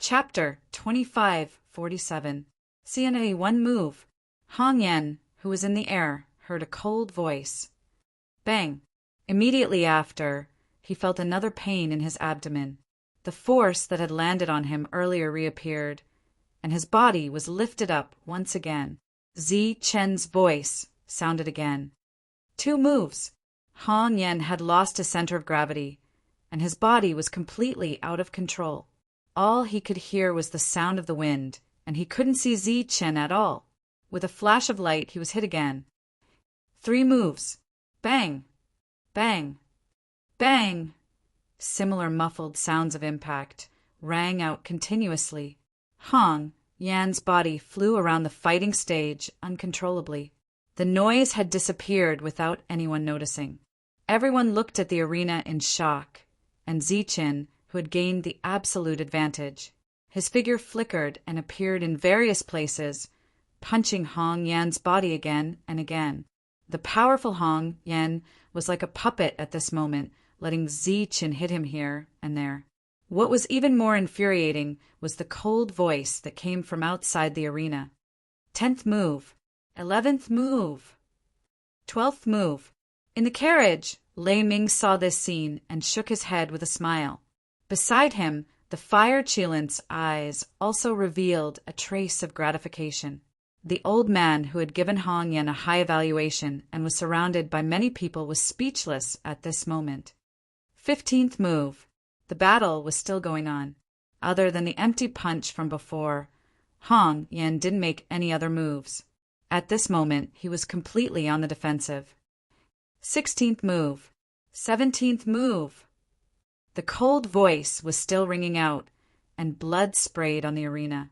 Chapter 2547. CNA 1 move. Hong Yen, who was in the air, heard a cold voice. Bang! Immediately after, he felt another pain in his abdomen. The force that had landed on him earlier reappeared, and his body was lifted up once again. Zi Chen's voice sounded again. 2 moves. Hong Yen had lost his center of gravity, and his body was completely out of control. All he could hear was the sound of the wind, and he couldn't see Zi Chen at all. With a flash of light, he was hit again. 3 moves. Bang! Bang! Bang! Similar muffled sounds of impact rang out continuously. Hong Yan's body flew around the fighting stage uncontrollably. The noise had disappeared without anyone noticing. Everyone looked at the arena in shock, and Zi Chen, who had gained the absolute advantage. His figure flickered and appeared in various places, punching Hong Yan's body again and again. The powerful Hong Yan was like a puppet at this moment, letting Zi Chen hit him here and there. What was even more infuriating was the cold voice that came from outside the arena. 10th move. 11th move. 12th move. In the carriage, Lei Ming saw this scene and shook his head with a smile. Beside him, the fire Qilin's eyes also revealed a trace of gratification. The old man who had given Hong Yan a high evaluation and was surrounded by many people was speechless at this moment. 15th move. The battle was still going on. Other than the empty punch from before, Hong Yan didn't make any other moves. At this moment, he was completely on the defensive. 16th move. 17th move. The cold voice was still ringing out, and blood sprayed on the arena.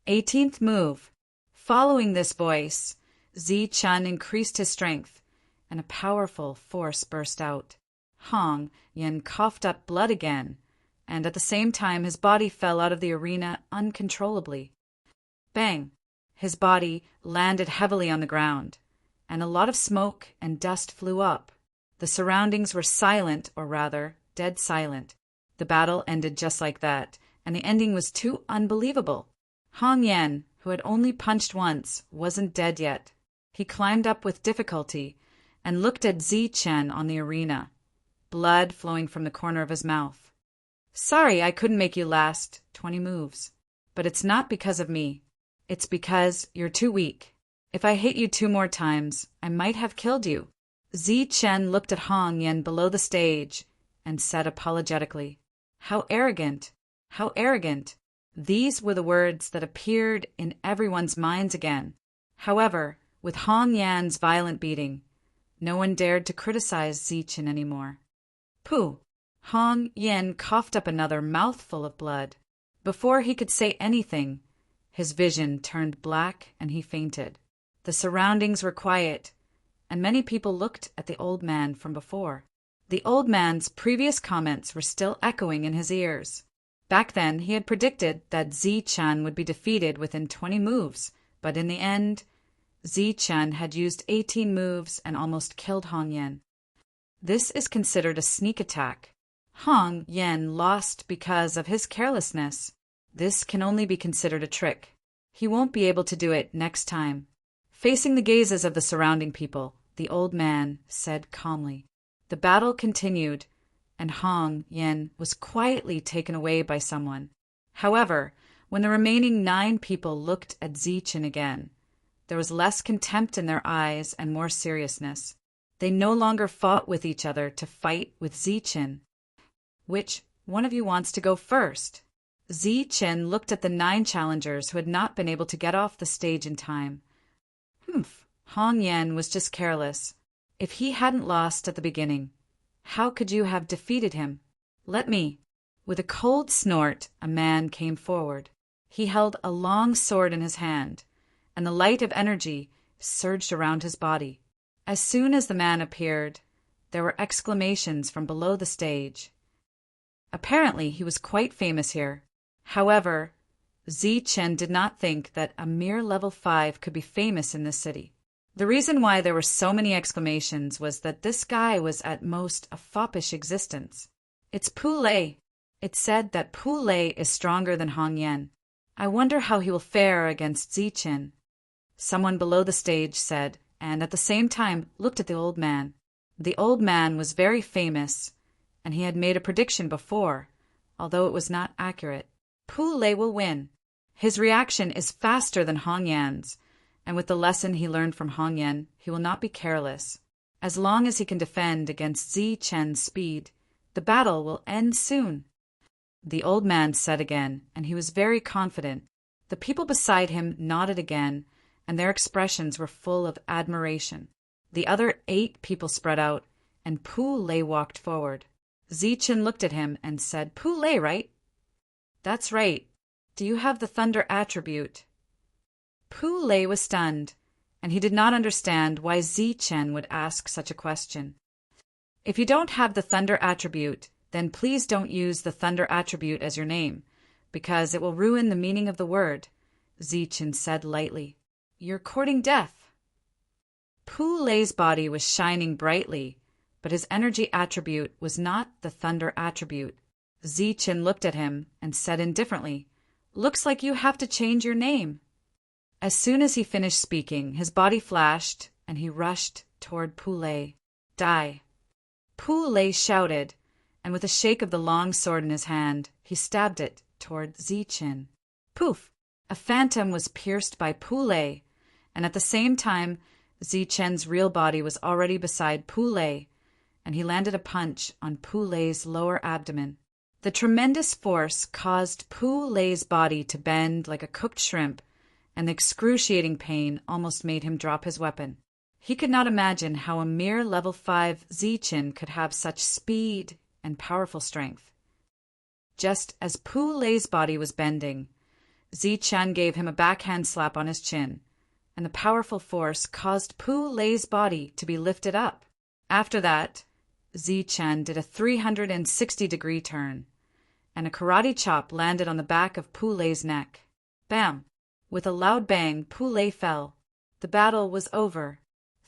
18th move. Following this voice, Zi Chen increased his strength, and a powerful force burst out. Hong Yan coughed up blood again, and at the same time his body fell out of the arena uncontrollably. Bang! His body landed heavily on the ground, and a lot of smoke and dust flew up. The surroundings were silent, or rather, dead silent. The battle ended just like that, and the ending was too unbelievable. Hong Yan, who had only punched once, wasn't dead yet. He climbed up with difficulty and looked at Zi Chen on the arena, blood flowing from the corner of his mouth. Sorry I couldn't make you last 20 moves, but it's not because of me. It's because you're too weak. If I hit you 2 more times, I might have killed you. Zi Chen looked at Hong Yan below the stage and said apologetically, How arrogant! How arrogant! These were the words that appeared in everyone's minds again. However, with Hong Yan's violent beating, no one dared to criticize Zi Chen anymore. Pooh! Hong Yan coughed up another mouthful of blood. Before he could say anything, his vision turned black and he fainted. The surroundings were quiet, and many people looked at the old man from before. The old man's previous comments were still echoing in his ears. Back then, he had predicted that Zi Chen would be defeated within 20 moves, but in the end, Zi Chen had used 18 moves and almost killed Hong Yan. This is considered a sneak attack. Hong Yan lost because of his carelessness. This can only be considered a trick. He won't be able to do it next time. Facing the gazes of the surrounding people, the old man said calmly. The battle continued, and Hong Yan was quietly taken away by someone. However, when the remaining 9 people looked at Zi Chen again, there was less contempt in their eyes and more seriousness. They no longer fought with each other to fight with Zi Chen. Which one of you wants to go first? Zi Chen looked at the 9 challengers who had not been able to get off the stage in time. Hong Yan was just careless. If he hadn't lost at the beginning, how could you have defeated him? Let me. With a cold snort, a man came forward. He held a long sword in his hand, and the light of energy surged around his body. As soon as the man appeared, there were exclamations from below the stage. Apparently, he was quite famous here. However, Zi Chen did not think that a mere level 5 could be famous in this city. The reason why there were so many exclamations was that this guy was at most a foppish existence. It's Pu Lei. It's said that Pu Lei is stronger than Hong Yan. I wonder how he will fare against Zichen. Someone below the stage said, and at the same time looked at the old man. The old man was very famous, and he had made a prediction before, although it was not accurate. Pu Lei will win. His reaction is faster than Hong Yan's, and with the lesson he learned from Hong Yan, he will not be careless. As long as he can defend against Zichen's speed, the battle will end soon. The old man said again, and he was very confident. The people beside him nodded again, and their expressions were full of admiration. The other 8 people spread out, and Pu Lei walked forward. Zichen looked at him and said, "Pu Lei, right?" "That's right. Do you have the thunder attribute?" Pu Lei was stunned, and he did not understand why Zichen would ask such a question. "If you don't have the thunder attribute, then please don't use the thunder attribute as your name, because it will ruin the meaning of the word," Zichen said lightly. "You're courting death." Pu Lei's body was shining brightly, but his energy attribute was not the thunder attribute. Zichen looked at him and said indifferently, "Looks like you have to change your name." As soon as he finished speaking, his body flashed, and he rushed toward Pu Lei. "Die!" Pu Lei shouted, and with a shake of the long sword in his hand, he stabbed it toward Zichen. Poof! A phantom was pierced by Pu Lei, and at the same time Zichen's real body was already beside Pu Lei, and he landed a punch on Pu Lei's lower abdomen. The tremendous force caused Pu Lei's body to bend like a cooked shrimp, and the excruciating pain almost made him drop his weapon. He could not imagine how a mere level 5 Zichen could have such speed and powerful strength. Just as Pu Lei's body was bending, Zichen gave him a backhand slap on his chin, and the powerful force caused Pu Lei's body to be lifted up. After that, Zichen did a 360-degree turn, and a karate chop landed on the back of Pu Lei's neck. Bam! With a loud bang, Pu Lei fell. The battle was over.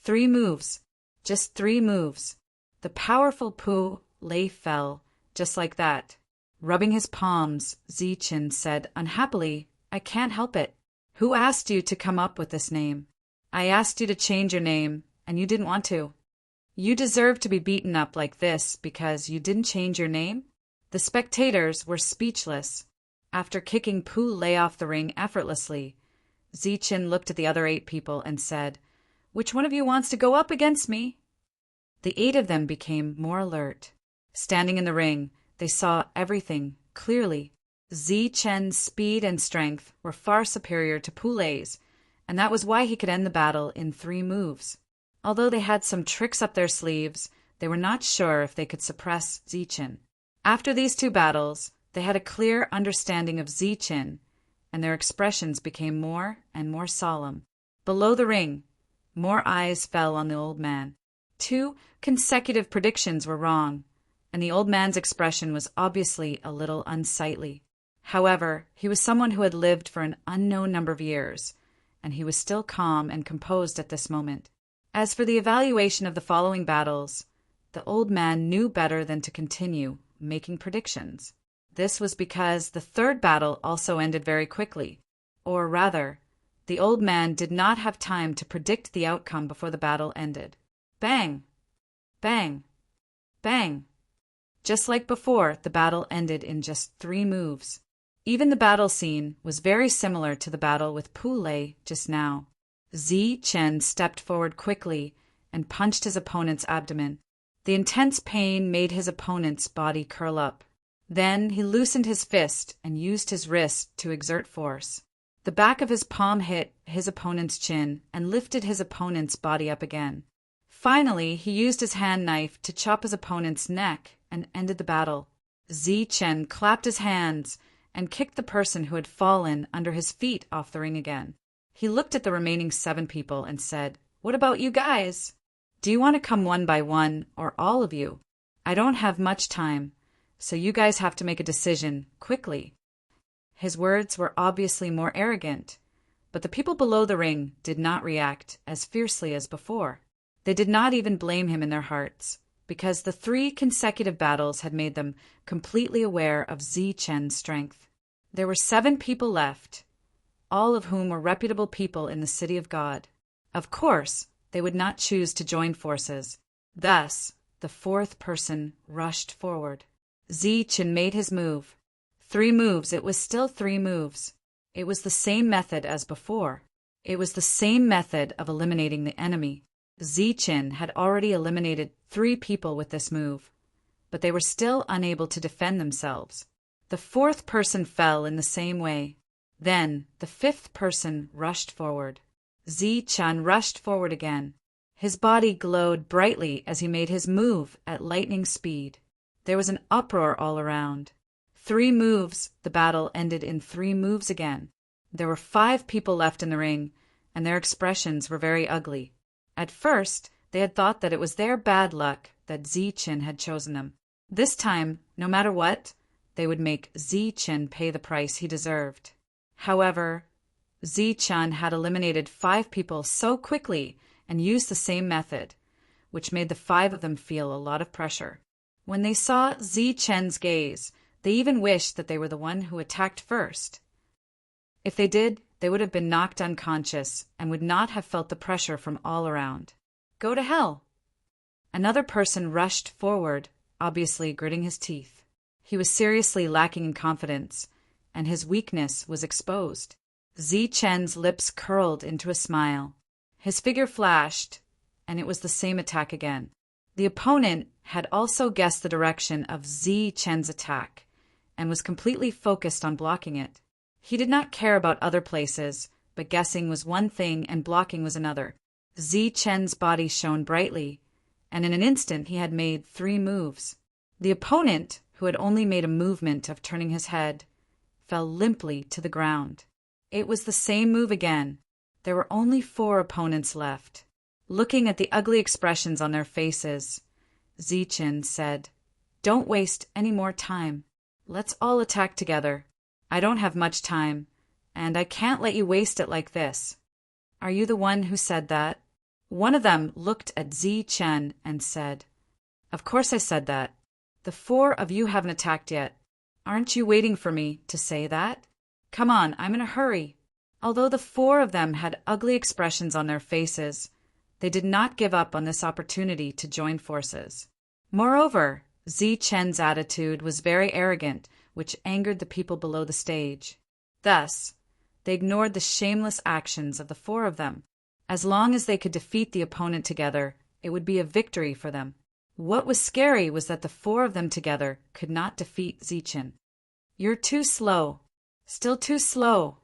3 moves. Just 3 moves. The powerful Pu Lei fell, just like that. Rubbing his palms, Zichen said unhappily, "I can't help it. Who asked you to come up with this name? I asked you to change your name, and you didn't want to. You deserve to be beaten up like this because you didn't change your name?" The spectators were speechless. After kicking Pu Lei off the ring effortlessly, Zichen looked at the other 8 people and said, "Which one of you wants to go up against me?" The 8 of them became more alert. Standing in the ring, they saw everything clearly. Zichen's speed and strength were far superior to Pu Lei's, and that was why he could end the battle in 3 moves. Although they had some tricks up their sleeves, they were not sure if they could suppress Zichen. After these 2 battles, they had a clear understanding of Zichen, and their expressions became more and more solemn. Below the ring, more eyes fell on the old man. 2 consecutive predictions were wrong, and the old man's expression was obviously a little unsightly. However, he was someone who had lived for an unknown number of years, and he was still calm and composed at this moment. As for the evaluation of the following battles, the old man knew better than to continue making predictions. This was because the 3rd battle also ended very quickly, or rather, the old man did not have time to predict the outcome before the battle ended. Bang! Bang! Bang! Just like before, the battle ended in just 3 moves. Even the battle scene was very similar to the battle with Pu Lei just now. Zichen stepped forward quickly and punched his opponent's abdomen. The intense pain made his opponent's body curl up. Then he loosened his fist and used his wrist to exert force. The back of his palm hit his opponent's chin and lifted his opponent's body up again. Finally, he used his hand knife to chop his opponent's neck and ended the battle. Zichen clapped his hands and kicked the person who had fallen under his feet off the ring again. He looked at the remaining 7 people and said, "What about you guys? Do you want to come one by one, or all of you? I don't have much time, so you guys have to make a decision quickly." His words were obviously more arrogant, but the people below the ring did not react as fiercely as before. They did not even blame him in their hearts, because the 3 consecutive battles had made them completely aware of Zichen's strength. There were 7 people left, all of whom were reputable people in the city of God. Of course, they would not choose to join forces. Thus, the 4th person rushed forward. Zichen made his move. 3 moves, it was still 3 moves. It was the same method as before. It was the same method of eliminating the enemy. Zichen had already eliminated 3 people with this move, but they were still unable to defend themselves. The 4th person fell in the same way. Then the 5th person rushed forward. Zichen rushed forward again. His body glowed brightly as he made his move at lightning speed. There was an uproar all around. 3 moves, the battle ended in 3 moves again. There were 5 people left in the ring, and their expressions were very ugly. At first, they had thought that it was their bad luck that Zichen had chosen them. This time, no matter what, they would make Zichen pay the price he deserved. However, Zichen had eliminated 5 people so quickly and used the same method, which made the 5 of them feel a lot of pressure. When they saw Zichen's gaze, they even wished that they were the one who attacked first. If they did, they would have been knocked unconscious and would not have felt the pressure from all around. Go to hell! Another person rushed forward, obviously gritting his teeth. He was seriously lacking in confidence, and his weakness was exposed. Zichen's lips curled into a smile. His figure flashed, and it was the same attack again. The opponent had also guessed the direction of Zichen's attack, and was completely focused on blocking it. He did not care about other places, but guessing was one thing and blocking was another. Zichen's body shone brightly, and in an instant he had made 3 moves. The opponent, who had only made a movement of turning his head, fell limply to the ground. It was the same move again. There were only 4 opponents left. Looking at the ugly expressions on their faces, Zichen said, "Don't waste any more time. Let's all attack together. I don't have much time, and I can't let you waste it like this." "Are you the one who said that?" One of them looked at Zichen and said, "Of course I said that. The 4 of you haven't attacked yet. Aren't you waiting for me to say that? Come on, I'm in a hurry." Although the 4 of them had ugly expressions on their faces, they did not give up on this opportunity to join forces. Moreover, Zichen's attitude was very arrogant, which angered the people below the stage. Thus, they ignored the shameless actions of the 4 of them. As long as they could defeat the opponent together, it would be a victory for them. What was scary was that the 4 of them together could not defeat Zichen. "You're too slow. Still too slow."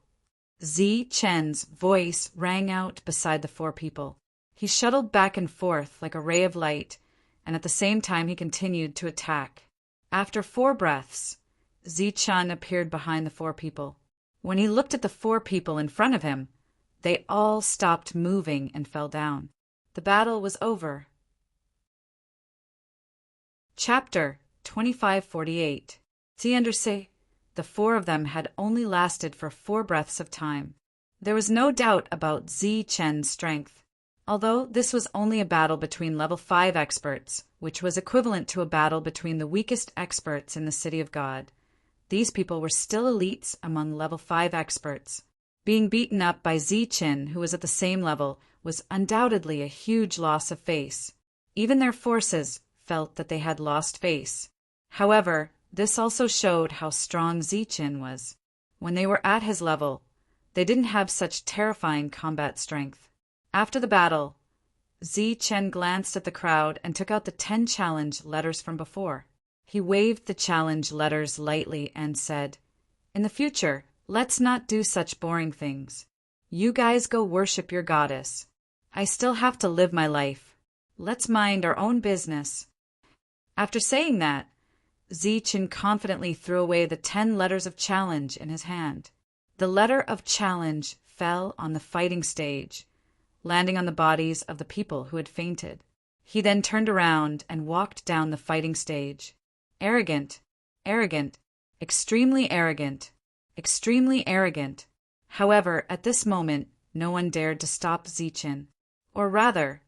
Zichen's voice rang out beside the 4 people. He shuttled back and forth like a ray of light, and at the same time he continued to attack. After 4 breaths, Zichen appeared behind the 4 people. When he looked at the 4 people in front of him, they all stopped moving and fell down. The battle was over. Chapter 2548. Thunderous. The 4 of them had only lasted for 4 breaths of time. There was no doubt about Zichen's strength. Although this was only a battle between level 5 experts, which was equivalent to a battle between the weakest experts in the City of God, these people were still elites among level 5 experts. Being beaten up by Zichen, who was at the same level, was undoubtedly a huge loss of face. Even their forces felt that they had lost face. However, this also showed how strong Zichen was. When they were at his level, they didn't have such terrifying combat strength. After the battle, Zichen glanced at the crowd and took out the 10 challenge letters from before. He waved the challenge letters lightly and said, "In the future, let's not do such boring things. You guys go worship your goddess. I still have to live my life. Let's mind our own business." After saying that, Zichen confidently threw away the 10 letters of challenge in his hand. The letter of challenge fell on the fighting stage, landing on the bodies of the people who had fainted. He then turned around and walked down the fighting stage. Arrogant, arrogant, extremely arrogant, extremely arrogant. However, at this moment, no one dared to stop Zichen. Or rather,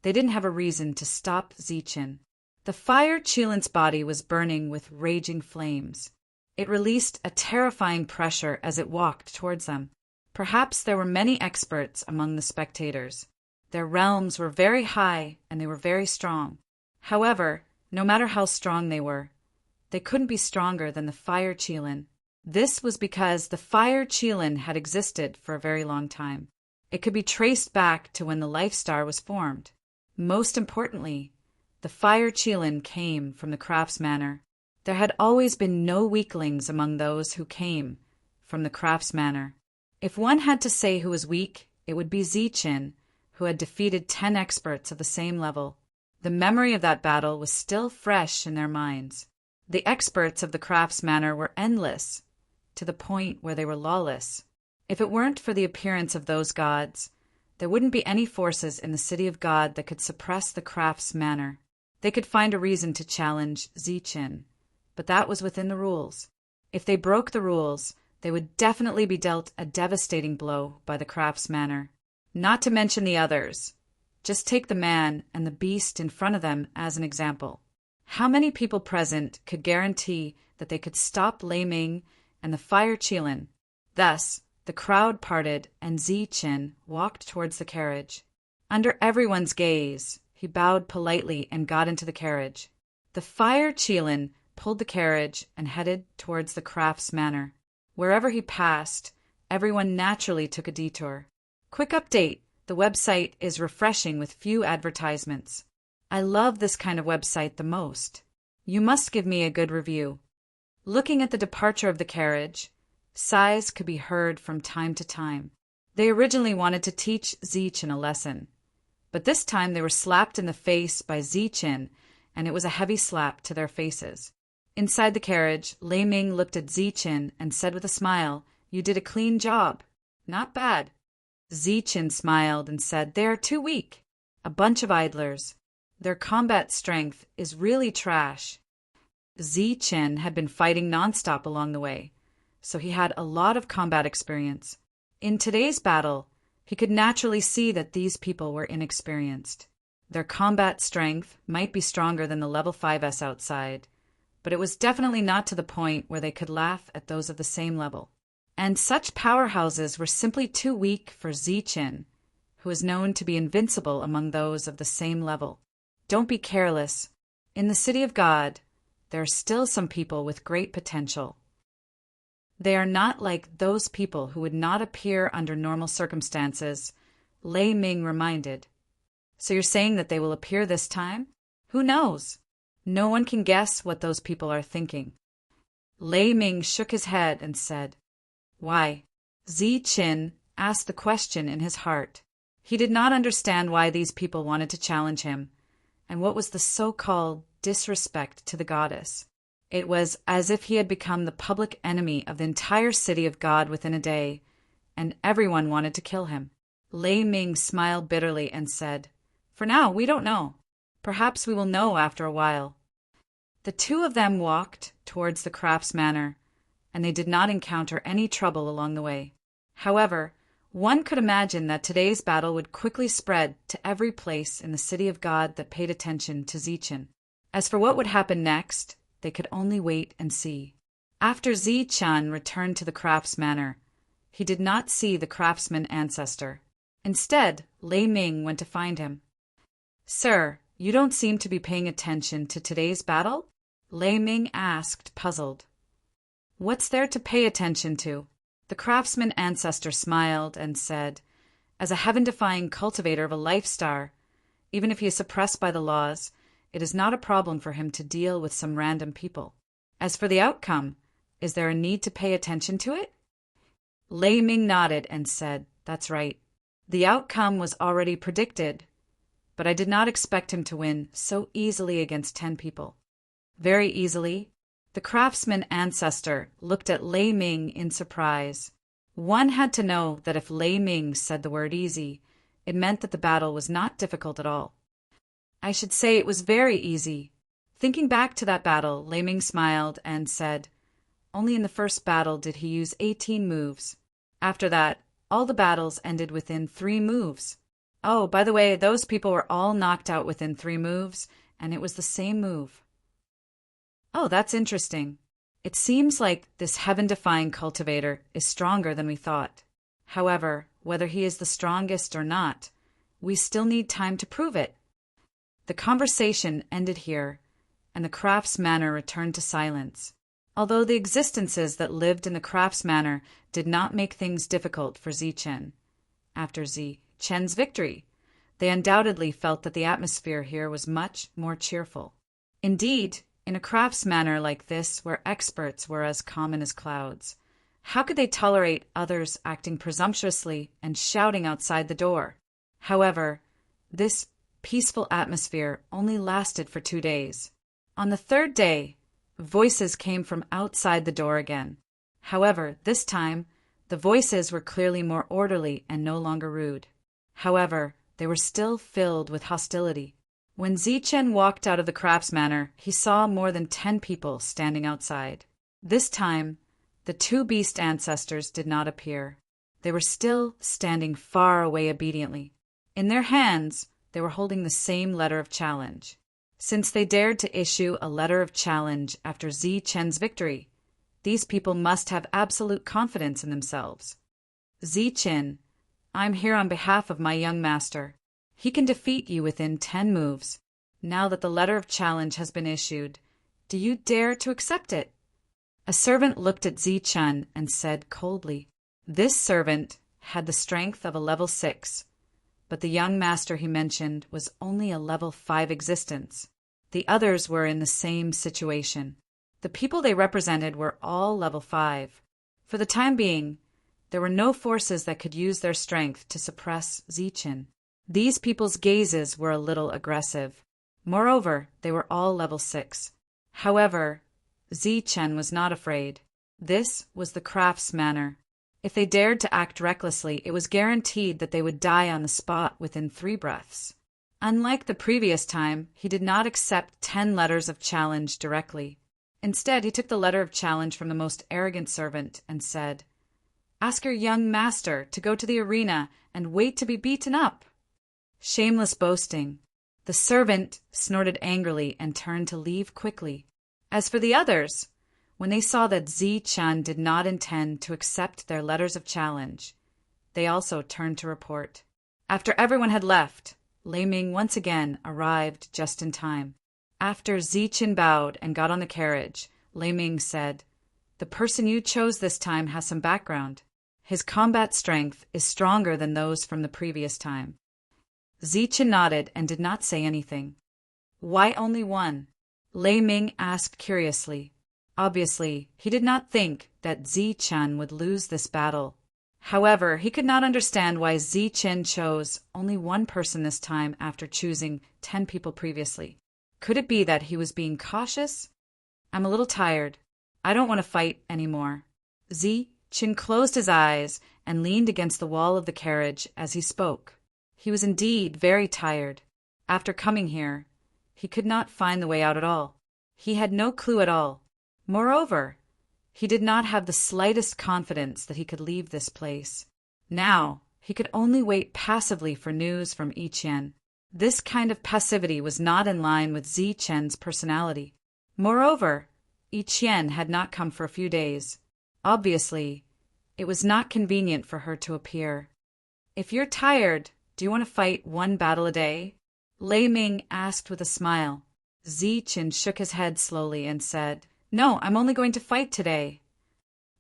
they didn't have a reason to stop Zichen. The fire Qilin's body was burning with raging flames. It released a terrifying pressure as it walked towards them. Perhaps there were many experts among the spectators. Their realms were very high and they were very strong. However, no matter how strong they couldn't be stronger than the fire Qilin. This was because the fire Qilin had existed for a very long time. It could be traced back to when the Life Star was formed. Most importantly, the fire Qilin came from the Crafts Manor. There had always been no weaklings among those who came from the Crafts Manor. If one had to say who was weak, it would be Ziqin, who had defeated 10 experts of the same level. The memory of that battle was still fresh in their minds. The experts of the Crafts Manor were endless, to the point where they were lawless. If it weren't for the appearance of those gods, there wouldn't be any forces in the City of God that could suppress the Crafts Manor. They could find a reason to challenge Ziqin, but that was within the rules. If they broke the rules, they would definitely be dealt a devastating blow by the Crafts Manor. Not to mention the others. Just take the man and the beast in front of them as an example. How many people present could guarantee that they could stop Lei Ming and the fire Qilin? Thus, the crowd parted and Ziqin walked towards the carriage. Under everyone's gaze, he bowed politely and got into the carriage. The fire Qilin pulled the carriage and headed towards the Crafts Manor. Wherever he passed, everyone naturally took a detour. Quick update, the website is refreshing with few advertisements. I love this kind of website the most. You must give me a good review. Looking at the departure of the carriage, sighs could be heard from time to time. They originally wanted to teach Ziqin a lesson, but this time they were slapped in the face by Ziqin, and it was a heavy slap to their faces. Inside the carriage, Lei Ming looked at Ziqin and said with a smile, "You did a clean job. Not bad." Ziqin smiled and said, "They are too weak. A bunch of idlers. Their combat strength is really trash." Ziqin had been fighting nonstop along the way, so he had a lot of combat experience. In today's battle, he could naturally see that these people were inexperienced. Their combat strength might be stronger than the level 5s outside, but it was definitely not to the point where they could laugh at those of the same level. And such powerhouses were simply too weak for Ziqin, who is known to be invincible among those of the same level. Don't be careless. In the City of God, there are still some people with great potential. They are not like those people who would not appear under normal circumstances, Lei Ming reminded. So you're saying that they will appear this time? Who knows? No one can guess what those people are thinking. Lei Ming shook his head and said, "Why?" Ziqin asked the question in his heart. He did not understand why these people wanted to challenge him, and what was the so-called disrespect to the goddess. It was as if he had become the public enemy of the entire City of God within a day, and everyone wanted to kill him. Lei Ming smiled bitterly and said, "For now, we don't know. Perhaps we will know after a while." The two of them walked towards the Crafts Manor, and they did not encounter any trouble along the way. However, one could imagine that today's battle would quickly spread to every place in the City of God that paid attention to Ziqin. As for what would happen next, they could only wait and see. After Ziqin returned to the Crafts Manor, he did not see the craftsman ancestor. Instead, Lei Ming went to find him. "Sir, you don't seem to be paying attention to today's battle?" Lei Ming asked, puzzled. "What's there to pay attention to?" The craftsman ancestor smiled and said, "As a heaven-defying cultivator of a life star, even if he is suppressed by the laws, it is not a problem for him to deal with some random people. As for the outcome, is there a need to pay attention to it?" Lei Ming nodded and said, "That's right. The outcome was already predicted, but I did not expect him to win so easily against 10 people." Very easily? The craftsman ancestor looked at Lei Ming in surprise. One had to know that if Lei Ming said the word easy, it meant that the battle was not difficult at all. "I should say it was very easy." Thinking back to that battle, Lei Ming smiled and said, "Only in the first battle did he use 18 moves. After that, all the battles ended within 3 moves. Oh, by the way, those people were all knocked out within 3 moves, and it was the same move. Oh, that's interesting. It seems like this heaven-defying cultivator is stronger than we thought. However, whether he is the strongest or not, we still need time to prove it. The conversation ended here, and the Crafts Manor returned to silence. Although the existences that lived in the Crafts Manor did not make things difficult for Zichen. After Zichen's victory, they undoubtedly felt that the atmosphere here was much more cheerful. Indeed, in a Crafts Manor like this, where experts were as common as clouds, how could they tolerate others acting presumptuously and shouting outside the door? However, this peaceful atmosphere only lasted for 2 days. On the third day, voices came from outside the door again. However, this time, the voices were clearly more orderly and no longer rude. However, they were still filled with hostility. When Zichen walked out of the Crafts Manor, he saw more than 10 people standing outside. This time, the 2 beast ancestors did not appear. They were still standing far away obediently. In their hands, they were holding the same letter of challenge. Since they dared to issue a letter of challenge after Zichen's victory, these people must have absolute confidence in themselves. Zichen, I'm here on behalf of my young master. He can defeat you within 10 moves. Now that the letter of challenge has been issued, do you dare to accept it? A servant looked at Zichen and said coldly. This servant had the strength of a level 6, but the young master he mentioned was only a level 5 existence. The others were in the same situation. The people they represented were all level 5. For the time being, there were no forces that could use their strength to suppress Zichen. These people's gazes were a little aggressive. Moreover, they were all level 6. However, Zichen was not afraid. This was the Crafts Manor. If they dared to act recklessly, it was guaranteed that they would die on the spot within 3 breaths. Unlike the previous time, he did not accept 10 letters of challenge directly. Instead, he took the letter of challenge from the most arrogant servant and said, "Ask your young master to go to the arena and wait to be beaten up." Shameless boasting. The servant snorted angrily and turned to leave quickly. As for the others, when they saw that Zichen did not intend to accept their letters of challenge, they also turned to report. After everyone had left, Lei Ming once again arrived just in time. After Zichen bowed and got on the carriage, Lei Ming said, "The person you chose this time has some background. His combat strength is stronger than those from the previous time." Zichen nodded and did not say anything. "Why only one?" Lei Ming asked curiously. Obviously, he did not think that Zichen would lose this battle. However, he could not understand why Zichen chose only one person this time after choosing 10 people previously. Could it be that he was being cautious? "I'm a little tired. I don't want to fight anymore." Zichen closed his eyes and leaned against the wall of the carriage as he spoke. He was indeed very tired. After coming here, he could not find the way out at all. He had no clue at all. Moreover, he did not have the slightest confidence that he could leave this place. Now, he could only wait passively for news from Yiqian. This kind of passivity was not in line with Zichen's personality. Moreover, Yiqian had not come for a few days. Obviously, it was not convenient for her to appear. "If you're tired, do you want to fight 1 battle a day?" Lei Ming asked with a smile. Zichen shook his head slowly and said, "No, I'm only going to fight today."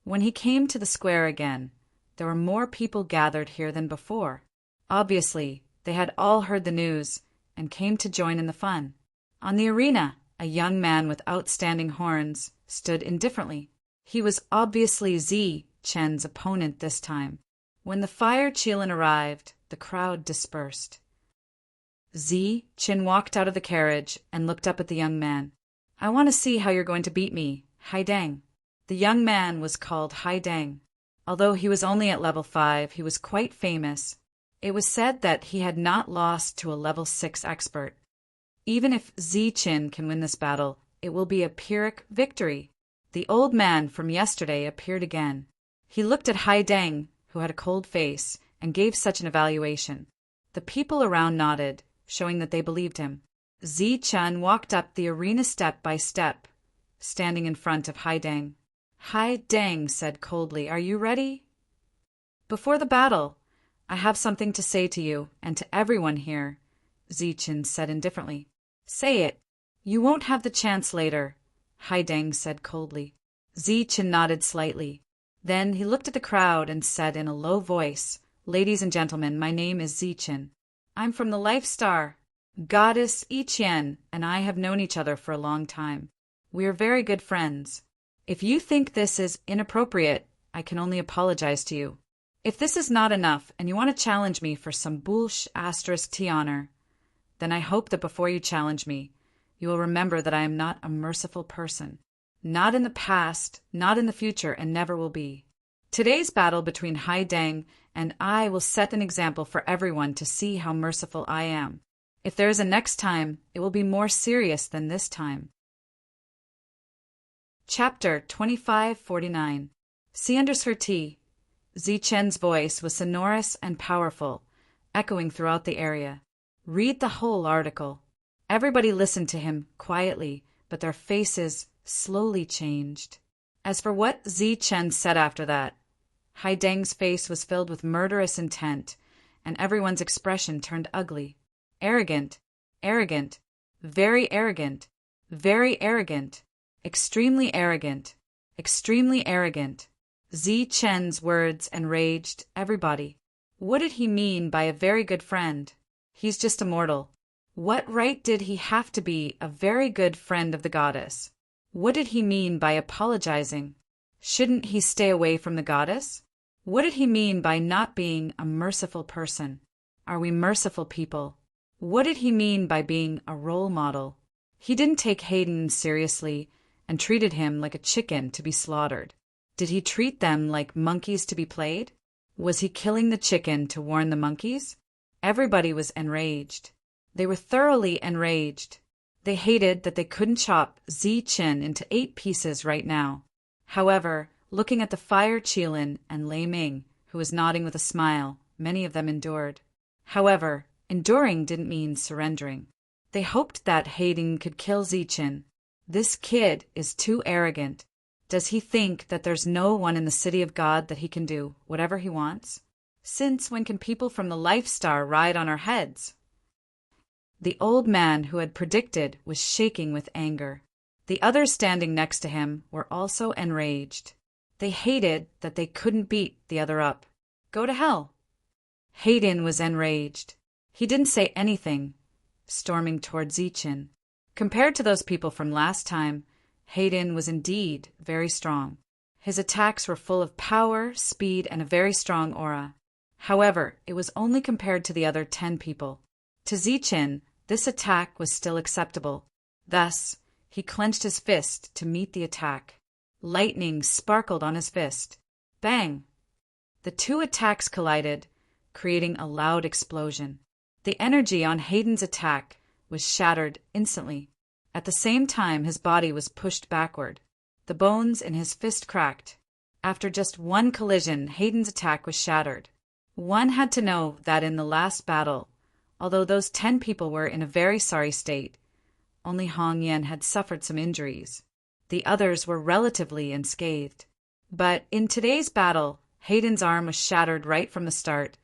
When he came to the square again, there were more people gathered here than before. Obviously, they had all heard the news and came to join in the fun. On the arena, a young man with outstanding horns stood indifferently. He was obviously Zichen's opponent this time. When the fire Qilin arrived, the crowd dispersed. Zichen walked out of the carriage and looked up at the young man. "I want to see how you're going to beat me, Haidang." The young man was called Haidang. Although he was only at level 5, he was quite famous. It was said that he had not lost to a level 6 expert. Even if Zichen can win this battle, it will be a Pyrrhic victory. The old man from yesterday appeared again. He looked at Haidang, who had a cold face, and gave such an evaluation. The people around nodded, showing that they believed him. Zi-Chun walked up the arena step by step, standing in front of Haidang. Haidang said coldly, "Are you ready?" "Before the battle, I have something to say to you and to everyone here," Zi-Chun said indifferently. "Say it. You won't have the chance later," Haidang said coldly. Zi-Chun nodded slightly. Then he looked at the crowd and said in a low voice, "Ladies and gentlemen, my name is Zi-Chun. I'm from the Life Star. Goddess Iqian and I have known each other for a long time. We are very good friends. If you think this is inappropriate, I can only apologize to you. If this is not enough and you want to challenge me for some *T honor, then I hope that before you challenge me, you will remember that I am not a merciful person. Not in the past, not in the future, and never will be. Today's battle between Haidang and I will set an example for everyone to see how merciful I am. If there is a next time, it will be more serious than this time." Chapter 2549. C_T. Zi-Chen's voice was sonorous and powerful, echoing throughout the area. Read the whole article. Everybody listened to him quietly, but their faces slowly changed. As for what Zi-Chen said after that, Haidang's face was filled with murderous intent, and everyone's expression turned ugly. Arrogant, arrogant, very arrogant, very arrogant, extremely arrogant, extremely arrogant. Zi-Chen's words enraged everybody. What did he mean by a very good friend? He's just a mortal. What right did he have to be a very good friend of the goddess? What did he mean by apologizing? Shouldn't he stay away from the goddess? What did he mean by not being a merciful person? Are we merciful people? What did he mean by being a role model? He didn't take Hayden seriously and treated him like a chicken to be slaughtered. Did he treat them like monkeys to be played? Was he killing the chicken to warn the monkeys? Everybody was enraged. They were thoroughly enraged. They hated that they couldn't chop Zi-Chen into 8 pieces right now. However, looking at the Fire Qilin and Lei Ming, who was nodding with a smile, many of them endured. However, enduring didn't mean surrendering. They hoped that Hayden could kill Zi-Chen. This kid is too arrogant. Does he think that there's no one in the city of God that he can do whatever he wants? Since when can people from the Life Star ride on our heads? The old man who had predicted was shaking with anger. The others standing next to him were also enraged. They hated that they couldn't beat the other up. Go to hell. Hayden was enraged. He didn't say anything, storming toward Zi-Chen. Compared to those people from last time, Hayden was indeed very strong. His attacks were full of power, speed, and a very strong aura. However, it was only compared to the other 10 people. To Zi-Chen, this attack was still acceptable. Thus, he clenched his fist to meet the attack. Lightning sparkled on his fist. Bang! The 2 attacks collided, creating a loud explosion. The energy on Hayden's attack was shattered instantly. At the same time, his body was pushed backward. The bones in his fist cracked. After just one collision, Hayden's attack was shattered. One had to know that in the last battle, although those 10 people were in a very sorry state, only Hong Yan had suffered some injuries. The others were relatively unscathed. But in today's battle, Hayden's arm was shattered right from the start,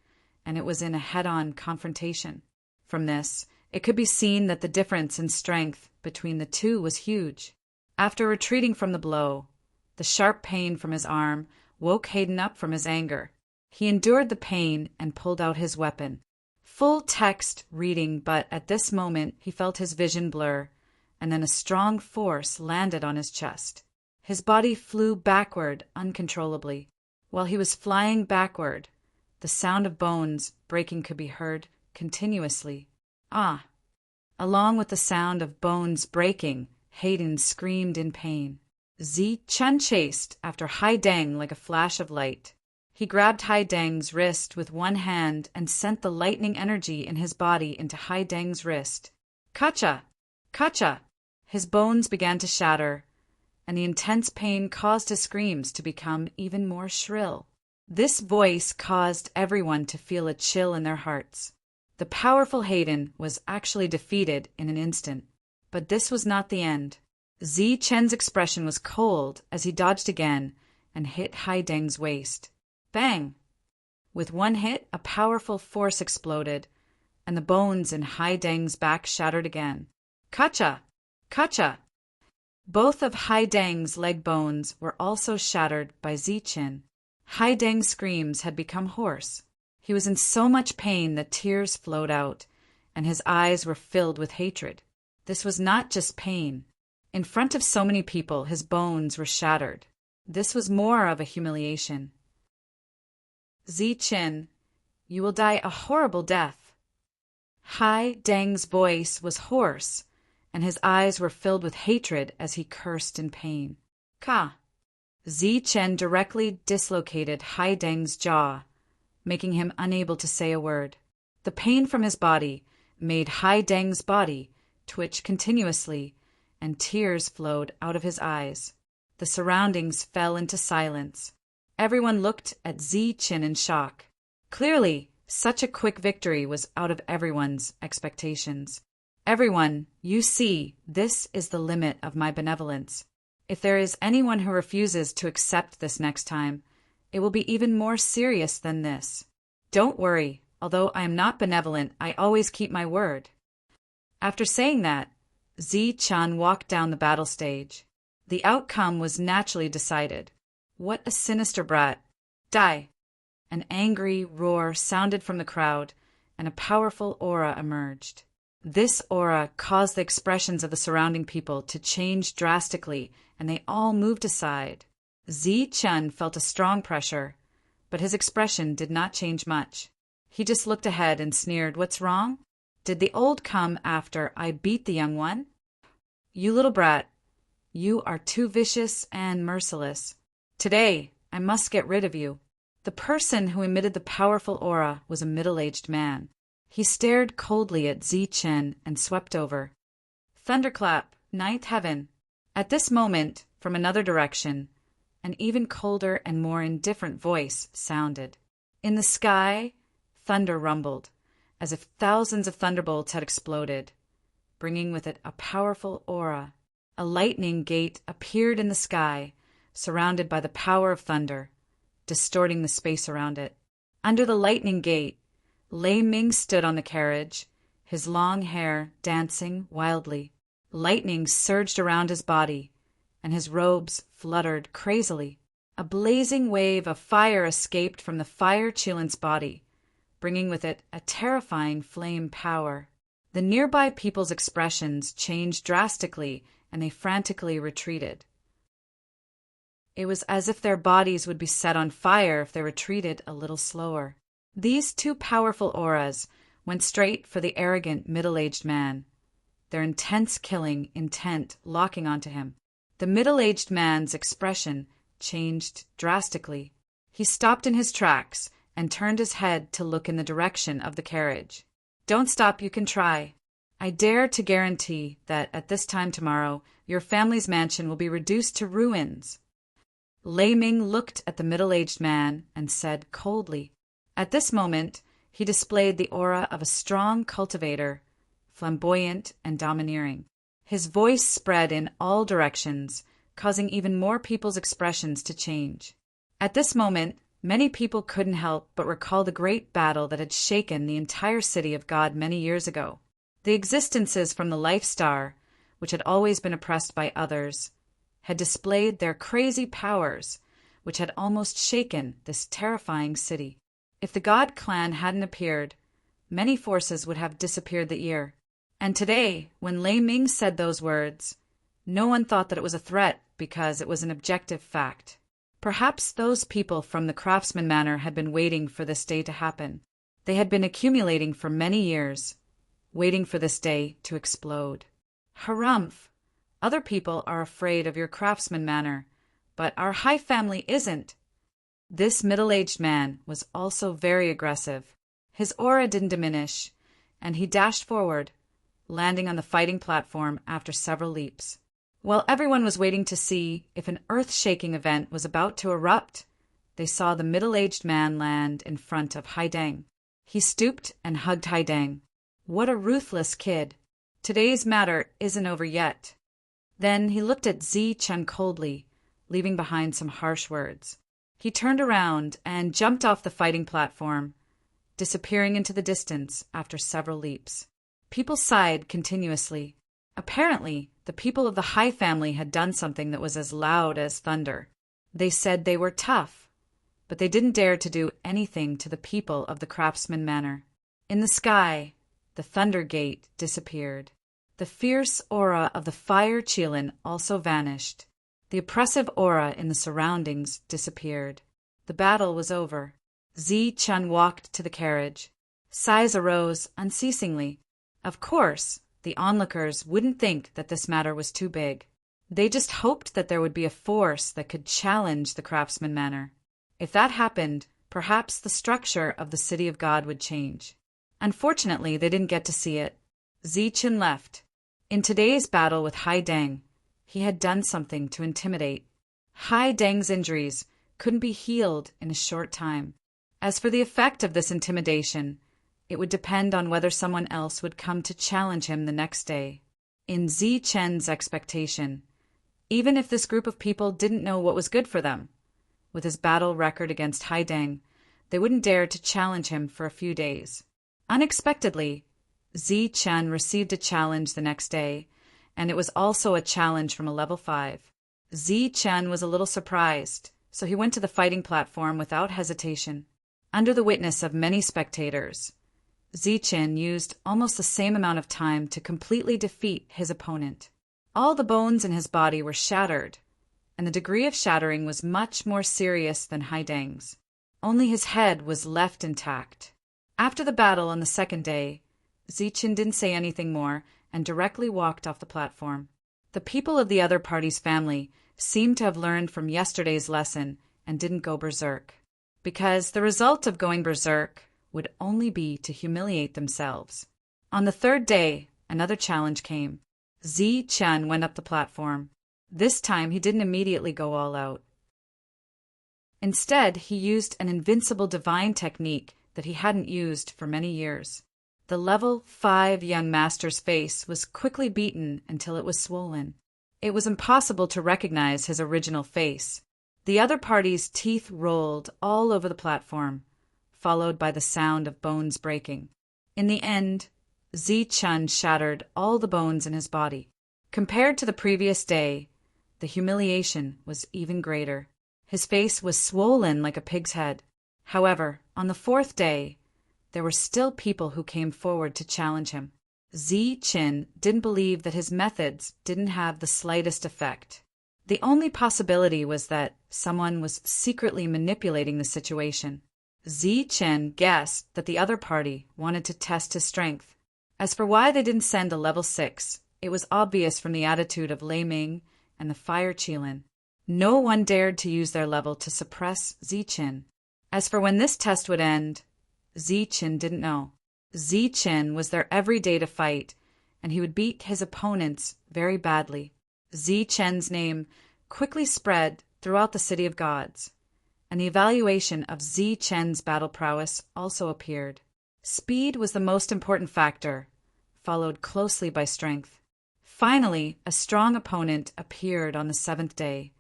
and it was in a head-on confrontation. From this, it could be seen that the difference in strength between the 2 was huge. After retreating from the blow, the sharp pain from his arm woke Hayden up from his anger. He endured the pain and pulled out his weapon. Full text reading, but at this moment he felt his vision blur, and then a strong force landed on his chest. His body flew backward uncontrollably. While he was flying backward, the sound of bones breaking could be heard continuously. Ah! Along with the sound of bones breaking, Hayden screamed in pain. Zi-Chen chased after Haidang like a flash of light. He grabbed Haidang's wrist with one hand and sent the lightning energy in his body into Haidang's wrist. Kacha! Kacha! His bones began to shatter, and the intense pain caused his screams to become even more shrill. This voice caused everyone to feel a chill in their hearts. The powerful Hayden was actually defeated in an instant. But this was not the end. Zi Chen's expression was cold as he dodged again and hit Hai Deng's waist. Bang! With one hit, a powerful force exploded, and the bones in Hai Deng's back shattered again. Kacha! Kacha! Both of Hai Deng's leg bones were also shattered by Zi Chen. Hai Deng's screams had become hoarse. He was in so much pain that tears flowed out, and his eyes were filled with hatred. This was not just pain. In front of so many people, his bones were shattered. This was more of a humiliation. Zi Chen, you will die a horrible death. Hai Deng's voice was hoarse, and his eyes were filled with hatred as he cursed in pain. Ka! Zi Chen directly dislocated Hai Deng's jaw, making him unable to say a word. The pain from his body made Hai Deng's body twitch continuously, and tears flowed out of his eyes. The surroundings fell into silence. Everyone looked at Zi Chen in shock. Clearly, such a quick victory was out of everyone's expectations. Everyone, you see, this is the limit of my benevolence. If there is anyone who refuses to accept this next time, it will be even more serious than this. Don't worry, although I am not benevolent, I always keep my word. After saying that, Zi Chen walked down the battle stage. The outcome was naturally decided. What a sinister brat. Die! An angry roar sounded from the crowd, and a powerful aura emerged. This aura caused the expressions of the surrounding people to change drastically, and they all moved aside. Zi Chen felt a strong pressure, but his expression did not change much. He just looked ahead and sneered, "What's wrong? Did the old come after I beat the young one? You little brat, you are too vicious and merciless. Today, I must get rid of you." The person who emitted the powerful aura was a middle-aged man. He stared coldly at Zi Chen and swept over. Thunderclap, ninth heaven. At this moment, from another direction, an even colder and more indifferent voice sounded. In the sky, thunder rumbled, as if thousands of thunderbolts had exploded, bringing with it a powerful aura. A lightning gate appeared in the sky, surrounded by the power of thunder, distorting the space around it. Under the lightning gate, Lei Ming stood on the carriage, his long hair dancing wildly. Lightning surged around his body, and his robes fluttered crazily. A blazing wave of fire escaped from the Fire Chillin's body, bringing with it a terrifying flame power. The nearby people's expressions changed drastically, and they frantically retreated. It was as if their bodies would be set on fire if they retreated a little slower. These two powerful auras went straight for the arrogant middle-aged man, their intense killing intent locking onto him. The middle-aged man's expression changed drastically. He stopped in his tracks and turned his head to look in the direction of the carriage. "Don't stop, you can try. I dare to guarantee that at this time tomorrow, your family's mansion will be reduced to ruins." Lei Ming looked at the middle-aged man and said coldly. At this moment, he displayed the aura of a strong cultivator, flamboyant and domineering. His voice spread in all directions, causing even more people's expressions to change. At this moment, many people couldn't help but recall the great battle that had shaken the entire city of God many years ago. The existences from the Life Star, which had always been oppressed by others, had displayed their crazy powers, which had almost shaken this terrifying city. If the God clan hadn't appeared, many forces would have disappeared the year. And today, when Lei Ming said those words, no one thought that it was a threat because it was an objective fact. Perhaps those people from the Craftsman Manor had been waiting for this day to happen. They had been accumulating for many years, waiting for this day to explode. Harumph! Other people are afraid of your Craftsman Manor, but our High family isn't. This middle-aged man was also very aggressive. His aura didn't diminish, and he dashed forward, landing on the fighting platform after several leaps. While everyone was waiting to see if an earth-shaking event was about to erupt, they saw the middle-aged man land in front of Hai Deng. He stooped and hugged Haidang. What a ruthless kid. Today's matter isn't over yet. Then he looked at Zi Chen coldly, leaving behind some harsh words. He turned around and jumped off the fighting platform, disappearing into the distance after several leaps. People sighed continuously. Apparently, the people of the Hai family had done something that was as loud as thunder. They said they were tough, but they didn't dare to do anything to the people of the Craftsman Manor. In the sky, the Thunder Gate disappeared. The fierce aura of the Fire Qilin also vanished. The oppressive aura in the surroundings disappeared. The battle was over. Zi Chen walked to the carriage. Sighs arose unceasingly. Of course, the onlookers wouldn't think that this matter was too big. They just hoped that there would be a force that could challenge the Craftsman Manor. If that happened, perhaps the structure of the City of God would change. Unfortunately, they didn't get to see it. Zi Chen left. In today's battle with Haidang, he had done something to intimidate. Haidang's injuries couldn't be healed in a short time. As for the effect of this intimidation, it would depend on whether someone else would come to challenge him the next day. In Zi Chen's expectation, even if this group of people didn't know what was good for them, with his battle record against Haidang, they wouldn't dare to challenge him for a few days. Unexpectedly, Zi Chen received a challenge the next day, and it was also a challenge from a level 5. Zi Chen was a little surprised, so he went to the fighting platform without hesitation. Under the witness of many spectators, Zi Chen used almost the same amount of time to completely defeat his opponent. All the bones in his body were shattered, and the degree of shattering was much more serious than Haidang's. Only his head was left intact. After the battle on the second day, Zi Chen didn't say anything more and directly walked off the platform. The people of the other party's family seemed to have learned from yesterday's lesson and didn't go berserk, because the result of going berserk would only be to humiliate themselves. On the third day, another challenge came. Zi Chen went up the platform. This time he didn't immediately go all out. Instead, he used an invincible divine technique that he hadn't used for many years. The level 5 young master's face was quickly beaten until it was swollen. It was impossible to recognize his original face. The other party's teeth rolled all over the platform, followed by the sound of bones breaking. In the end, Zi Chen shattered all the bones in his body. Compared to the previous day, the humiliation was even greater. His face was swollen like a pig's head. However, on the fourth day, there were still people who came forward to challenge him. Zi Chen didn't believe that his methods didn't have the slightest effect. The only possibility was that someone was secretly manipulating the situation. Zi Chen guessed that the other party wanted to test his strength. As for why they didn't send a level 6, it was obvious from the attitude of Lei Ming and the Fire Qilin. No one dared to use their level to suppress Zi Chen. As for when this test would end, Zi Chen didn't know. Zi Chen was there every day to fight, and he would beat his opponents very badly. Zi Chen's name quickly spread throughout the City of Gods, and the evaluation of Zi Chen's battle prowess also appeared. Speed was the most important factor, followed closely by strength. Finally, a strong opponent appeared on the 7th day.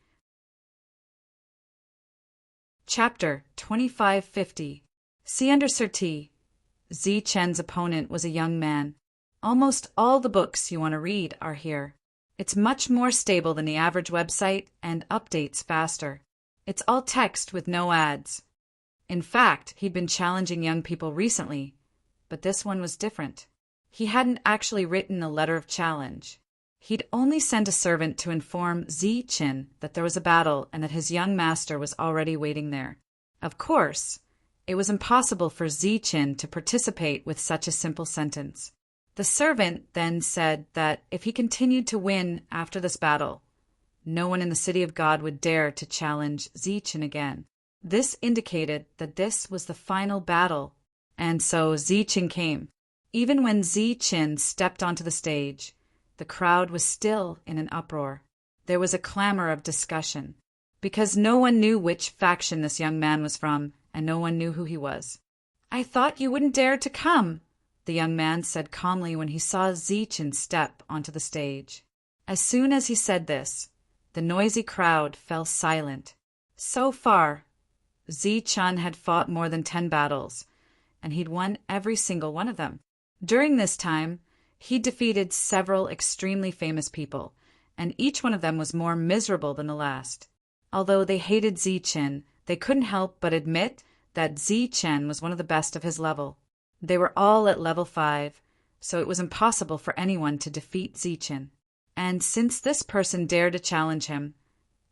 Chapter 2550. See under Sir T. Zi Chen's opponent was a young man. Almost all the books you want to read are here. It's much more stable than the average website and updates faster. It's all text with no ads. In fact, he'd been challenging young people recently, but this one was different. He hadn't actually written a letter of challenge. He'd only sent a servant to inform Zi Chen that there was a battle and that his young master was already waiting there. Of course, it was impossible for Zi Chen to participate with such a simple sentence. The servant then said that if he continued to win after this battle, no one in the City of God would dare to challenge Zi Chen again. This indicated that this was the final battle, and so Zi Chen came. Even when Zi Chen stepped onto the stage, the crowd was still in an uproar. There was a clamor of discussion, because no one knew which faction this young man was from, and no one knew who he was. I thought you wouldn't dare to come, the young man said calmly when he saw Zichen step onto the stage. As soon as he said this, the noisy crowd fell silent. So far, Zichen had fought more than 10 battles, and he'd won every single one of them. During this time, he defeated several extremely famous people, and each one of them was more miserable than the last. Although they hated Zichen, they couldn't help but admit that Zichen was one of the best of his level. They were all at level 5, so it was impossible for anyone to defeat Zichen. And since this person dared to challenge him,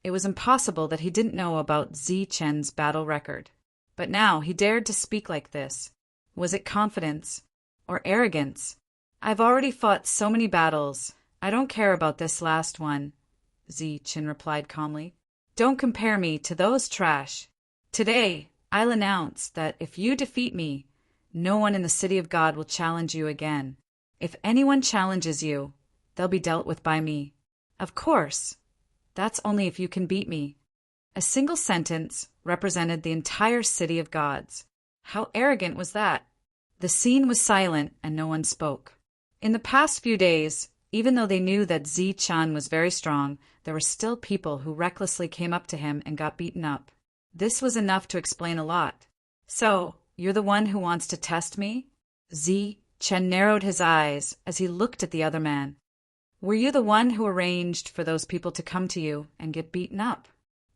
it was impossible that he didn't know about Zichen's battle record. But now he dared to speak like this. Was it confidence or arrogance? I've already fought so many battles. I don't care about this last one, Zichen replied calmly. Don't compare me to those trash. Today, I'll announce that if you defeat me, no one in the city of God will challenge you again. If anyone challenges you, they'll be dealt with by me. Of course, that's only if you can beat me. A single sentence represented the entire city of gods. How arrogant was that? The scene was silent and no one spoke. In the past few days, even though they knew that Zichen was very strong, there were still people who recklessly came up to him and got beaten up. This was enough to explain a lot. So, you're the one who wants to test me? Zichen narrowed his eyes as he looked at the other man. Were you the one who arranged for those people to come to you and get beaten up?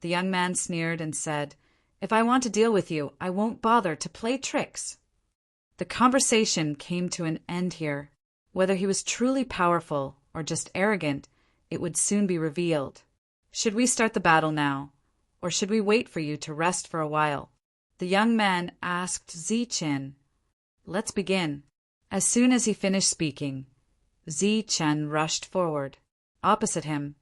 The young man sneered and said, If I want to deal with you, I won't bother to play tricks. The conversation came to an end here. Whether he was truly powerful or just arrogant, it would soon be revealed. Should we start the battle now, or should we wait for you to rest for a while? The young man asked Zichen. Let's begin. As soon as he finished speaking, Zichen rushed forward. Opposite him,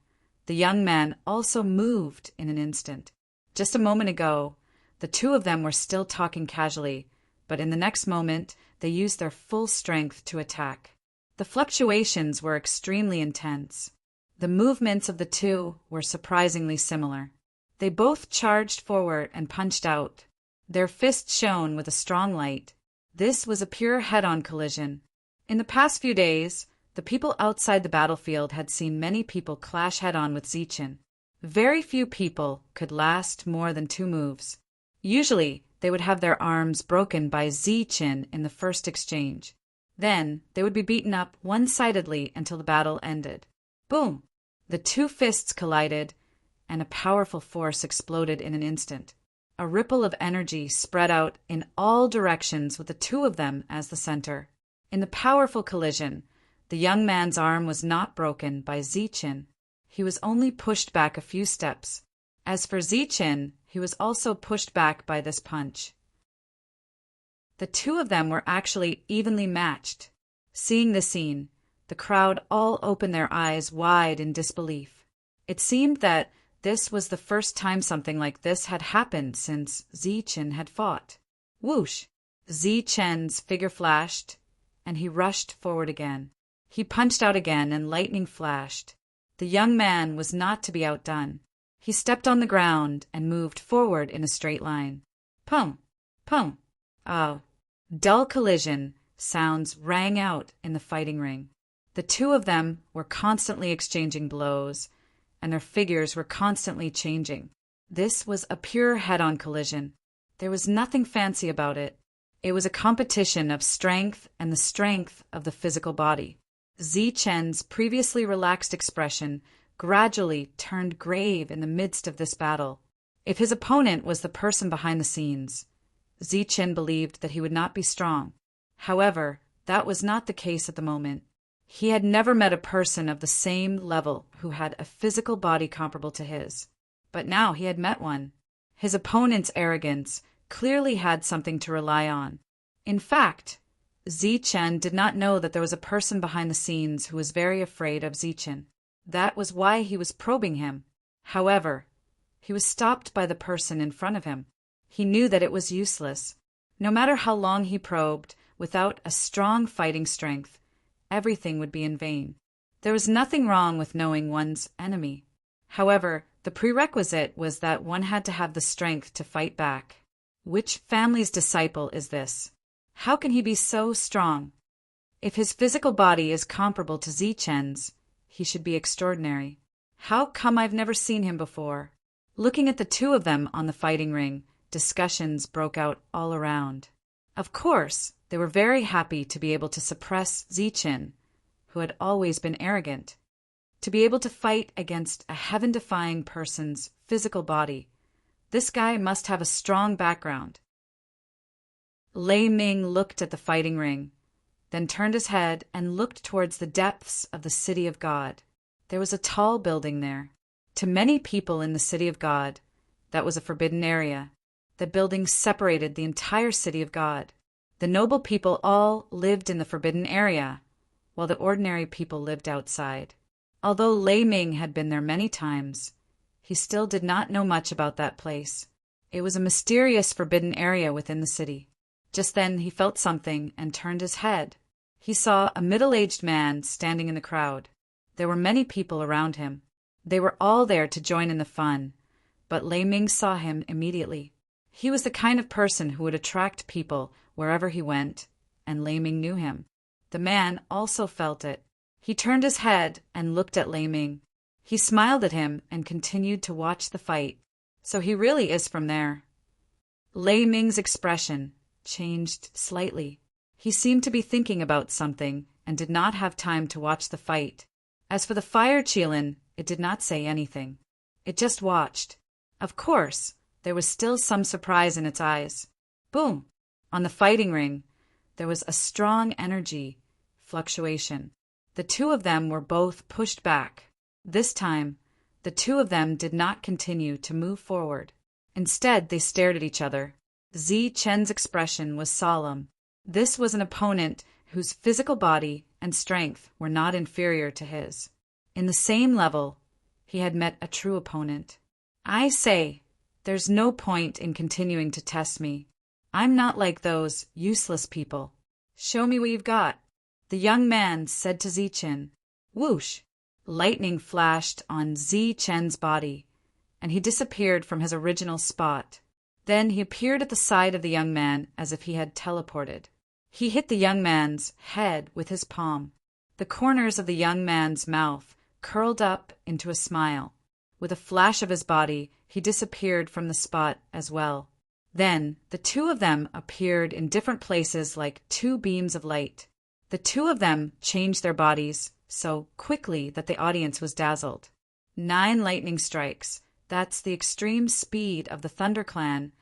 the young man also moved in an instant. Just a moment ago, the two of them were still talking casually, but in the next moment, they used their full strength to attack. The fluctuations were extremely intense. The movements of the two were surprisingly similar. They both charged forward and punched out. Their fists shone with a strong light. This was a pure head-on collision. In the past few days, the people outside the battlefield had seen many people clash head-on with Zichen. Very few people could last more than 2 moves. Usually, they would have their arms broken by Zichen in the first exchange. Then, they would be beaten up one-sidedly until the battle ended. Boom! The 2 fists collided, and a powerful force exploded in an instant. A ripple of energy spread out in all directions with the 2 of them as the center. In the powerful collision, the young man's arm was not broken by Zichen. He was only pushed back a few steps. As for Zichen, he was also pushed back by this punch. The 2 of them were actually evenly matched. Seeing the scene, the crowd all opened their eyes wide in disbelief. It seemed that this was the first time something like this had happened since Zichen had fought. Whoosh! Zichen's figure flashed, and he rushed forward again. He punched out again, and lightning flashed. The young man was not to be outdone. He stepped on the ground and moved forward in a straight line. Pum! Pum! Oh! Dull collision sounds rang out in the fighting ring. The 2 of them were constantly exchanging blows, and their figures were constantly changing. This was a pure head-on collision. There was nothing fancy about it. It was a competition of strength and the strength of the physical body. Zichen's previously relaxed expression gradually turned grave in the midst of this battle. If his opponent was the person behind the scenes, Zichen believed that he would not be strong. However, that was not the case at the moment. He had never met a person of the same level who had a physical body comparable to his. But now he had met one. His opponent's arrogance clearly had something to rely on. In fact, Zichen did not know that there was a person behind the scenes who was very afraid of Zichen. That was why he was probing him. However, he was stopped by the person in front of him. He knew that it was useless. No matter how long he probed, without a strong fighting strength, everything would be in vain. There was nothing wrong with knowing one's enemy. However, the prerequisite was that one had to have the strength to fight back. Which family's disciple is this? How can he be so strong? If his physical body is comparable to Zichen's, he should be extraordinary. How come I've never seen him before? Looking at the two of them on the fighting ring, discussions broke out all around. Of course, they were very happy to be able to suppress Zichen, who had always been arrogant. To be able to fight against a heaven-defying person's physical body. This guy must have a strong background. Lei Ming looked at the fighting ring, then turned his head and looked towards the depths of the City of God. There was a tall building there. To many people in the City of God, that was a forbidden area. The building separated the entire City of God. The noble people all lived in the forbidden area, while the ordinary people lived outside. Although Lei Ming had been there many times, he still did not know much about that place. It was a mysterious forbidden area within the city. Just then he felt something and turned his head. He saw a middle-aged man standing in the crowd. There were many people around him. They were all there to join in the fun, but Lei Ming saw him immediately. He was the kind of person who would attract people wherever he went, and Lei Ming knew him. The man also felt it. He turned his head and looked at Lei Ming. He smiled at him and continued to watch the fight. So he really is from there. Lei Ming's expression changed slightly. He seemed to be thinking about something and did not have time to watch the fight. As for the fire Qilin, it did not say anything. It just watched. Of course, there was still some surprise in its eyes. Boom! On the fighting ring, there was a strong energy fluctuation. The two of them were both pushed back. This time, the two of them did not continue to move forward. Instead, they stared at each other. Zichen's expression was solemn. This was an opponent whose physical body and strength were not inferior to his. In the same level, he had met a true opponent. I say, there's no point in continuing to test me. I'm not like those useless people. Show me what you've got. The young man said to Zichen. Whoosh! Lightning flashed on Zichen's body, and he disappeared from his original spot. Then he appeared at the side of the young man as if he had teleported. He hit the young man's head with his palm. The corners of the young man's mouth curled up into a smile. With a flash of his body, he disappeared from the spot as well. Then the two of them appeared in different places like two beams of light. The two of them changed their bodies so quickly that the audience was dazzled. 9 lightning strikes. That's the extreme speed of the Thunder Clan.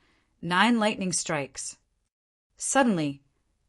9 lightning strikes. Suddenly,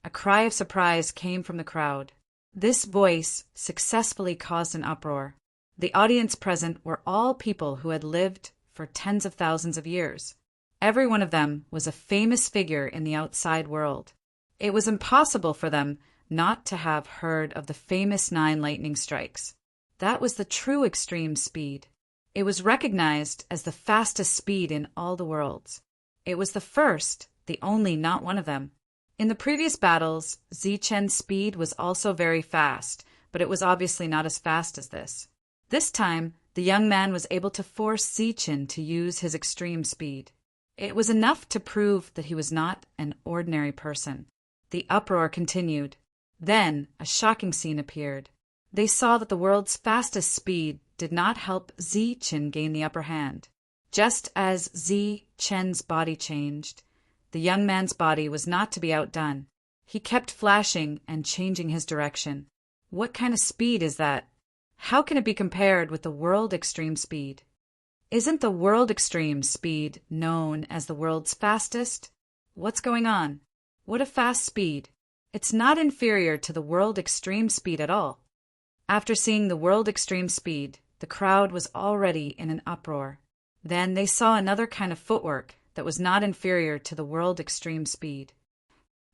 a cry of surprise came from the crowd. This voice successfully caused an uproar. The audience present were all people who had lived for tens of thousands of years. Every one of them was a famous figure in the outside world. It was impossible for them not to have heard of the famous 9 lightning strikes. That was the true extreme speed. It was recognized as the fastest speed in all the worlds. It was the first, the only not one of them. In the previous battles, Zichen's speed was also very fast, but it was obviously not as fast as this. This time, the young man was able to force Zichen to use his extreme speed. It was enough to prove that he was not an ordinary person. The uproar continued. Then a shocking scene appeared. They saw that the world's fastest speed did not help Zichen gain the upper hand. Just as Zichen's body changed, the young man's body was not to be outdone. He kept flashing and changing his direction. What kind of speed is that? How can it be compared with the world extreme speed? Isn't the world extreme speed known as the world's fastest? What's going on? What a fast speed. It's not inferior to the world extreme speed at all. After seeing the world extreme speed, the crowd was already in an uproar. Then they saw another kind of footwork that was not inferior to the world extreme speed.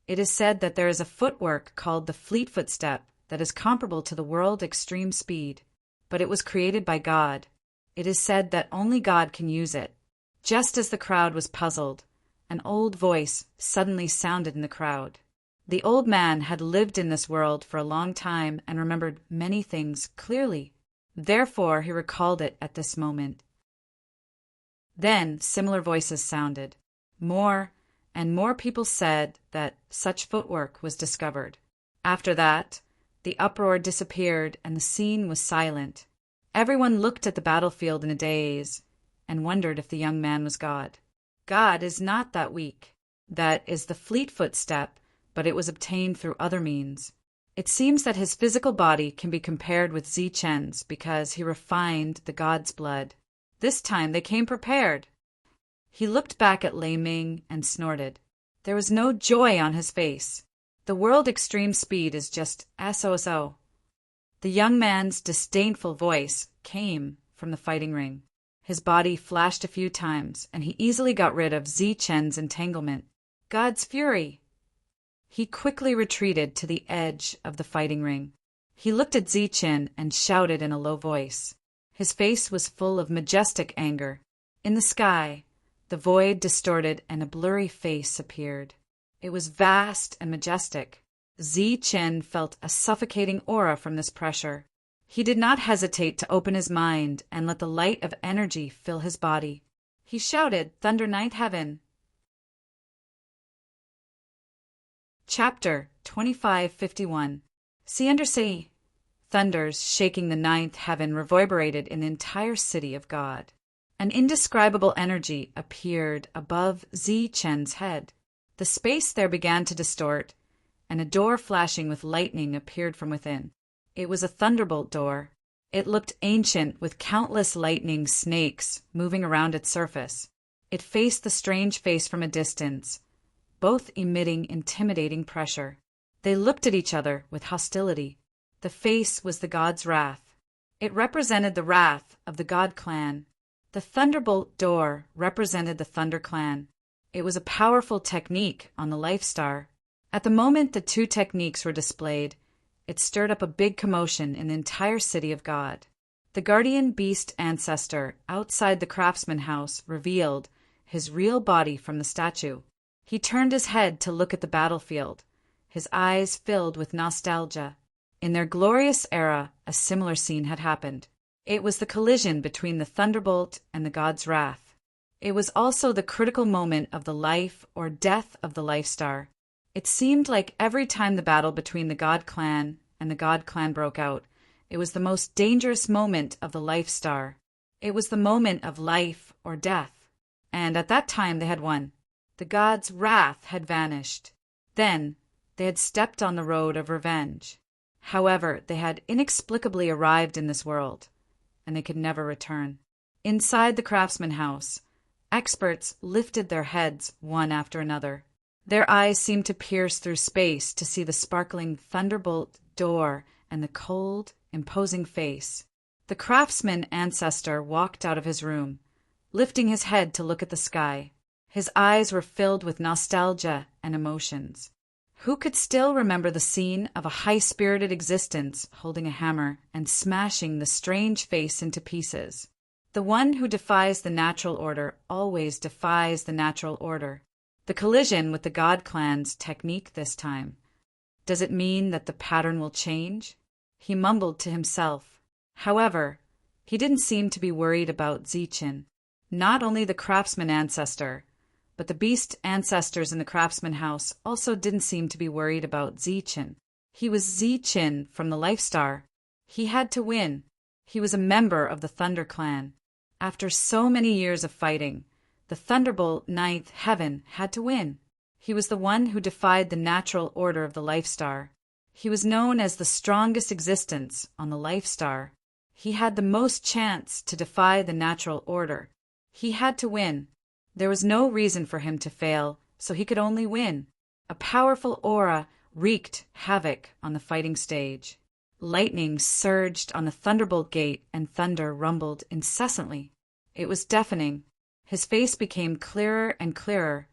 It is said that there is a footwork called the Fleetfoot Step that is comparable to the world extreme speed, but it was created by God. It is said that only God can use it. Just as the crowd was puzzled, an old voice suddenly sounded in the crowd. The old man had lived in this world for a long time and remembered many things clearly. Therefore, he recalled it at this moment. Then similar voices sounded. More and more people said that such footwork was discovered. After that, the uproar disappeared and the scene was silent. Everyone looked at the battlefield in a daze and wondered if the young man was God. God is not that weak. That is the Fleetfoot step, but it was obtained through other means. It seems that his physical body can be compared with Zichen's because he refined the god's blood. This time they came prepared. He looked back at Lei Ming and snorted. There was no joy on his face. The world extreme speed is just SOSO. The young man's disdainful voice came from the fighting ring. His body flashed a few times, and he easily got rid of Zichen's entanglement. God's fury! He quickly retreated to the edge of the fighting ring. He looked at Zichen and shouted in a low voice. His face was full of majestic anger. In the sky, the void distorted and a blurry face appeared. It was vast and majestic. Zichen felt a suffocating aura from this pressure. He did not hesitate to open his mind and let the light of energy fill his body. He shouted, "Thunder Ninth Heaven!" Chapter 2551. See under sea. Thunders shaking the ninth heaven reverberated in the entire city of God. An indescribable energy appeared above Zichen's head. The space there began to distort, and a door flashing with lightning appeared from within. It was a thunderbolt door. It looked ancient, with countless lightning snakes moving around its surface. It faced the strange face from a distance, both emitting intimidating pressure. They looked at each other with hostility. The face was the god's wrath. It represented the wrath of the God clan. The thunderbolt door represented the Thunder clan. It was a powerful technique on the Life Star. At the moment the two techniques were displayed, it stirred up a big commotion in the entire city of God. The guardian beast ancestor outside the craftsman house revealed his real body from the statue. He turned his head to look at the battlefield, his eyes filled with nostalgia. In their glorious era, a similar scene had happened. It was the collision between the thunderbolt and the god's wrath. It was also the critical moment of the life or death of the Life Star. It seemed like every time the battle between the God clan and the God clan broke out, it was the most dangerous moment of the Life Star. It was the moment of life or death. And at that time they had won. The god's wrath had vanished. Then they had stepped on the road of revenge. However, they had inexplicably arrived in this world, and they could never return. Inside the craftsman house, experts lifted their heads one after another. Their eyes seemed to pierce through space to see the sparkling thunderbolt door and the cold, imposing face. The craftsman ancestor walked out of his room, lifting his head to look at the sky. His eyes were filled with nostalgia and emotions. Who could still remember the scene of a high-spirited existence holding a hammer and smashing the strange face into pieces? The one who defies the natural order always defies the natural order. The collision with the God clan's technique this time. Does it mean that the pattern will change? He mumbled to himself. However, he didn't seem to be worried about Zichen. Not only the craftsman ancestor, but the beast ancestors in the craftsman house also didn't seem to be worried about Zichen. He was Zichen from the Life Star. He had to win. He was a member of the Thunder clan. After so many years of fighting, the Thunderbolt Ninth Heaven had to win. He was the one who defied the natural order of the Life Star. He was known as the strongest existence on the Life Star. He had the most chance to defy the natural order. He had to win. There was no reason for him to fail, so he could only win. A powerful aura wreaked havoc on the fighting stage. Lightning surged on the thunderbolt gate and thunder rumbled incessantly. It was deafening. His face became clearer and clearer,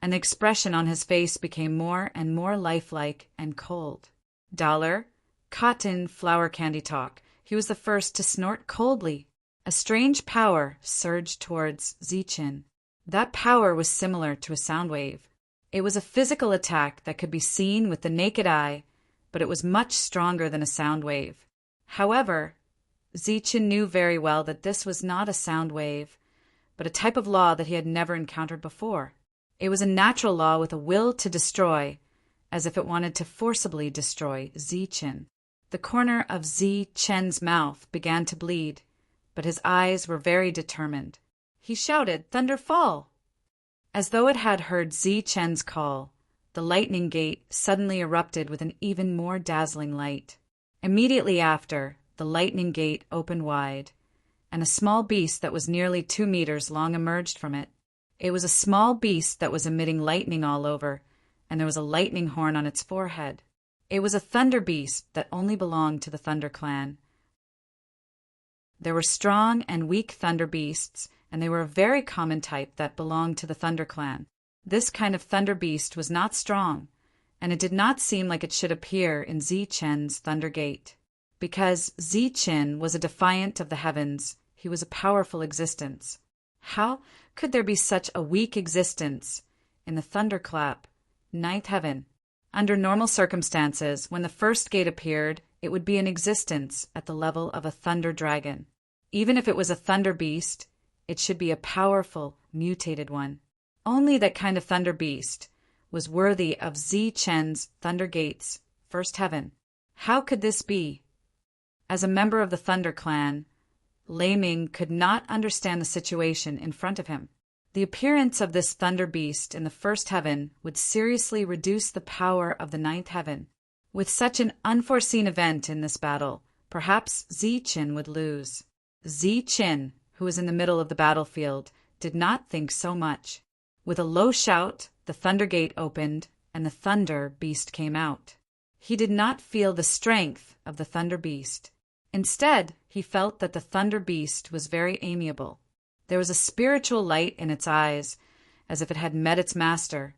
and the expression on his face became more and more lifelike and cold. Dollar, cotton, flower candy talk. He was the first to snort coldly. A strange power surged towards Zichen. That power was similar to a sound wave. It was a physical attack that could be seen with the naked eye, but it was much stronger than a sound wave. However, Zichen knew very well that this was not a sound wave, but a type of law that he had never encountered before. It was a natural law with a will to destroy, as if it wanted to forcibly destroy Zichen. The corner of Zichen's mouth began to bleed, but his eyes were very determined. He shouted, "Thunder fall!" As though it had heard Zichen's call, the lightning gate suddenly erupted with an even more dazzling light. Immediately after, the lightning gate opened wide, and a small beast that was nearly 2 meters long emerged from it. It was a small beast that was emitting lightning all over, and there was a lightning horn on its forehead. It was a thunder beast that only belonged to the Thunder clan. There were strong and weak thunder beasts, and they were a very common type that belonged to the Thunder clan. This kind of thunder beast was not strong, and it did not seem like it should appear in Zichen's Thunder Gate. Because Zichen was a defiant of the heavens, he was a powerful existence. How could there be such a weak existence in the thunderclap, ninth heaven? Under normal circumstances, when the first gate appeared, it would be in existence at the level of a thunder dragon. Even if it was a thunder beast, it should be a powerful, mutated one. Only that kind of thunder beast was worthy of Zichen's Thunder Gate's first heaven. How could this be? As a member of the Thunder clan, Lei Ming could not understand the situation in front of him. The appearance of this thunder beast in the first heaven would seriously reduce the power of the ninth heaven. With such an unforeseen event in this battle, perhaps Zichen would lose. Zichen, who was in the middle of the battlefield, did not think so much. With a low shout, the thunder gate opened, and the thunder beast came out. He did not feel the strength of the thunder beast. Instead, he felt that the thunder beast was very amiable. There was a spiritual light in its eyes, as if it had met its master,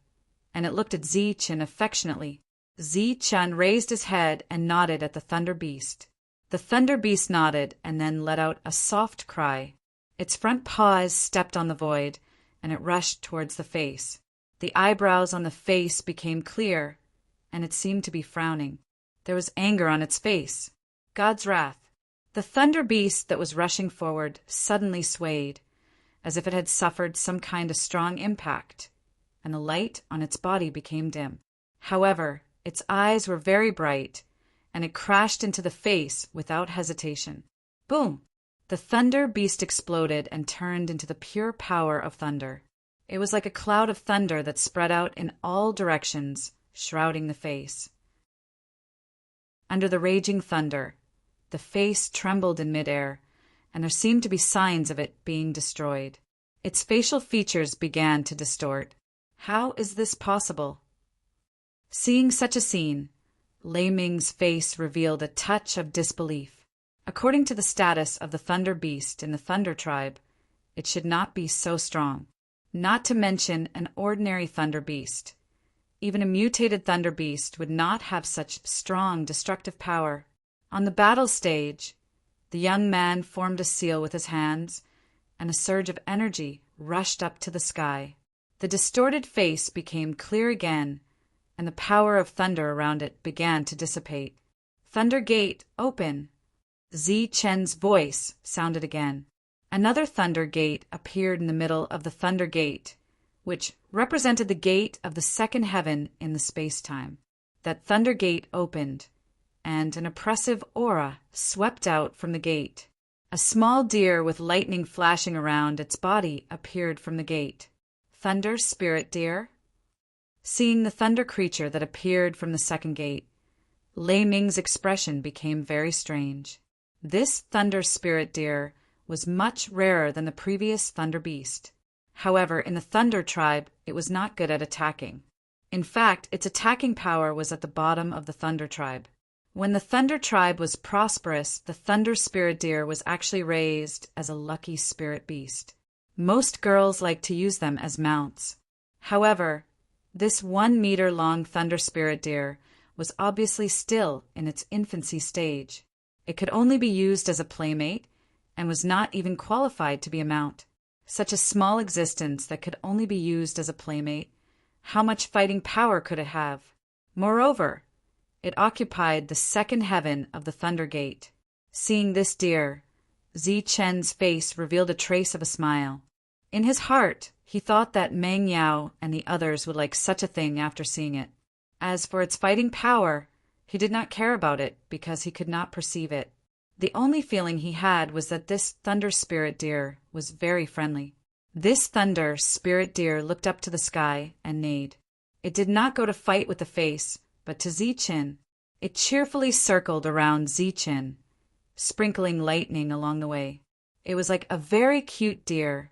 and it looked at Zichen affectionately. Zichen raised his head and nodded at the thunder beast. The thunder beast nodded and then let out a soft cry. Its front paws stepped on the void, and it rushed towards the face. The eyebrows on the face became clear, and it seemed to be frowning. There was anger on its face. God's wrath. The thunder beast that was rushing forward suddenly swayed, as if it had suffered some kind of strong impact, and the light on its body became dim. However, its eyes were very bright, and it crashed into the face without hesitation. Boom! The thunder beast exploded and turned into the pure power of thunder. It was like a cloud of thunder that spread out in all directions, shrouding the face. Under the raging thunder, the face trembled in midair, and there seemed to be signs of it being destroyed. Its facial features began to distort. How is this possible? Seeing such a scene, Lei Ming's face revealed a touch of disbelief. According to the status of the thunder beast in the Thunder tribe, it should not be so strong. Not to mention an ordinary thunder beast. Even a mutated thunder beast would not have such strong destructive power. On the battle stage, the young man formed a seal with his hands, and a surge of energy rushed up to the sky. The distorted face became clear again, and the power of thunder around it began to dissipate. "Thunder Gate, open!" Zichen's voice sounded again. Another thunder gate appeared in the middle of the Thunder Gate, which represented the gate of the second heaven in the space-time. That thunder gate opened, and an oppressive aura swept out from the gate. A small deer with lightning flashing around its body appeared from the gate. Thunder Spirit Deer? Seeing the thunder creature that appeared from the second gate, Lei Ming's expression became very strange. This thunder spirit deer was much rarer than the previous thunder beast. However, in the Thunder tribe, it was not good at attacking. In fact, its attacking power was at the bottom of the Thunder tribe. When the Thunder tribe was prosperous, the thunder spirit deer was actually raised as a lucky spirit beast. Most girls like to use them as mounts. However, this 1-meter-long thunder spirit deer was obviously still in its infancy stage. It could only be used as a playmate and was not even qualified to be a mount. Such a small existence that could only be used as a playmate, how much fighting power could it have? Moreover, it occupied the second heaven of the Thunder Gate. Seeing this deer, Zichen's face revealed a trace of a smile. In his heart, He thought that Meng Yao and the others would like such a thing after seeing it. As for its fighting power, he did not care about it because he could not perceive it. The only feeling he had was that this thunder spirit deer was very friendly. This thunder spirit deer looked up to the sky and neighed. It did not go to fight with the face, but to Ziqin. It cheerfully circled around Ziqin, sprinkling lightning along the way. It was like a very cute deer,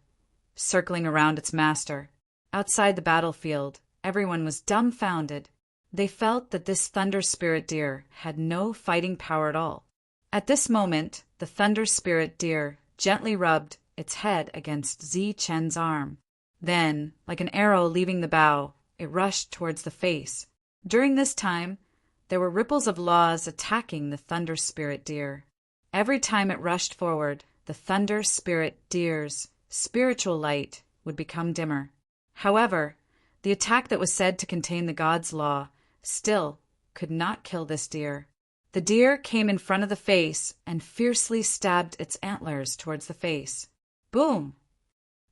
circling around its master. Outside the battlefield, everyone was dumbfounded. They felt that this thunder spirit deer had no fighting power at all. At this moment, the thunder spirit deer gently rubbed its head against Ziqin's arm. Then, like an arrow leaving the bow, it rushed towards the face. During this time, there were ripples of laws attacking the thunder spirit deer. Every time it rushed forward, the thunder spirit deer's spiritual light would become dimmer. However, the attack that was said to contain the god's law still could not kill this deer. The deer came in front of the face and fiercely stabbed its antlers towards the face. Boom!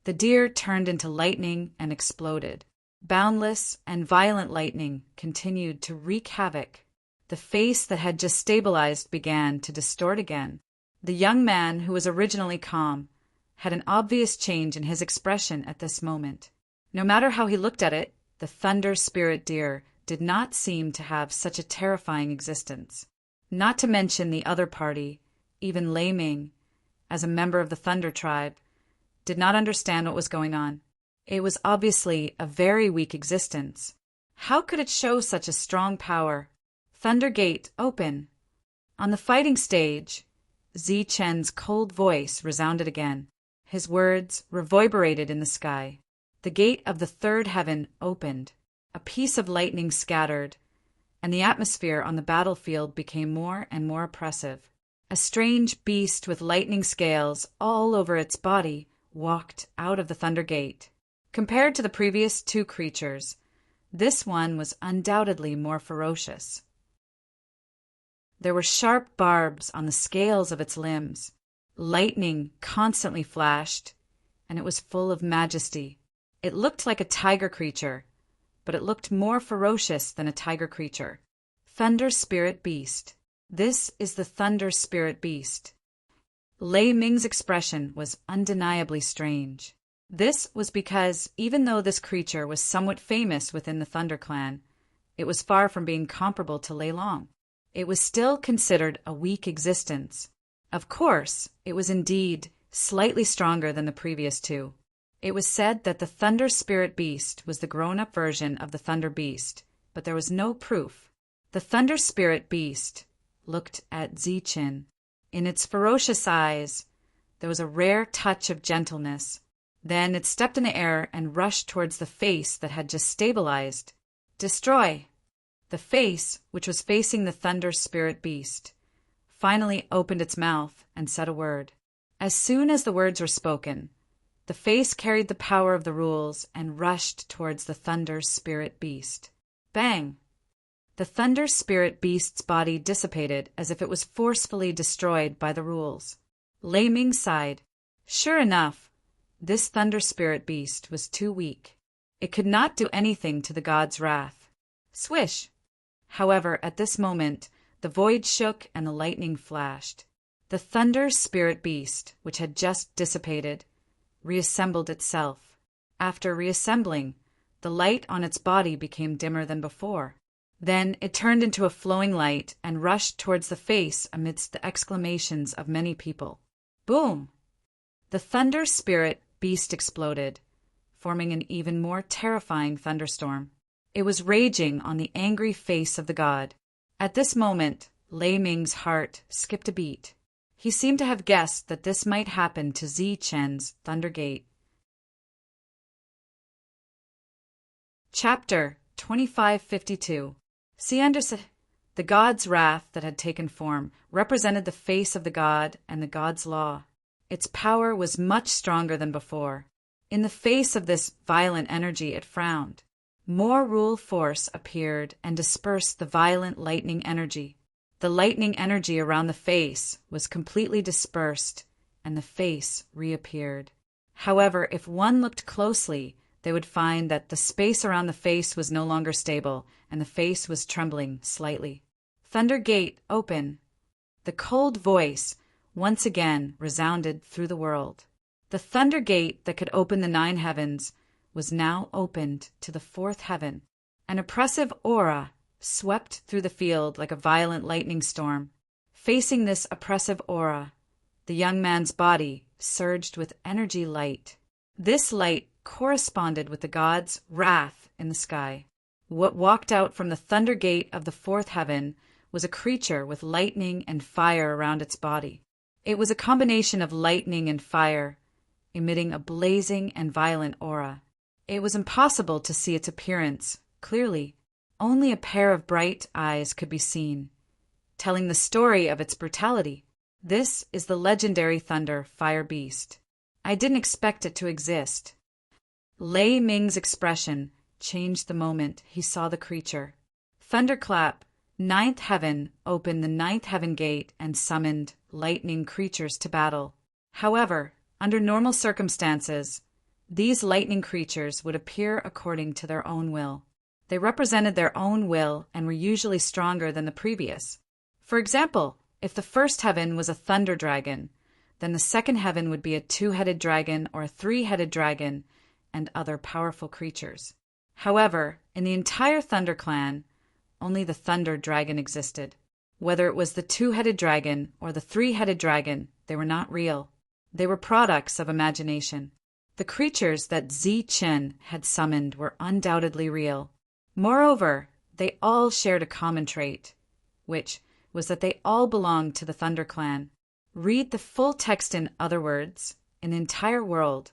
The deer turned into lightning and exploded. Boundless and violent lightning continued to wreak havoc. The face that had just stabilized began to distort again. The young man, who was originally calm, had an obvious change in his expression at this moment. No matter how he looked at it, the thunder spirit deer did not seem to have such a terrifying existence. Not to mention the other party, even Lei Ming, as a member of the Thunder Tribe, did not understand what was going on. It was obviously a very weak existence. How could it show such a strong power? Thunder Gate, open! On the fighting stage, Ziqin's cold voice resounded again. His words reverberated in the sky. The gate of the third heaven opened. A piece of lightning scattered, and the atmosphere on the battlefield became more and more oppressive. A strange beast with lightning scales all over its body walked out of the Thunder Gate. Compared to the previous two creatures, this one was undoubtedly more ferocious. There were sharp barbs on the scales of its limbs. Lightning constantly flashed, and it was full of majesty. It looked like a tiger creature, but it looked more ferocious than a tiger creature. Thunder Spirit Beast. This is the Thunder Spirit Beast. Lei Ming's expression was undeniably strange. This was because, even though this creature was somewhat famous within the Thunder Clan, it was far from being comparable to Lei Long. It was still considered a weak existence. Of course, it was indeed slightly stronger than the previous two. It was said that the Thunder Spirit Beast was the grown-up version of the Thunder Beast, but there was no proof. The Thunder Spirit Beast looked at Ziqin. In its ferocious eyes, there was a rare touch of gentleness. Then it stepped in the air and rushed towards the face that had just stabilized. Destroy! The face, which was facing the Thunder Spirit Beast, finally opened its mouth and said a word. As soon as the words were spoken, the face carried the power of the rules and rushed towards the Thunder Spirit Beast. Bang! The Thunder Spirit Beast's body dissipated as if it was forcefully destroyed by the rules. Lei Ming sighed. Sure enough, this Thunder Spirit Beast was too weak. It could not do anything to the god's wrath. Swish! However, at this moment, the void shook and the lightning flashed. The Thunder Spirit Beast, which had just dissipated, reassembled itself. After reassembling, the light on its body became dimmer than before. Then it turned into a flowing light and rushed towards the face amidst the exclamations of many people. Boom! The Thunder Spirit Beast exploded, forming an even more terrifying thunderstorm. It was raging on the angry face of the god. At this moment, Lei Ming's heart skipped a beat. He seemed to have guessed that this might happen to Ziqin's Thunder Gate. Chapter 2552. The god's wrath that had taken form represented the face of the god and the god's law. Its power was much stronger than before. In the face of this violent energy, it frowned. More rule force appeared and dispersed the violent lightning energy. The lightning energy around the face was completely dispersed, and the face reappeared. However, if one looked closely, they would find that the space around the face was no longer stable, and the face was trembling slightly. Thunder Gate, open. The cold voice once again resounded through the world. The Thunder Gate that could open the 9 heavens was now opened to the 4th heaven. An oppressive aura swept through the field like a violent lightning storm. Facing this oppressive aura, the young man's body surged with energy light. This light corresponded with the god's wrath in the sky. What walked out from the Thunder Gate of the 4th heaven was a creature with lightning and fire around its body. It was a combination of lightning and fire, emitting a blazing and violent aura. It was impossible to see its appearance clearly. Only a pair of bright eyes could be seen, telling the story of its brutality. This is the legendary Thunder Fire Beast. I didn't expect it to exist. Lei Ming's expression changed the moment he saw the creature. Thunderclap, 9th heaven, opened the 9th heaven gate and summoned lightning creatures to battle. However, under normal circumstances, these lightning creatures would appear according to their own will. They represented their own will and were usually stronger than the previous. For example, if the 1st heaven was a thunder dragon, then the 2nd heaven would be a 2-headed dragon or a 3-headed dragon and other powerful creatures. However, in the entire Thunder Clan, only the Thunder Dragon existed. Whether it was the 2-headed dragon or the 3-headed dragon, they were not real. They were products of imagination. The creatures that Zi Chen had summoned were undoubtedly real. Moreover, they all shared a common trait, which was that they all belonged to the Thunder Clan. Read the full text in other words. In the entire world,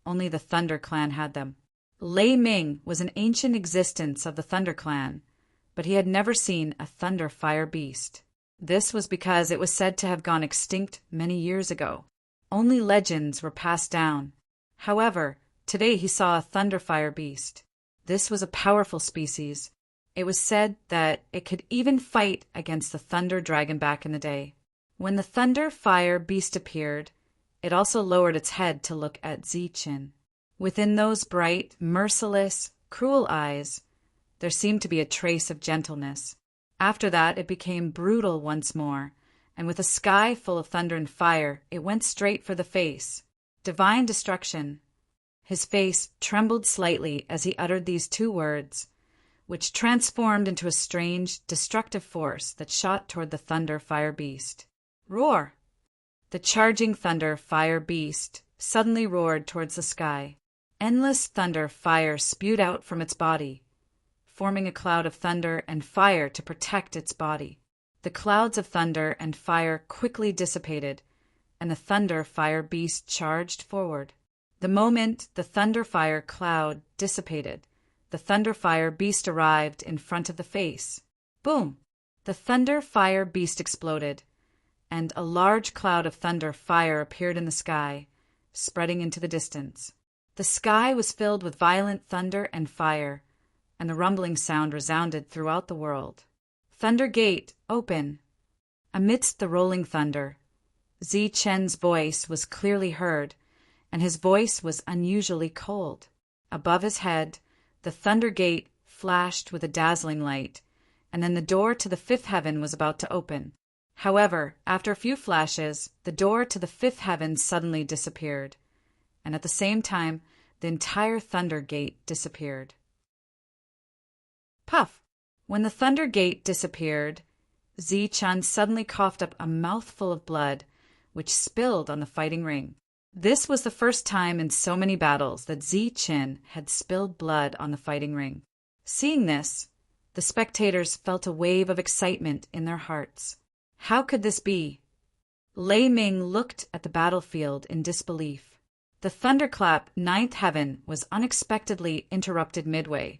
only the Thunder Clan had them. Lei Ming was an ancient existence of the Thunder Clan, but he had never seen a Thunder Fire Beast. This was because it was said to have gone extinct many years ago. Only legends were passed down. However, today he saw a Thunder Fire Beast. This was a powerful species. It was said that it could even fight against the Thunder Dragon back in the day. When the Thunder Fire Beast appeared, it also lowered its head to look at Ziqin. Within those bright, merciless, cruel eyes, there seemed to be a trace of gentleness. After that, it became brutal once more, and with a sky full of thunder and fire, it went straight for the face. Divine destruction. His face trembled slightly as he uttered these 2 words, which transformed into a strange, destructive force that shot toward the Thunder Fire Beast. Roar! The charging Thunder Fire Beast suddenly roared towards the sky. Endless thunder fire spewed out from its body, forming a cloud of thunder and fire to protect its body. The clouds of thunder and fire quickly dissipated, and the Thunder Fire Beast charged forward. The moment the thunder fire cloud dissipated, the Thunder Fire Beast arrived in front of the face. Boom! The Thunder Fire Beast exploded, and a large cloud of thunder fire appeared in the sky, spreading into the distance. The sky was filled with violent thunder and fire, and the rumbling sound resounded throughout the world. Thunder Gate, open! Amidst the rolling thunder, Zi Chen's voice was clearly heard, and his voice was unusually cold. Above his head, the Thunder Gate flashed with a dazzling light, and then the door to the 5th heaven was about to open. However, after a few flashes, the door to the 5th heaven suddenly disappeared, and at the same time, the entire Thunder Gate disappeared. Puff! When the Thunder Gate disappeared, Zi Chen suddenly coughed up a mouthful of blood, which spilled on the fighting ring. This was the first time in so many battles that Zi Chen had spilled blood on the fighting ring. Seeing this, the spectators felt a wave of excitement in their hearts. How could this be? Lei Ming looked at the battlefield in disbelief. The thunderclap 9th heaven was unexpectedly interrupted midway,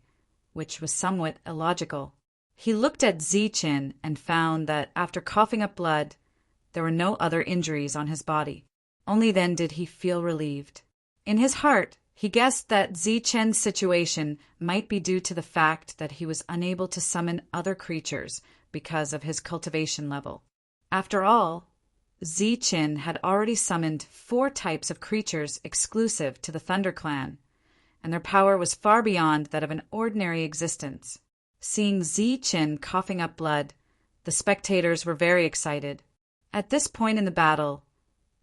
which was somewhat illogical. He looked at Ziqin and found that after coughing up blood, there were no other injuries on his body. Only then did he feel relieved. In his heart, he guessed that Ziqin's situation might be due to the fact that he was unable to summon other creatures because of his cultivation level. After all, Zi-Chin had already summoned 4 types of creatures exclusive to the Thunder Clan, and their power was far beyond that of an ordinary existence. Seeing Zi-Chin coughing up blood, the spectators were very excited. At this point in the battle,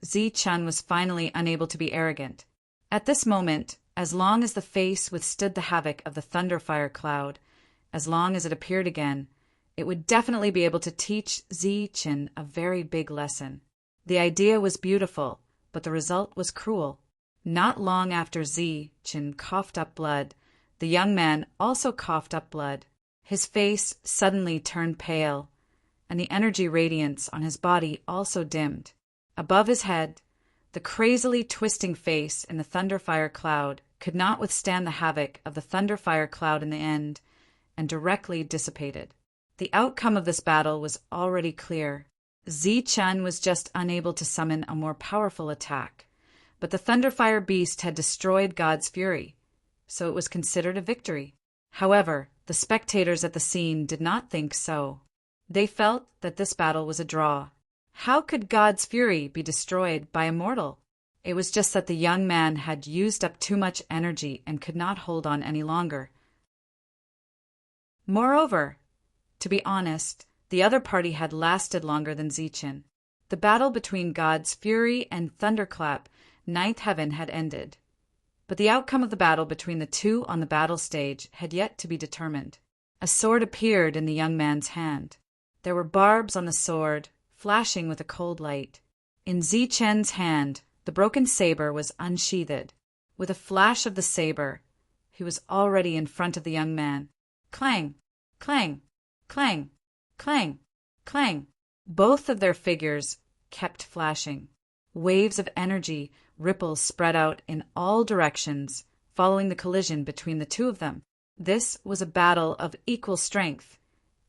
Zi-Chin was finally unable to be arrogant. At this moment, as long as the face withstood the havoc of the Thunderfire cloud, as long as it appeared again, it would definitely be able to teach Zi-Chin a very big lesson. The idea was beautiful, but the result was cruel. Not long after Zi-Chin coughed up blood, the young man also coughed up blood. His face suddenly turned pale, and the energy radiance on his body also dimmed. Above his head, the crazily twisting face in the Thunderfire cloud could not withstand the havoc of the Thunderfire cloud in the end, and directly dissipated. The outcome of this battle was already clear. Zi-Chin was just unable to summon a more powerful attack, but the Thunderfire beast had destroyed God's fury, so it was considered a victory. However, the spectators at the scene did not think so. They felt that this battle was a draw. How could God's fury be destroyed by a mortal? It was just that the young man had used up too much energy and could not hold on any longer. Moreover, to be honest, the other party had lasted longer than Zi-Chin. The battle between God's fury and Thunderclap, Ninth Heaven, had ended. But the outcome of the battle between the two on the battle stage had yet to be determined. A sword appeared in the young man's hand. There were barbs on the sword, flashing with a cold light. In Zi-Chin's hand, the broken saber was unsheathed. With a flash of the saber, he was already in front of the young man. Clang! Clang! Clang! Clang! Clang! Both of their figures kept flashing. Waves of energy, ripples spread out in all directions, following the collision between the two of them. This was a battle of equal strength,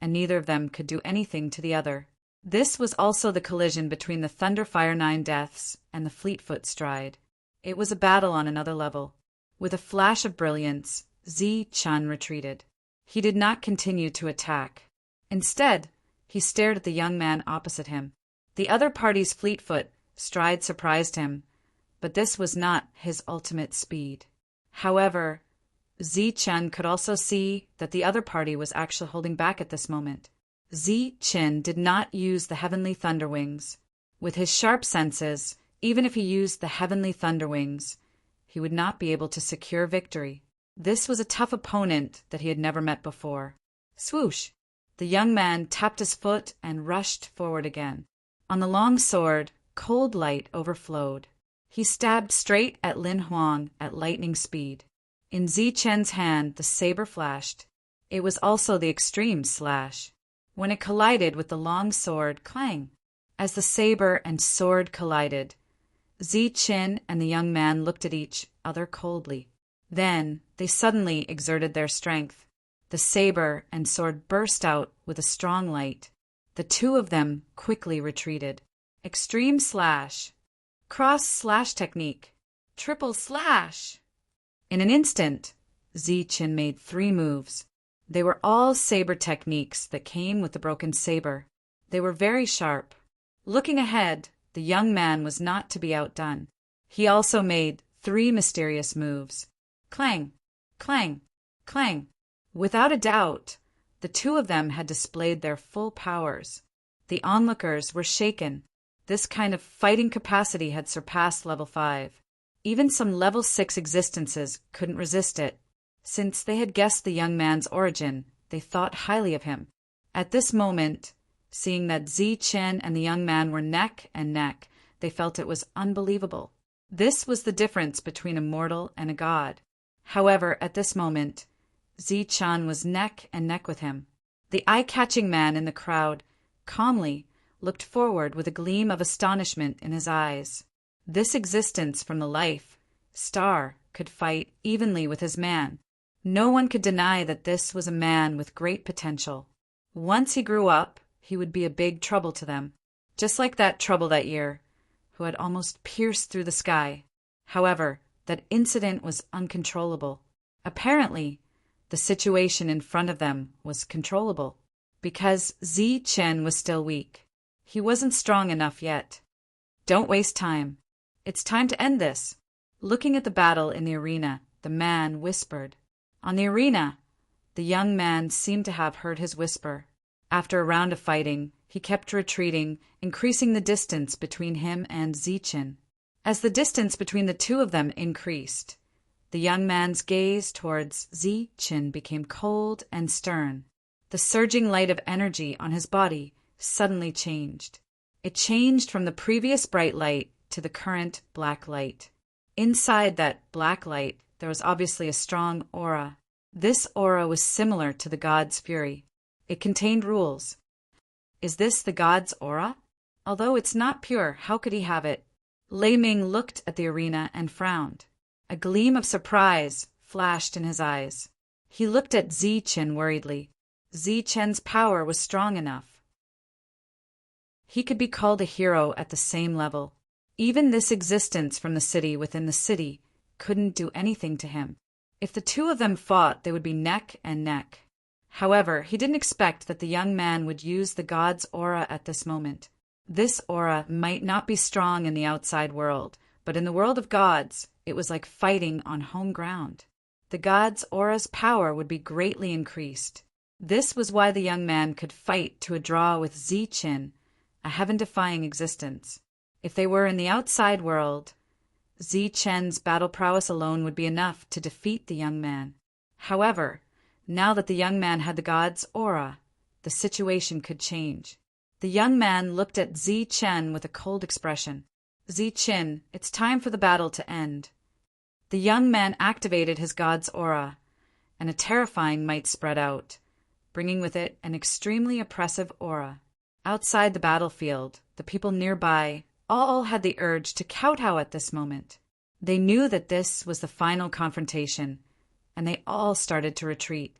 and neither of them could do anything to the other. This was also the collision between the Thunderfire Nine Deaths and the Fleetfoot Stride. It was a battle on another level. With a flash of brilliance, Zi-Chin retreated. He did not continue to attack. Instead, he stared at the young man opposite him. The other party's Fleetfoot Stride surprised him, but this was not his ultimate speed. However, Zi-Chin could also see that the other party was actually holding back at this moment. Zi-Chin did not use the Heavenly Thunder Wings. With his sharp senses, even if he used the Heavenly Thunder Wings, he would not be able to secure victory. This was a tough opponent that he had never met before. Swoosh! The young man tapped his foot and rushed forward again. On the long sword, cold light overflowed. He stabbed straight at Lin Huang at lightning speed. In Zi-Chin's hand, the saber flashed. It was also the extreme slash. When it collided with the long sword, clang! As the saber and sword collided, Zi-Chin and the young man looked at each other coldly. Then they suddenly exerted their strength. The saber and sword burst out with a strong light. The two of them quickly retreated. Extreme slash. Cross slash technique. Triple slash. In an instant, Zi-Chin made 3 moves. They were all saber techniques that came with the broken saber. They were very sharp. Looking ahead, the young man was not to be outdone. He also made 3 mysterious moves. Clang! Clang! Clang! Without a doubt, the two of them had displayed their full powers. The onlookers were shaken. This kind of fighting capacity had surpassed level 5. Even some level 6 existences couldn't resist it. Since they had guessed the young man's origin, they thought highly of him. At this moment, seeing that Zi-Chin and the young man were neck and neck, they felt it was unbelievable. This was the difference between a mortal and a god. However, at this moment, Zi-Chin was neck and neck with him. The eye-catching man in the crowd calmly looked forward with a gleam of astonishment in his eyes. This existence from the life star could fight evenly with his man. No one could deny that this was a man with great potential. Once he grew up, he would be a big trouble to them, just like that trouble that year, who had almost pierced through the sky. However, that incident was uncontrollable. Apparently, the situation in front of them was controllable, because Zi-Chin was still weak. He wasn't strong enough yet. Don't waste time. It's time to end this. Looking at the battle in the arena, the man whispered. On the arena, the young man seemed to have heard his whisper. After a round of fighting, he kept retreating, increasing the distance between him and Zichen. As the distance between the two of them increased, the young man's gaze towards Zichen became cold and stern. The surging light of energy on his body suddenly changed. It changed from the previous bright light to the current black light. Inside that black light, there was obviously a strong aura. This aura was similar to the god's fury. It contained rules. Is this the god's aura? Although it's not pure, how could he have it? Lei Ming looked at the arena and frowned. A gleam of surprise flashed in his eyes. He looked at Zichen worriedly. Zichen's power was strong enough. He could be called a hero at the same level. Even this existence from the city within the city couldn't do anything to him. If the two of them fought, they would be neck and neck. However, he didn't expect that the young man would use the god's aura at this moment. This aura might not be strong in the outside world, but in the world of gods, it was like fighting on home ground. The god's aura's power would be greatly increased. This was why the young man could fight to a draw with Zichen, a heaven-defying existence. If they were in the outside world, Zichen's battle prowess alone would be enough to defeat the young man. However, now that the young man had the god's aura, the situation could change. The young man looked at Zichen with a cold expression. Zichen, it's time for the battle to end. The young man activated his god's aura, and a terrifying might spread out, bringing with it an extremely oppressive aura. Outside the battlefield, the people nearby all had the urge to kowtow at this moment. They knew that this was the final confrontation, and they all started to retreat.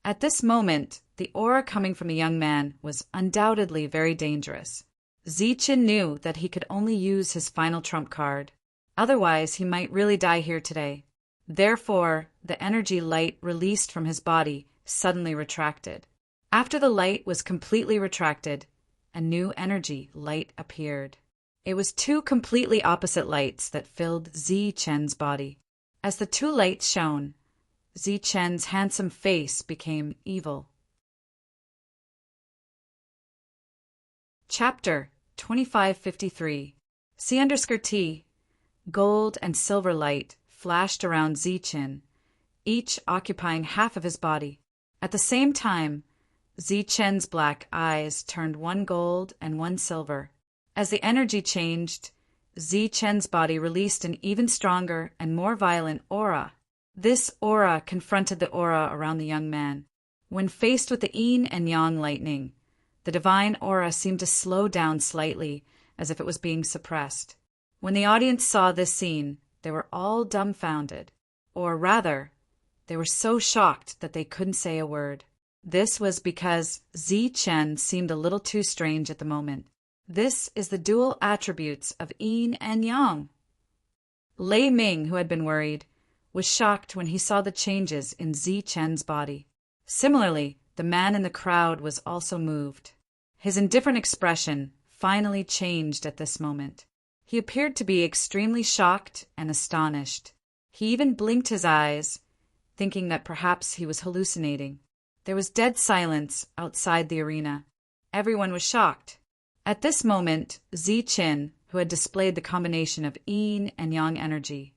At this moment, the aura coming from the young man was undoubtedly very dangerous. Zichen knew that he could only use his final trump card. Otherwise, he might really die here today. Therefore, the energy light released from his body suddenly retracted. After the light was completely retracted, a new energy light appeared. It was two completely opposite lights that filled Zichen's body. As the two lights shone, Zichen's handsome face became evil. Chapter 2553. C_T. Gold and silver light flashed around Zichen, each occupying half of his body. At the same time, Zichen's black eyes turned one gold and one silver. As the energy changed, Zichen's body released an even stronger and more violent aura. This aura confronted the aura around the young man. When faced with the yin and yang lightning, the divine aura seemed to slow down slightly, as if it was being suppressed. When the audience saw this scene, they were all dumbfounded. Or rather, they were so shocked that they couldn't say a word. This was because Zichen seemed a little too strange at the moment. This is the dual attributes of yin and yang. Lei Ming, who had been worried, was shocked when he saw the changes in Zichen's body. Similarly, the man in the crowd was also moved. His indifferent expression finally changed at this moment. He appeared to be extremely shocked and astonished. He even blinked his eyes, thinking that perhaps he was hallucinating. There was dead silence outside the arena. Everyone was shocked. At this moment, Zichen, who had displayed the combination of yin and yang energy,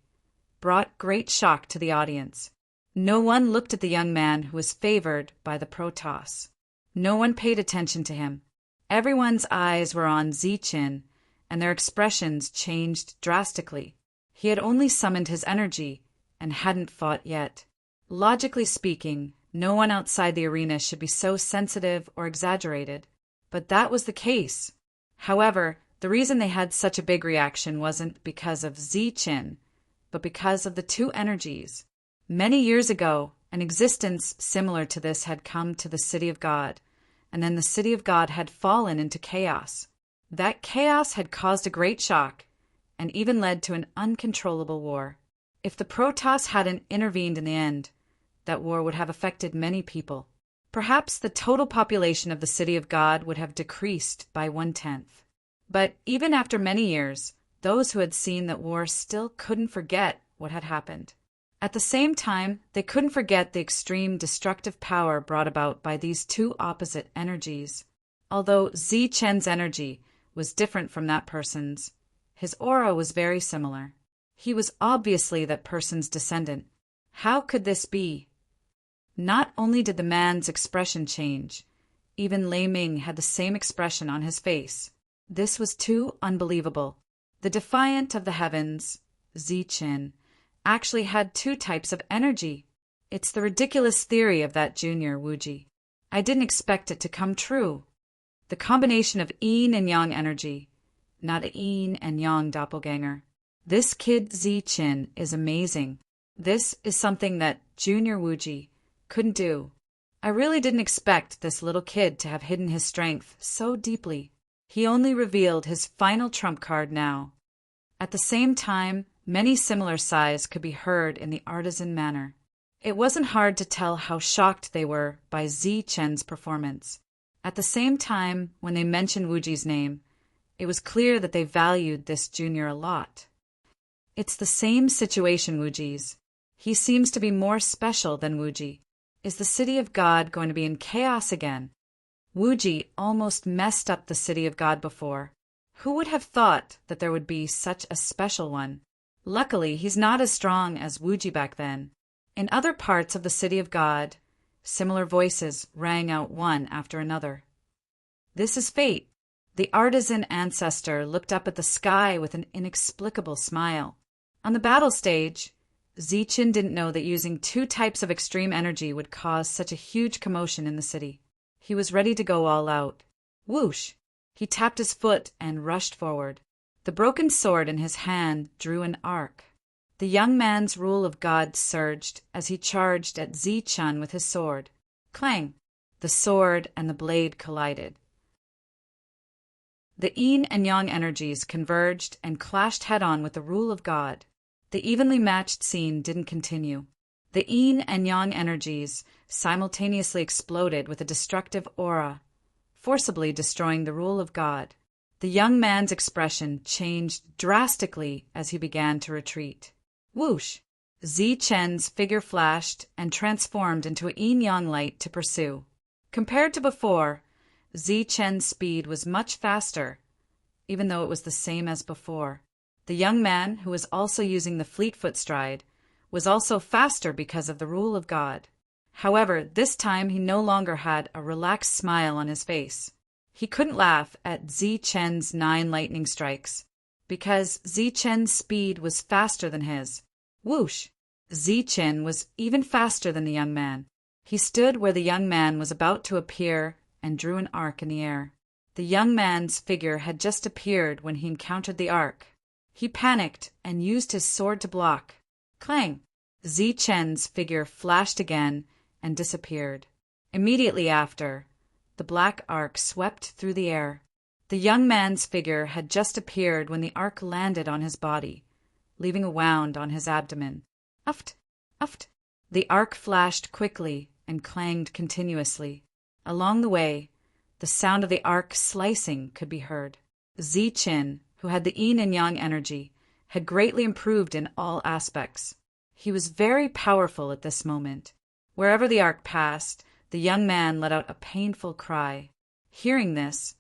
brought great shock to the audience. No one looked at the young man who was favored by the Protoss. No one paid attention to him. Everyone's eyes were on Zichen, and their expressions changed drastically. He had only summoned his energy and hadn't fought yet. Logically speaking, no one outside the arena should be so sensitive or exaggerated. But that was the case. However, the reason they had such a big reaction wasn't because of Zichen, but because of the two energies. Many years ago, an existence similar to this had come to the City of God, and then the City of God had fallen into chaos. That chaos had caused a great shock, and even led to an uncontrollable war. If the Protoss hadn't intervened in the end, that war would have affected many people. Perhaps the total population of the City of God would have decreased by 1/10. But even after many years, those who had seen that war still couldn't forget what had happened. At the same time, they couldn't forget the extreme destructive power brought about by these two opposite energies. Although Zi Chen's energy was different from that person's, his aura was very similar. He was obviously that person's descendant. How could this be? Not only did the man's expression change, even Lei Ming had the same expression on his face. This was too unbelievable. The defiant of the heavens, Zi Chen, actually had two types of energy. It's the ridiculous theory of that junior Wuji. I didn't expect it to come true. The combination of yin and yang energy, not a yin and yang doppelganger. This kid Zi Chen is amazing. This is something that junior Wuji couldn't do. I really didn't expect this little kid to have hidden his strength so deeply. He only revealed his final trump card now. At the same time, many similar sighs could be heard in the artisan manner. It wasn't hard to tell how shocked they were by Zi Chen's performance. At the same time, when they mentioned Wuji's name, it was clear that they valued this junior a lot. It's the same situation Wuji's. He seems to be more special than Wuji. Is the city of God going to be in chaos again? Wuji almost messed up the city of God before. Who would have thought that there would be such a special one? Luckily, he's not as strong as Wuji back then. In other parts of the city of God, similar voices rang out one after another. This is fate. The artisan ancestor looked up at the sky with an inexplicable smile. On the battle stage, Zi Chen didn't know that using two types of extreme energy would cause such a huge commotion in the city. He was ready to go all out. Whoosh! He tapped his foot and rushed forward. The broken sword in his hand drew an arc. The young man's rule of God surged as he charged at Zi Chen with his sword. Clang! The sword and the blade collided. The yin and yang energies converged and clashed head-on with the rule of God. The evenly matched scene didn't continue. The yin and yang energies simultaneously exploded with a destructive aura, forcibly destroying the rule of God. The young man's expression changed drastically as he began to retreat. Whoosh! Zi Chen's figure flashed and transformed into a yin-yang light to pursue. Compared to before, Zi Chen's speed was much faster, even though it was the same as before. The young man, who was also using the fleet-foot stride, was also faster because of the rule of God. However, this time he no longer had a relaxed smile on his face. He couldn't laugh at Zi Chen's 9 lightning strikes, because Zi Chen's speed was faster than his. Whoosh! Zi Chen was even faster than the young man. He stood where the young man was about to appear and drew an arc in the air. The young man's figure had just appeared when he encountered the arc. He panicked and used his sword to block. Clang! Zi Chen's figure flashed again and disappeared. Immediately after, the black arc swept through the air. The young man's figure had just appeared when the arc landed on his body, leaving a wound on his abdomen. Uft! Uft! The arc flashed quickly and clanged continuously. Along the way, the sound of the arc slicing could be heard. Zi Chen, who had the yin and yang energy, had greatly improved in all aspects. He was very powerful at this moment. Wherever the arc passed, the young man let out a painful cry. Hearing this,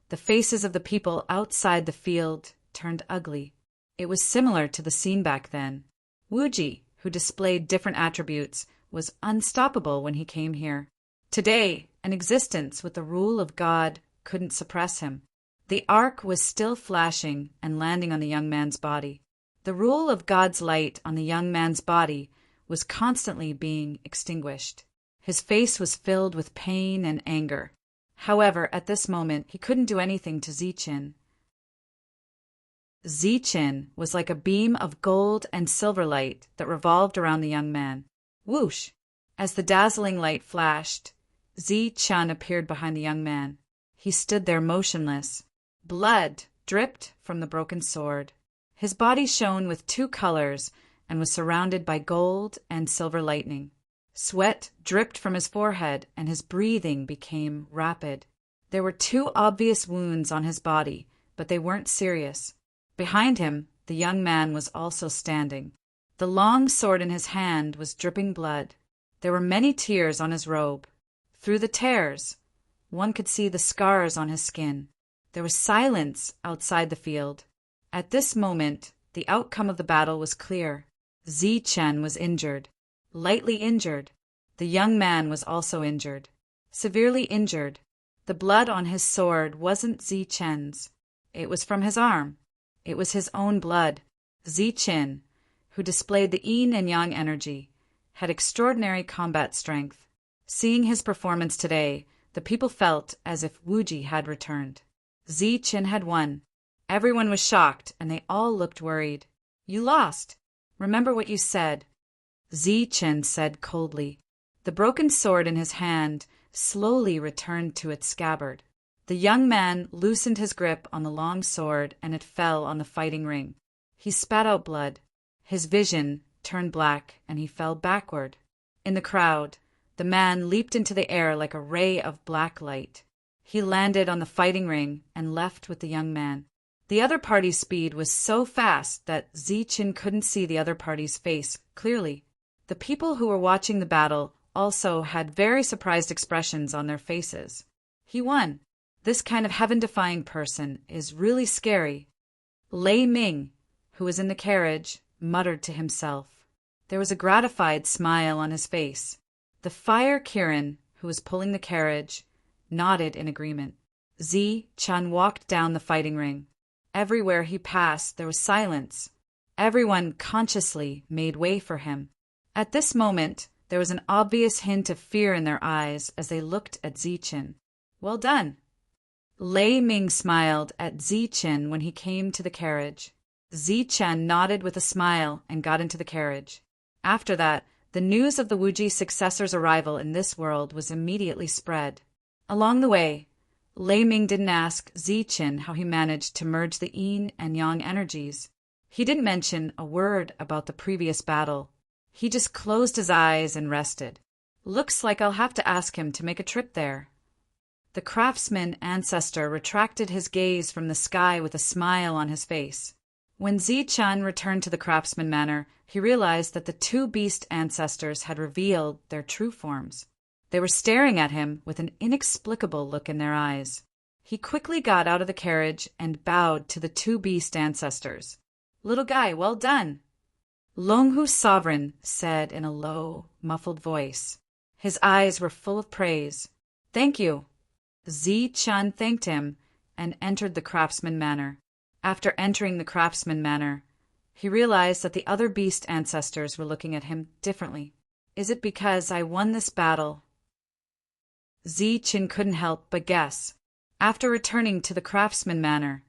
the faces of the people outside the field turned ugly. It was similar to the scene back then. Wuji, who displayed different attributes, was unstoppable when he came here. Today, an existence with the rule of God couldn't suppress him. The arc was still flashing and landing on the young man's body. The rule of God's light on the young man's body was constantly being extinguished. His face was filled with pain and anger. However, at this moment, he couldn't do anything to Zi Chen. Zi Chen was like a beam of gold and silver light that revolved around the young man. Whoosh! As the dazzling light flashed, Zi Chen appeared behind the young man. He stood there motionless. Blood dripped from the broken sword. His body shone with 2 colors and was surrounded by gold and silver lightning. Sweat dripped from his forehead and his breathing became rapid. There were 2 obvious wounds on his body, but they weren't serious. Behind him, the young man was also standing. The long sword in his hand was dripping blood. There were many tears on his robe. Through the tears, one could see the scars on his skin. There was silence outside the field. At this moment, the outcome of the battle was clear. Zichen was injured. Lightly injured. The young man was also injured. Severely injured. The blood on his sword wasn't Zichen's. It was from his arm. It was his own blood. Zichen, who displayed the yin and yang energy, had extraordinary combat strength. Seeing his performance today, the people felt as if Wuji had returned. Zichen had won. Everyone was shocked, and they all looked worried. "You lost. Remember what you said," Zichen said coldly. The broken sword in his hand slowly returned to its scabbard. The young man loosened his grip on the long sword, and it fell on the fighting ring. He spat out blood. His vision turned black, and he fell backward. In the crowd, the man leaped into the air like a ray of black light. He landed on the fighting ring and left with the young man. The other party's speed was so fast that Zichen couldn't see the other party's face clearly. The people who were watching the battle also had very surprised expressions on their faces. He won. This kind of heaven-defying person is really scary. Lei Ming, who was in the carriage, muttered to himself. There was a gratified smile on his face. The Fire Kirin, who was pulling the carriage, nodded in agreement. Zichen walked down the fighting ring. Everywhere he passed, there was silence. Everyone consciously made way for him. At this moment, there was an obvious hint of fear in their eyes as they looked at Zichen. "Well done." Lei Ming smiled at Zichen when he came to the carriage. Zichen nodded with a smile and got into the carriage. After that, the news of the Wuji successor's arrival in this world was immediately spread. Along the way, Lei Ming didn't ask Zichen how he managed to merge the yin and yang energies. He didn't mention a word about the previous battle. He just closed his eyes and rested. "Looks like I'll have to ask him to make a trip there." The craftsman ancestor retracted his gaze from the sky with a smile on his face. When Zichen returned to the craftsman manor, he realized that the two beast ancestors had revealed their true forms. They were staring at him with an inexplicable look in their eyes. He quickly got out of the carriage and bowed to the two beast ancestors. "Little guy, well done," Longhu's sovereign said in a low, muffled voice. His eyes were full of praise. "Thank you." Zichen thanked him and entered the craftsman manor. After entering the craftsman manor, he realized that the other beast ancestors were looking at him differently. "Is it because I won this battle?" Zichen couldn't help but guess. After returning to the craftsman manor,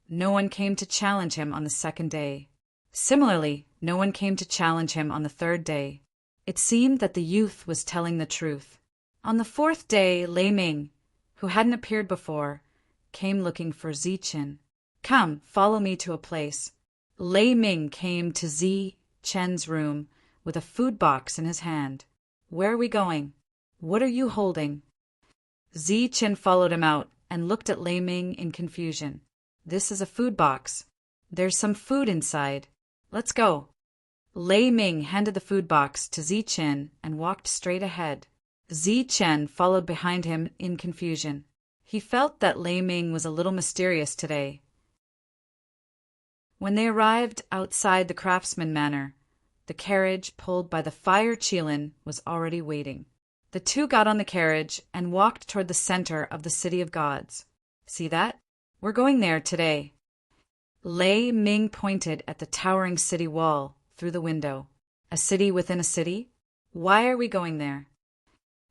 no one came to challenge him on the second day. Similarly, no one came to challenge him on the third day. It seemed that the youth was telling the truth. On the fourth day, Lei Ming, who hadn't appeared before, came looking for Zichen. "Come, follow me to a place." Lei Ming came to Zichen's room with a food box in his hand. "Where are we going? What are you holding?" Zichen followed him out and looked at Lei Ming in confusion. "This is a food box. There's some food inside. Let's go." Lei Ming handed the food box to Zichen and walked straight ahead. Zichen followed behind him in confusion. He felt that Lei Ming was a little mysterious today. When they arrived outside the craftsman manor, the carriage pulled by the Fire Qilin was already waiting. The two got on the carriage and walked toward the center of the City of Gods. "See that? We're going there today." Lei Ming pointed at the towering city wall through the window. "A city within a city? Why are we going there?"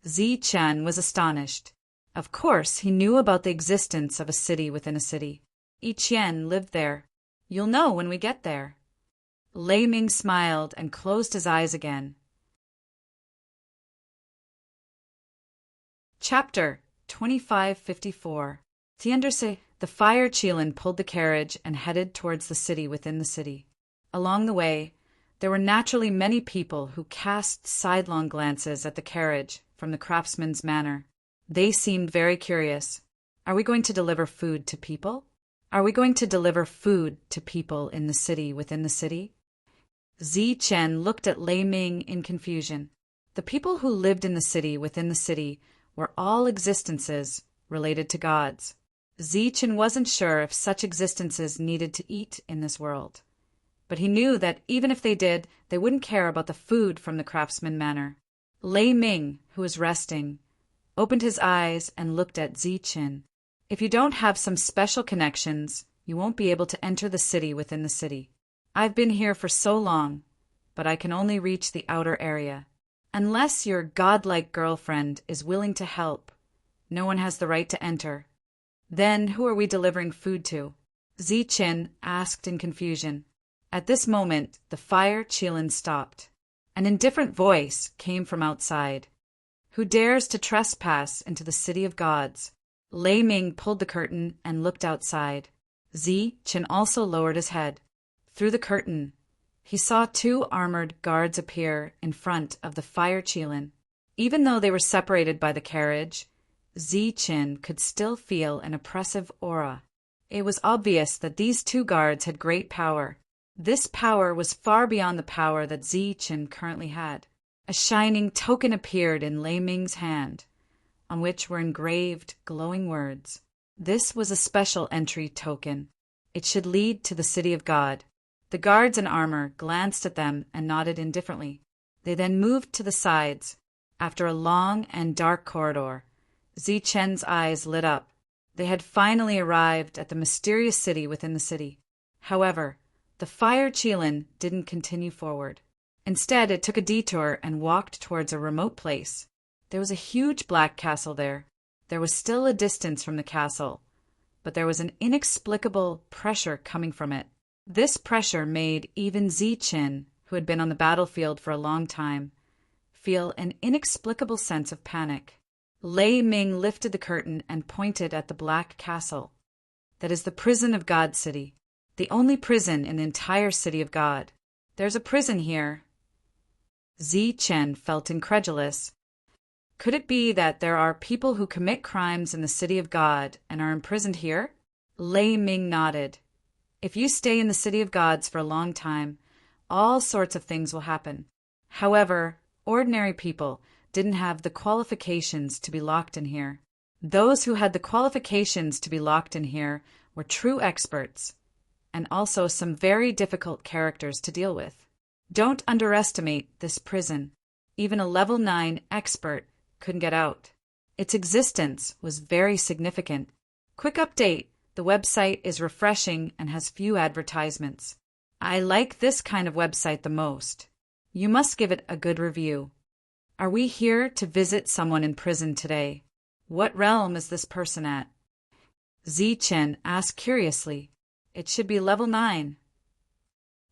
Zichen was astonished. Of course, he knew about the existence of a city within a city. Yiqian lived there. "You'll know when we get there." Lei Ming smiled and closed his eyes again. Chapter 2554. Thunderous. The Fire Qilin pulled the carriage and headed towards the city within the city. Along the way, there were naturally many people who cast sidelong glances at the carriage from the craftsman's manor. They seemed very curious. "Are we going to deliver food to people?" Are we going to deliver food to people in the city within the city? Zichen looked at Lei Ming in confusion. The people who lived in the city within the city were all existences related to gods. Zichen wasn't sure if such existences needed to eat in this world. But he knew that even if they did, they wouldn't care about the food from the craftsman manor. Lei Ming, who was resting, opened his eyes and looked at Zichen. If you don't have some special connections, you won't be able to enter the city within the city. I've been here for so long, but I can only reach the outer area. Unless your godlike girlfriend is willing to help, no one has the right to enter. Then who are we delivering food to? Zichen asked in confusion. At this moment, the fire Qilin stopped. An indifferent voice came from outside. Who dares to trespass into the city of gods? Lei Ming pulled the curtain and looked outside. Zichen also lowered his head. Through the curtain, he saw 2 armored guards appear in front of the fire Qilin. Even though they were separated by the carriage, Zichen could still feel an oppressive aura. It was obvious that these 2 guards had great power. This power was far beyond the power that Zichen currently had. A shining token appeared in Lei Ming's hand, on which were engraved glowing words. This was a special entry token. It should lead to the city of God. The guards in armor glanced at them and nodded indifferently. They then moved to the sides. After a long and dark corridor, Zichen's eyes lit up. They had finally arrived at the mysterious city within the city. However, the fire Qilin didn't continue forward. Instead, it took a detour and walked towards a remote place. There was a huge black castle there. There was still a distance from the castle, but there was an inexplicable pressure coming from it. This pressure made even Zichen, who had been on the battlefield for a long time, feel an inexplicable sense of panic. Lei Ming lifted the curtain and pointed at the black castle. That is the prison of God City, the only prison in the entire city of God. There's a prison here. Zichen felt incredulous. Could it be that there are people who commit crimes in the city of God and are imprisoned here? Lei Ming nodded. If you stay in the city of gods for a long time, all sorts of things will happen. However, ordinary people didn't have the qualifications to be locked in here. Those who had the qualifications to be locked in here were true experts, and also some very difficult characters to deal with. Don't underestimate this prison. Even a level 9 expert couldn't get out. Its existence was very significant. Quick update. The website is refreshing and has few advertisements. I like this kind of website the most. You must give it a good review. Are we here to visit someone in prison today? What realm is this person at? Zichen asked curiously. It should be level 9.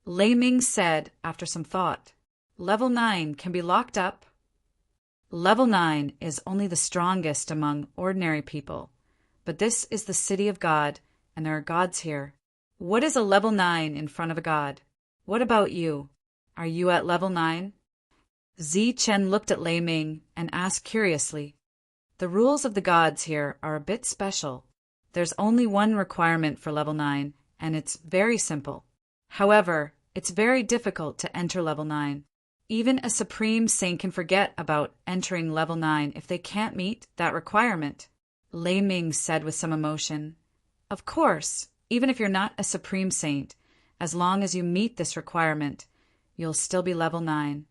Lei Ming said after some thought. Level 9 can be locked up. Level 9 is only the strongest among ordinary people. But this is the city of God, and there are gods here. What is a level 9 in front of a god? What about you? Are you at level 9? Zichen looked at Lei Ming and asked curiously. The rules of the gods here are a bit special. There's only one requirement for level 9, and it's very simple. However, it's very difficult to enter level 9. Even a supreme saint can forget about entering level 9 if they can't meet that requirement. Lei Ming said with some emotion. Of course, even if you're not a supreme saint, as long as you meet this requirement, you'll still be level 9.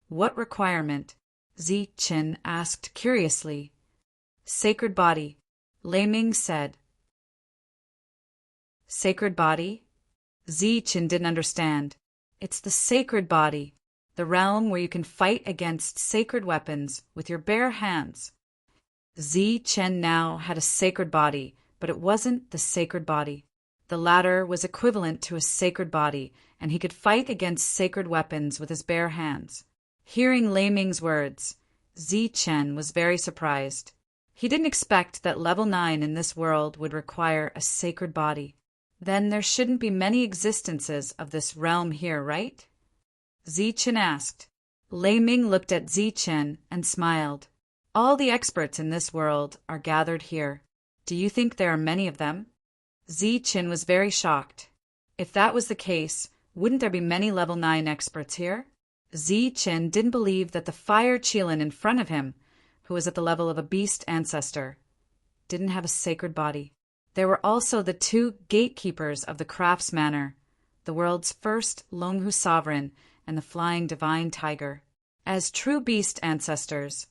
What requirement? Zichen asked curiously. Sacred body, Lei Ming said. Sacred body? Zichen didn't understand. It's the sacred body, the realm where you can fight against sacred weapons with your bare hands. Zichen now had a sacred body, but it wasn't the sacred body. The latter was equivalent to a sacred body, and he could fight against sacred weapons with his bare hands. Hearing Lei Ming's words, Zichen was very surprised. He didn't expect that level 9 in this world would require a sacred body. Then there shouldn't be many existences of this realm here, right? Zichen asked. Lei Ming looked at Zichen and smiled. All the experts in this world are gathered here. Do you think there are many of them? Qin was very shocked. If that was the case, wouldn't there be many level 9 experts here? Qin didn't believe that the fire Qilin in front of him, who was at the level of a beast ancestor, didn't have a sacred body. There were also the 2 gatekeepers of the Crafts Manor, the world's first Longhu sovereign and the flying divine tiger. As true beast ancestors,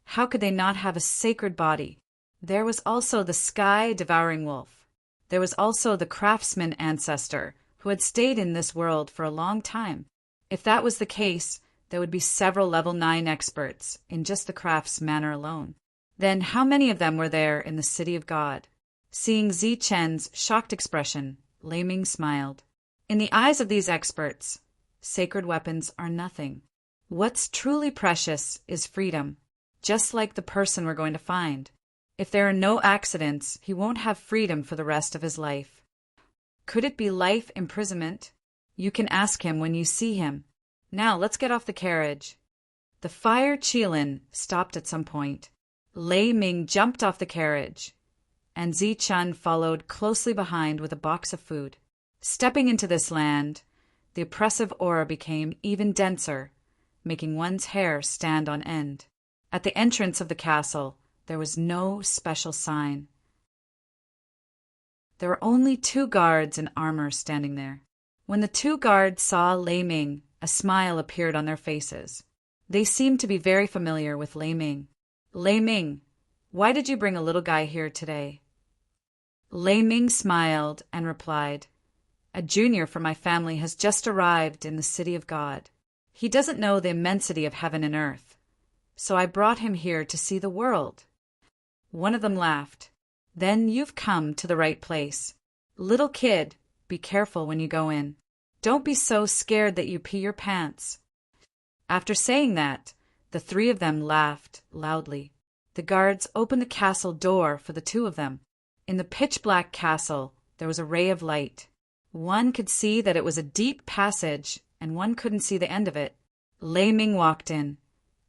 how could they not have a sacred body? There was also the sky devouring wolf. There was also the craftsman ancestor, who had stayed in this world for a long time. If that was the case, there would be several level 9 experts in just the Crafts Manor alone. Then how many of them were there in the City of God? Seeing Qin's shocked expression, Lei Ming smiled. In the eyes of these experts, sacred weapons are nothing. What's truly precious is freedom, just like the person we're going to find. If there are no accidents, he won't have freedom for the rest of his life. Could it be life imprisonment? You can ask him when you see him. Now let's get off the carriage. The fire Qilin stopped at some point. Lei Ming jumped off the carriage, and Qin followed closely behind with a box of food. Stepping into this land, the oppressive aura became even denser, making one's hair stand on end. At the entrance of the castle, there was no special sign. There were only 2 guards in armor standing there. When the 2 guards saw Lei Ming, a smile appeared on their faces. They seemed to be very familiar with Lei Ming. Lei Ming, why did you bring a little guy here today? Lei Ming smiled and replied, a junior from my family has just arrived in the City of God. He doesn't know the immensity of heaven and earth, so I brought him here to see the world. One of them laughed. Then you've come to the right place. Little kid, be careful when you go in. Don't be so scared that you pee your pants. After saying that, the 3 of them laughed loudly. The guards opened the castle door for the 2 of them. In the pitch-black castle, there was a ray of light. One could see that it was a deep passage, and one couldn't see the end of it. Lei Ming walked in,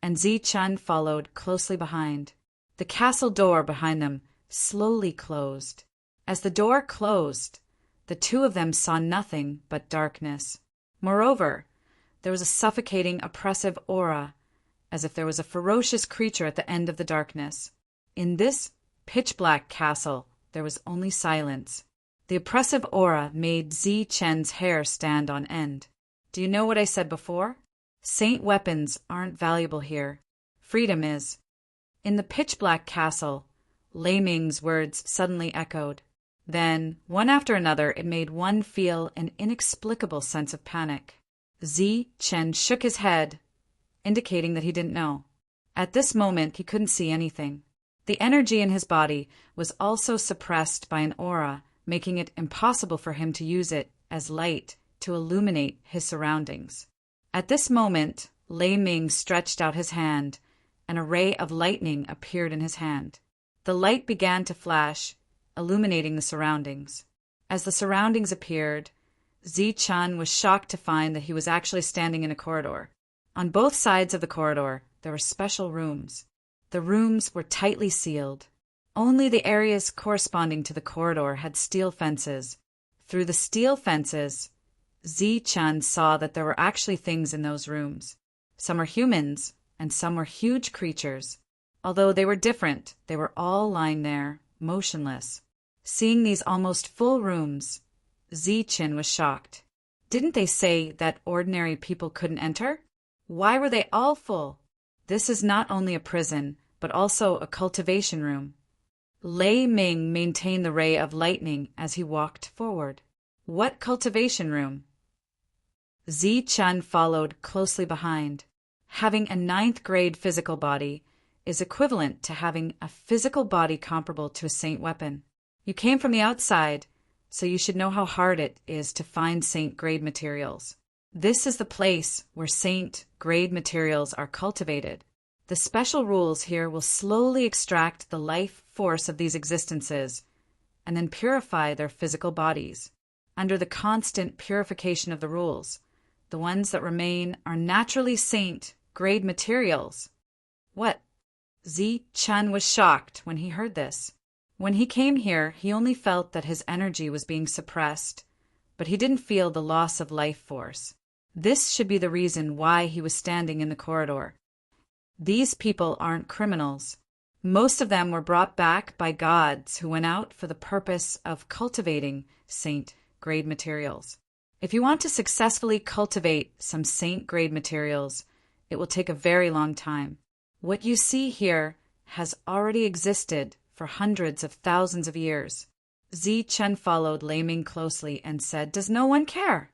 and Qin followed closely behind. The castle door behind them slowly closed. As the door closed, the 2 of them saw nothing but darkness. Moreover, there was a suffocating, oppressive aura, as if there was a ferocious creature at the end of the darkness. In this pitch-black castle, there was only silence. The oppressive aura made Qin's hair stand on end. Do you know what I said before? Saint weapons aren't valuable here. Freedom is. In the pitch-black castle, Lei Ming's words suddenly echoed. Then, one after another, it made one feel an inexplicable sense of panic. Qin shook his head, indicating that he didn't know. At this moment, he couldn't see anything. The energy in his body was also suppressed by an aura, making it impossible for him to use it as light to illuminate his surroundings. At this moment, Lei Ming stretched out his hand, and a ray of lightning appeared in his hand. The light began to flash, illuminating the surroundings. As the surroundings appeared, Qin was shocked to find that he was actually standing in a corridor. On both sides of the corridor, there were special rooms. The rooms were tightly sealed. Only the areas corresponding to the corridor had steel fences. Through the steel fences, Qin saw that there were actually things in those rooms. Some were humans, and some were huge creatures. Although they were different, they were all lying there, motionless. Seeing these almost full rooms, Qin was shocked. Didn't they say that ordinary people couldn't enter? Why were they all full? This is not only a prison, but also a cultivation room. Lei Ming maintained the ray of lightning as he walked forward. What cultivation room? Qin followed closely behind. Having a 9th grade physical body is equivalent to having a physical body comparable to a saint weapon. You came from the outside, so you should know how hard it is to find saint grade materials. This is the place where saint grade materials are cultivated. The special rules here will slowly extract the life force of these existences and then purify their physical bodies. Under the constant purification of the rules, the ones that remain are naturally saint grade materials. What? Qin was shocked when he heard this. When he came here, he only felt that his energy was being suppressed, but he didn't feel the loss of life force. This should be the reason why he was standing in the corridor. These people aren't criminals. Most of them were brought back by gods who went out for the purpose of cultivating saint-grade materials. If you want to successfully cultivate some saint-grade materials, it will take a very long time. What you see here has already existed for hundreds of thousands of years. Zi-Chen followed Lei Ming closely and said, "Does no one care?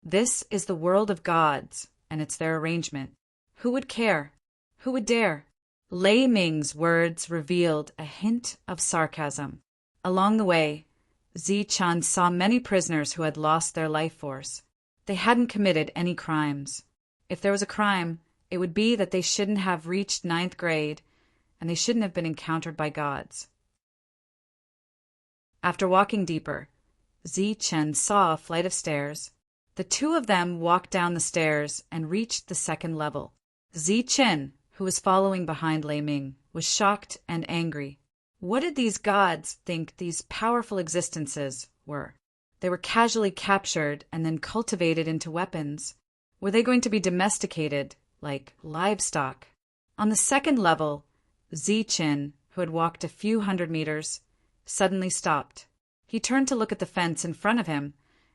This is the world of gods, and it's their arrangement. Who would care? Who would dare?" Lei Ming's words revealed a hint of sarcasm. Along the way, Zi-Chen saw many prisoners who had lost their life force. They hadn't committed any crimes. If there was a crime, it would be that they shouldn't have reached 9th grade, and they shouldn't have been encountered by gods. After walking deeper, Zi-Chen saw a flight of stairs. The two of them walked down the stairs and reached the 2nd level. Zi-Chen, who was following behind Lei Ming, was shocked and angry. What did these gods think these powerful existences were? They were casually captured and then cultivated into weapons. Were they going to be domesticated, like livestock? On the 2nd level, Zi-Chen, who had walked a few hundred meters, suddenly stopped. He turned to look at the fence in front of him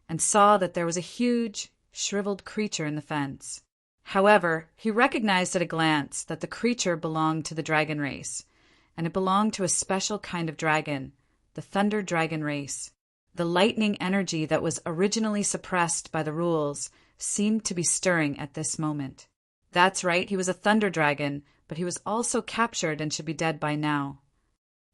and saw that there was a huge, shriveled creature in the fence. However, he recognized at a glance that the creature belonged to the dragon race, and it belonged to a special kind of dragon, the Thunder Dragon race. The lightning energy that was originally suppressed by the rules seemed to be stirring at this moment. That's right, he was a Thunder Dragon, but he was also captured and should be dead by now.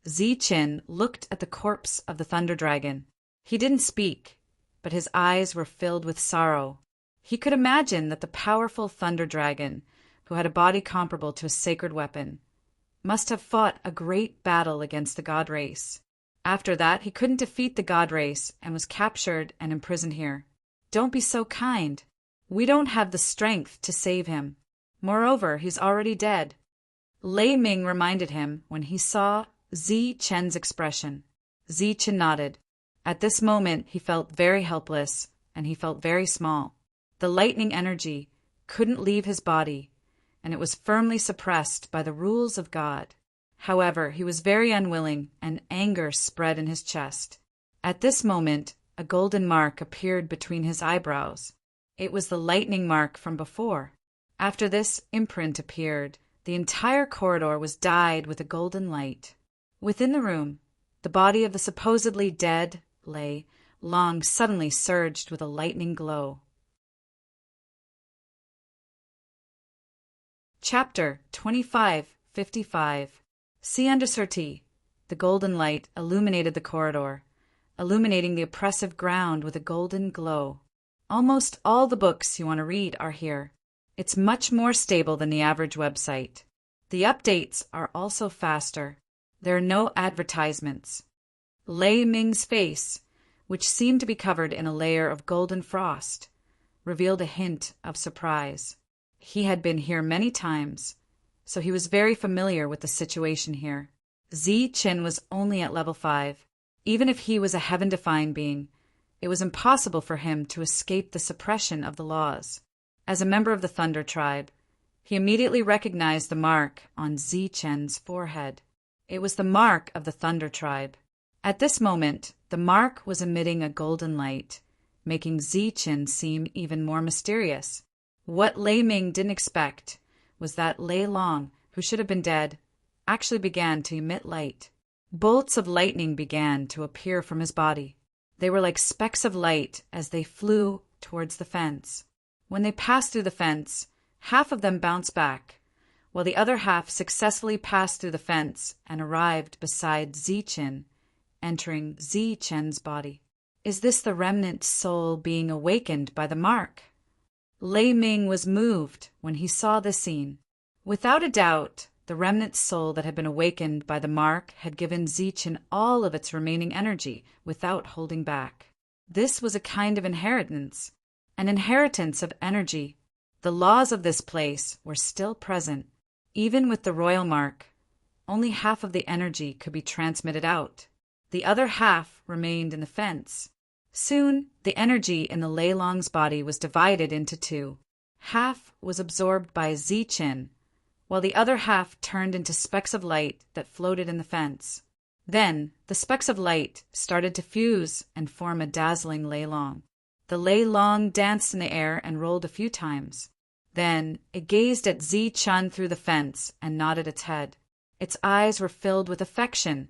Zi-Chen looked at the corpse of the Thunder Dragon. He didn't speak, but his eyes were filled with sorrow. He could imagine that the powerful Thunder Dragon, who had a body comparable to a sacred weapon, must have fought a great battle against the god race. After that, he couldn't defeat the god race and was captured and imprisoned here. Don't be so kind. We don't have the strength to save him. Moreover, he's already dead. Lei Ming reminded him when he saw Zi-Chen's expression. Zi-Chen nodded. At this moment, he felt very helpless, and he felt very small. The lightning energy couldn't leave his body, and it was firmly suppressed by the rules of God. However, he was very unwilling, and anger spread in his chest. At this moment, a golden mark appeared between his eyebrows. It was the lightning mark from before. After this imprint appeared, the entire corridor was dyed with a golden light. Within the room, the body of the supposedly dead Lei Long suddenly surged with a lightning glow. Chapter 2555. See under Surti. The golden light illuminated the corridor, illuminating the oppressive ground with a golden glow. Almost all the books you want to read are here. It's much more stable than the average website. The updates are also faster. There are no advertisements. Lei Ming's face, which seemed to be covered in a layer of golden frost, revealed a hint of surprise. He had been here many times, so he was very familiar with the situation here. Zi-Chen was only at level 5. Even if he was a heaven-defying being, it was impossible for him to escape the suppression of the laws. As a member of the Thunder Tribe, he immediately recognized the mark on Zi-Chen's forehead. It was the mark of the Thunder Tribe. At this moment, the mark was emitting a golden light, making Zi-Chen seem even more mysterious. What Lei Ming didn't expect was that Lei Long, who should have been dead, actually began to emit light. Bolts of lightning began to appear from his body. They were like specks of light as they flew towards the fence. When they passed through the fence, half of them bounced back, while the other half successfully passed through the fence and arrived beside Zi-Chen, entering Zi-Chen's body. Is this the remnant soul being awakened by the mark? Lei Ming was moved when he saw this scene. Without a doubt, the remnant soul that had been awakened by the mark had given Zi-Chen all of its remaining energy without holding back. This was a kind of inheritance, an inheritance of energy. The laws of this place were still present, even with the royal mark. only half of the energy could be transmitted out. The other half remained in the fence. Soon, the energy in the Lei Long's body was divided into two. Half was absorbed by Zichen, while the other half turned into specks of light that floated in the fence. Then, the specks of light started to fuse and form a dazzling Lei Long. The Lei Long danced in the air and rolled a few times. Then, it gazed at Zichen through the fence and nodded its head. Its eyes were filled with affection,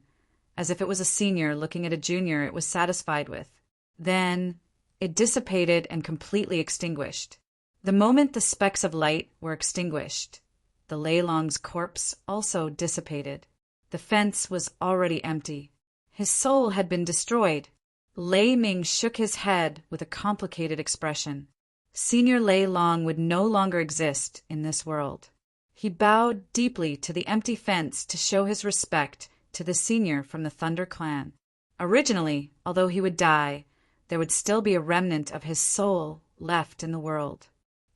as if it was a senior looking at a junior it was satisfied with. Then, it dissipated and completely extinguished. The moment the specks of light were extinguished, the Lei Long's corpse also dissipated. The fence was already empty. His soul had been destroyed. Lei Ming shook his head with a complicated expression. Senior Lei Long would no longer exist in this world. He bowed deeply to the empty fence to show his respect to the senior from the Thunder clan. Originally, although he would die, there would still be a remnant of his soul left in the world.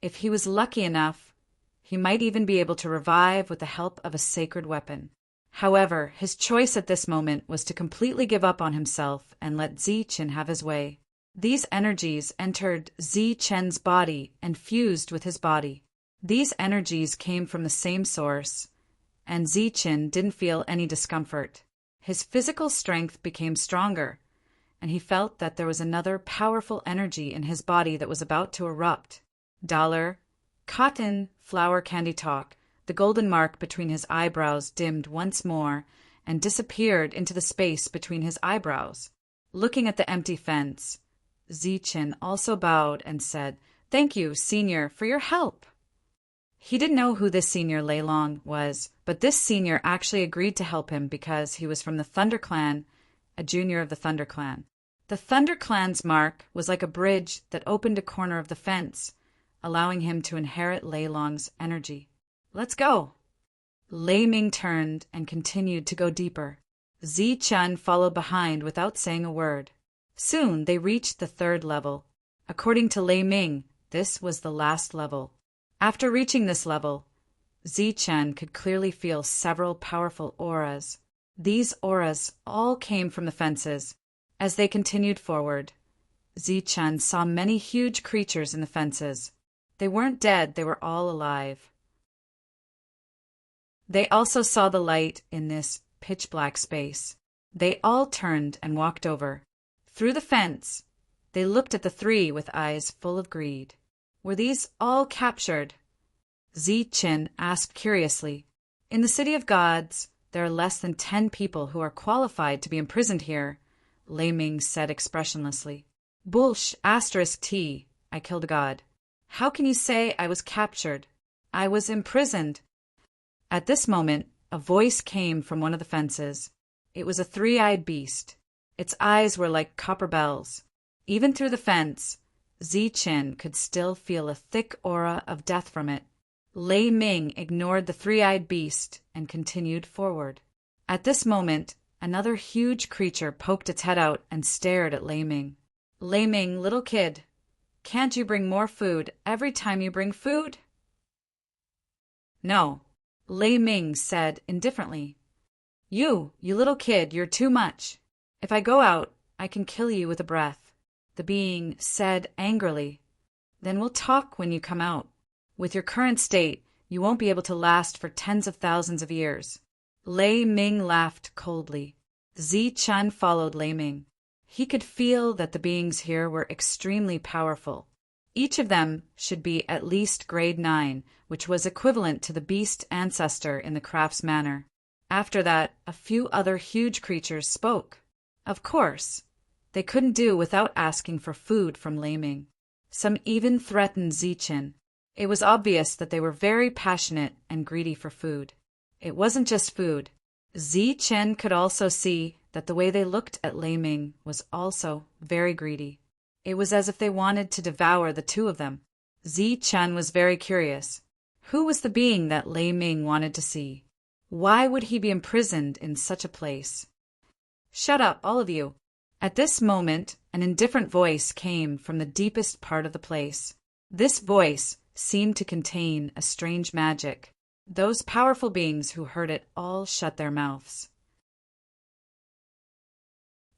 If he was lucky enough, he might even be able to revive with the help of a sacred weapon. However, his choice at this moment was to completely give up on himself and let Zichen have his way. These energies entered Zichen's body and fused with his body. These energies came from the same source, and Zichen didn't feel any discomfort. His physical strength became stronger, and he felt that there was another powerful energy in his body that was about to erupt. Dollar, cotton, flower candy talk. The golden mark between his eyebrows dimmed once more and disappeared into the space between his eyebrows. Looking at the empty fence, Zichen also bowed and said, "Thank you, Senior, for your help." He didn't know who this Senior Lei Long was, but this Senior actually agreed to help him because he was from the Thunder Clan, a junior of the Thunder Clan. The Thunder Clan's mark was like a bridge that opened a corner of the fence, allowing him to inherit Lei Long's energy. "Let's go." Lei Ming turned and continued to go deeper. Zichen followed behind without saying a word. Soon they reached the third level. According to Lei Ming, this was the last level. After reaching this level, Zichen could clearly feel several powerful auras. These auras all came from the fences. As they continued forward, Zichen saw many huge creatures in the fences. They weren't dead, they were all alive. They also saw the light in this pitch-black space. They all turned and walked over. Through the fence, they looked at the three with eyes full of greed. Were these all captured? Zichen asked curiously. In the City of Gods, there are less than 10 people who are qualified to be imprisoned here, Lei Ming said expressionlessly. Bullsh *T. I killed a god. How can you say I was captured? I was imprisoned. At this moment, a voice came from one of the fences. It was a three-eyed beast. Its eyes were like copper bells. Even through the fence, Zichen could still feel a thick aura of death from it. Lei Ming ignored the three-eyed beast and continued forward. At this moment, another huge creature poked its head out and stared at Lei Ming. "Lei Ming, little kid, can't you bring more food every time you bring food?" "No," Lei Ming said indifferently. You little kid, you're too much. If I go out, I can kill you with a breath," the being said angrily. "Then we'll talk when you come out. With your current state, you won't be able to last for tens of thousands of years." Lei Ming laughed coldly. Zichen followed Lei Ming. He could feel that the beings here were extremely powerful. Each of them should be at least grade 9, which was equivalent to the beast ancestor in the Crafts Manor. After that, a few other huge creatures spoke. Of course, they couldn't do without asking for food from Lei Ming. Some even threatened Zichen. It was obvious that they were very passionate and greedy for food. It wasn't just food. Zichen could also see that the way they looked at Lei Ming was also very greedy. It was as if they wanted to devour the two of them. Zichen was very curious. Who was the being that Lei Ming wanted to see? Why would he be imprisoned in such a place? "Shut up, all of you." At this moment, an indifferent voice came from the deepest part of the place. This voice seemed to contain a strange magic. Those powerful beings who heard it all shut their mouths.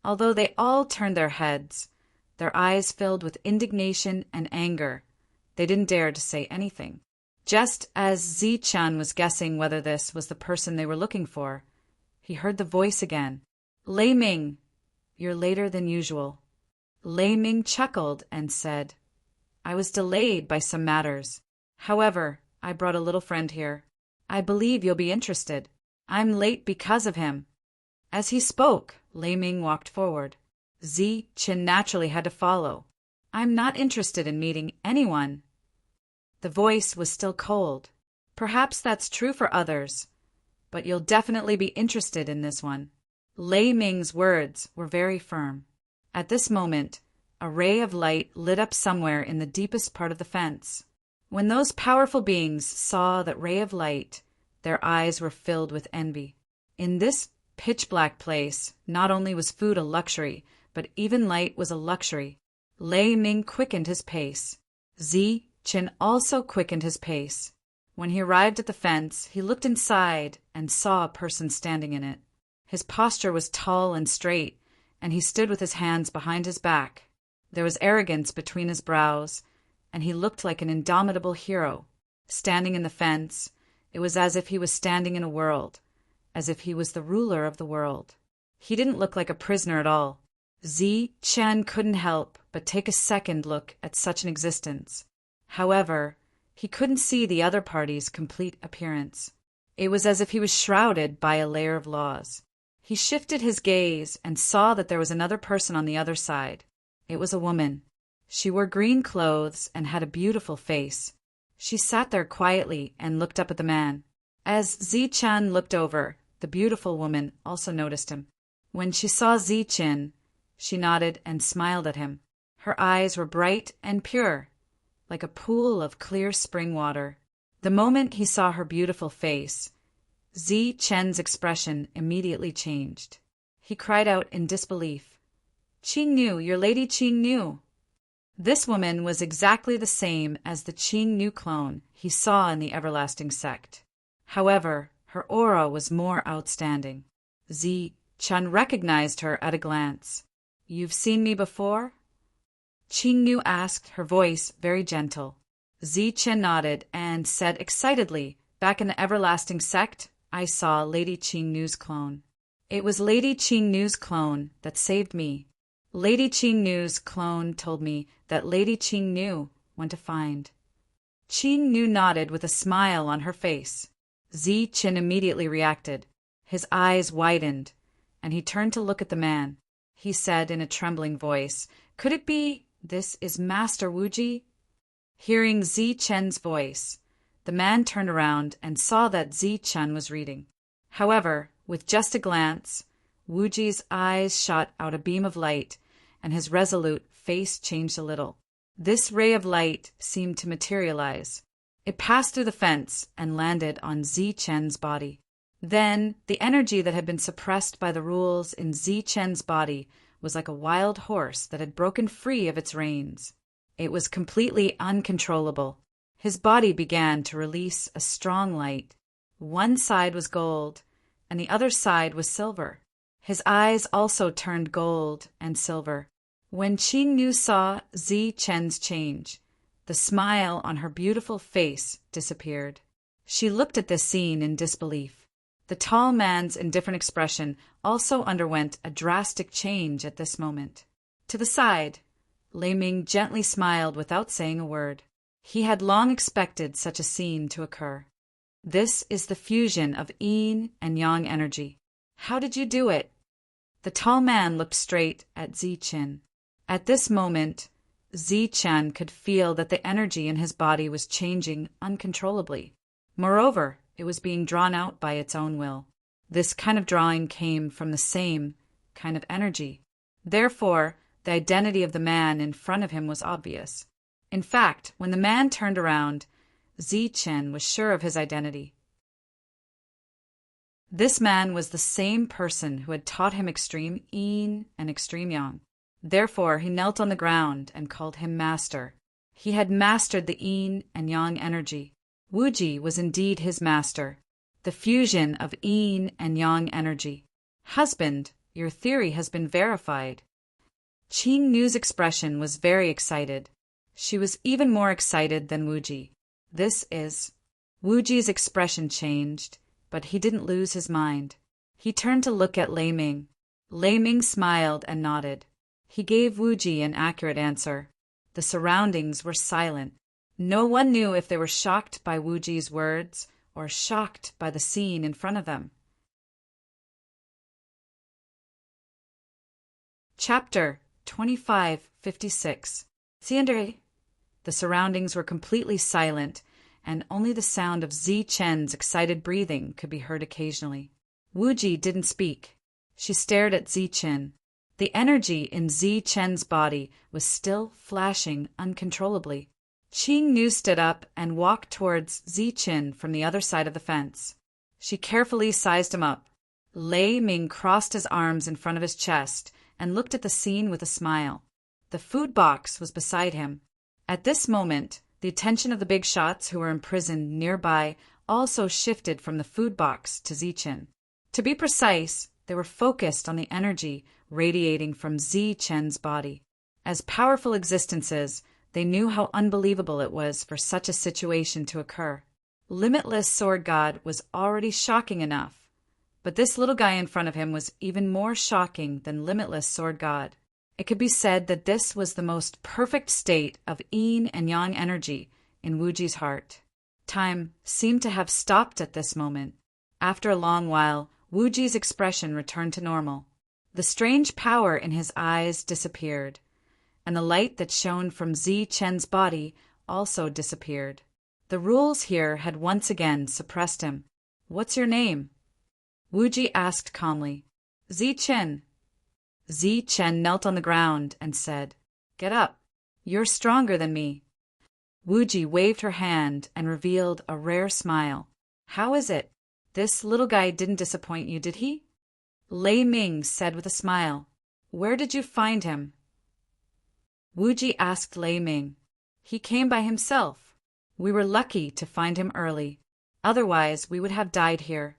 Although they all turned their heads, their eyes filled with indignation and anger, they didn't dare to say anything. Just as Zi-chan was guessing whether this was the person they were looking for, he heard the voice again. Lei Ming, you're later than usual. Lei Ming chuckled and said, I was delayed by some matters. However, I brought a little friend here. I believe you'll be interested. I'm late because of him. As he spoke, Lei Ming walked forward. Zi-chan naturally had to follow. I'm not interested in meeting anyone. The voice was still cold. Perhaps that's true for others, but you'll definitely be interested in this one. Lei Ming's words were very firm. At this moment, a ray of light lit up somewhere in the deepest part of the fence. When those powerful beings saw that ray of light, their eyes were filled with envy. In this pitch-black place, not only was food a luxury, but even light was a luxury. Lei Ming quickened his pace. Zi-chan also quickened his pace. When he arrived at the fence, he looked inside and saw a person standing in it. His posture was tall and straight, and he stood with his hands behind his back. There was arrogance between his brows, and he looked like an indomitable hero. Standing in the fence, it was as if he was standing in a world, as if he was the ruler of the world. He didn't look like a prisoner at all. Zi-chan couldn't help but take a second look at such an existence. However, he couldn't see the other party's complete appearance. It was as if he was shrouded by a layer of laws. He shifted his gaze and saw that there was another person on the other side. It was a woman. She wore green clothes and had a beautiful face. She sat there quietly and looked up at the man. As Zi-chan looked over, the beautiful woman also noticed him. When she saw Zi-chan, she nodded and smiled at him. Her eyes were bright and pure, like a pool of clear spring water. The moment he saw her beautiful face, Zi-chan's expression immediately changed. He cried out in disbelief, "Qing-nu, your lady Qing-nu!" This woman was exactly the same as the Qing-nu clone he saw in the everlasting sect. However, her aura was more outstanding. Zi-chan recognized her at a glance. "You've seen me before?" Qing-nu asked, her voice very gentle. Zi-chan nodded and said excitedly, "Back in the everlasting sect, I saw Lady Qing-nu's clone. It was Lady Qing-nu's clone that saved me. Lady Qing-nu's clone told me that Lady Qing-nu went to find." Qing-nu nodded with a smile on her face. Zi-chan immediately reacted. His eyes widened, and he turned to look at the man. He said in a trembling voice, "Could it be this is Master Wuji?" Hearing Zi-chan's voice, the man turned around and saw that Zi-chan was reading. However, with just a glance, Wuji's eyes shot out a beam of light, and his resolute face changed a little. This ray of light seemed to materialize. It passed through the fence and landed on Zi-chan's body. Then, the energy that had been suppressed by the rules in Zi-chan's body was like a wild horse that had broken free of its reins. It was completely uncontrollable. His body began to release a strong light. One side was gold, and the other side was silver. His eyes also turned gold and silver. When Qing-nu saw Zi-chan's change, the smile on her beautiful face disappeared. She looked at this scene in disbelief. The tall man's indifferent expression also underwent a drastic change at this moment. To the side, Lei Ming gently smiled without saying a word. He had long expected such a scene to occur. This is the fusion of yin and yang energy. How did you do it? The tall man looked straight at Zi-chan. At this moment, Zi-chan could feel that the energy in his body was changing uncontrollably. Moreover, it was being drawn out by its own will. This kind of drawing came from the same kind of energy. Therefore, the identity of the man in front of him was obvious. In fact, when the man turned around, Zi-chan was sure of his identity. This man was the same person who had taught him extreme yin and extreme yang. Therefore, he knelt on the ground and called him master. He had mastered the yin and yang energy. Wuji was indeed his master, the fusion of yin and yang energy. Husband, your theory has been verified. Qing Nu's expression was very excited. She was even more excited than Wuji. Wuji's expression changed, but he didn't lose his mind. He turned to look at Lei Ming. Lei Ming smiled and nodded. He gave Wuji an accurate answer. The surroundings were silent. No one knew if they were shocked by Wuji's words or shocked by the scene in front of them. Chapter 2556. Xiandre. The surroundings were completely silent, and only the sound of Zi Chen's excited breathing could be heard occasionally. Wuji didn't speak. She stared at Zi Chen. The energy in Zi Chen's body was still flashing uncontrollably. Qing Nu stood up and walked towards Zi Chen from the other side of the fence. She carefully sized him up. Lei Ming crossed his arms in front of his chest and looked at the scene with a smile. The food box was beside him. At this moment, the attention of the big shots who were imprisoned nearby also shifted from the food box to Zi Chen. To be precise, they were focused on the energy radiating from Zi Chen's body. As powerful existences, they knew how unbelievable it was for such a situation to occur. Limitless Sword God was already shocking enough, but this little guy in front of him was even more shocking than Limitless Sword God. It could be said that this was the most perfect state of yin and yang energy in Wuji's heart. Time seemed to have stopped at this moment. After a long while, Wuji's expression returned to normal. The strange power in his eyes disappeared, and the light that shone from Zi Chen's body also disappeared. The rules here had once again suppressed him. "What's your name?" Wuji asked calmly. "Zi Chen." Zi Chen knelt on the ground and said, "Get up. You're stronger than me." Wuji waved her hand and revealed a rare smile. "How is it? This little guy didn't disappoint you, did he?" Lei Ming said with a smile, "Where did you find him?" Wuji asked Lei Ming. "He came by himself. We were lucky to find him early. Otherwise, we would have died here."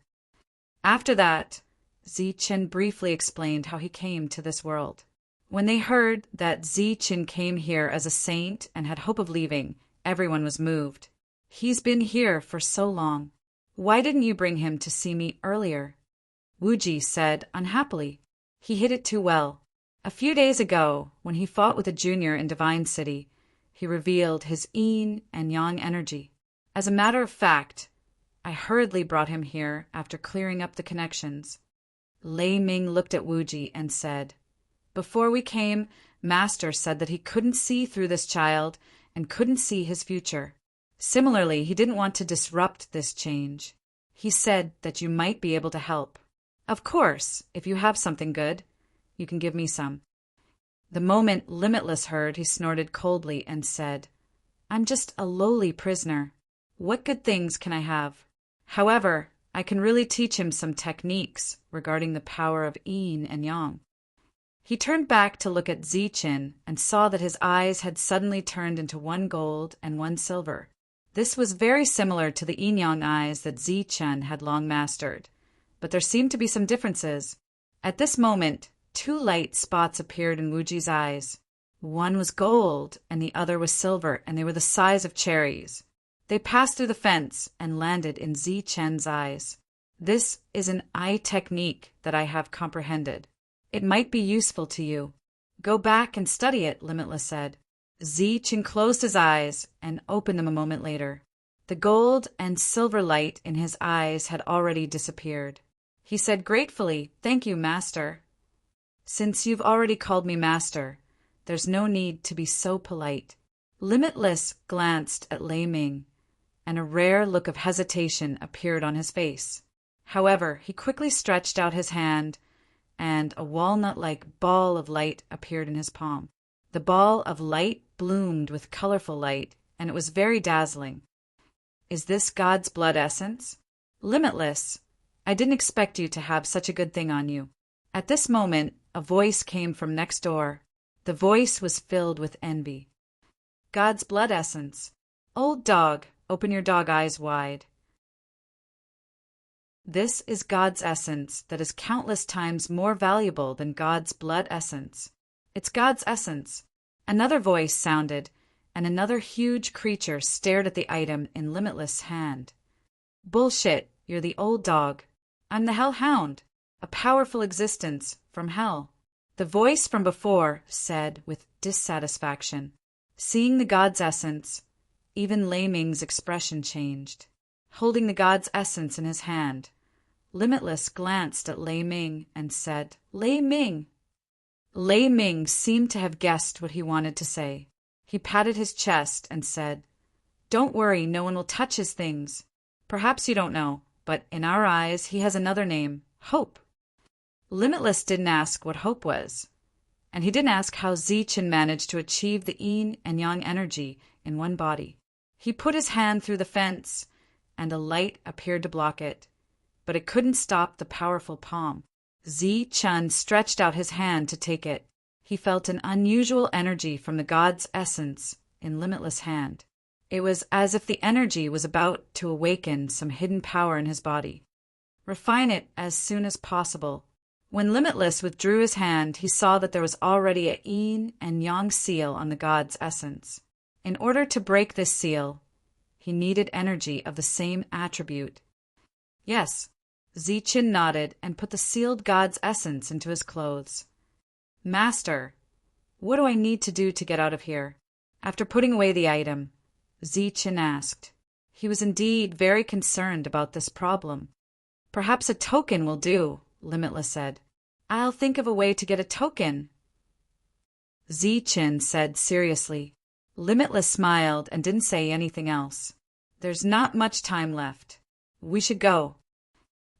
After that, Zi Chen briefly explained how he came to this world. When they heard that Zi Chen came here as a saint and had hope of leaving, everyone was moved. "He's been here for so long. Why didn't you bring him to see me earlier?" Wuji said unhappily. "He hid it too well. A few days ago, when he fought with a junior in Divine City, he revealed his yin and yang energy. As a matter of fact, I hurriedly brought him here after clearing up the connections." Lei Ming looked at Wuji and said, "Before we came, Master said that he couldn't see through this child and couldn't see his future. Similarly, he didn't want to disrupt this change. He said that you might be able to help. Of course, if you have something good, you can give me some." The moment Limitless heard, he snorted coldly and said, "I'm just a lowly prisoner. What good things can I have? However, I can really teach him some techniques regarding the power of yin and yang." He turned back to look at Zi Chen and saw that his eyes had suddenly turned into one gold and one silver. This was very similar to the yin-yang eyes that Zi Chen had long mastered, but there seemed to be some differences. At this moment, two light spots appeared in Wuji's eyes. One was gold and the other was silver, and they were the size of cherries. They passed through the fence and landed in Zi Chen's eyes. "This is an eye technique that I have comprehended. It might be useful to you. Go back and study it," Limitless said. Zi Chen closed his eyes and opened them a moment later. The gold and silver light in his eyes had already disappeared. He said gratefully, "Thank you, Master." "Since you've already called me Master, there's no need to be so polite." Limitless glanced at Lei Ming, and a rare look of hesitation appeared on his face. However, he quickly stretched out his hand, and a walnut-like ball of light appeared in his palm. The ball of light bloomed with colorful light, and it was very dazzling. "Is this God's blood essence?" "Limitless, I didn't expect you to have such a good thing on you." At this moment, a voice came from next door. The voice was filled with envy. "God's blood essence. Old dog, open your dog eyes wide. This is God's essence that is countless times more valuable than God's blood essence. It's God's essence. Another voice sounded, and another huge creature stared at the item in Limitless' hand. Bullshit, you're the old dog. I'm the Hellhound, a powerful existence from hell. The voice from before said with dissatisfaction. Seeing the God's essence, even Lei Ming's expression changed. Holding the God's essence in his hand, Limitless glanced at Lei Ming and said, Lei Ming. Lei Ming seemed to have guessed what he wanted to say. He patted his chest and said, Don't worry, no one will touch his things. Perhaps you don't know, but in our eyes he has another name, Hope. Limitless didn't ask what hope was, and he didn't ask how Zichen managed to achieve the yin and yang energy in one body. He put his hand through the fence, and a light appeared to block it, but it couldn't stop the powerful palm. Zichen stretched out his hand to take it. He felt an unusual energy from the God's essence in Limitless' hand. It was as if the energy was about to awaken some hidden power in his body. Refine it as soon as possible. When Limitless withdrew his hand, he saw that there was already a yin and yang seal on the God's essence. In order to break this seal, he needed energy of the same attribute. Yes, Zichen nodded and put the sealed God's essence into his clothes. Master, what do I need to do to get out of here? After putting away the item, Zichen asked. He was indeed very concerned about this problem. Perhaps a token will do, Limitless said. I'll think of a way to get a token, Zichen said seriously. Limitless smiled and didn't say anything else. There's not much time left. We should go.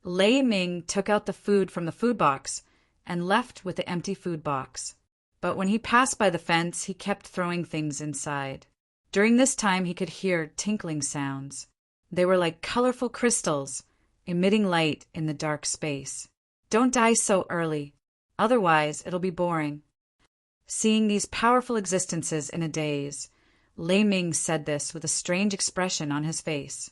Lei Ming took out the food from the food box and left with the empty food box. But when he passed by the fence, he kept throwing things inside. During this time, he could hear tinkling sounds. They were like colorful crystals, emitting light in the dark space. Don't die so early, otherwise it'll be boring. Seeing these powerful existences in a daze, Lei Ming said this with a strange expression on his face.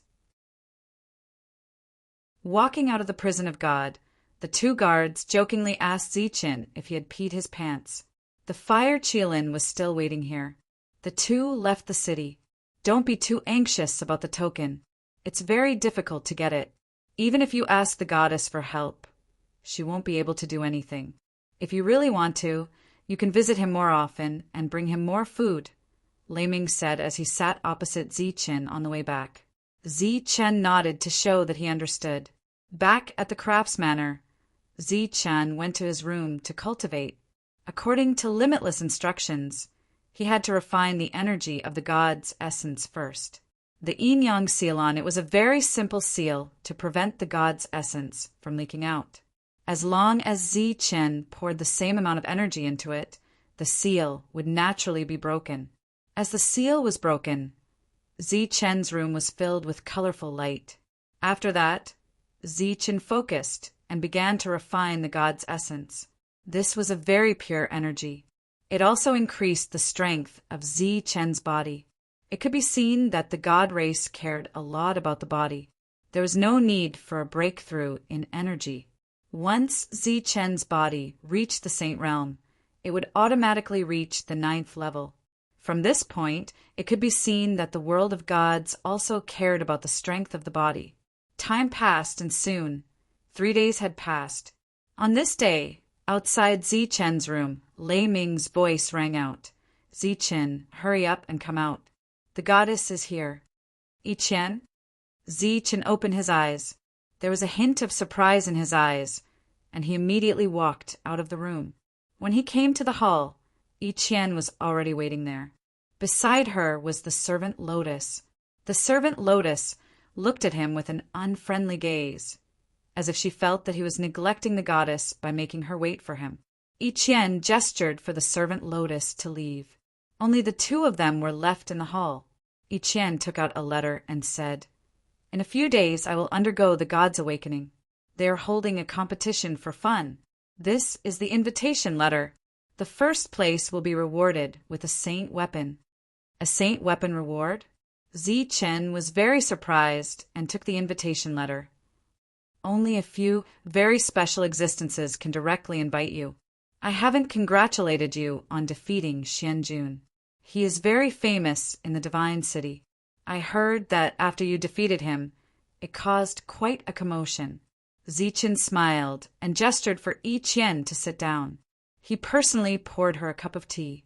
Walking out of the prison of God, the two guards jokingly asked Zichen if he had peed his pants. The fire Qilin was still waiting here. The two left the city. Don't be too anxious about the token. It's very difficult to get it. Even if you ask the goddess for help, she won't be able to do anything. If you really want to, you can visit him more often and bring him more food, Lei Ming said as he sat opposite Zichen on the way back. Zichen nodded to show that he understood. Back at the crafts manor, Zichen went to his room to cultivate. According to Limitless instructions, he had to refine the energy of the god's essence first. The yin-yang seal on it was a very simple seal to prevent the god's essence from leaking out. As long as Zichen poured the same amount of energy into it, the seal would naturally be broken. As the seal was broken, Zichen's room was filled with colorful light. After that, Zichen focused and began to refine the god's essence. This was a very pure energy. It also increased the strength of Zichen's body. It could be seen that the god race cared a lot about the body. There was no need for a breakthrough in energy. Once Zichen's body reached the Saint Realm, it would automatically reach the 9th level. From this point, it could be seen that the world of gods also cared about the strength of the body. Time passed, and soon, 3 days had passed. On this day, outside Zichen's room, Lei Ming's voice rang out. Zichen, hurry up and come out. The goddess is here. Yichen? Zichen opened his eyes. There was a hint of surprise in his eyes, and he immediately walked out of the room. When he came to the hall, Yichen was already waiting there. Beside her was the servant Lotus. The servant Lotus looked at him with an unfriendly gaze, as if she felt that he was neglecting the goddess by making her wait for him. Yichen gestured for the servant Lotus to leave. Only the two of them were left in the hall. Yichen took out a letter and said, In a few days I will undergo the God's Awakening. They are holding a competition for fun. This is the invitation letter. The first place will be rewarded with a saint weapon. A saint weapon reward? Chen was very surprised and took the invitation letter. Only a few very special existences can directly invite you. I haven't congratulated you on defeating Xianjun. He is very famous in the Divine City. I heard that after you defeated him, it caused quite a commotion. Chen smiled and gestured for Yi Qian to sit down. He personally poured her a cup of tea.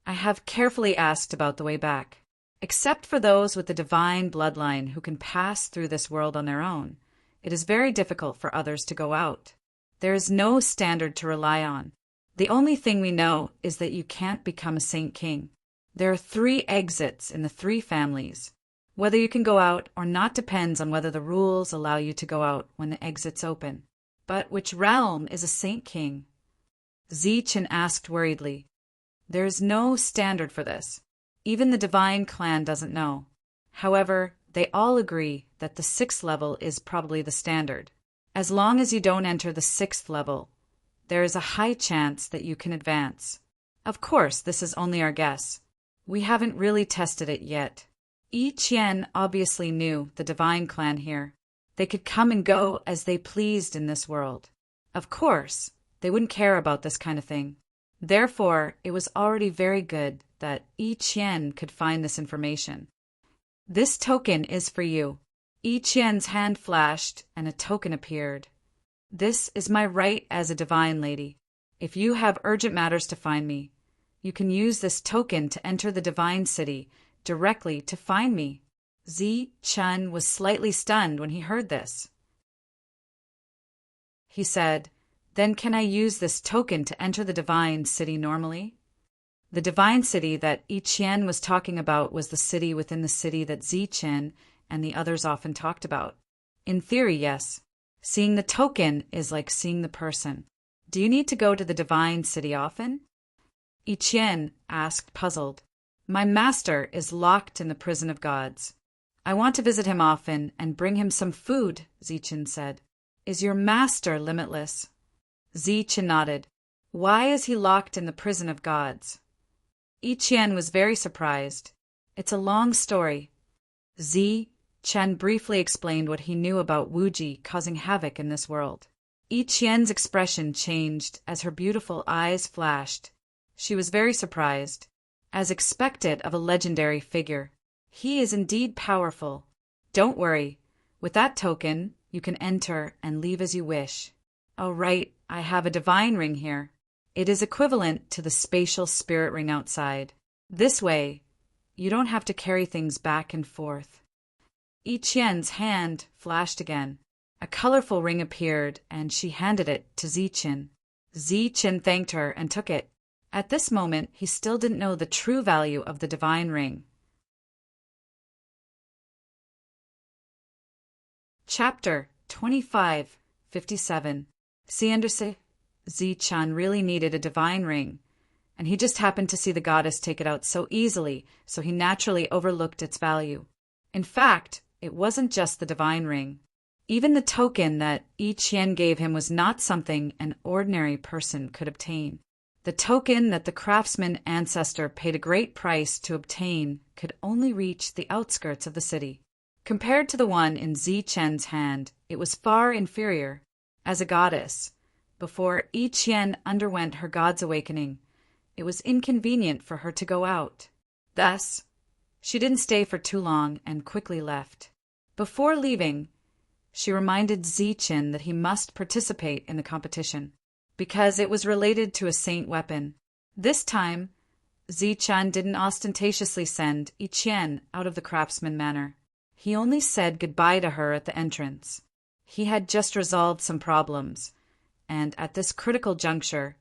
I have carefully asked about the way back. Except for those with the divine bloodline who can pass through this world on their own, it is very difficult for others to go out. There is no standard to rely on. The only thing we know is that you can't become a Saint King. There are 3 exits in the 3 families. Whether you can go out or not depends on whether the rules allow you to go out when the exits open. But which realm is a Saint King? Chen asked worriedly. There is no standard for this. Even the Divine Clan doesn't know. However, they all agree that the 6th level is probably the standard. As long as you don't enter the 6th level, there is a high chance that you can advance. Of course, this is only our guess. We haven't really tested it yet. Yi Qian obviously knew the Divine Clan here. They could come and go as they pleased in this world. Of course, they wouldn't care about this kind of thing. Therefore, it was already very good that Yi Qian could find this information. This token is for you. Yi Qian's hand flashed and a token appeared. This is my right as a divine lady. If you have urgent matters to find me, you can use this token to enter the Divine City directly to find me. Chen was slightly stunned when he heard this. He said, Then can I use this token to enter the Divine City normally? The Divine City that Yi Qian was talking about was the city within the city that Chen and the others often talked about. In theory, yes. Seeing the token is like seeing the person. Do you need to go to the Divine City often? Yi Qian asked, puzzled. My master is locked in the prison of gods. I want to visit him often and bring him some food, Chen said. Is your master limitless? Chen nodded. Why is he locked in the prison of gods? Yi Qian was very surprised. It's a long story. Chen briefly explained what he knew about Wuji causing havoc in this world. Yi Qian's expression changed as her beautiful eyes flashed. She was very surprised. As expected of a legendary figure. He is indeed powerful. Don't worry. With that token, you can enter and leave as you wish. Oh, right, I have a divine ring here. It is equivalent to the spatial spirit ring outside. This way, you don't have to carry things back and forth. Yi Qian's hand flashed again. A colorful ring appeared, and she handed it to Chen. Chen thanked her and took it. At this moment, he still didn't know the true value of the divine ring. Chapter 25:57. Thunderous. Chen really needed a divine ring, and he just happened to see the goddess take it out so easily, so he naturally overlooked its value. In fact, it wasn't just the divine ring. Even the token that Yi Qian gave him was not something an ordinary person could obtain. The token that the craftsman ancestor paid a great price to obtain could only reach the outskirts of the city. Compared to the one in Chen's hand, it was far inferior. As a goddess, before Yi Qian underwent her god's awakening, it was inconvenient for her to go out. Thus, she didn't stay for too long and quickly left. Before leaving, she reminded Chen that he must participate in the competition, because it was related to a saint weapon. This time, Chen didn't ostentatiously send Yi Qian out of the craftsman manor. He only said goodbye to her at the entrance. He had just resolved some problems, and at this critical juncture,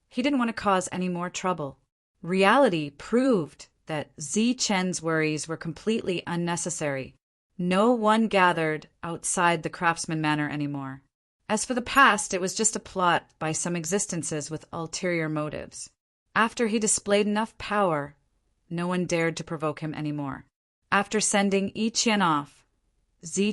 he didn't want to cause any more trouble. Reality proved that Chen's worries were completely unnecessary. No one gathered outside the craftsman manor anymore. As for the past, it was just a plot by some existences with ulterior motives. After he displayed enough power, no one dared to provoke him anymore. After sending Yi Qian off,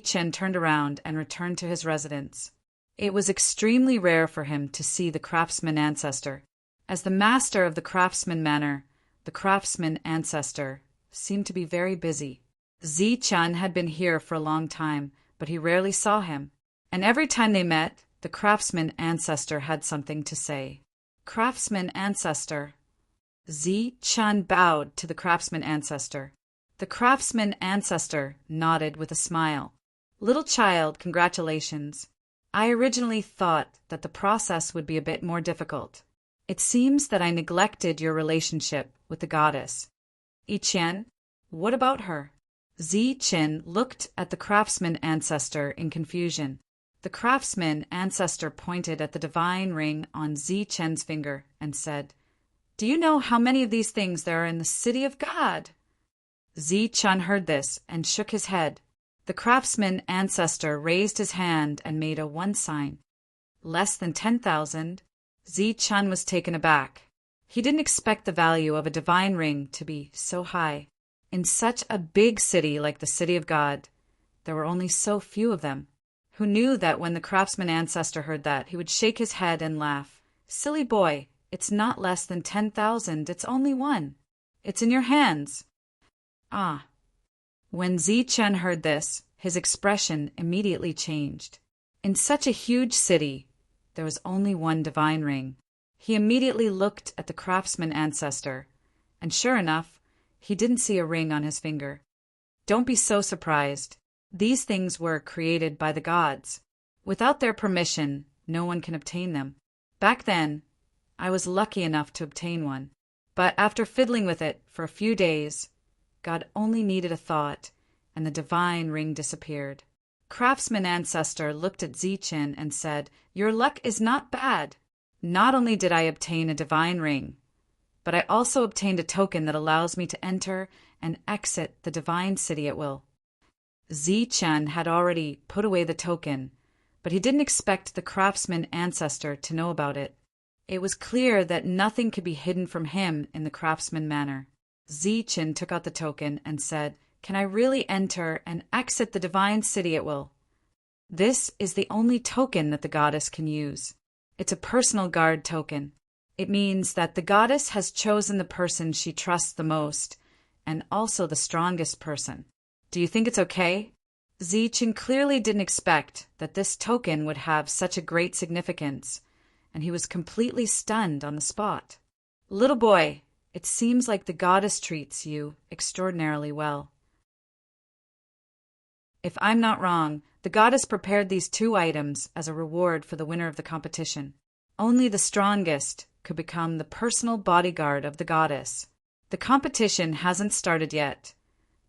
Chen turned around and returned to his residence. It was extremely rare for him to see the craftsman ancestor. As the master of the craftsman manor, the craftsman ancestor seemed to be very busy. Zi-chun had been here for a long time, but he rarely saw him. And every time they met, the craftsman ancestor had something to say. Craftsman ancestor. Zi-chun bowed to the craftsman ancestor. The craftsman ancestor nodded with a smile. Little child, congratulations. I originally thought that the process would be a bit more difficult. It seems that I neglected your relationship with the goddess. Iqian, what about her? Zi-chun looked at the craftsman ancestor in confusion. The craftsman ancestor pointed at the divine ring on Zi-chun's finger and said, Do you know how many of these things there are in the city of God? Zi-chun heard this and shook his head. The craftsman ancestor raised his hand and made a 1 sign. Less than 10,000. Zi-chun was taken aback. He didn't expect the value of a divine ring to be so high. In such a big city like the city of God, there were only so few of them. Who knew that when the craftsman ancestor heard that, he would shake his head and laugh. Silly boy, it's not less than 10,000, it's only 1. It's in your hands. Ah. When Zi-chun heard this, his expression immediately changed. In such a huge city, there was only 1 divine ring. He immediately looked at the craftsman ancestor, and sure enough, he didn't see a ring on his finger. Don't be so surprised. These things were created by the gods. Without their permission, no one can obtain them. Back then, I was lucky enough to obtain one. But after fiddling with it for a few days, God only needed a thought, and the divine ring disappeared. Craftsman ancestor looked at Zi-chun and said, Your luck is not bad. Not only did I obtain a divine ring, but I also obtained a token that allows me to enter and exit the divine city at will. Zi-chun had already put away the token, but he didn't expect the craftsman ancestor to know about it. It was clear that nothing could be hidden from him in the craftsman manner. Zi-chun took out the token and said, Can I really enter and exit the divine city at will? This is the only token that the goddess can use. It's a personal guard token. It means that the goddess has chosen the person she trusts the most, and also the strongest person. Do you think it's okay? Zi-chun clearly didn't expect that this token would have such a great significance, and he was completely stunned on the spot. Little boy, it seems like the goddess treats you extraordinarily well. If I'm not wrong, the goddess prepared these 2 items as a reward for the winner of the competition. Only the strongest could become the personal bodyguard of the goddess. The competition hasn't started yet,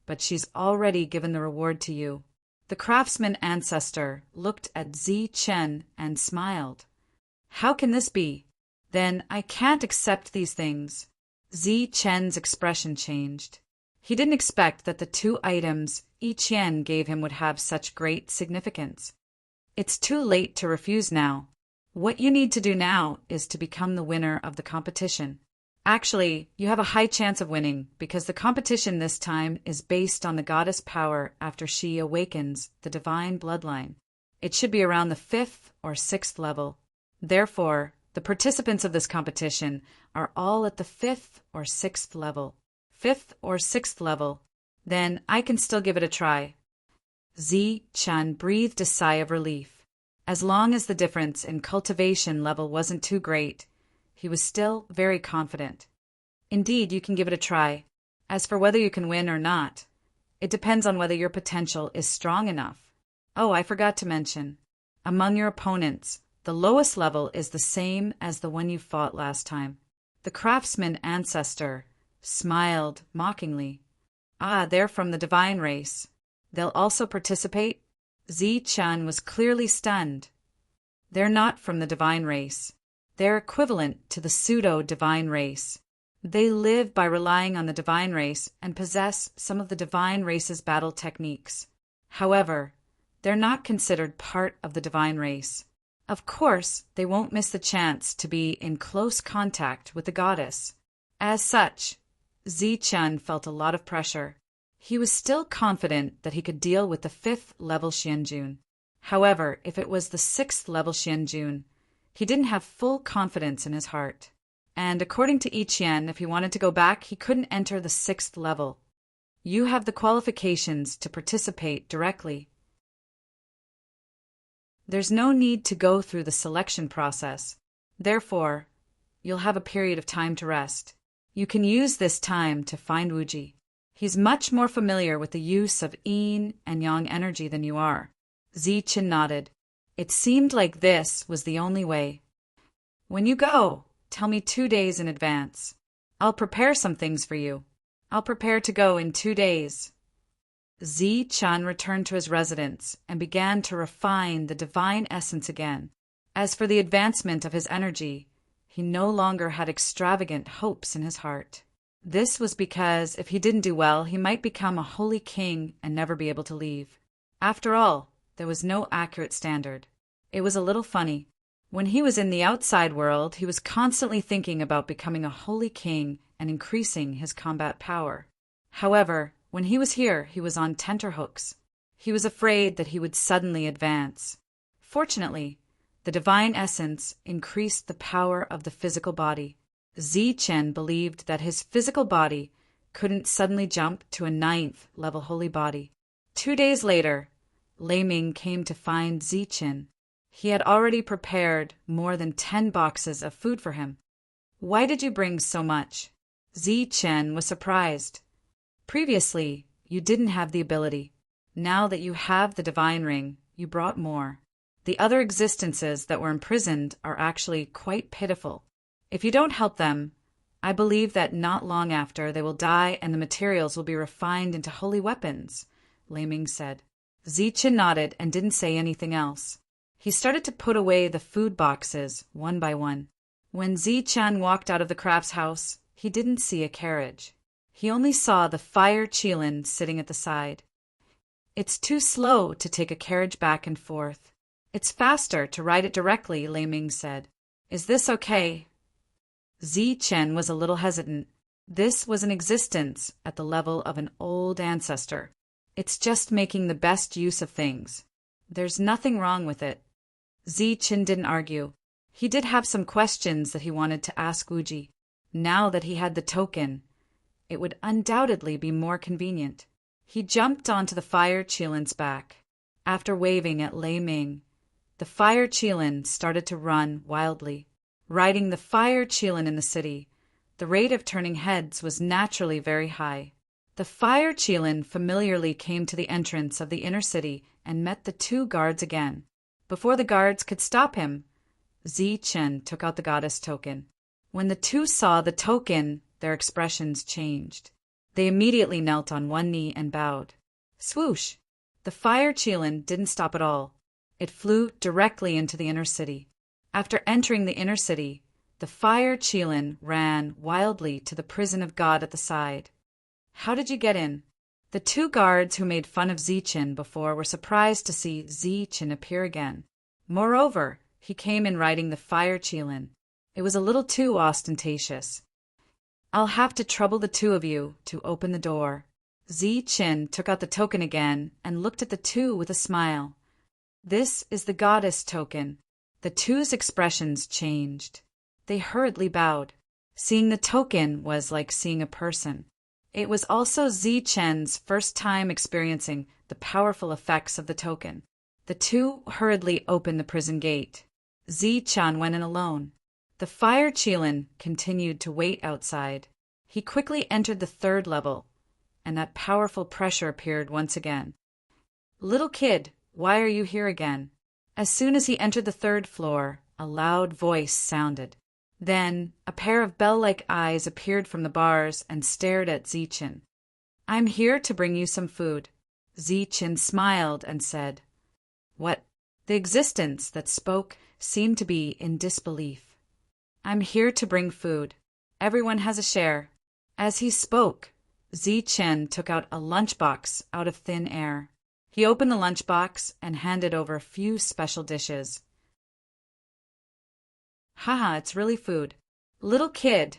but she's already given the reward to you. The craftsman ancestor looked at Zi-chun and smiled. How can this be? Then I can't accept these things. Zi-chun's expression changed. He didn't expect that the 2 items Iqian gave him would have such great significance. It's too late to refuse now. What you need to do now is to become the winner of the competition. Actually, you have a high chance of winning because the competition this time is based on the goddess power after she awakens the divine bloodline. It should be around the 5th or 6th level. Therefore, the participants of this competition are all at the 5th or 6th level. 5th or 6th level. Then I can still give it a try. Zi-chun breathed a sigh of relief. As long as the difference in cultivation level wasn't too great, he was still very confident. Indeed, you can give it a try. As for whether you can win or not, it depends on whether your potential is strong enough. Oh, I forgot to mention. Among your opponents, the lowest level is the same as the one you fought last time. The craftsman ancestor smiled mockingly. Ah, they're from the divine race. They'll also participate? Zi-chun was clearly stunned. They're not from the divine race. They're equivalent to the pseudo-divine race. They live by relying on the divine race and possess some of the divine race's battle techniques. However, they're not considered part of the divine race. Of course, they won't miss the chance to be in close contact with the goddess. As such, Zi-chun felt a lot of pressure. He was still confident that he could deal with the 5th level Xianjun. However, if it was the 6th level Xianjun, he didn't have full confidence in his heart. And according to Iqian, if he wanted to go back, he couldn't enter the 6th level. You have the qualifications to participate directly. There's no need to go through the selection process. Therefore, you'll have a period of time to rest. You can use this time to find Wuji. He's much more familiar with the use of yin and yang energy than you are. Zichen nodded. It seemed like this was the only way. When you go, tell me 2 days in advance. I'll prepare some things for you. I'll prepare to go in 2 days. Zichen returned to his residence and began to refine the divine essence again. As for the advancement of his energy, he no longer had extravagant hopes in his heart. This was because if he didn't do well, he might become a holy king and never be able to leave. After all, there was no accurate standard. It was a little funny. When he was in the outside world, he was constantly thinking about becoming a holy king and increasing his combat power. However, when he was here, he was on tenterhooks. He was afraid that he would suddenly advance. Fortunately, the divine essence increased the power of the physical body. Zichen believed that his physical body couldn't suddenly jump to a 9th level holy body. 2 days later, Lei Ming came to find Zichen. He had already prepared more than 10 boxes of food for him. Why did you bring so much? Zichen was surprised. Previously, you didn't have the ability. Now that you have the divine ring, you brought more. The other existences that were imprisoned are actually quite pitiful. If you don't help them, I believe that not long after they will die and the materials will be refined into holy weapons, Lei Ming said. Zichen nodded and didn't say anything else. He started to put away the food boxes one by one. When Zichen walked out of the crafts house, he didn't see a carriage. He only saw the fire Qilin sitting at the side. It's too slow to take a carriage back and forth. It's faster to ride it directly, Lei Ming said. Is this okay? Zichen was a little hesitant. This was an existence at the level of an old ancestor. It's just making the best use of things. There's nothing wrong with it. Zichen didn't argue. He did have some questions that he wanted to ask Wuji. Now that he had the token, it would undoubtedly be more convenient. He jumped onto the fire Qilin's back. After waving at Lei Ming, the fire Qilin started to run wildly. Riding the fire Qilin in the city, the rate of turning heads was naturally very high. The fire Qilin familiarly came to the entrance of the inner city and met the 2 guards again. Before the guards could stop him, Zichen took out the goddess token. When the 2 saw the token, their expressions changed. They immediately knelt on one knee and bowed. Swoosh! The fire Qilin didn't stop at all. It flew directly into the inner city. After entering the inner city, the fire Qilin ran wildly to the prison of God at the side. How did you get in? The 2 guards who made fun of Zichen before were surprised to see Zichen appear again. Moreover, he came in riding the fire Qilin. It was a little too ostentatious. I'll have to trouble the 2 of you to open the door. Zichen took out the token again and looked at the 2 with a smile. This is the goddess token. The 2's expressions changed. They hurriedly bowed. Seeing the token was like seeing a person. It was also Zichen's first time experiencing the powerful effects of the token. The 2 hurriedly opened the prison gate. Zichen went in alone. The fire Qilin continued to wait outside. He quickly entered the 3rd level, and that powerful pressure appeared once again. Little kid, why are you here again? As soon as he entered the 3rd floor, a loud voice sounded. Then, a pair of bell-like eyes appeared from the bars and stared at Zichen. I'm here to bring you some food. Zichen smiled and said, What? The existence that spoke seemed to be in disbelief. I'm here to bring food. Everyone has a share. As he spoke, Zichen took out a lunchbox out of thin air. He opened the lunchbox and handed over a few special dishes. Haha, it's really food. Little kid,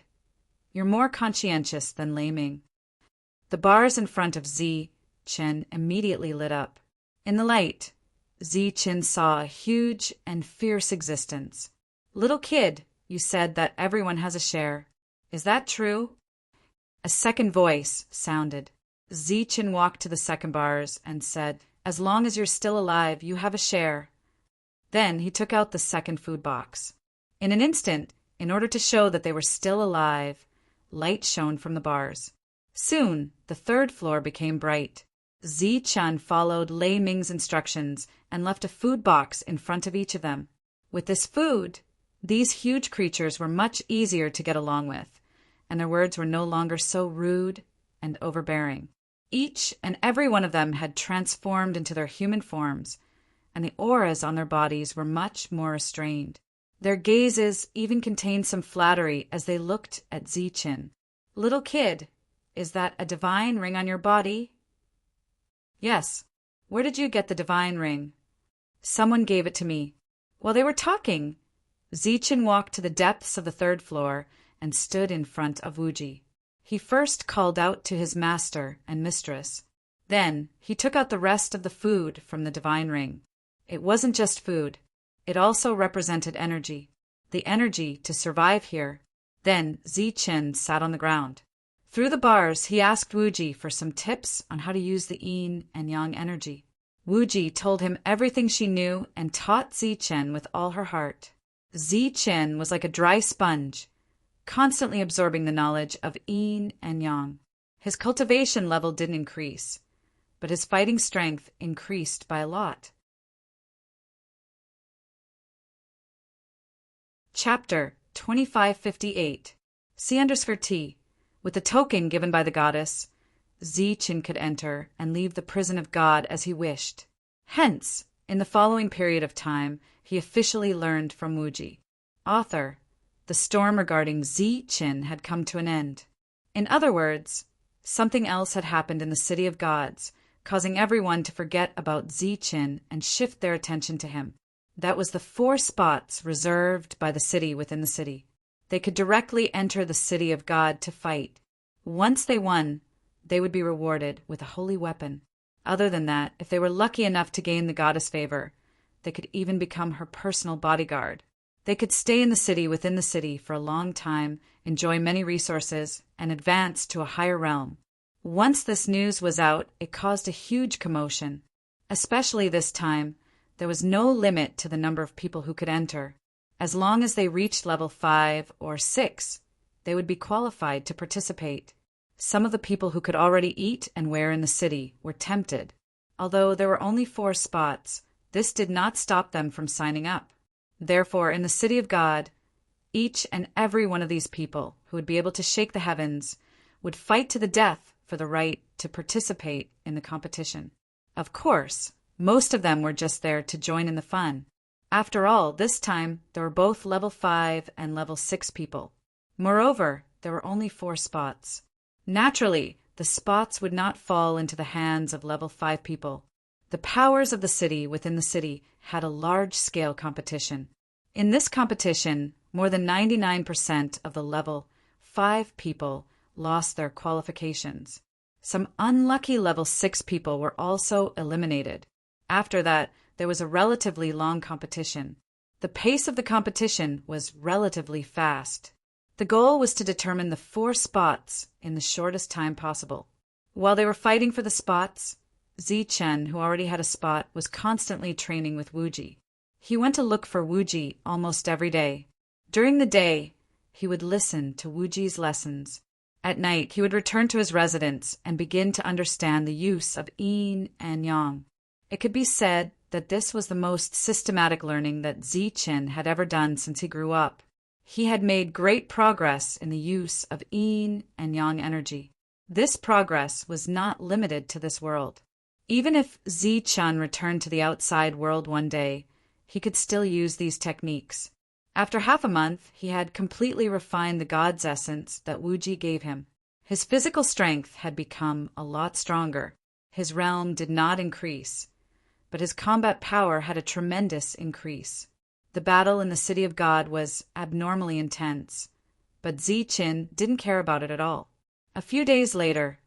you're more conscientious than Lei Ming. The bars in front of Zichen immediately lit up. In the light, Zichen saw a huge and fierce existence. Little kid, you said that everyone has a share. Is that true? A second voice sounded. Zichen walked to the second bars and said, "As long as you're still alive, you have a share." Then he took out the second food box. In an instant, in order to show that they were still alive, light shone from the bars. Soon, the third floor became bright. Zichen followed Lei Ming's instructions and left a food box in front of each of them. With this food, these huge creatures were much easier to get along with, and their words were no longer so rude and overbearing. Each and every one of them had transformed into their human forms, and the auras on their bodies were much more restrained. Their gazes even contained some flattery as they looked at Zichen. "Little kid, is that a divine ring on your body?" "Yes. Where did you get the divine ring?" "Someone gave it to me." While they were talking, Zichen walked to the depths of the third floor and stood in front of Wuji. He first called out to his master and mistress. Then he took out the rest of the food from the divine ring. It wasn't just food. It also represented energy. The energy to survive here. Then Zichen sat on the ground. Through the bars, he asked Wuji for some tips on how to use the yin and yang energy. Wuji told him everything she knew and taught Zichen with all her heart. Zichen was like a dry sponge, constantly absorbing the knowledge of yin and yang. His cultivation level didn't increase, but his fighting strength increased by a lot. Chapter 2558 C_T. With the token given by the goddess, Zichen could enter and leave the prison of God as he wished. Hence, in the following period of time, he officially learned from Wuji. Author: the storm regarding Zichen had come to an end. In other words, something else had happened in the city of gods, causing everyone to forget about Zichen and shift their attention to him. That was the 4 spots reserved by the city within the city. They could directly enter the city of God to fight. Once they won, they would be rewarded with a holy weapon. Other than that, if they were lucky enough to gain the goddess' favor, they could even become her personal bodyguard. They could stay in the city within the city for a long time, enjoy many resources, and advance to a higher realm. Once this news was out, it caused a huge commotion. Especially this time, there was no limit to the number of people who could enter. As long as they reached level 5 or 6, they would be qualified to participate. Some of the people who could already eat and wear in the city were tempted. Although there were only 4 spots, this did not stop them from signing up. Therefore, in the city of God, each and every one of these people who would be able to shake the heavens would fight to the death for the right to participate in the competition. Of course, most of them were just there to join in the fun. After all, this time there were both level 5 and level 6 people. Moreover, there were only 4 spots. Naturally, the spots would not fall into the hands of level 5 people. The powers of the city within the city had a large-scale competition. In this competition, more than 99% of the level 5 people lost their qualifications. Some unlucky level 6 people were also eliminated. After that, there was a relatively long competition. The pace of the competition was relatively fast. The goal was to determine the 4 spots in the shortest time possible. While they were fighting for the spots, Zichen, who already had a spot, was constantly training with Wuji. He went to look for Wuji almost every day. During the day, he would listen to Wuji's lessons. At night, he would return to his residence and begin to understand the use of yin and yang. It could be said that this was the most systematic learning that Zichen had ever done since he grew up. He had made great progress in the use of yin and yang energy. This progress was not limited to this world. Even if Zichen returned to the outside world one day, he could still use these techniques. After half a month, he had completely refined the god's essence that Wuji gave him. His physical strength had become a lot stronger. His realm did not increase, but his combat power had a tremendous increase. The battle in the city of God was abnormally intense, but Zichen didn't care about it at all. A few days later,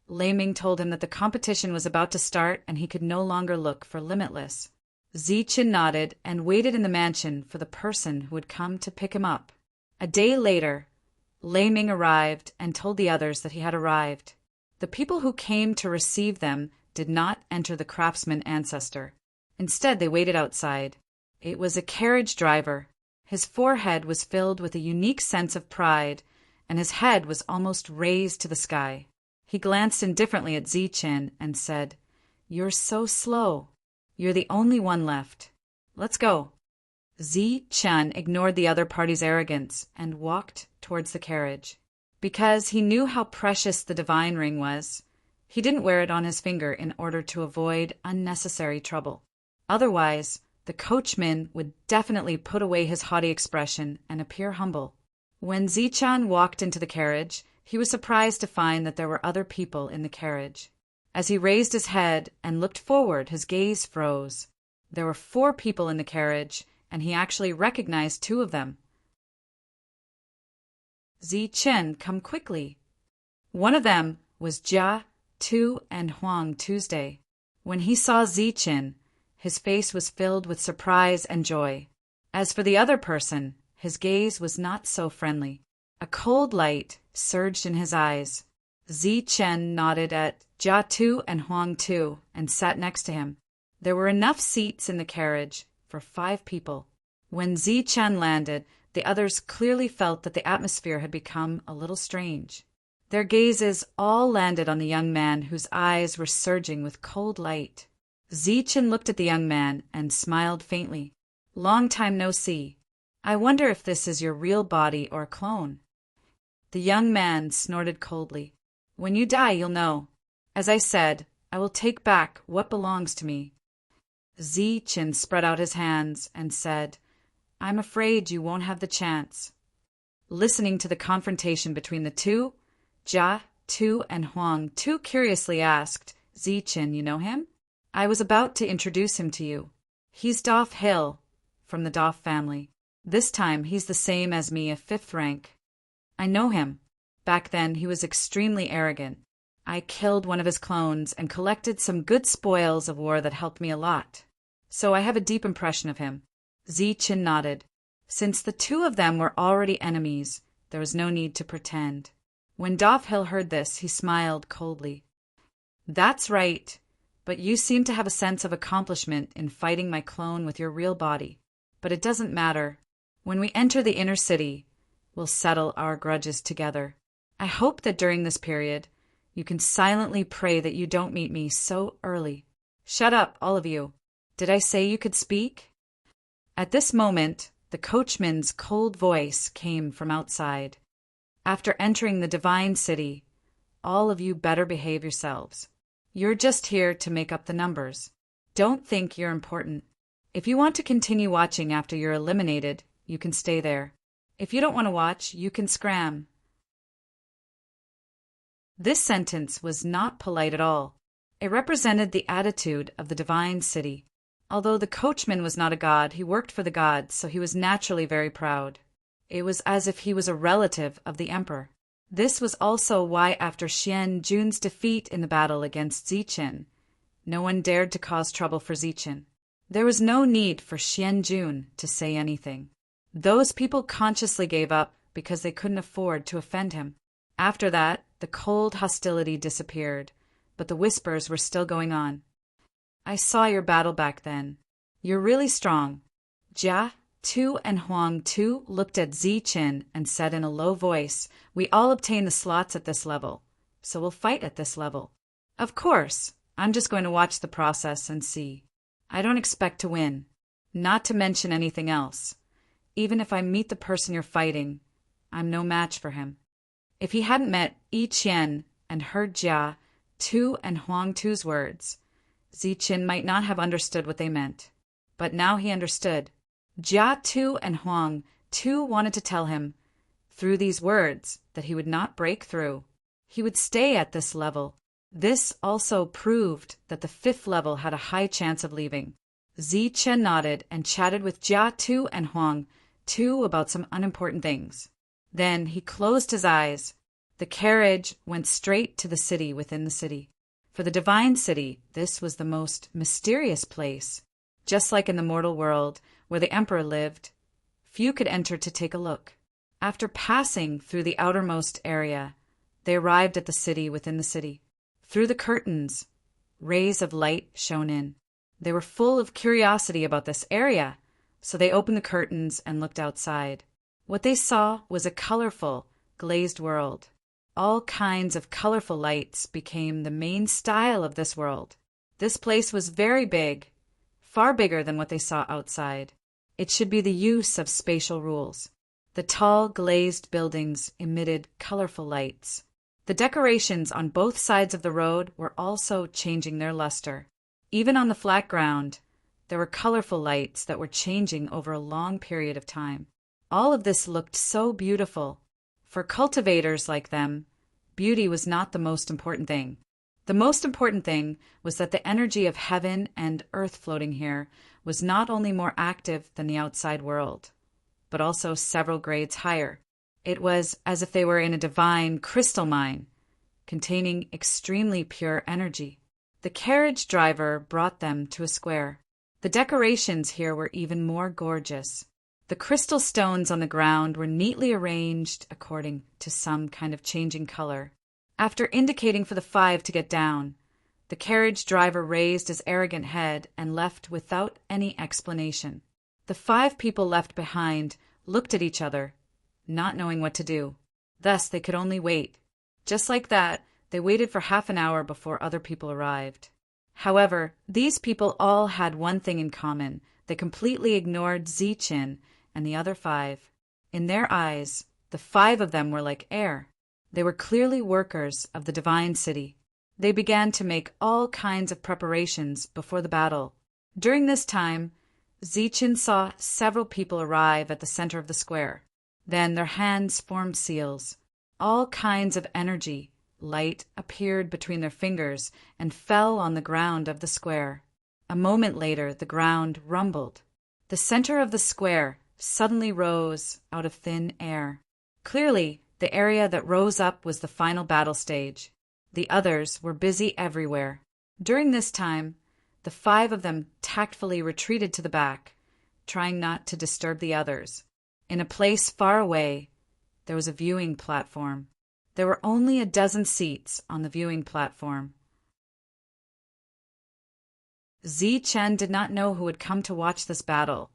Lei Ming told him that the competition was about to start and he could no longer look for Limitless. Zichen nodded and waited in the mansion for the person who would come to pick him up. A day later, Lei Ming arrived and told the others that he had arrived. The people who came to receive them did not enter the craftsman ancestor. Instead, they waited outside. It was a carriage driver. His forehead was filled with a unique sense of pride, and his head was almost raised to the sky. He glanced indifferently at Zichen and said, "You're so slow. You're the only one left. Let's go." Zichen ignored the other party's arrogance and walked towards the carriage. Because he knew how precious the divine ring was, he didn't wear it on his finger in order to avoid unnecessary trouble. Otherwise, the coachman would definitely put away his haughty expression and appear humble. When Zichen walked into the carriage, he was surprised to find that there were other people in the carriage. As he raised his head and looked forward, his gaze froze. There were 4 people in the carriage, and he actually recognized 2 of them. Zichen, come quickly. One of them was Jia Tu and Huang Tuesday. When he saw Zichen, his face was filled with surprise and joy. As for the other person, his gaze was not so friendly. A cold light surged in his eyes. Zichen nodded at Jia Tu and Huang Tu and sat next to him. There were enough seats in the carriage for 5 people. When Zichen landed, the others clearly felt that the atmosphere had become a little strange. Their gazes all landed on the young man whose eyes were surging with cold light. Zichen looked at the young man and smiled faintly. "Long time no see. I wonder if this is your real body or a clone." The young man snorted coldly. "When you die, you'll know. As I said, I will take back what belongs to me." Zichen spread out his hands and said, "I'm afraid you won't have the chance." Listening to the confrontation between the 2, Jia Tu and Huang Tu curiously asked, "Zichen, you know him?" "I was about to introduce him to you. He's Daf Hill, from the Daf family. This time he's the same as me, a 5th rank. I know him. Back then he was extremely arrogant. I killed one of his clones and collected some good spoils of war that helped me a lot. So I have a deep impression of him." Zichen nodded. Since the 2 of them were already enemies, there was no need to pretend. When Daf Hill heard this, he smiled coldly. "That's right, but you seem to have a sense of accomplishment in fighting my clone with your real body. But it doesn't matter. When we enter the inner city, we'll settle our grudges together. I hope that during this period, you can silently pray that you don't meet me so early. Shut up, all of you. Did I say you could speak?" At this moment, the coachman's cold voice came from outside. "After entering the divine city, all of you better behave yourselves. You're just here to make up the numbers. Don't think you're important. If you want to continue watching after you're eliminated, you can stay there. If you don't want to watch, you can scram." This sentence was not polite at all. It represented the attitude of the divine city. Although the coachman was not a god, he worked for the gods, so he was naturally very proud. It was as if he was a relative of the emperor. This was also why after Xian Jun's defeat in the battle against Zichen, no one dared to cause trouble for Zichen. There was no need for Xian Jun to say anything. Those people consciously gave up because they couldn't afford to offend him. After that, the cold hostility disappeared, but the whispers were still going on. "I saw your battle back then. You're really strong." Jia Tu and Huang Tu looked at Zichen and said in a low voice, "We all obtain the slots at this level, so we'll fight at this level." "Of course, I'm just going to watch the process and see. I don't expect to win, not to mention anything else. Even if I meet the person you're fighting, I'm no match for him." If he hadn't met Yi Qian and heard Jia Tu and Huang Tu's words, Zichen might not have understood what they meant. But now he understood. Jia Tu and Huang Tu wanted to tell him, through these words, that he would not break through. He would stay at this level. This also proved that the 5th level had a high chance of leaving. Zichen nodded and chatted with Jia Tu and Huang Tu about some unimportant things. Then he closed his eyes. The carriage went straight to the city within the city. For the divine city, this was the most mysterious place. Just like in the mortal world, where the emperor lived, few could enter to take a look. After passing through the outermost area, they arrived at the city within the city. Through the curtains, rays of light shone in. They were full of curiosity about this area, so they opened the curtains and looked outside. What they saw was a colorful, glazed world. All kinds of colorful lights became the main style of this world. This place was very big, far bigger than what they saw outside. It should be the use of spatial rules. The tall, glazed buildings emitted colorful lights. The decorations on both sides of the road were also changing their luster. Even on the flat ground, there were colorful lights that were changing over a long period of time. All of this looked so beautiful. For cultivators like them, beauty was not the most important thing. The most important thing was that the energy of heaven and earth floating here was not only more active than the outside world, but also several grades higher. It was as if they were in a divine crystal mine, containing extremely pure energy. The carriage driver brought them to a square. The decorations here were even more gorgeous. The crystal stones on the ground were neatly arranged according to some kind of changing color. After indicating for the 5 to get down, the carriage driver raised his arrogant head and left without any explanation. The 5 people left behind looked at each other, not knowing what to do. Thus they could only wait. Just like that, they waited for half an hour before other people arrived. However, these people all had one thing in common. They completely ignored Zichin and the other 5. In their eyes, the 5 of them were like air. They were clearly workers of the divine city. They began to make all kinds of preparations before the battle. During this time, Zichin saw several people arrive at the center of the square. Then their hands formed seals. All kinds of energy, light appeared between their fingers and fell on the ground of the square. A moment later, the ground rumbled. The center of the square suddenly rose out of thin air. Clearly, the area that rose up was the final battle stage. The others were busy everywhere. During this time, the 5 of them tactfully retreated to the back, trying not to disturb the others. In a place far away, there was a viewing platform. There were only a dozen seats on the viewing platform. Zichen did not know who had come to watch this battle,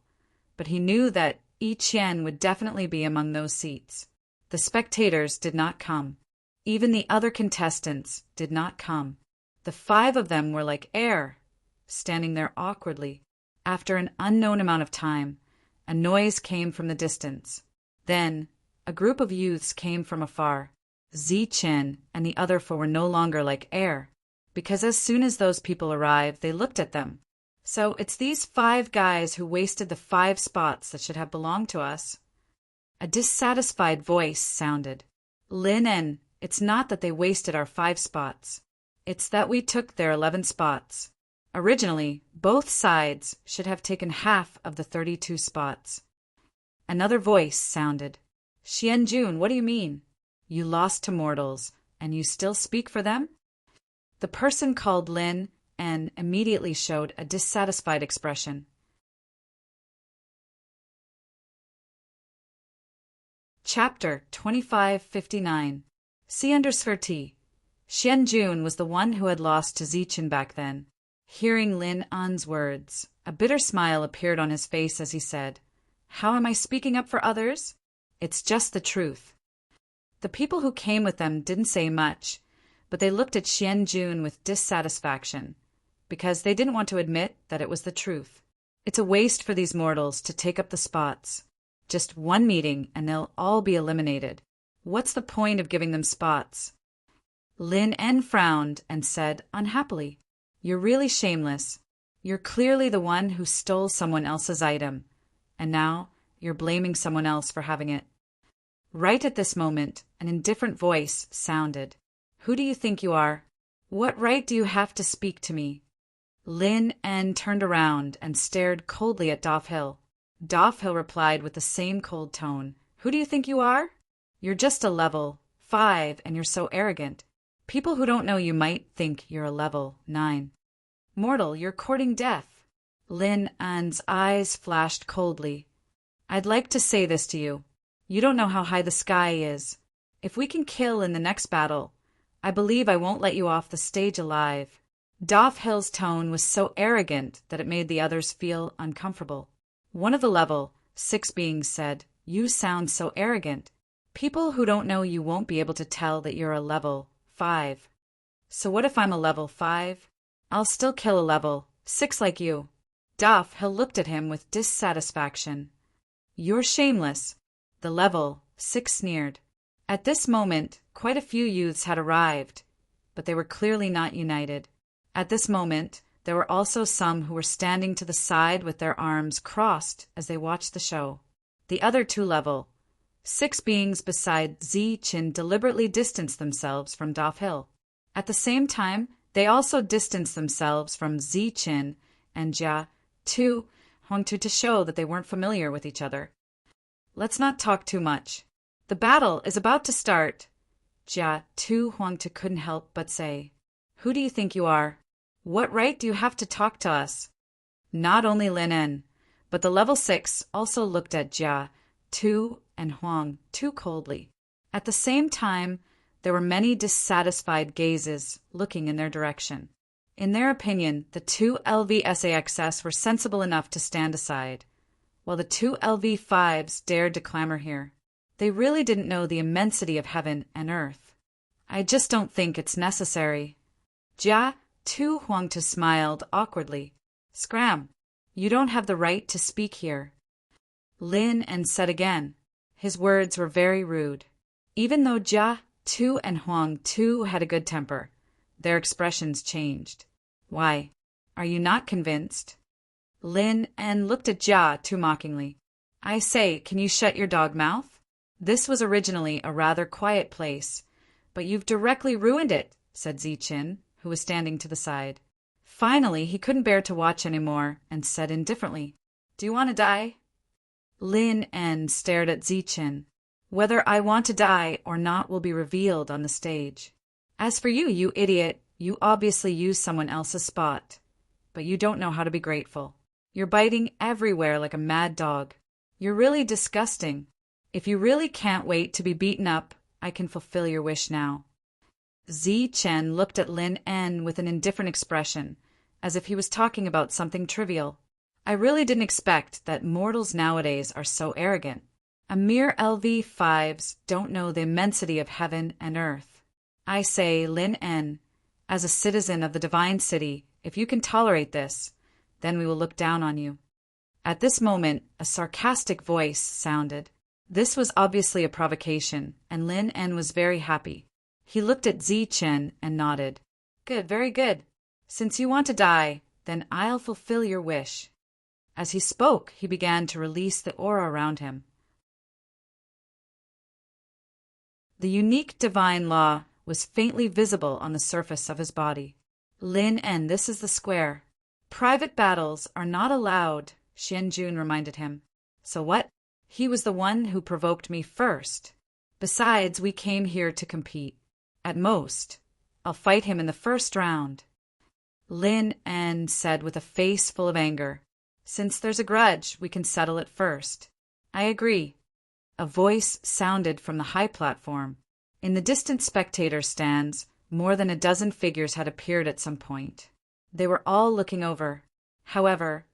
but he knew that Yi Qian would definitely be among those seats. The spectators did not come. Even the other contestants did not come. The 5 of them were like air, standing there awkwardly. After an unknown amount of time, a noise came from the distance. Then, a group of youths came from afar. Zichen and the other 4 were no longer like air, because as soon as those people arrived, they looked at them. So it's these 5 guys who wasted the 5 spots that should have belonged to us. A dissatisfied voice sounded. Linen, it's not that they wasted our 5 spots. It's that we took their 11 spots. Originally, both sides should have taken half of the 32 spots. Another voice sounded. Xianjun, what do you mean? You lost to mortals, and you still speak for them? The person called Lin and immediately showed a dissatisfied expression. Chapter 2559. Xiandersferti. Xianjun was the one who had lost to Zichin back then. Hearing Lin An's words, a bitter smile appeared on his face as he said, How am I speaking up for others? It's just the truth. The people who came with them didn't say much, but they looked at Xianjun with dissatisfaction, because they didn't want to admit that it was the truth. It's a waste for these mortals to take up the spots. Just one meeting and they'll all be eliminated. What's the point of giving them spots? Lin En frowned and said unhappily, You're really shameless. You're clearly the one who stole someone else's item, and now you're blaming someone else for having it. Right at this moment, an indifferent voice sounded. Who do you think you are? What right do you have to speak to me? Lin En turned around and stared coldly at Dofhill. Dofhill replied with the same cold tone. Who do you think you are? You're just a level 5 and you're so arrogant. People who don't know you might think you're a level 9. Mortal, you're courting death. Lin An's eyes flashed coldly. I'd like to say this to you. You don't know how high the sky is. If we can kill in the next battle, I believe I won't let you off the stage alive." Daph Hill's tone was so arrogant that it made the others feel uncomfortable. One of the level 6 beings said, "You sound so arrogant. People who don't know you won't be able to tell that you're a level 5. So what if I'm a level 5? I'll still kill a level 6 like you." Daph Hill looked at him with dissatisfaction. "You're shameless," the level 6 sneered. At this moment, quite a few youths had arrived, but they were clearly not united. At this moment, there were also some who were standing to the side with their arms crossed as they watched the show. The other 2 level 6 beings beside Zi-Chin deliberately distanced themselves from Daph Hill. At the same time, they also distanced themselves from Zi-Chin and Jia-Tu Huangtu to show that they weren't familiar with each other. "Let's not talk too much. The battle is about to start." Jia-Tu Huangtu couldn't help but say, "Who do you think you are? What right do you have to talk to us?" Not only Lin En, but the level 6 also looked at Jia-Tu and Huang too coldly. At the same time, there were many dissatisfied gazes looking in their direction. In their opinion, the 2 LVSAXS were sensible enough to stand aside, while the 2 LV5s dared to clamor here. They really didn't know the immensity of heaven and earth. "I just don't think it's necessary." Jia-Tu Huangtu smiled awkwardly. "Scram, you don't have the right to speak here." Lin En said again. His words were very rude. Even though Jia-Tu and Huang-Tu had a good temper, their expressions changed. "Why, are you not convinced?" Lin En looked at Jia-Tu mockingly. "I say, can you shut your dog mouth? This was originally a rather quiet place, but you've directly ruined it," said Zi-Chin, who was standing to the side. Finally, he couldn't bear to watch anymore and said indifferently, "Do you want to die?" Lin En stared at Zi-Chin. "Whether I want to die or not will be revealed on the stage. As for you, you idiot, you obviously used someone else's spot, but you don't know how to be grateful. You're biting everywhere like a mad dog. You're really disgusting. If you really can't wait to be beaten up, I can fulfill your wish now." Zi-Chen looked at Lin En with an indifferent expression, as if he was talking about something trivial. "I really didn't expect that mortals nowadays are so arrogant. A mere LV5s don't know the immensity of heaven and earth. I say, Lin En, as a citizen of the Divine City, if you can tolerate this, then we will look down on you." At this moment, a sarcastic voice sounded. This was obviously a provocation, and Lin En was very happy. He looked at Zi-Chen and nodded. "Good, very good. Since you want to die, then I'll fulfill your wish." As he spoke, he began to release the aura around him. The unique divine law was faintly visible on the surface of his body. "Lin En, this is the square. Private battles are not allowed," Xianjun reminded him. "So what? He was the one who provoked me first. Besides, we came here to compete. At most, I'll fight him in the first round." Lin En said with a face full of anger, "Since there's a grudge, we can settle it first." "I agree." A voice sounded from the high platform. In the distant spectator stands, more than a dozen figures had appeared at some point. They were all looking over. However,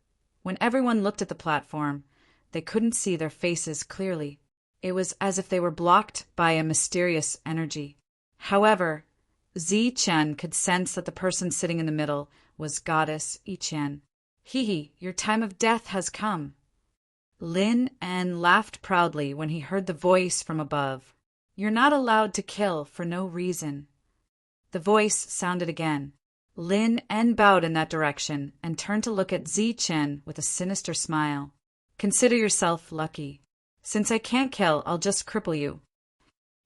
when everyone looked at the platform, they couldn't see their faces clearly. It was as if they were blocked by a mysterious energy. However, Zi-Chen could sense that the person sitting in the middle was Goddess I-Chen. "Hee, your time of death has come." Lin En laughed proudly when he heard the voice from above. "You're not allowed to kill for no reason." The voice sounded again. Lin En bowed in that direction and turned to look at Zi-Chen with a sinister smile. "Consider yourself lucky. Since I can't kill, I'll just cripple you."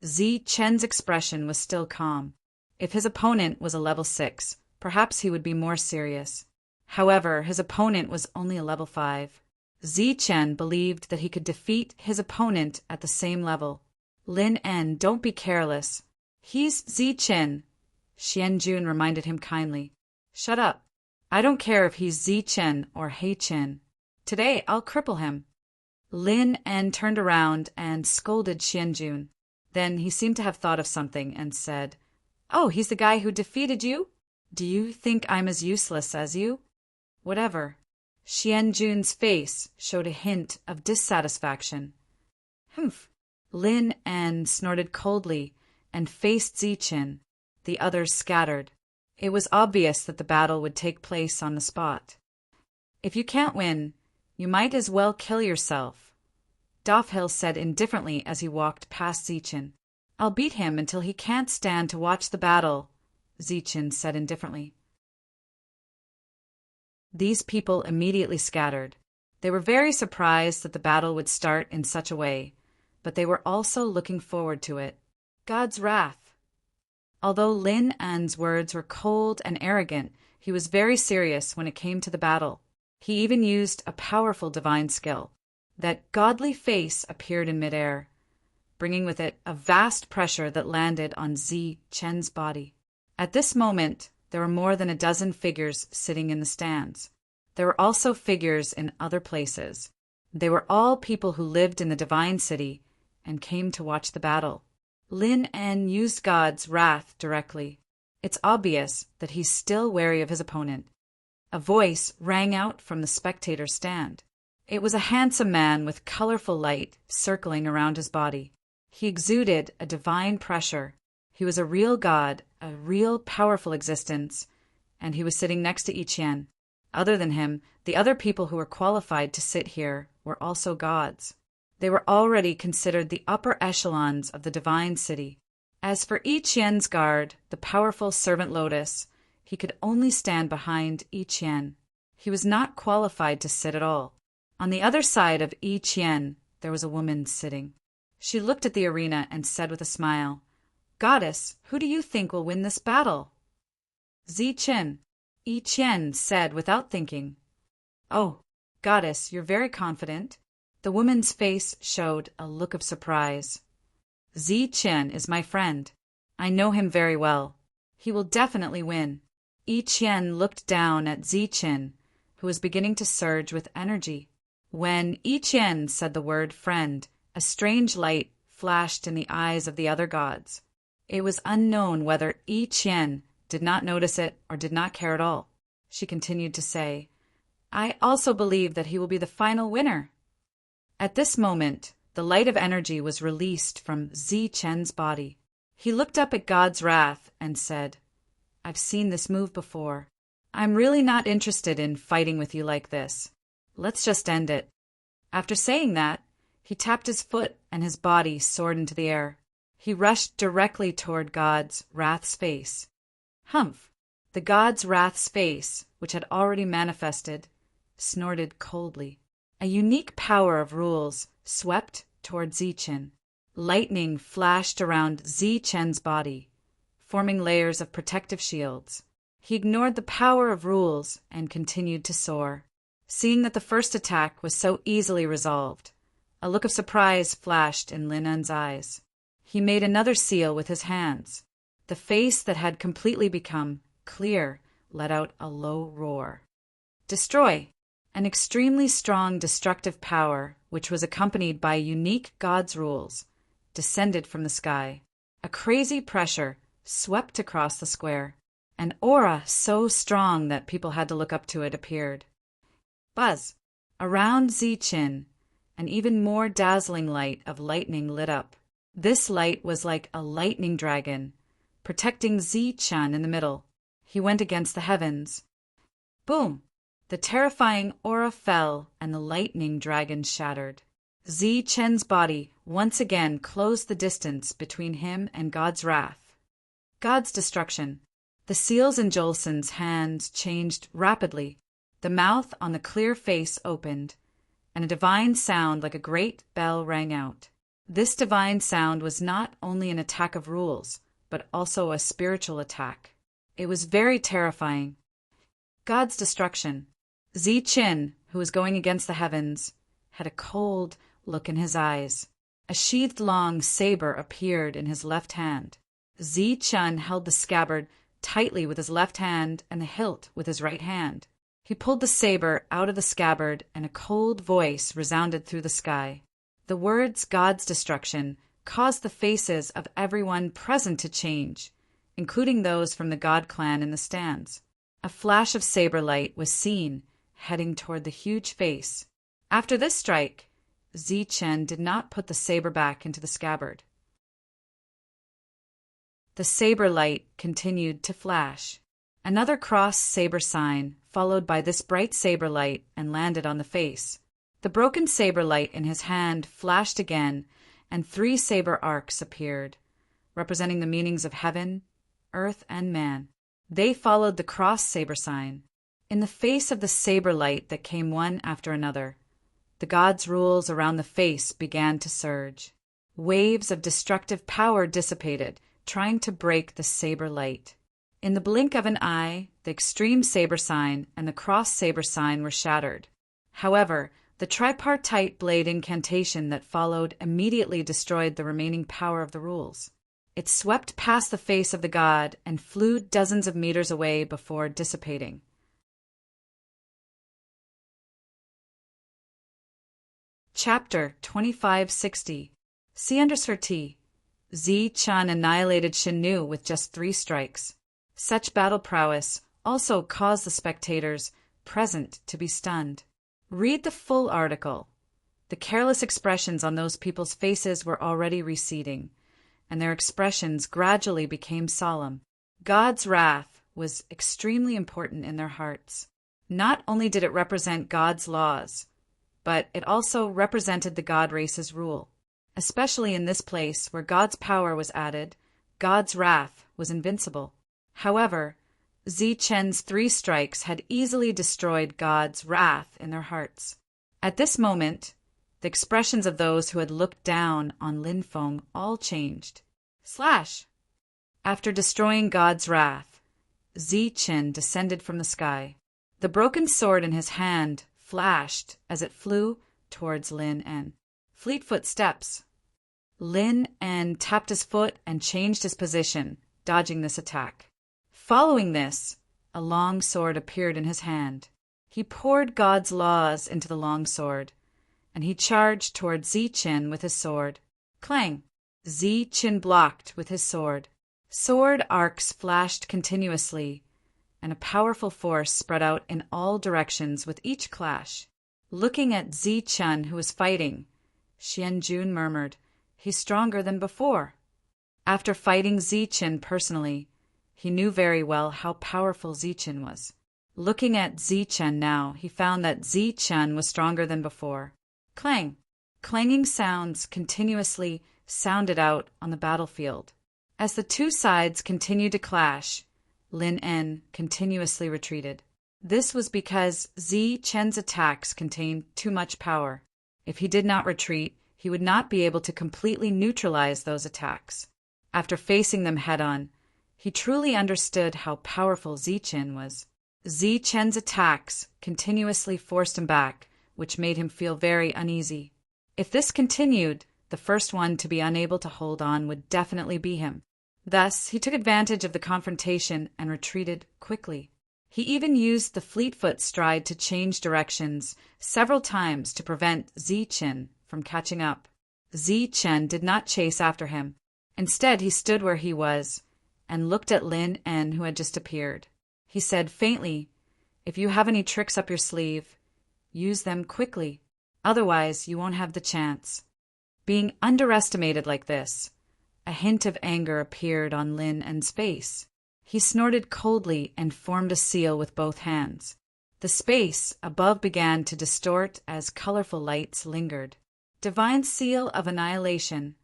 Zi-Chen's expression was still calm. If his opponent was a level 6, perhaps he would be more serious. However, his opponent was only a level 5. Zi-Chen believed that he could defeat his opponent at the same level. "Lin En, don't be careless. He's Zi-Chen," Xianjun reminded him kindly. "Shut up. I don't care if he's Zi-Chen or Hei-Chen. Today I'll cripple him." Lin En turned around and scolded Xianjun. Then he seemed to have thought of something and said, Oh, he's the guy who defeated you? Do you think I'm as useless as you? Whatever. Xianjun's face showed a hint of dissatisfaction. Humph. Lin En snorted coldly and faced Ziqin. The others scattered. It was obvious that the battle would take place on the spot. If you can't win, you might as well kill yourself, Dofhill said indifferently as he walked past Ziqin. I'll beat him until he can't stand to watch the battle, Ziqin said indifferently. These people immediately scattered. They were very surprised that the battle would start in such a way, but they were also looking forward to it. God's wrath. Although Lin An's words were cold and arrogant, he was very serious when it came to the battle. He even used a powerful divine skill. That godly face appeared in midair, bringing with it a vast pressure that landed on Ziqin's body. At this moment, there were more than a dozen figures sitting in the stands. There were also figures in other places. They were all people who lived in the divine city and came to watch the battle. Lin En used God's wrath directly. It's obvious that he's still wary of his opponent. A voice rang out from the spectator stand. It was a handsome man with colorful light circling around his body. He exuded a divine pressure. He was a real god, a real powerful existence, and he was sitting next to Yiqian. Other than him, the other people who were qualified to sit here were also gods. They were already considered the upper echelons of the divine city. As for Yiqian's guard, the powerful servant Lotus, he could only stand behind Yiqian. He was not qualified to sit at all. On the other side of Yiqian, there was a woman sitting. She looked at the arena and said with a smile, Goddess, who do you think will win this battle? Ziqin, Yiqian said without thinking. Oh, Goddess, you're very confident. The woman's face showed a look of surprise. Ziqin is my friend. I know him very well. He will definitely win. Yiqian looked down at Ziqin, who was beginning to surge with energy. When Yiqian said the word friend, a strange light flashed in the eyes of the other gods. It was unknown whether Yiqian did not notice it or did not care at all. She continued to say, I also believe that he will be the final winner. At this moment, the light of energy was released from Ziqin's body. He looked up at God's wrath and said, I've seen this move before. I'm really not interested in fighting with you like this. Let's just end it. After saying that, he tapped his foot and his body soared into the air. He rushed directly toward God's wrath's face. Humph! The God's wrath's face, which had already manifested, snorted coldly. A unique power of rules swept toward Ziqin. Lightning flashed around Ziqin's body, forming layers of protective shields. He ignored the power of rules and continued to soar. Seeing that the first attack was so easily resolved, a look of surprise flashed in Lin En's eyes. He made another seal with his hands. The face that had completely become clear let out a low roar. Destroy! An extremely strong destructive power, which was accompanied by unique God's rules, descended from the sky. A crazy pressure swept across the square. An aura so strong that people had to look up to it appeared. Buzz! Around Ziqin, an even more dazzling light of lightning lit up. This light was like a lightning dragon, protecting Ziqin in the middle. He went against the heavens. Boom! The terrifying aura fell and the lightning dragon shattered. Ziqin's body once again closed the distance between him and God's wrath. God's destruction. The seals in Jolson's hands changed rapidly. The mouth on the clear face opened, and a divine sound like a great bell rang out. This divine sound was not only an attack of rules, but also a spiritual attack. It was very terrifying. God's destruction. Ziqin, who was going against the heavens, had a cold look in his eyes. A sheathed long saber appeared in his left hand. Ziqin held the scabbard tightly with his left hand and the hilt with his right hand. He pulled the saber out of the scabbard and a cold voice resounded through the sky. The words God's destruction caused the faces of everyone present to change. including those from the God clan in the stands. A flash of saber light was seen, heading toward the huge face. After this strike, Zichen did not put the saber back into the scabbard. The saber light continued to flash. Another cross saber sign, followed by this bright saber light, and landed on the face. The broken saber light in his hand flashed again, and 3 saber arcs appeared, representing the meanings of heaven, earth, and man. They followed the cross saber sign. In the face of the saber light that came one after another, the gods' rules around the face began to surge. Waves of destructive power dissipated, trying to break the saber light. In the blink of an eye, the extreme saber sign and the cross saber sign were shattered. However, the tripartite blade incantation that followed immediately destroyed the remaining power of the rules. It swept past the face of the god and flew dozens of meters away before dissipating. Chapter 2560. Thunderous. Zichen annihilated Shinnu with just 3 strikes. Such battle prowess also caused the spectators present to be stunned. Read the full article. The careless expressions on those people's faces were already receding, and their expressions gradually became solemn. God's wrath was extremely important in their hearts. Not only did it represent God's laws, but it also represented the god race's rule. Especially in this place where God's power was added, God's wrath was invincible. However, Zichen's 3 strikes had easily destroyed God's wrath in their hearts. At this moment, the expressions of those who had looked down on Linfeng all changed. Slash! After destroying God's wrath, Zichen descended from the sky. The broken sword in his hand flashed as it flew towards Lin En. Fleet-foot steps. Lin En tapped his foot and changed his position, dodging this attack. Following this, a long sword appeared in his hand. He poured God's laws into the long sword, and he charged toward Zichen with his sword. Clang! Zichen blocked with his sword. Sword arcs flashed continuously, and a powerful force spread out in all directions with each clash. Looking at Zichen, who was fighting, Xianjun murmured, "He's stronger than before." After fighting Zichen personally, he knew very well how powerful Zichen was. Looking at Zichen now, he found that Zichen was stronger than before. Clang! Clanging sounds continuously sounded out on the battlefield. As the 2 sides continued to clash, Lin En continuously retreated. This was because Zichen's attacks contained too much power. If he did not retreat, he would not be able to completely neutralize those attacks. After facing them head-on, he truly understood how powerful Zichen was. Zichen's attacks continuously forced him back, which made him feel very uneasy. If this continued, the first one to be unable to hold on would definitely be him. Thus, he took advantage of the confrontation and retreated quickly. He even used the fleet-foot stride to change directions several times to prevent Zichen from catching up. Zichen did not chase after him. Instead, he stood where he was and looked at Lin En, who had just appeared. He said faintly, "If you have any tricks up your sleeve, use them quickly. Otherwise, you won't have the chance." Being underestimated like this, a hint of anger appeared on Lin En's face. He snorted coldly and formed a seal with both hands. The space above began to distort as colorful lights lingered. Divine seal of annihilation.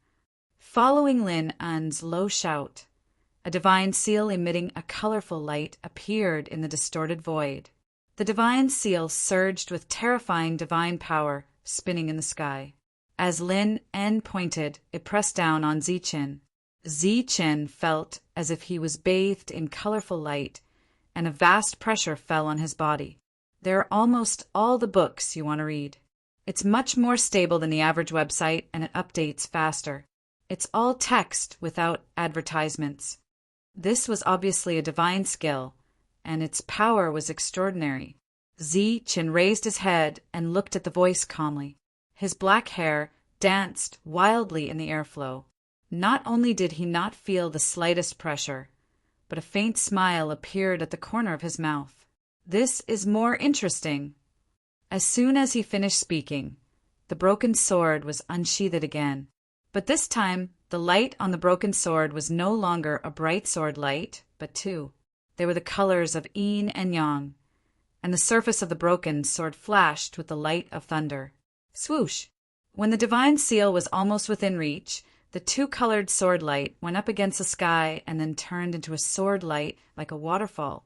Following Lin En's low shout, a divine seal emitting a colorful light appeared in the distorted void. The divine seal surged with terrifying divine power, spinning in the sky. As Lin En pointed, it pressed down on Zichen. Zichen felt as if he was bathed in colorful light, and a vast pressure fell on his body. There are almost all the books you want to read. It's much more stable than the average website, and it updates faster. It's all text without advertisements. This was obviously a divine skill, and its power was extraordinary. Zichen raised his head and looked at the voice calmly. His black hair danced wildly in the airflow. Not only did he not feel the slightest pressure, but a faint smile appeared at the corner of his mouth. "This is more interesting." As soon as he finished speaking, the broken sword was unsheathed again. But this time, the light on the broken sword was no longer a bright sword light, but two. They were the colors of yin and yang, and the surface of the broken sword flashed with the light of thunder. Swoosh! When the divine seal was almost within reach, the two-colored sword light went up against the sky and then turned into a sword light like a waterfall,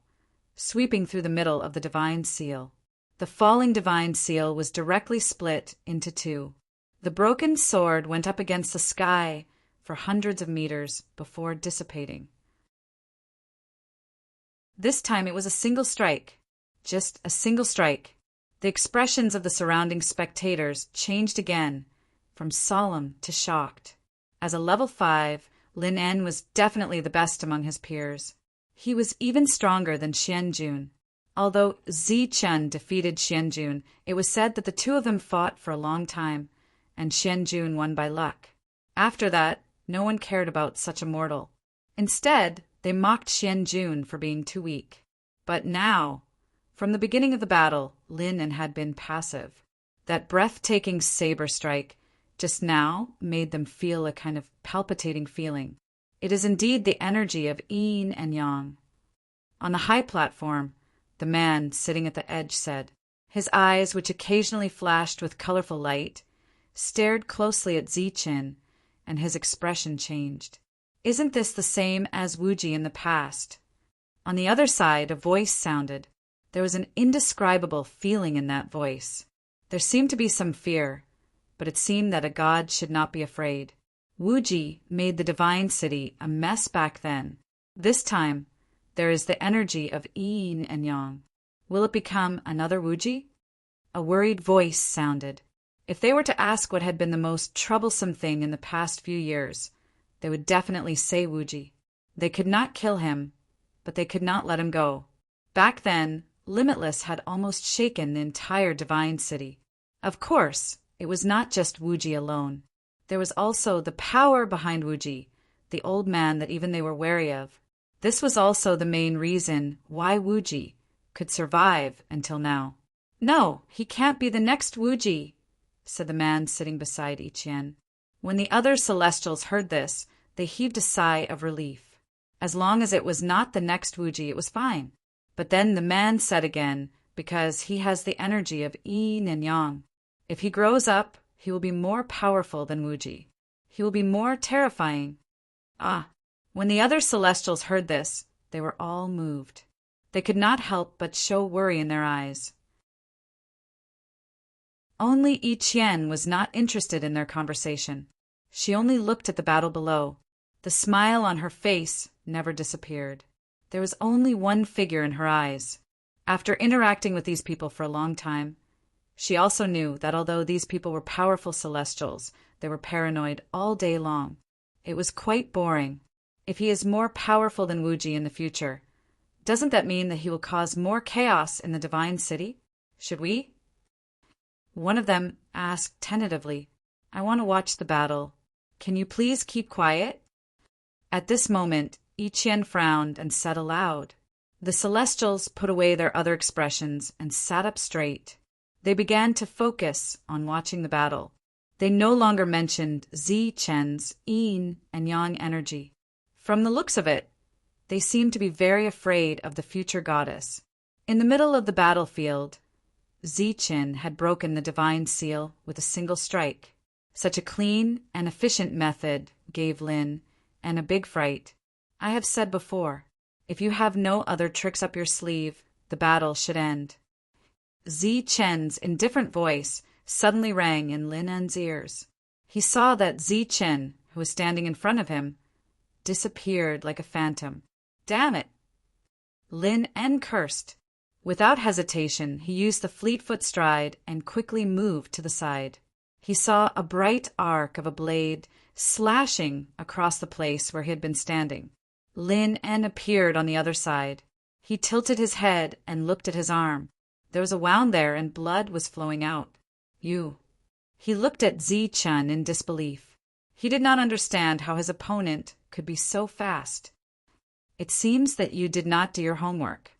sweeping through the middle of the divine seal. The falling divine seal was directly split into two. The broken sword went up against the sky for hundreds of meters before dissipating. This time it was a single strike. Just a single strike. The expressions of the surrounding spectators changed again, from solemn to shocked. As a level 5, Lin En was definitely the best among his peers. He was even stronger than Xianjun. Although Zichen defeated Xianjun, it was said that the two of them fought for a long time, and Xianjun won by luck. After that, no one cared about such a mortal. Instead, they mocked Xianjun for being too weak. But now, from the beginning of the battle, Lin En had been passive. That breathtaking saber strike just now made them feel a kind of palpitating feeling. It is indeed the energy of yin and yang. On the high platform, the man sitting at the edge said. His eyes, which occasionally flashed with colorful light, stared closely at Zichen, and his expression changed. "Isn't this the same as Wuji in the past?" On the other side, a voice sounded. There was an indescribable feeling in that voice. There seemed to be some fear, but it seemed that a god should not be afraid. Wuji made the divine city a mess back then. This time, there is the energy of yin and yang. Will it become another Wuji? A worried voice sounded. If they were to ask what had been the most troublesome thing in the past few years, they would definitely say Wuji. They could not kill him, but they could not let him go. Back then, Limitless had almost shaken the entire divine city. Of course, it was not just Wuji alone. There was also the power behind Wuji, the old man that even they were wary of. This was also the main reason why Wuji could survive until now. "No, he can't be the next Wuji," said the man sitting beside Ichien. When the other Celestials heard this, they heaved a sigh of relief. As long as it was not the next Wuji, it was fine. But then the man said again, because he has the energy of yin and yang. If he grows up, he will be more powerful than Wuji. He will be more terrifying. When the other Celestials heard this, they were all moved. They could not help but show worry in their eyes. Only Ichien was not interested in their conversation. She only looked at the battle below. The smile on her face never disappeared. There was only one figure in her eyes. After interacting with these people for a long time, she also knew that although these people were powerful Celestials, they were paranoid all day long. It was quite boring. If he is more powerful than Wuji in the future, doesn't that mean that he will cause more chaos in the divine city? Should we? One of them asked tentatively, "I want to watch the battle. Can you please keep quiet?" At this moment, Ichien frowned and said aloud. The Celestials put away their other expressions and sat up straight. They began to focus on watching the battle. They no longer mentioned Zichen's yin and yang energy. From the looks of it, they seemed to be very afraid of the future goddess. In the middle of the battlefield, Zichen had broken the divine seal with a single strike. Such a clean and efficient method gave Lin En a big fright. I have said before, if you have no other tricks up your sleeve, the battle should end. Zichen's indifferent voice suddenly rang in Lin En's ears. He saw that Zichen, who was standing in front of him, disappeared like a phantom. Damn it! Lin En cursed. Without hesitation, he used the fleet-foot stride and quickly moved to the side. He saw a bright arc of a blade slashing across the place where he had been standing. Lin En appeared on the other side. He tilted his head and looked at his arm. There was a wound there and blood was flowing out. "You." He looked at Zichen in disbelief. He did not understand how his opponent could be so fast. It seems that you did not do your homework.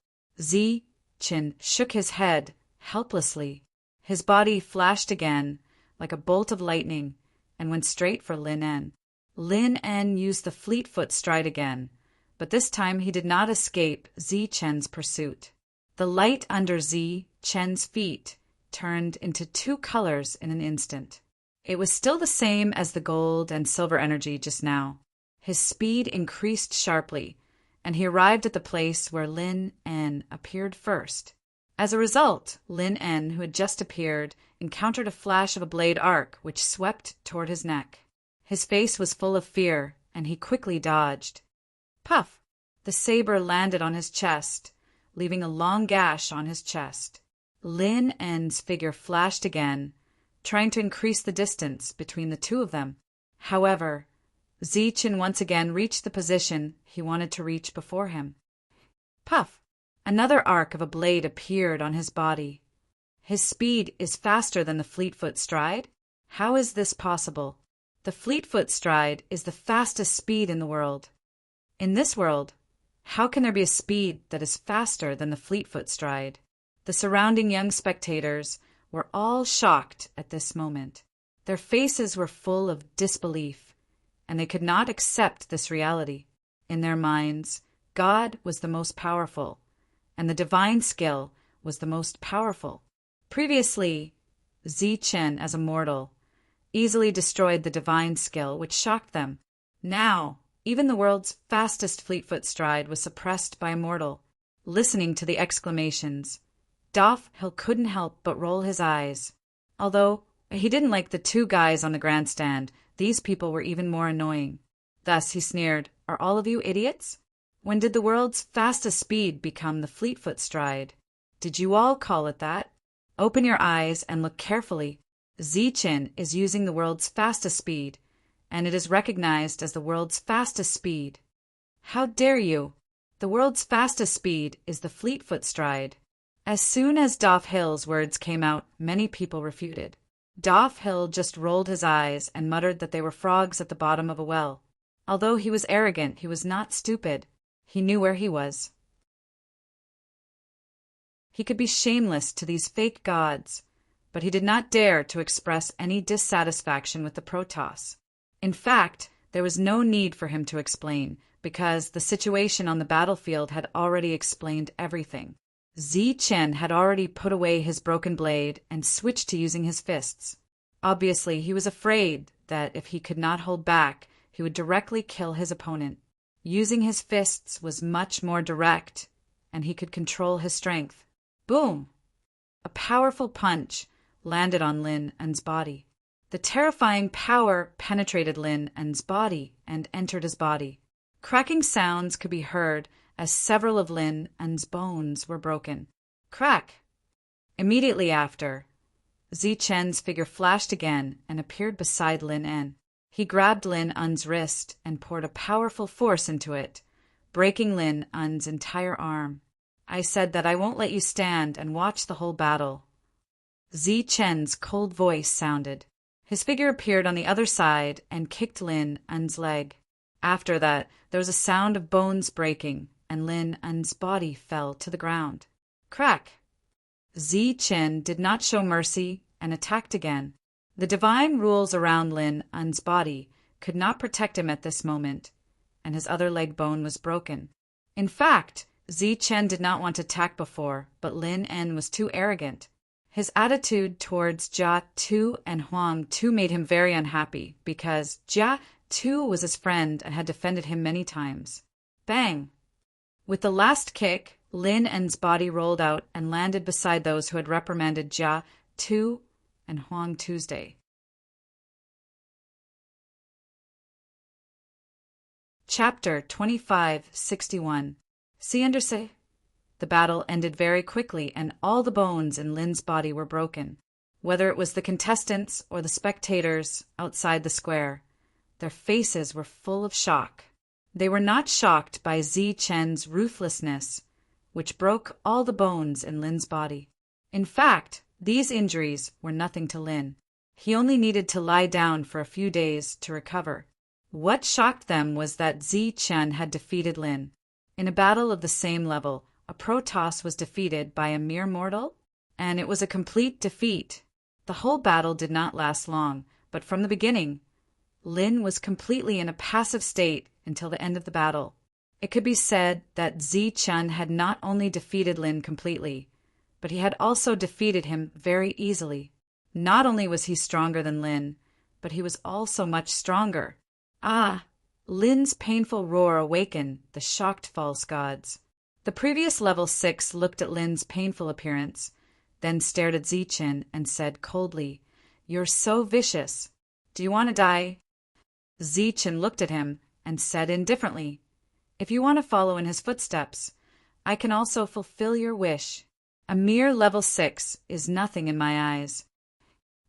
Zi Chen shook his head helplessly. His body flashed again like a bolt of lightning and went straight for Lin En. Lin En used the fleet-foot stride again, but this time he did not escape Zi Chen's pursuit. The light under Zi Chen's feet turned into two colors in an instant. It was still the same as the gold and silver energy just now. His speed increased sharply, and he arrived at the place where Lin En appeared first. As a result, Lin En, who had just appeared, encountered a flash of a blade arc which swept toward his neck. His face was full of fear, and he quickly dodged. Puff! The saber landed on his chest, leaving a long gash on his chest. Lin En's figure flashed again, trying to increase the distance between the two of them. However, Zi Chen once again reached the position he wanted to reach before him. Puff! Another arc of a blade appeared on his body. His speed is faster than the fleet-foot stride? How is this possible? The fleet-foot stride is the fastest speed in the world. In this world, how can there be a speed that is faster than the fleet-foot stride? The surrounding young spectators were all shocked at this moment. Their faces were full of disbelief, and they could not accept this reality. In their minds, God was the most powerful, and the divine skill was the most powerful. Previously, Zi Chen, as a mortal, easily destroyed the divine skill, which shocked them. Now, even the world's fastest fleet-foot stride was suppressed by a mortal. Listening to the exclamations, Daf Hill couldn't help but roll his eyes. Although he didn't like the two guys on the grandstand, these people were even more annoying. Thus he sneered, "Are all of you idiots? When did the world's fastest speed become the fleet-foot stride? Did you all call it that? Open your eyes and look carefully. Zi Chen is using the world's fastest speed, and it is recognized as the world's fastest speed. How dare you? The world's fastest speed is the fleet-foot stride." As soon as Daf Hill's words came out, many people refuted. Daf Hill just rolled his eyes and muttered that they were frogs at the bottom of a well. Although he was arrogant, he was not stupid. He knew where he was. He could be shameless to these fake gods, but he did not dare to express any dissatisfaction with the Protoss. In fact, there was no need for him to explain, because the situation on the battlefield had already explained everything. Zi Chen had already put away his broken blade and switched to using his fists. Obviously, he was afraid that if he could not hold back, he would directly kill his opponent. Using his fists was much more direct, and he could control his strength. Boom! A powerful punch landed on Lin En's body. The terrifying power penetrated Lin En's body and entered his body. Cracking sounds could be heard as several of Lin En's bones were broken. Crack! Immediately after, Zi Chen's figure flashed again and appeared beside Lin En. He grabbed Lin En's wrist and poured a powerful force into it, breaking Lin En's entire arm. I said that I won't let you stand and watch the whole battle. Zi Chen's cold voice sounded. His figure appeared on the other side and kicked Lin En's leg. After that, there was a sound of bones breaking, and Lin En's body fell to the ground. Crack! Zi Chen did not show mercy and attacked again. The divine rules around Lin En's body could not protect him at this moment, and his other leg bone was broken. In fact, Zi Chen did not want to attack before, but Lin En was too arrogant. His attitude towards Jia Tu and Huang Tu made him very unhappy, because Jia Tu was his friend and had defended him many times. Bang! With the last kick, Lin En's body rolled out and landed beside those who had reprimanded Jia Tu and Huang Tuesday. Chapter 2561. See under say? The battle ended very quickly, and all the bones in Lin's body were broken. Whether it was the contestants or the spectators outside the square, their faces were full of shock. They were not shocked by Zi Chen's ruthlessness, which broke all the bones in Lin's body. In fact, these injuries were nothing to Lin. He only needed to lie down for a few days to recover. What shocked them was that Zi Chen had defeated Lin. In a battle of the same level, a Protoss was defeated by a mere mortal, and it was a complete defeat. The whole battle did not last long, but from the beginning, Lin was completely in a passive state until the end of the battle. It could be said that Zichun had not only defeated Lin completely, but he had also defeated him very easily. Not only was he stronger than Lin, but he was also much stronger. Ah! Lin's painful roar awakened the shocked false gods. The previous level 6 looked at Lin's painful appearance, then stared at Zichun and said coldly, "You're so vicious. Do you want to die?" Zichun looked at him and said indifferently, "If you want to follow in his footsteps, I can also fulfill your wish. A mere level 6 is nothing in my eyes."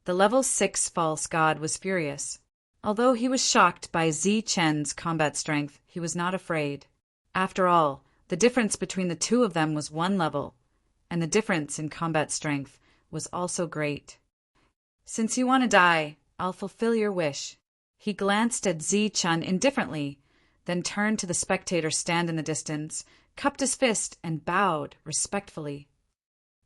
The level 6 false god was furious. Although he was shocked by Zichun's combat strength, he was not afraid. After all, the difference between the two of them was one level, and the difference in combat strength was also great. "Since you want to die, I'll fulfill your wish." He glanced at Zichun indifferently, then turned to the spectator stand in the distance, cupped his fist, and bowed respectfully.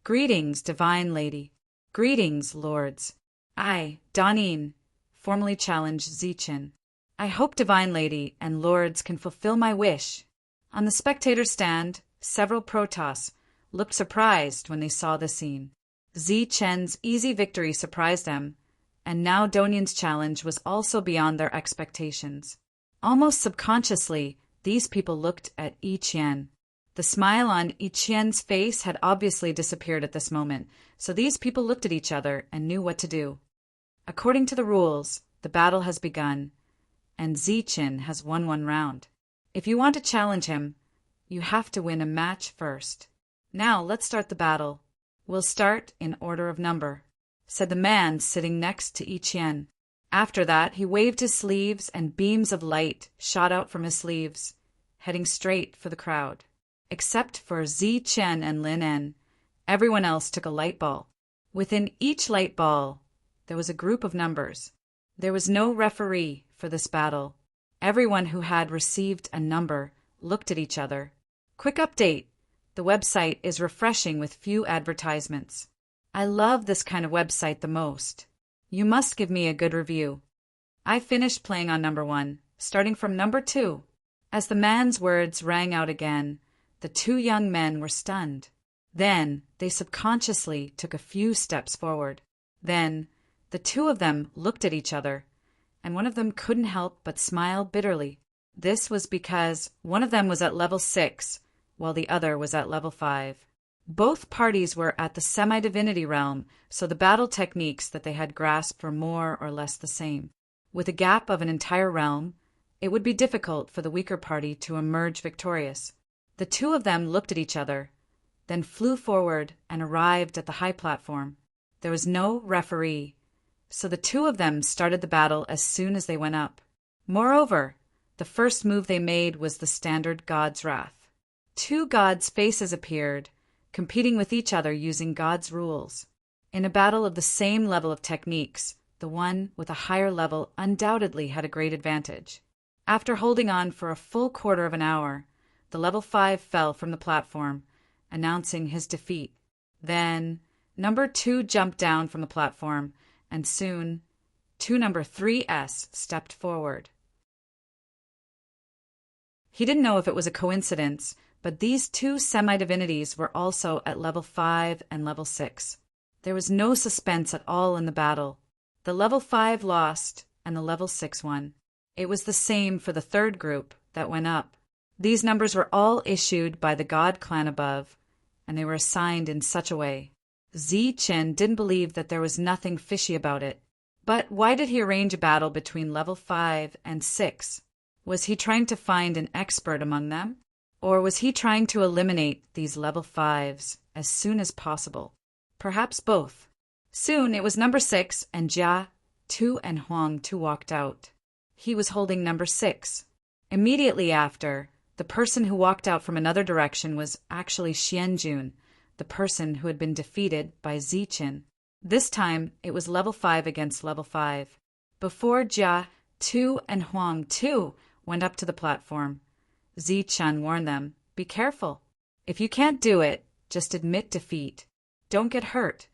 "Greetings, divine lady. Greetings, lords. I, Danin, formally challenged Zichun. I hope divine lady and lords can fulfill my wish." On the spectator stand, several Protoss looked surprised when they saw the scene. Zichun's easy victory surprised them, and now Donion's challenge was also beyond their expectations. Almost subconsciously, these people looked at Yi Qian. The smile on Yi Qian's face had obviously disappeared at this moment, so these people looked at each other and knew what to do. According to the rules, the battle has begun, and Zichun has won one round. If you want to challenge him, you have to win a match first. "Now let's start the battle. We'll start in order of number," said the man sitting next to Yi Qian. After that, he waved his sleeves and beams of light shot out from his sleeves, heading straight for the crowd. Except for Zichun and Lin En, everyone else took a light ball. Within each light ball, there was a group of numbers. There was no referee for this battle. Everyone who had received a number looked at each other. Quick update. The website is refreshing with few advertisements. I love this kind of website the most. You must give me a good review. I finished playing on number 1, starting from number 2. As the man's words rang out again, the two young men were stunned. Then they subconsciously took a few steps forward. Then the two of them looked at each other, and one of them couldn't help but smile bitterly. This was because one of them was at level 6, while the other was at level 5. Both parties were at the semi-divinity realm, so the battle techniques that they had grasped were more or less the same. With a gap of an entire realm, it would be difficult for the weaker party to emerge victorious. The two of them looked at each other, then flew forward and arrived at the high platform. There was no referee, so the two of them started the battle as soon as they went up. Moreover, the first move they made was the standard God's Wrath. Two gods' faces appeared, competing with each other using God's rules. In a battle of the same level of techniques, the one with a higher level undoubtedly had a great advantage. After holding on for a full quarter of an hour, the level 5 fell from the platform, announcing his defeat. Then, number 2 jumped down from the platform, and soon, number 3S stepped forward. He didn't know if it was a coincidence, but these two semi-divinities were also at level 5 and level 6. There was no suspense at all in the battle. The level 5 lost, and the level 6 won. It was the same for the third group that went up. These numbers were all issued by the God clan above, and they were assigned in such a way. Zichun didn't believe that there was nothing fishy about it. But why did he arrange a battle between level 5 and 6? Was he trying to find an expert among them? Or was he trying to eliminate these level 5s as soon as possible? Perhaps both. Soon it was number 6, and Jia, Tu, and Huang Tu walked out. He was holding number 6. Immediately after, the person who walked out from another direction was actually Xianjun, the person who had been defeated by Zichun. This time, it was level 5 against level 5. Before Jia, Tu, and Huang Tu went up to the platform, Zichun warned them, be careful. If you can't do it, just admit defeat. Don't get hurt."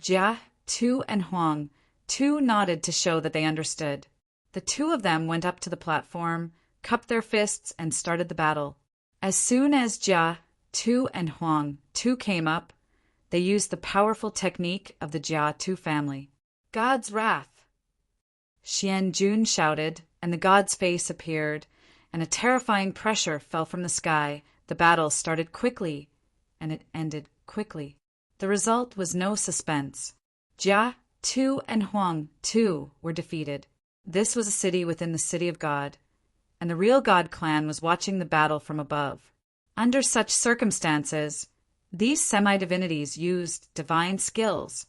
Jia, Tu, and Huang, Tu nodded to show that they understood. The two of them went up to the platform, cupped their fists, and started the battle. As soon as Jia, Tu, and Huang, Tu came up, they used the powerful technique of the Jia Tu family. "God's wrath!" Xian Jun shouted, and the god's face appeared, and a terrifying pressure fell from the sky. The battle started quickly, and it ended quickly. The result was no suspense. Jia, Tu, and Huang, Tu, were defeated. This was a city within the city of God, and the real God clan was watching the battle from above. Under such circumstances, these semi-divinities used divine skills,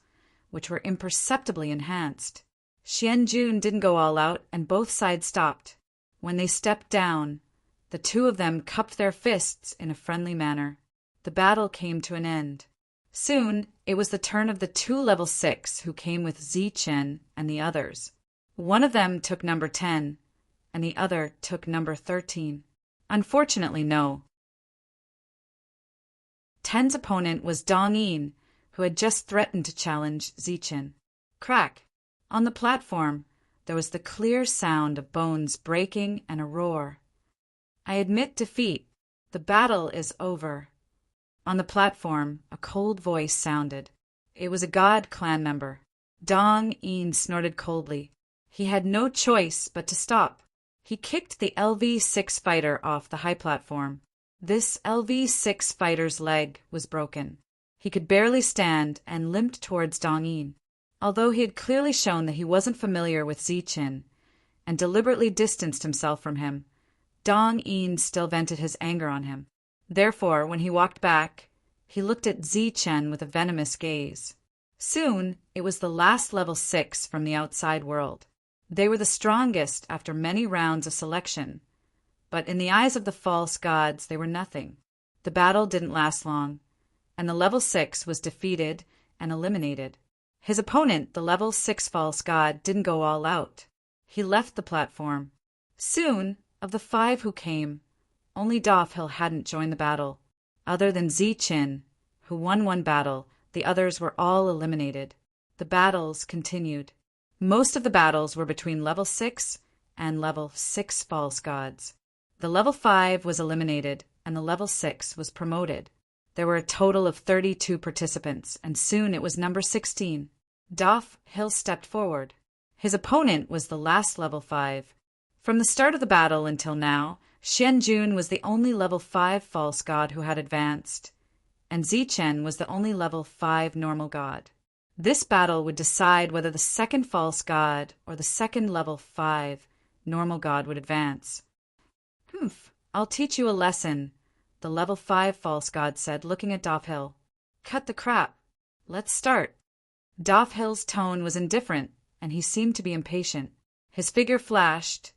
which were imperceptibly enhanced. Xian Jun didn't go all out, and both sides stopped. When they stepped down, the two of them cupped their fists in a friendly manner. The battle came to an end. Soon, it was the turn of the two level 6 who came with Zichen and the others. One of them took number 10, and the other took number 13. Unfortunately, no. 10's opponent was Dong Yin, who had just threatened to challenge Zichen. Crack! On the platform, there was the clear sound of bones breaking and a roar. "I admit defeat. The battle is over." On the platform, a cold voice sounded. It was a God clan member. Dong Yin snorted coldly. He had no choice but to stop. He kicked the LV-6 fighter off the high platform. This LV-6 fighter's leg was broken. He could barely stand and limped towards Dong Yin. Although he had clearly shown that he wasn't familiar with Zichen and deliberately distanced himself from him, Dong Yin still vented his anger on him. Therefore, when he walked back, he looked at Zichen with a venomous gaze. Soon, it was the last level 6 from the outside world. They were the strongest after many rounds of selection, but in the eyes of the false gods, they were nothing. The battle didn't last long, and the level 6 was defeated and eliminated. His opponent, the level 6 false god, didn't go all out. He left the platform. Soon, of the 5 who came, only Dofhill hadn't joined the battle. Other than Zichen, who won one battle, the others were all eliminated. The battles continued. Most of the battles were between level 6 and level 6 false gods. The level 5 was eliminated, and the level 6 was promoted. There were a total of 32 participants, and soon it was number 16. Dofhill stepped forward. His opponent was the last level 5. From the start of the battle until now, Xian Jun was the only level 5 false god who had advanced, and Zichen was the only level 5 normal god. This battle would decide whether the second false god or the second level 5 normal god would advance. I'll teach you a lesson," the level 5 false god said, looking at Dofhill. "Cut the crap. Let's start." Dofhill's tone was indifferent, and he seemed to be impatient. His figure flashed,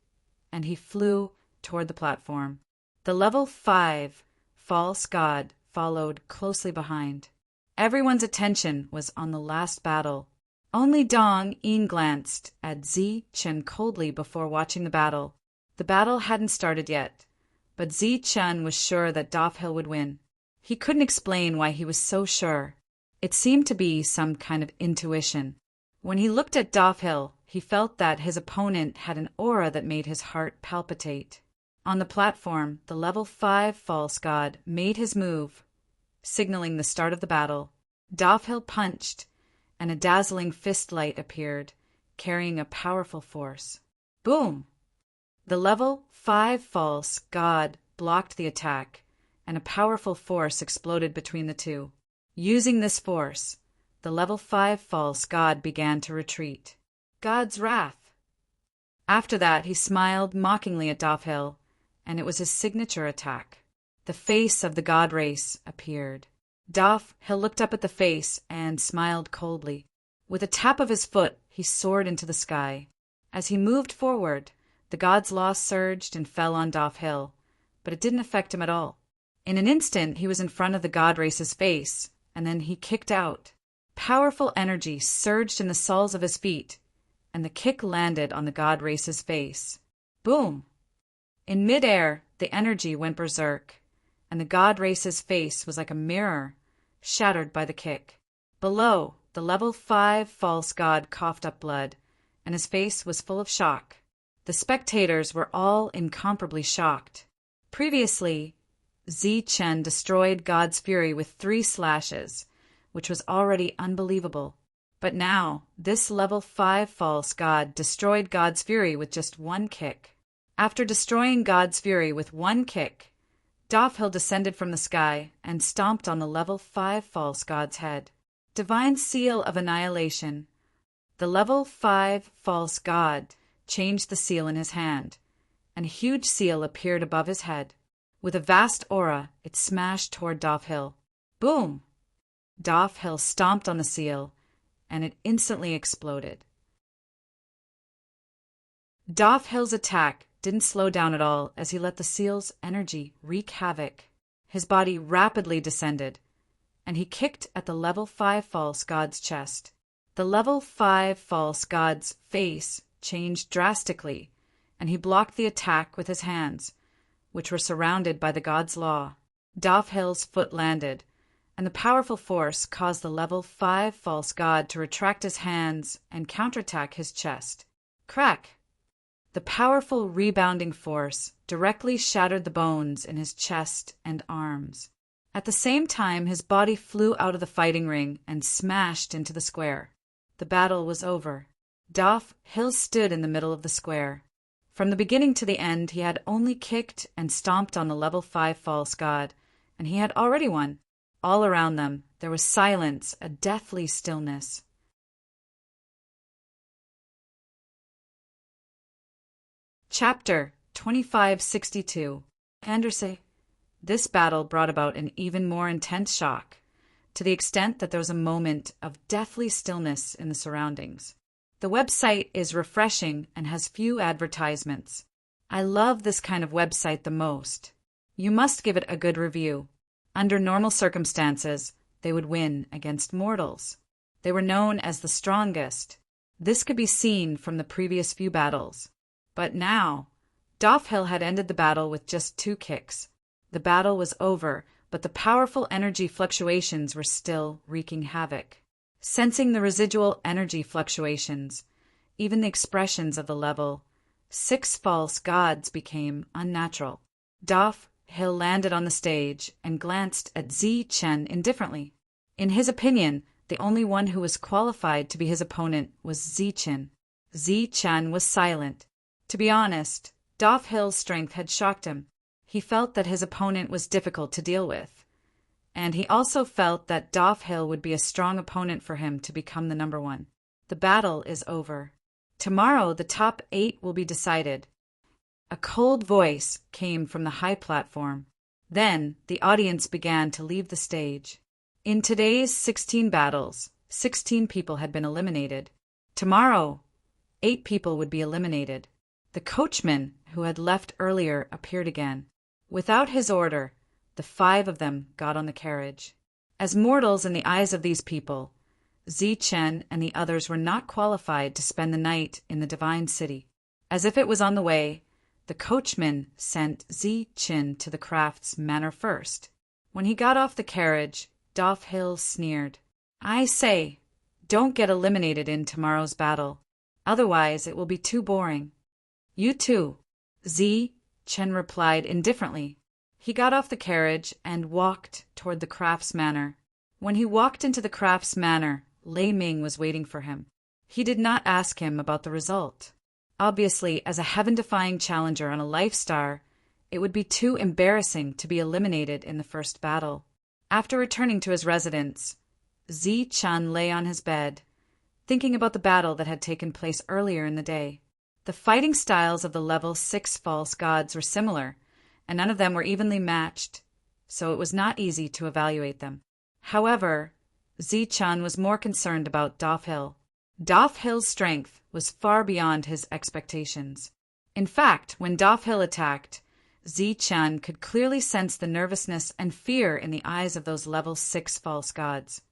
and he flew toward the platform. The level 5 false god followed closely behind. Everyone's attention was on the last battle. Only Dong Yin glanced at Zichen coldly before watching the battle. The battle hadn't started yet, but Zichen was sure that Dofhill would win. He couldn't explain why he was so sure. It seemed to be some kind of intuition. When he looked at Dofhill, he felt that his opponent had an aura that made his heart palpitate. On the platform, the level 5 false god made his move, signaling the start of the battle. Dofhill punched, and a dazzling fist light appeared, carrying a powerful force. Boom! The level 5 false god blocked the attack, and a powerful force exploded between the two. Using this force, the level 5 false god began to retreat. God's wrath! After that, he smiled mockingly at Dofhill, and it was his signature attack. The face of the god race appeared. Dofhill looked up at the face and smiled coldly. With a tap of his foot, he soared into the sky. As he moved forward, the god's law surged and fell on Dofhill, but it didn't affect him at all. In an instant, he was in front of the god race's face, and then he kicked out. Powerful energy surged in the soles of his feet, and the kick landed on the god race's face. Boom! In midair, the energy went berserk, and the god race's face was like a mirror, shattered by the kick. Below, the level 5 false god coughed up blood, and his face was full of shock. The spectators were all incomparably shocked. Previously, Zi-Chen destroyed God's Fury with 3 slashes, which was already unbelievable. But now, this level 5 false god destroyed God's Fury with just 1 kick. After destroying God's Fury with 1 kick, Dofhill descended from the sky and stomped on the level 5 false god's head. Divine Seal of Annihilation. The level 5 false god changed the seal in his hand, and a huge seal appeared above his head. With a vast aura, it smashed toward Dofhill. Boom! Dofhill stomped on the seal, and it instantly exploded. Dofhill's attack didn't slow down at all as he let the seal's energy wreak havoc. His body rapidly descended, and he kicked at the level 5 false god's chest. The level 5 false god's face changed drastically, and he blocked the attack with his hands, which were surrounded by the god's law. Dofhill's foot landed, and the powerful force caused the level 5 false god to retract his hands and counterattack his chest. Crack! The powerful rebounding force directly shattered the bones in his chest and arms. At the same time, his body flew out of the fighting ring and smashed into the square. The battle was over. Dofhill stood in the middle of the square. From the beginning to the end, he had only kicked and stomped on the level 5 false god, and he had already won. All around them, there was silence, a deathly stillness. Chapter 2562. Andersay. This battle brought about an even more intense shock, to the extent that there was a moment of deathly stillness in the surroundings. The website is refreshing and has few advertisements. I love this kind of website the most. You must give it a good review. Under normal circumstances, they would win against mortals. They were known as the strongest. This could be seen from the previous few battles. But now, Dofhill had ended the battle with just 2 kicks. The battle was over, but the powerful energy fluctuations were still wreaking havoc. Sensing the residual energy fluctuations, even the expressions of the level 6 false gods became unnatural. Dofhill landed on the stage and glanced at Zi-Chen indifferently. In his opinion, the only one who was qualified to be his opponent was Zi-Chen. Zi-Chen was silent. To be honest, Dofhill's strength had shocked him. He felt that his opponent was difficult to deal with, and he also felt that Dofhill would be a strong opponent for him to become the number 1. The battle is over. Tomorrow the top 8 will be decided. A cold voice came from the high platform. Then the audience began to leave the stage. In today's 16 battles, 16 people had been eliminated. Tomorrow, 8 people would be eliminated. The coachman, who had left earlier, appeared again. Without his order, the 5 of them got on the carriage. As mortals in the eyes of these people, Zi-Chen and the others were not qualified to spend the night in the divine city. As if it was on the way, the coachman sent Zi-Chen to the crafts manor first. When he got off the carriage, Dofhill sneered. "I say, don't get eliminated in tomorrow's battle. Otherwise it will be too boring." "You too," Zi-Chen replied indifferently. He got off the carriage and walked toward the crafts manor. When he walked into the crafts manor, Lei Ming was waiting for him. He did not ask him about the result. Obviously, as a heaven-defying challenger on a life star, it would be too embarrassing to be eliminated in the first battle. After returning to his residence, Zi-Chen lay on his bed, thinking about the battle that had taken place earlier in the day. The fighting styles of the level 6 false gods were similar, and none of them were evenly matched, so it was not easy to evaluate them. However, Zi-Chen was more concerned about Dofhill. Dofhill's strength was far beyond his expectations. In fact, when Dofhill attacked, Zi-Chen could clearly sense the nervousness and fear in the eyes of those level 6 false gods.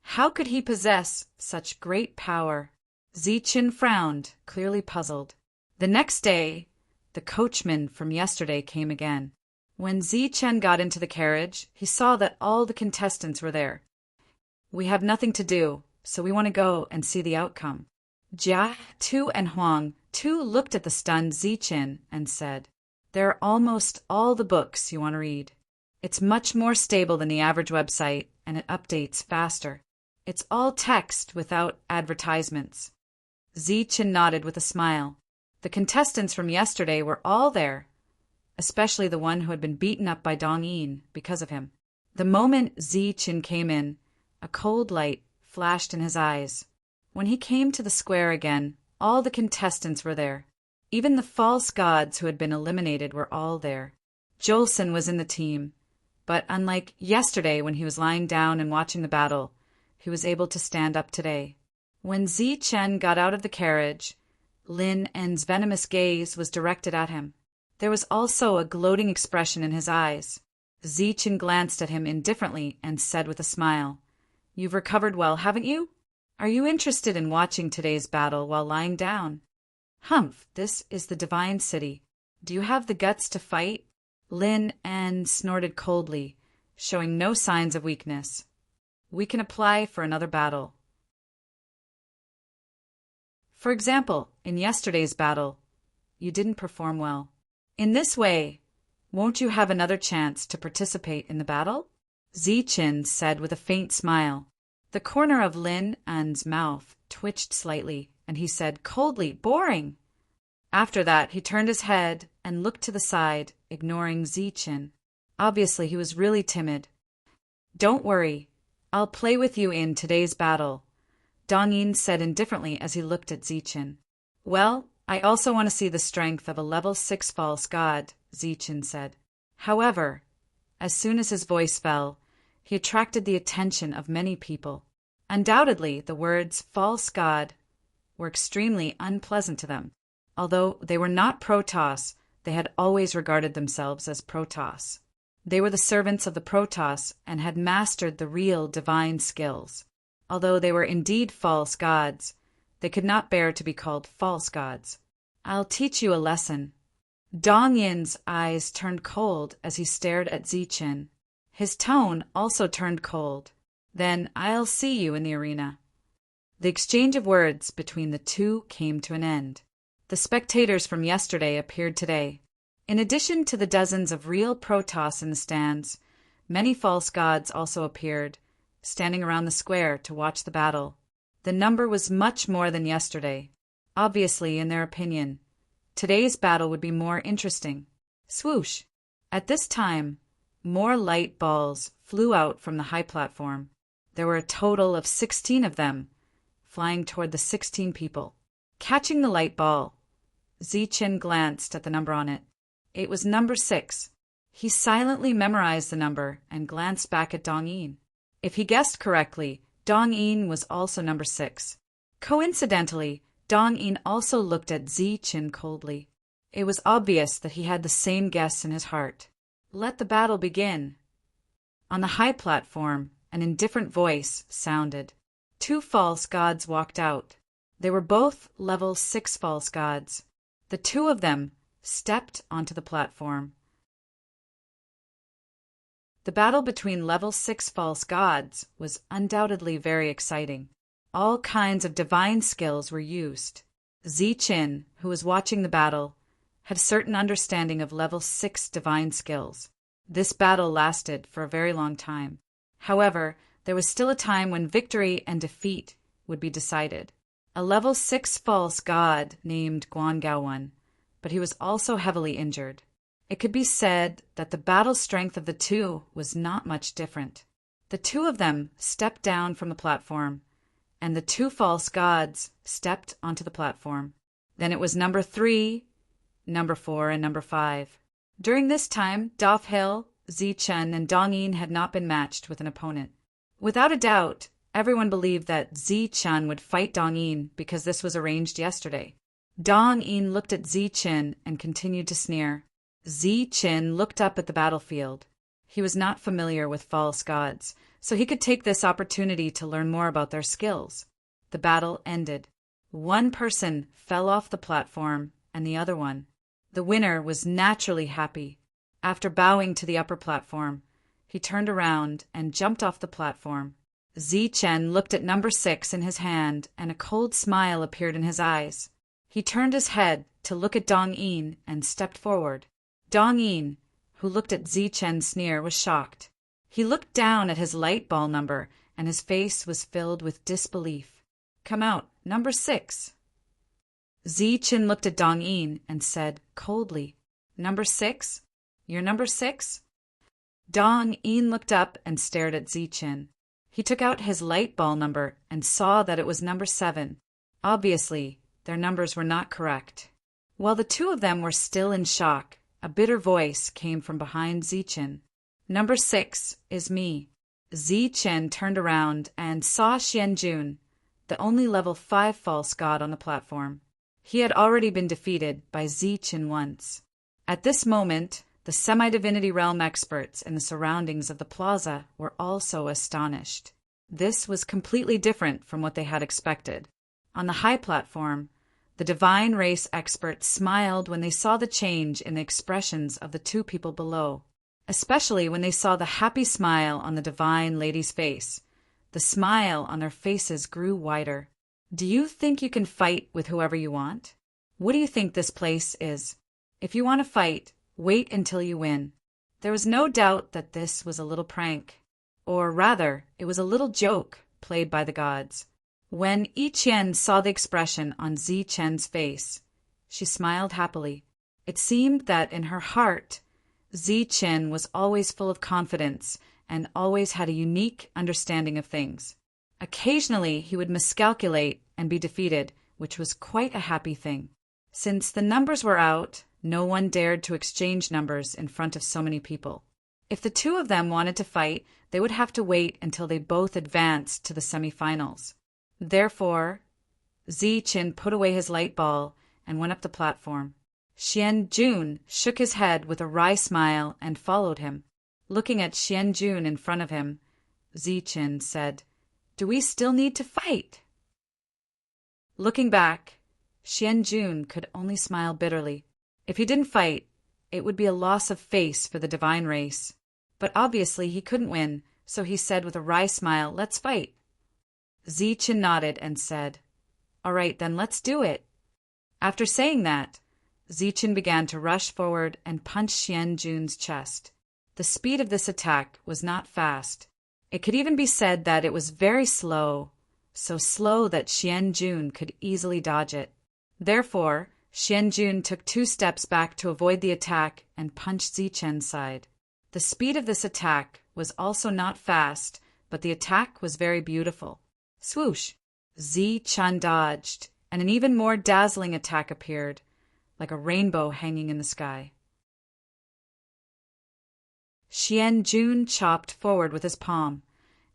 How could he possess such great power? Zi-Chen frowned, clearly puzzled. The next day, the coachman from yesterday came again. When Chen got into the carriage, he saw that all the contestants were there. "We have nothing to do, so we want to go and see the outcome." Jia, Tu, and Huang Tu looked at the stunned Chen and said, "There are almost all the books you want to read. It's much more stable than the average website, and it updates faster. It's all text without advertisements." Chen nodded with a smile. The contestants from yesterday were all there, especially the one who had been beaten up by Dong Yin because of him. The moment Chen came in, a cold light flashed in his eyes. When he came to the square again, all the contestants were there. Even the false gods who had been eliminated were all there. Jolson was in the team, but unlike yesterday when he was lying down and watching the battle, he was able to stand up today. When Chen got out of the carriage, Lin En's venomous gaze was directed at him. There was also a gloating expression in his eyes. Chen glanced at him indifferently and said with a smile, "You've recovered well, haven't you? Are you interested in watching today's battle while lying down?" "Humph, this is the Divine City. Do you have the guts to fight?" Lin En snorted coldly, showing no signs of weakness. "We can apply for another battle." For example, in yesterday's battle, you didn't perform well. In this way, won't you have another chance to participate in the battle? Chen said with a faint smile. The corner of Lin En's mouth twitched slightly, and he said coldly, "Boring." After that, he turned his head and looked to the side, ignoring Chen. Obviously, he was really timid. "Don't worry, I'll play with you in today's battle," Dong Yin said indifferently as he looked at Chen. "Well, I also want to see the strength of a level 6 false god," Chen said. However, as soon as his voice fell, he attracted the attention of many people. Undoubtedly, the words false god were extremely unpleasant to them. Although they were not Protoss, they had always regarded themselves as Protoss. They were the servants of the Protoss and had mastered the real divine skills. Although they were indeed false gods, they could not bear to be called false gods. "I'll teach you a lesson." Dong Yin's eyes turned cold as he stared at Chen. His tone also turned cold. "Then I'll see you in the arena." The exchange of words between the two came to an end. The spectators from yesterday appeared today. In addition to the dozens of real Protoss in the stands, many false gods also appeared, standing around the square to watch the battle. The number was much more than yesterday. Obviously, in their opinion, today's battle would be more interesting. Swoosh! At this time, more light balls flew out from the high platform. There were a total of 16 of them, flying toward the 16 people. Catching the light ball, Chen glanced at the number on it. It was number 6. He silently memorized the number and glanced back at Dong Yin. If he guessed correctly, Dong Yin was also number 6. Coincidentally, Dong Yin also looked at Chen coldly. It was obvious that he had the same guess in his heart. "Let the battle begin." On the high platform, an indifferent voice sounded. 2 false gods walked out. They were both level 6 false gods. The 2 of them stepped onto the platform. The battle between level 6 false gods was undoubtedly very exciting. All kinds of divine skills were used. Chen, who was watching the battle, had a certain understanding of level 6 divine skills. This battle lasted for a very long time. However, there was still a time when victory and defeat would be decided. A level 6 false god named Guan Gao won, but he was also heavily injured. It could be said that the battle strength of the two was not much different. The 2 of them stepped down from the platform, and the 2 false gods stepped onto the platform. Then it was number 3, number 4, and number 5. During this time, Daf Hill, Chen, and Dong Yin had not been matched with an opponent. Without a doubt, everyone believed that Chen would fight Dong Yin because this was arranged yesterday. Dong Yin looked at Chen and continued to sneer. Chen looked up at the battlefield. He was not familiar with false gods, so he could take this opportunity to learn more about their skills. The battle ended. One person fell off the platform and the other one. The winner was naturally happy. After bowing to the upper platform, he turned around and jumped off the platform. Zichen looked at number 6 in his hand, and a cold smile appeared in his eyes. He turned his head to look at Dong Yin and stepped forward. Dong Yin, who looked at Zichen's sneer, was shocked. He looked down at his light ball number, and his face was filled with disbelief. "Come out, number 6. Zichen looked at Dong Yin and said coldly, "Number 6? You're number 6? Dong Yin looked up and stared at Zichen. He took out his light ball number and saw that it was number 7. Obviously, their numbers were not correct. While the two of them were still in shock, a bitter voice came from behind Zichen. "Number 6 is me." Zichen turned around and saw Xianjun, the only level 5 false god on the platform. He had already been defeated by Zichen once. At this moment, the semi-divinity realm experts in the surroundings of the plaza were also astonished. This was completely different from what they had expected. On the high platform, the divine race experts smiled when they saw the change in the expressions of the two people below, especially when they saw the happy smile on the divine lady's face. The smile on their faces grew wider. "Do you think you can fight with whoever you want? What do you think this place is? If you want to fight, wait until you win." There was no doubt that this was a little prank. Or rather, it was a little joke played by the gods. When Yi Qian saw the expression on Zichen's face, she smiled happily. It seemed that in her heart, Zichen was always full of confidence and always had a unique understanding of things. Occasionally, he would miscalculate and be defeated, which was quite a happy thing. Since the numbers were out, no one dared to exchange numbers in front of so many people. If the two of them wanted to fight, they would have to wait until they both advanced to the semifinals. Therefore, Zichen put away his light ball and went up the platform. Xianjun shook his head with a wry smile and followed him. Looking at Xianjun in front of him, Zichen said, "Do we still need to fight?" Looking back, Xianjun could only smile bitterly. If he didn't fight, it would be a loss of face for the divine race. But obviously he couldn't win, so he said with a wry smile, "Let's fight." Zichen nodded and said, "All right, then let's do it." After saying that, Zichen began to rush forward and punch Xianjun's chest. The speed of this attack was not fast. It could even be said that it was very slow, so slow that Xianjun could easily dodge it. Therefore, Xianjun took 2 steps back to avoid the attack and punched Zichen's side. The speed of this attack was also not fast, but the attack was very beautiful. Swoosh! Zichen dodged, and an even more dazzling attack appeared, like a rainbow hanging in the sky. Xianjun chopped forward with his palm,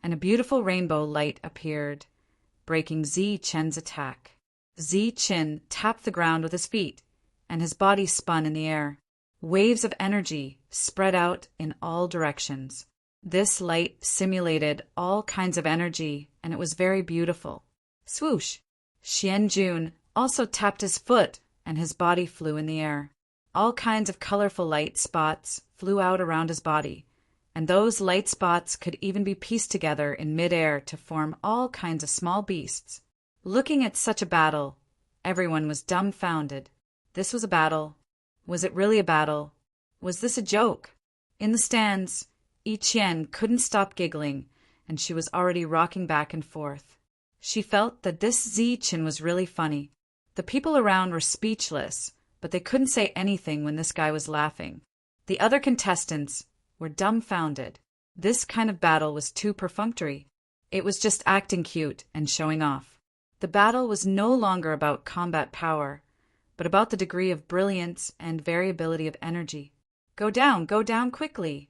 and a beautiful rainbow light appeared, breaking Zichen's attack. Zichen tapped the ground with his feet, and his body spun in the air. Waves of energy spread out in all directions. This light simulated all kinds of energy, and it was very beautiful. Swoosh! Xianjun also tapped his foot, and his body flew in the air. All kinds of colorful light spots flew out around his body, and those light spots could even be pieced together in midair to form all kinds of small beasts. Looking at such a battle, everyone was dumbfounded. This was a battle. Was it really a battle? Was this a joke? In the stands, Yi Qian couldn't stop giggling, and she was already rocking back and forth. She felt that this Zichen was really funny. The people around were speechless, but they couldn't say anything when this guy was laughing. The other contestants were dumbfounded. This kind of battle was too perfunctory. It was just acting cute and showing off. The battle was no longer about combat power, but about the degree of brilliance and variability of energy. Go down quickly.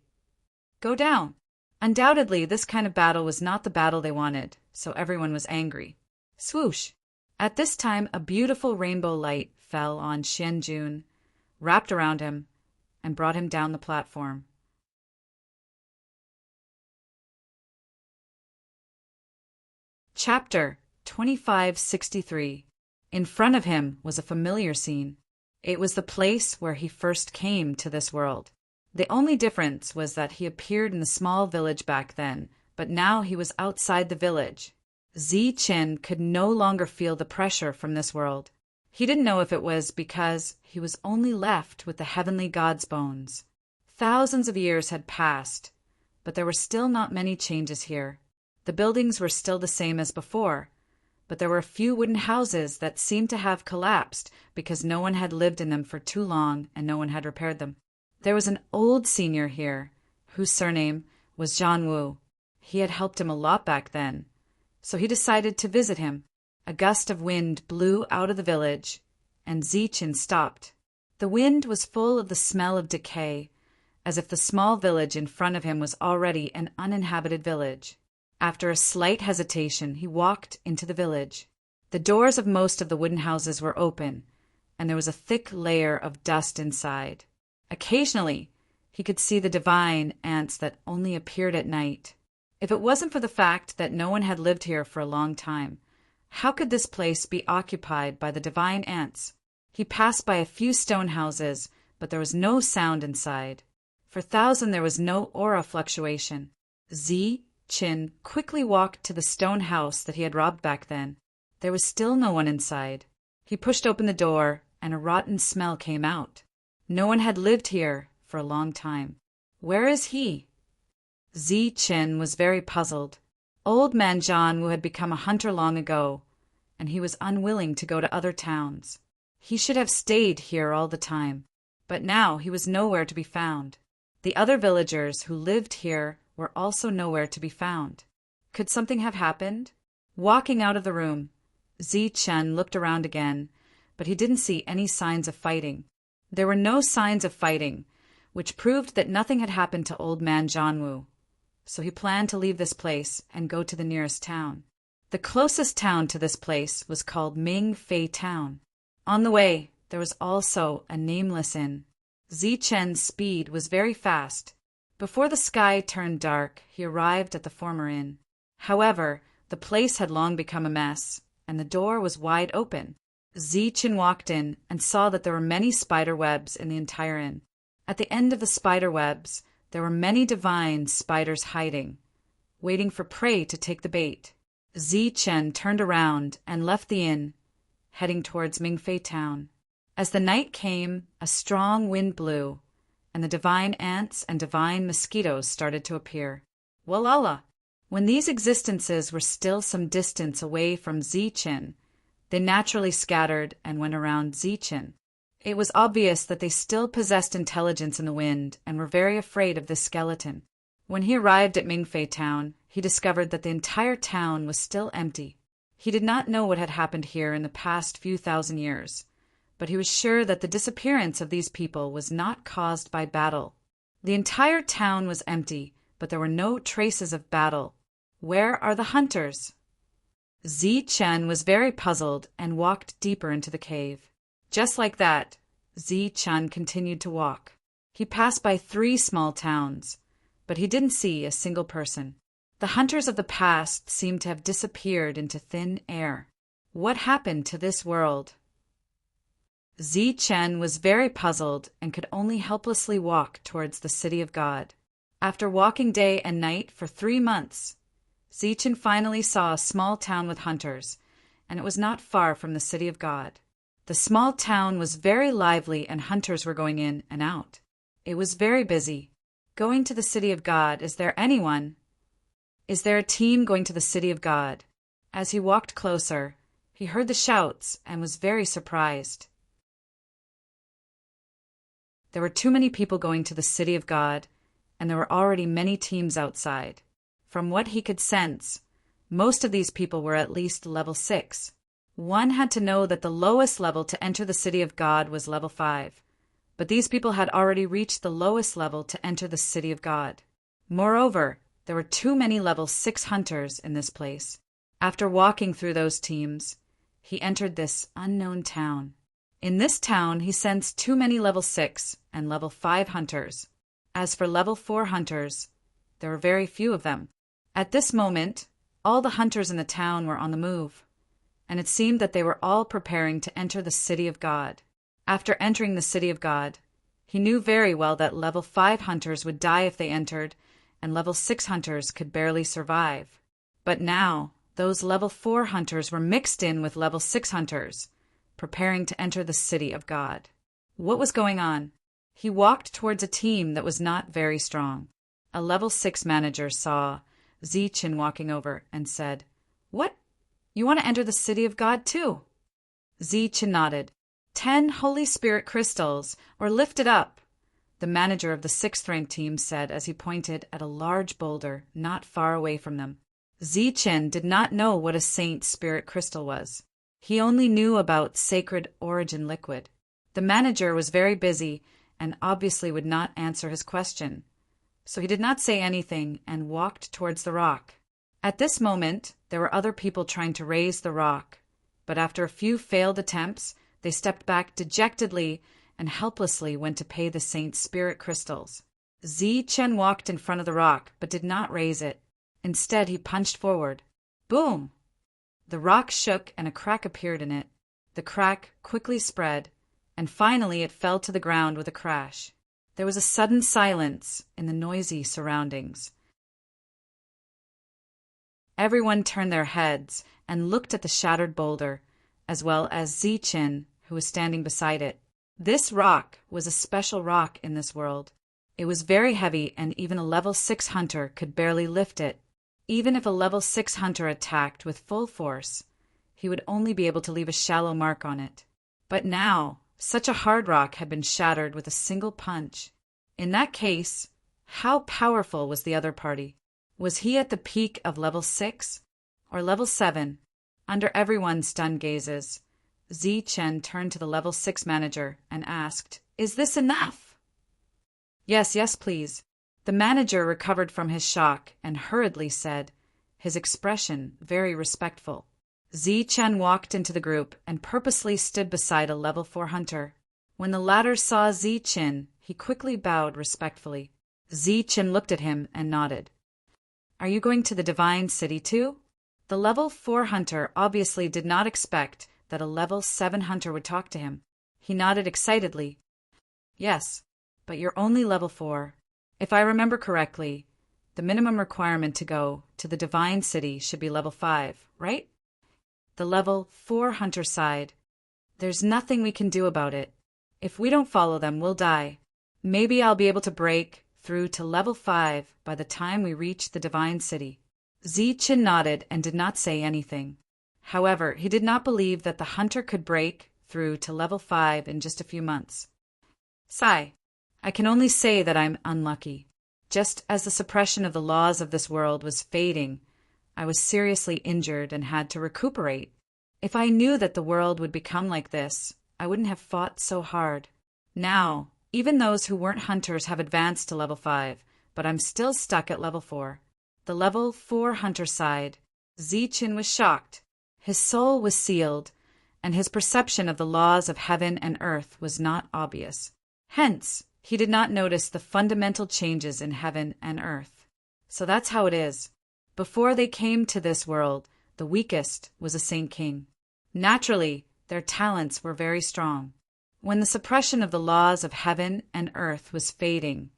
Go down. Undoubtedly, this kind of battle was not the battle they wanted, so everyone was angry. Swoosh! At this time, a beautiful rainbow light fell on Xianjun, wrapped around him, and brought him down the platform. Chapter 2563. In front of him was a familiar scene. It was the place where he first came to this world. The only difference was that he appeared in the small village back then, but now he was outside the village. Zi-Chin could no longer feel the pressure from this world. He didn't know if it was because he was only left with the heavenly god's bones. Thousands of years had passed, but there were still not many changes here. The buildings were still the same as before, but there were a few wooden houses that seemed to have collapsed because no one had lived in them for too long and no one had repaired them. There was an old senior here, whose surname was Zhanwu. He had helped him a lot back then, so he decided to visit him. A gust of wind blew out of the village, and Zi-Chin stopped. The wind was full of the smell of decay, as if the small village in front of him was already an uninhabited village. After a slight hesitation, he walked into the village. The doors of most of the wooden houses were open, and there was a thick layer of dust inside. Occasionally, he could see the divine ants that only appeared at night. If it wasn't for the fact that no one had lived here for a long time, how could this place be occupied by the divine ants? He passed by a few stone houses, but there was no sound inside. For thousands there was no aura fluctuation. Zi-Chin quickly walked to the stone house that he had robbed back then. There was still no one inside. He pushed open the door, and a rotten smell came out. No one had lived here for a long time. Where is he? Zi-Chin was very puzzled. Old man Zhanwu had become a hunter long ago, and he was unwilling to go to other towns. He should have stayed here all the time, but now he was nowhere to be found. The other villagers who lived here were also nowhere to be found. Could something have happened? Walking out of the room, Zi-Chin looked around again, but he didn't see any signs of fighting. There were no signs of fighting, which proved that nothing had happened to old man Zhanwu. So he planned to leave this place and go to the nearest town. The closest town to this place was called Ming-Fei Town. On the way, there was also a nameless inn. Zi-Chen's speed was very fast. Before the sky turned dark, he arrived at the former inn. However, the place had long become a mess, and the door was wide open. Zi-Chen walked in and saw that there were many spider webs in the entire inn. At the end of the spider webs, there were many divine spiders hiding, waiting for prey to take the bait. Zi-Chen turned around and left the inn, heading towards Ming-Fei Town. As the night came, a strong wind blew, and the divine ants and divine mosquitoes started to appear. Walala! When these existences were still some distance away from Zi-Chen, they naturally scattered and went around Zi-Chen. It was obvious that they still possessed intelligence in the wind and were very afraid of this skeleton. When he arrived at Ming-Fei Town, he discovered that the entire town was still empty. He did not know what had happened here in the past few thousand years, but he was sure that the disappearance of these people was not caused by battle. The entire town was empty, but there were no traces of battle. Where are the hunters? Zi-Chen was very puzzled and walked deeper into the cave. Just like that, Zi-Chen continued to walk. He passed by 3 small towns, but he didn't see a single person. The hunters of the past seemed to have disappeared into thin air. What happened to this world? Zi-Chen was very puzzled and could only helplessly walk towards the city of God. After walking day and night for 3 months, Zi-Chen finally saw a small town with hunters, and it was not far from the city of God. The small town was very lively and hunters were going in and out. It was very busy. Going to the city of God, is there anyone? Is there a team going to the city of God? As he walked closer, he heard the shouts and was very surprised. There were too many people going to the city of God, and there were already many teams outside. From what he could sense, most of these people were at least level 6. One had to know that the lowest level to enter the city of God was level 5, but these people had already reached the lowest level to enter the city of God. Moreover, there were too many level 6 hunters in this place. After walking through those teams, he entered this unknown town. In this town, he sensed too many level 6 and level 5 hunters. As for level 4 hunters, there were very few of them. At this moment, all the hunters in the town were on the move, and it seemed that they were all preparing to enter the city of God. After entering the city of God, He knew very well that level 5 hunters would die if they entered, and level 6 hunters could barely survive. But now, those level 4 hunters were mixed in with level 6 hunters, preparing to enter the city of God. What was going on? He walked towards a team that was not very strong. A level 6 manager saw Zichin walking over and said, "What? You want to enter the city of God too?" Zichin nodded. 10 Holy Spirit crystals, or lift it up, the manager of the 6th rank team said as he pointed at a large boulder not far away from them. Zichin did not know what a Saint Spirit crystal was. He only knew about sacred origin liquid. The manager was very busy and obviously would not answer his question, so he did not say anything and walked towards the rock. At this moment, there were other people trying to raise the rock, but after a few failed attempts, they stepped back dejectedly and helplessly went to pay the Saint's Spirit crystals. Zichin walked in front of the rock, but did not raise it. Instead, he punched forward. Boom! The rock shook and a crack appeared in it. The crack quickly spread, and finally it fell to the ground with a crash. There was a sudden silence in the noisy surroundings. Everyone turned their heads and looked at the shattered boulder, as well as Zichin, who was standing beside it. This rock was a special rock in this world. It was very heavy, and even a level 6 hunter could barely lift it. Even if a level 6 hunter attacked with full force, he would only be able to leave a shallow mark on it. But now, such a hard rock had been shattered with a single punch. In that case, how powerful was the other party? Was he at the peak of level 6 or level 7? Under everyone's stunned gazes, Zichin turned to the level 6 manager and asked, "Is this enough?" Yes, please." The manager recovered from his shock and hurriedly said, his expression very respectful. Zichin walked into the group and purposely stood beside a level 4 hunter. When the latter saw Zichin, he quickly bowed respectfully. Zichin looked at him and nodded. "Are you going to the Divine City too?" The level 4 hunter obviously did not expect that a level 7 hunter would talk to him. He nodded excitedly. "Yes, but you're only level 4. If I remember correctly, the minimum requirement to go to the Divine City should be level 5, right?" The level 4 hunter sighed. "There's nothing we can do about it. If we don't follow them, we'll die. Maybe I'll be able to break through to level 5 by the time we reach the Divine City." Zichin nodded and did not say anything. However, he did not believe that the hunter could break through to level 5 in just a few months. "Sigh. I can only say that I'm unlucky. Just as the suppression of the laws of this world was fading, I was seriously injured and had to recuperate. If I knew that the world would become like this, I wouldn't have fought so hard. Now, even those who weren't hunters have advanced to level 5, but I'm still stuck at level 4. The level 4 hunter sighed. Zichin was shocked. His soul was sealed, and his perception of the laws of heaven and earth was not obvious. Hence, he did not notice the fundamental changes in heaven and earth. So that's how it is. Before they came to this world, the weakest was a saint king. Naturally, their talents were very strong. When the suppression of the laws of heaven and earth was fading,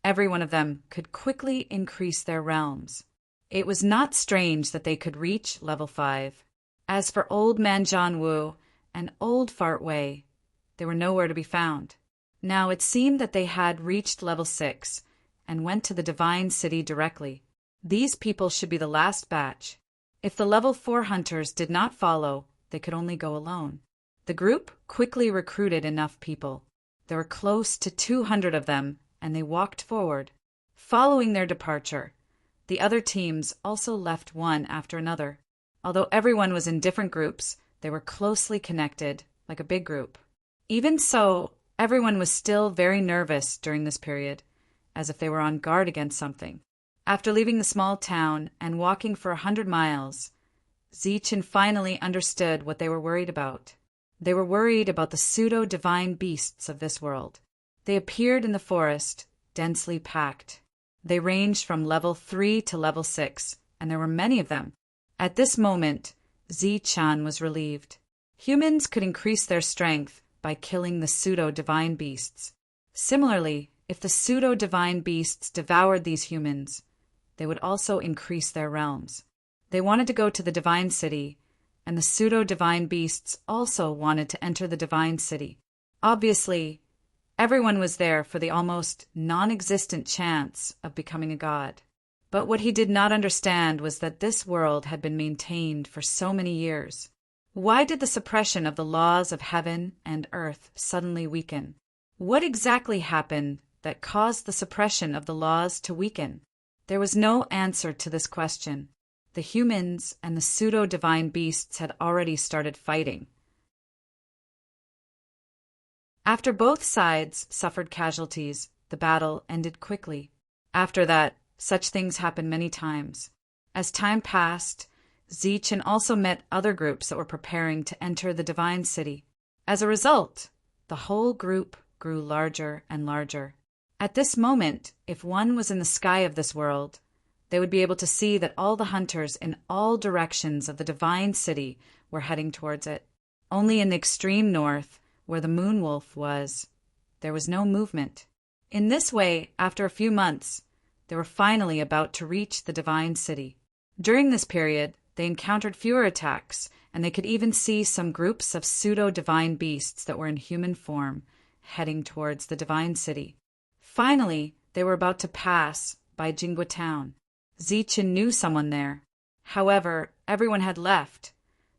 every one of them could quickly increase their realms. It was not strange that they could reach level 5. As for Old Man John Wu and Old Fart Wei, they were nowhere to be found. Now it seemed that they had reached level 6 and went to the Divine City directly. These people should be the last batch. If the level 4 hunters did not follow, they could only go alone. The group quickly recruited enough people. There were close to 200 of them, and they walked forward. Following their departure, the other teams also left one after another. Although everyone was in different groups, they were closely connected, like a big group. Even so, everyone was still very nervous during this period, as if they were on guard against something. After leaving the small town and walking for 100 miles, Zichin finally understood what they were worried about. They were worried about the pseudo-divine beasts of this world. They appeared in the forest, densely packed. They ranged from level 3 to level 6, and there were many of them. At this moment, Zichin was relieved. Humans could increase their strength by killing the pseudo-divine beasts. Similarly, if the pseudo-divine beasts devoured these humans, they would also increase their realms. They wanted to go to the divine city, and the pseudo-divine beasts also wanted to enter the divine city. Obviously, everyone was there for the almost non-existent chance of becoming a god. But what he did not understand was that this world had been maintained for so many years. Why did the suppression of the laws of heaven and earth suddenly weaken? What exactly happened that caused the suppression of the laws to weaken? There was no answer to this question. The humans and the pseudo-divine beasts had already started fighting. After both sides suffered casualties, the battle ended quickly. After that, such things happened many times. As time passed, Zichen also met other groups that were preparing to enter the divine city. As a result, the whole group grew larger and larger. At this moment, if one was in the sky of this world, they would be able to see that all the hunters in all directions of the divine city were heading towards it. Only in the extreme north, where the moon wolf was, there was no movement. In this way, after a few months, they were finally about to reach the divine city. During this period, they encountered fewer attacks, and they could even see some groups of pseudo-divine beasts that were in human form heading towards the divine city. Finally, they were about to pass by Jingwa town. Zichen knew someone there. However, everyone had left,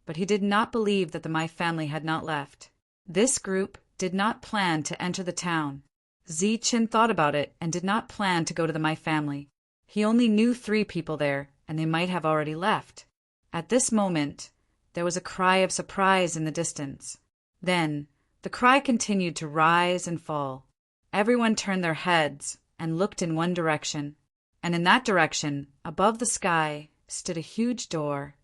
but he did not believe that the Mai family had not left. This group did not plan to enter the town. Zichen thought about it and did not plan to go to the Mai family. He only knew 3 people there, and they might have already left. At this moment, there was a cry of surprise in the distance. Then, the cry continued to rise and fall. Everyone turned their heads and looked in one direction, and in that direction, above the sky, stood a huge door.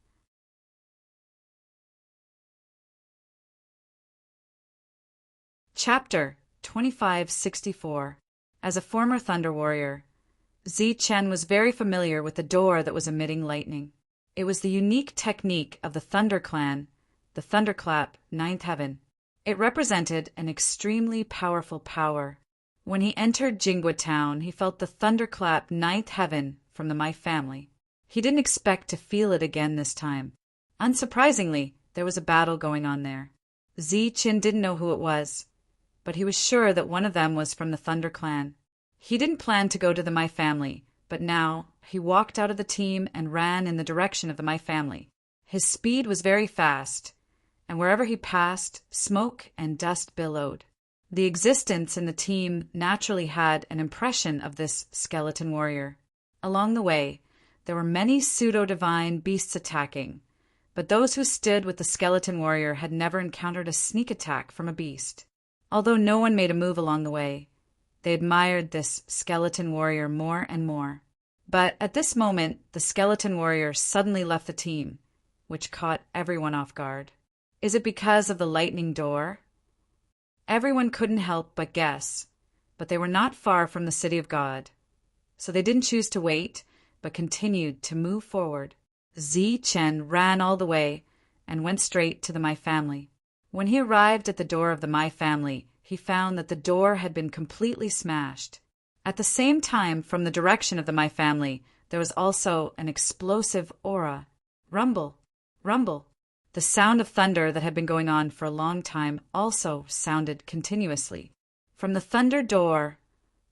Chapter 2564. As a former Thunder Warrior, Zichen was very familiar with the door that was emitting lightning. It was the unique technique of the Thunder Clan, the Thunderclap, Ninth Heaven. It represented an extremely powerful power. When he entered Jingwa town, he felt the Thunderclap, Ninth Heaven from the Mai family. He didn't expect to feel it again this time. Unsurprisingly, there was a battle going on there. Zichen didn't know who it was, but he was sure that one of them was from the Thunder Clan. He didn't plan to go to the Mai family, but now he walked out of the team and ran in the direction of the Mai family. His speed was very fast, and wherever he passed, smoke and dust billowed. The existence in the team naturally had an impression of this skeleton warrior. Along the way, there were many pseudo-divine beasts attacking, but those who stood with the skeleton warrior had never encountered a sneak attack from a beast. Although no one made a move along the way, they admired this skeleton warrior more and more. But at this moment, the skeleton warrior suddenly left the team, which caught everyone off guard. Is it because of the lightning door? Everyone couldn't help but guess, but they were not far from the city of God. So they didn't choose to wait, but continued to move forward. Zichen ran all the way and went straight to the Mai family. When he arrived at the door of the Mai family, he found that the door had been completely smashed. At the same time, from the direction of the Mai family, there was also an explosive aura. Rumble, rumble. The sound of thunder that had been going on for a long time also sounded continuously. From the thunder door,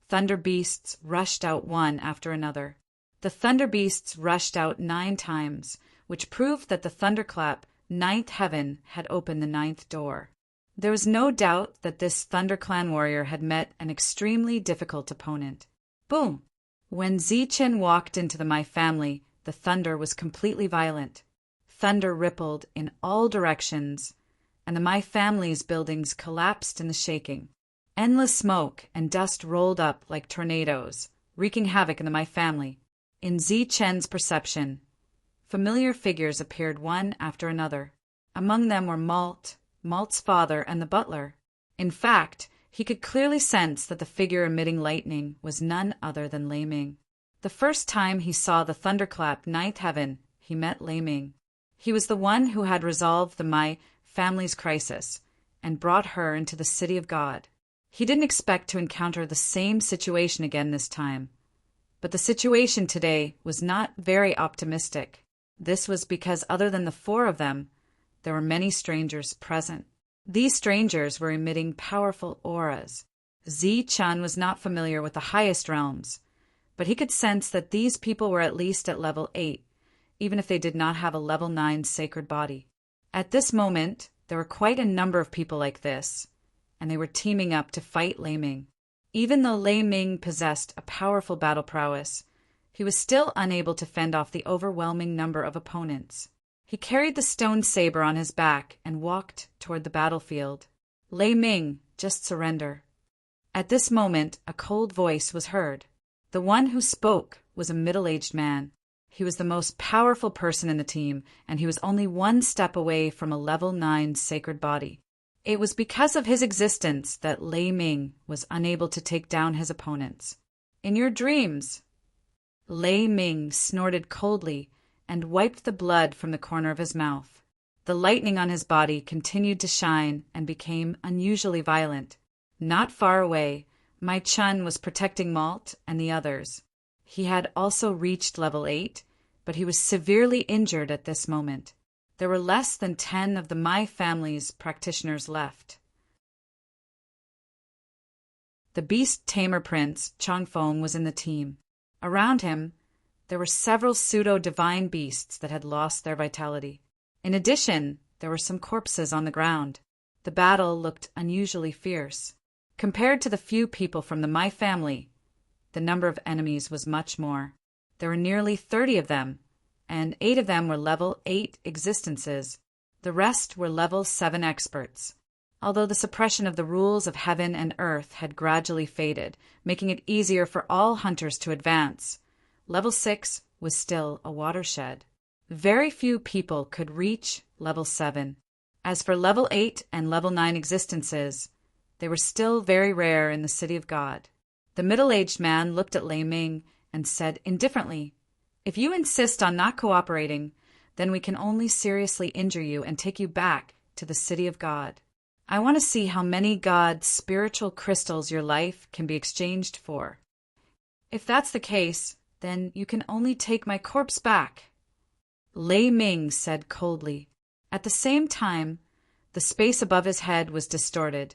thunder beasts rushed out one after another. The thunder beasts rushed out 9 times, which proved that the Thunderclap, Ninth Heaven, had opened the 9th door. There was no doubt that this Thunder Clan warrior had met an extremely difficult opponent. Boom! When Zichen walked into the Mai family, the thunder was completely violent. Thunder rippled in all directions, and the Mai family's buildings collapsed in the shaking. Endless smoke and dust rolled up like tornadoes, wreaking havoc in the Mai family. In Zichen's perception, familiar figures appeared one after another. Among them were Malt's father, and the butler. In fact, he could clearly sense that the figure emitting lightning was none other than Lei Ming. The first time he saw the Thunderclap, Ninth Heaven, he met Lei Ming. He was the one who had resolved the Mai family's crisis and brought her into the city of God. He didn't expect to encounter the same situation again this time. But the situation today was not very optimistic. This was because other than the four of them, there were many strangers present. These strangers were emitting powerful auras. Zi-Chun was not familiar with the highest realms, but he could sense that these people were at least at level 8, even if they did not have a level 9 sacred body. At this moment, there were quite a number of people like this, and they were teaming up to fight Lei Ming. Even though Lei Ming possessed a powerful battle prowess, he was still unable to fend off the overwhelming number of opponents. He carried the stone saber on his back and walked toward the battlefield. Lei Ming, just surrender. At this moment, a cold voice was heard. The one who spoke was a middle-aged man. He was the most powerful person in the team, and he was only one step away from a level 9 sacred body. It was because of his existence that Lei Ming was unable to take down his opponents. In your dreams, Lei Ming snorted coldly and wiped the blood from the corner of his mouth. The lightning on his body continued to shine and became unusually violent. Not far away, Mai Chun was protecting Malt and the others. He had also reached level 8, but he was severely injured at this moment. There were less than 10 of the Mai family's practitioners left. The beast tamer prince, Changfeng, was in the team. Around him, there were several pseudo-divine beasts that had lost their vitality. In addition, there were some corpses on the ground. The battle looked unusually fierce. Compared to the few people from the Mai family, the number of enemies was much more. There were nearly 30 of them, and 8 of them were level 8 existences. The rest were level 7 experts. Although the suppression of the rules of heaven and earth had gradually faded, making it easier for all hunters to advance, level 6 was still a watershed. Very few people could reach level 7. As for level 8 and level 9 existences, they were still very rare in the City of God. The middle-aged man looked at Lei Ming and said indifferently, "If you insist on not cooperating, then we can only seriously injure you and take you back to the City of God. I want to see how many God's spiritual crystals your life can be exchanged for. If that's the case, then you can only take my corpse back," Lei Ming said coldly. At the same time, the space above his head was distorted,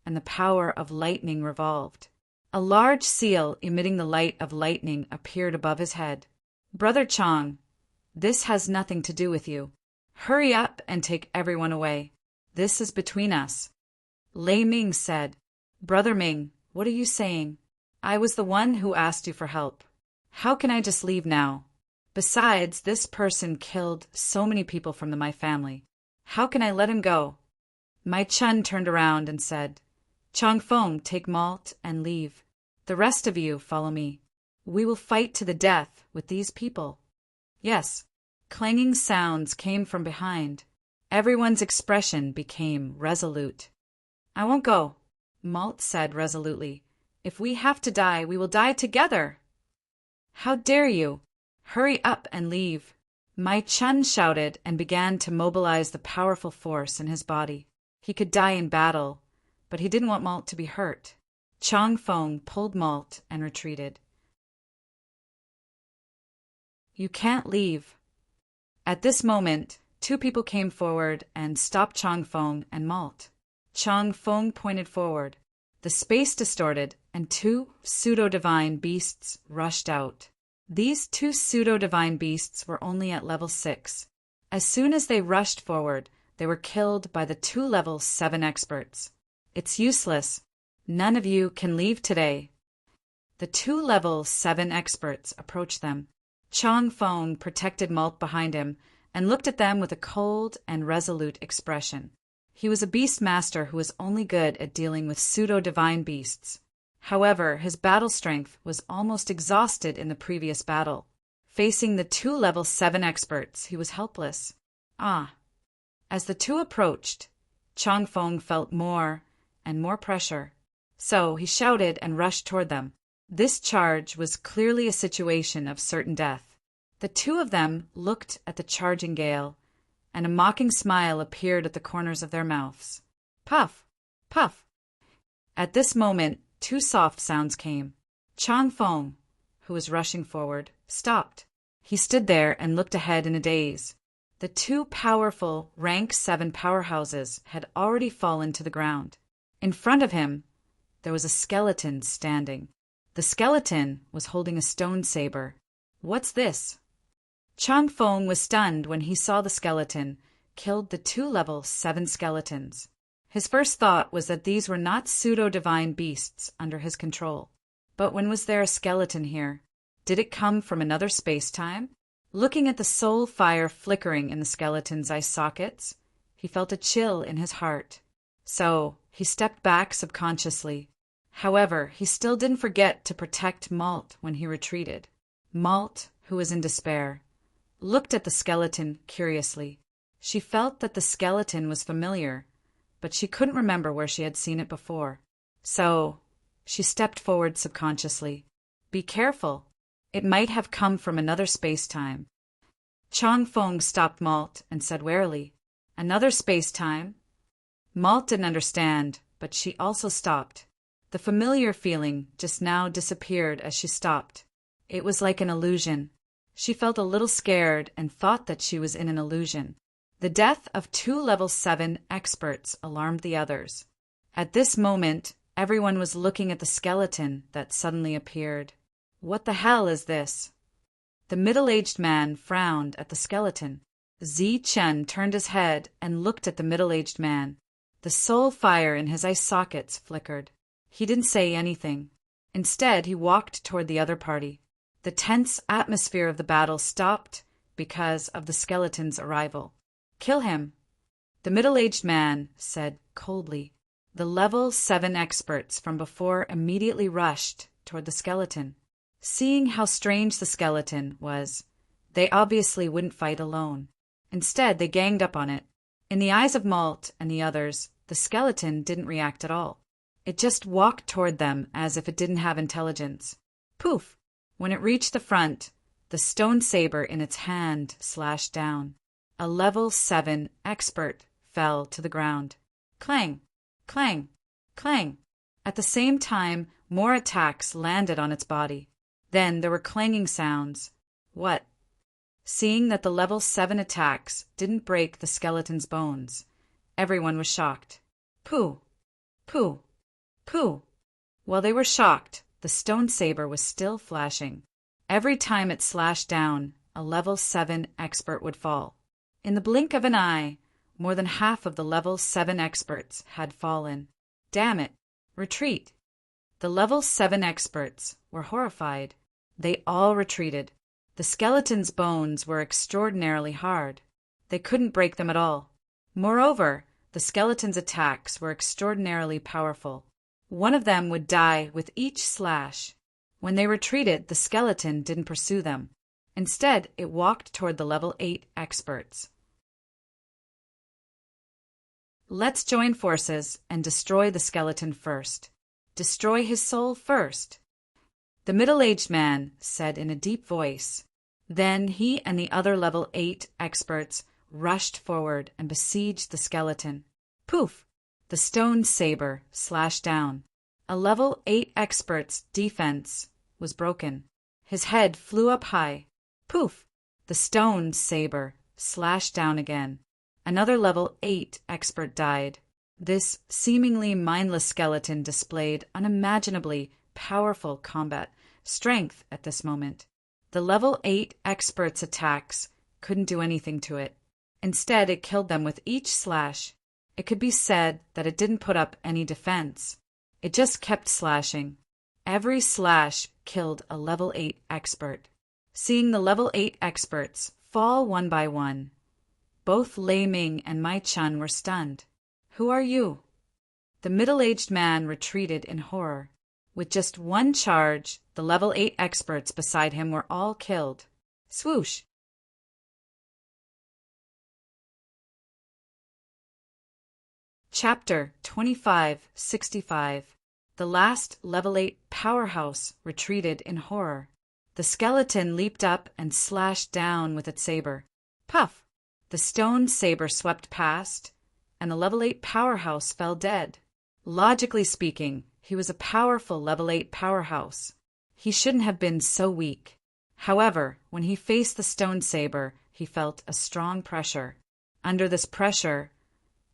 and the power of lightning revolved. A large seal emitting the light of lightning appeared above his head. "Brother Chang, this has nothing to do with you. Hurry up and take everyone away. This is between us," Lei Ming said. "Brother Ming, what are you saying? I was the one who asked you for help. How can I just leave now? Besides, this person killed so many people from my family. How can I let him go?" Mai Chun turned around and said, "Changfeng, take Malt and leave. The rest of you follow me. We will fight to the death with these people." Yes, clanging sounds came from behind. Everyone's expression became resolute. "I won't go," Malt said resolutely. "If we have to die, we will die together." "How dare you? Hurry up and leave," Mai Chun shouted and began to mobilize the powerful force in his body. He could die in battle, but he didn't want Malt to be hurt. Changfeng pulled Malt and retreated. "You can't leave." At this moment, 2 people came forward and stopped Changfeng and Malt. Changfeng pointed forward. The space distorted, and 2 pseudo-divine beasts rushed out. These 2 pseudo-divine beasts were only at level 6. As soon as they rushed forward, they were killed by the 2 level 7 experts. "It's useless. None of you can leave today." The 2 level 7 experts approached them. Changfeng protected Malt behind him and looked at them with a cold and resolute expression. He was a beast master who was only good at dealing with pseudo-divine beasts. However, his battle strength was almost exhausted in the previous battle. Facing the 2 level 7 experts, he was helpless. As the 2 approached, Changfeng felt more and more pressure. So he shouted and rushed toward them. This charge was clearly a situation of certain death. The 2 of them looked at the charging gale, and a mocking smile appeared at the corners of their mouths. Puff! Puff! At this moment, two soft sounds came. Chang Feng, who was rushing forward, stopped. He stood there and looked ahead in a daze. The two powerful rank 7 powerhouses had already fallen to the ground. In front of him, there was a skeleton standing. The skeleton was holding a stone saber. What's this? Chang Feng was stunned when he saw the skeleton killed the 2 level 7 skeletons. His first thought was that these were not pseudo-divine beasts under his control. But when was there a skeleton here? Did it come from another space-time? Looking at the soul fire flickering in the skeleton's eye sockets, he felt a chill in his heart. So, he stepped back subconsciously. However, he still didn't forget to protect Malt when he retreated. Malt, who was in despair, looked at the skeleton curiously. She felt that the skeleton was familiar, but she couldn't remember where she had seen it before. So, she stepped forward subconsciously. Be careful. It might have come from another space-time. Chang Feng stopped Malt and said warily, Another space-time? Malt didn't understand, but she also stopped. The familiar feeling just now disappeared as she stopped. It was like an illusion. She felt a little scared and thought that she was in an illusion. The death of 2 level 7 experts alarmed the others. At this moment, everyone was looking at the skeleton that suddenly appeared. What the hell is this? The middle-aged man frowned at the skeleton. Zi Chen turned his head and looked at the middle-aged man. The soul fire in his eye sockets flickered. He didn't say anything. Instead, he walked toward the other party. The tense atmosphere of the battle stopped because of the skeleton's arrival. Kill him, the middle-aged man said coldly. The level 7 experts from before immediately rushed toward the skeleton. Seeing how strange the skeleton was, they obviously wouldn't fight alone. Instead, they ganged up on it. In the eyes of Malt and the others, the skeleton didn't react at all. It just walked toward them as if it didn't have intelligence. Poof! When it reached the front, the stone saber in its hand slashed down. A level 7 expert fell to the ground. Clang! Clang! Clang! At the same time, more attacks landed on its body. Then there were clanging sounds. What? Seeing that the level 7 attacks didn't break the skeleton's bones, everyone was shocked. Pooh! Pooh! Pooh! While they were shocked, the stone saber was still flashing. Every time it slashed down, a level 7 expert would fall. In the blink of an eye, more than half of the level 7 experts had fallen. Damn it! Retreat! The level 7 experts were horrified. They all retreated. The skeleton's bones were extraordinarily hard. They couldn't break them at all. Moreover, the skeleton's attacks were extraordinarily powerful. One of them would die with each slash. When they retreated, the skeleton didn't pursue them. Instead, it walked toward the level 8 experts. Let's join forces and destroy the skeleton first. Destroy his soul first, the middle-aged man said in a deep voice. Then he and the other level 8 experts rushed forward and besieged the skeleton. Poof! The stone saber slashed down. A level 8 expert's defense was broken. His head flew up high. Poof! The stone saber slashed down again. Another level 8 expert died. This seemingly mindless skeleton displayed unimaginably powerful combat strength at this moment. The level 8 expert's attacks couldn't do anything to it. Instead, it killed them with each slash. It could be said that it didn't put up any defense. It just kept slashing. Every slash killed a level 8 expert. Seeing the level 8 experts fall one by one, both Lei Ming and Mai Chun were stunned. Who are you? The middle-aged man retreated in horror. With just one charge, the level 8 experts beside him were all killed. Swoosh! Chapter 2565. The last level 8 powerhouse retreated in horror. The skeleton leaped up and slashed down with its saber. Puff! The stone saber swept past, and the level 8 powerhouse fell dead. Logically speaking, he was a powerful level 8 powerhouse. He shouldn't have been so weak. However, when he faced the stone saber, he felt a strong pressure. Under this pressure,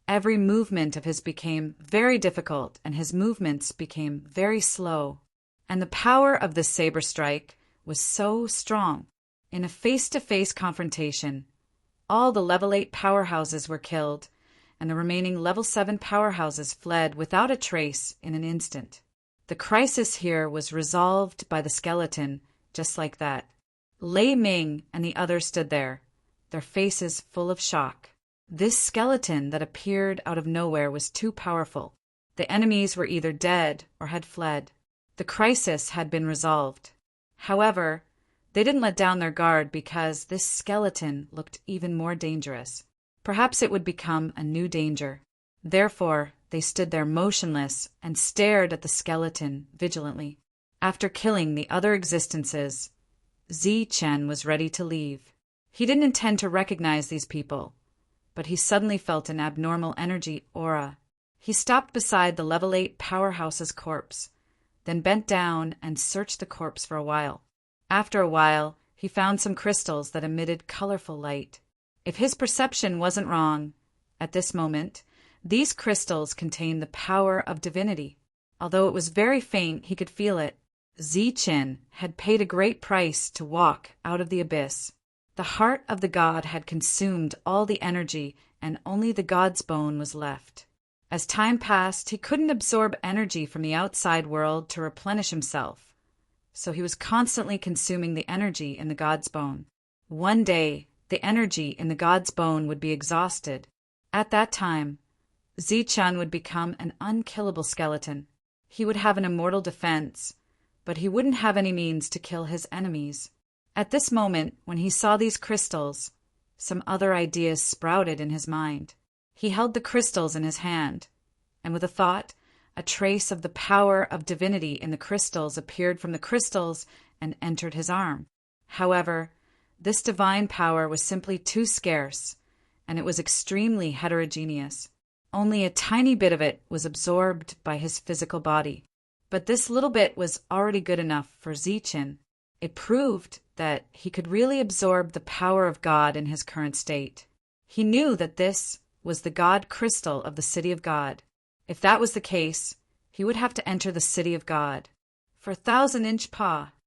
every movement of his became very difficult, and his movements became very slow. And the power of this saber strike was so strong. In a face-to-face confrontation, all the level 8 powerhouses were killed, and the remaining level 7 powerhouses fled without a trace in an instant. The crisis here was resolved by the skeleton, just like that. Lei Ming and the others stood there, their faces full of shock. This skeleton that appeared out of nowhere was too powerful. The enemies were either dead or had fled. The crisis had been resolved. However, they didn't let down their guard because this skeleton looked even more dangerous. Perhaps it would become a new danger. Therefore, they stood there motionless and stared at the skeleton vigilantly. After killing the other existences, Zichen was ready to leave. He didn't intend to recognize these people, but he suddenly felt an abnormal energy aura. He stopped beside the level 8 powerhouse's corpse, then bent down and searched the corpse for a while. After a while, he found some crystals that emitted colorful light. If his perception wasn't wrong, at this moment, these crystals contained the power of divinity. Although it was very faint, he could feel it. Zichen had paid a great price to walk out of the abyss. The heart of the god had consumed all the energy, and only the god's bone was left. As time passed, he couldn't absorb energy from the outside world to replenish himself, so he was constantly consuming the energy in the god's bone. One day, the energy in the god's bone would be exhausted. At that time, Zichen would become an unkillable skeleton. He would have an immortal defense, but he wouldn't have any means to kill his enemies. At this moment, when he saw these crystals, some other ideas sprouted in his mind. He held the crystals in his hand, and with a thought, a trace of the power of divinity in the crystals appeared from the crystals and entered his arm. However, this divine power was simply too scarce, and it was extremely heterogeneous. Only a tiny bit of it was absorbed by his physical body. But this little bit was already good enough for Zichen. It proved that he could really absorb the power of God in his current state. He knew that this was the God crystal of the City of God. If that was the case, he would have to enter the City of God. For 1,000-inch Pa!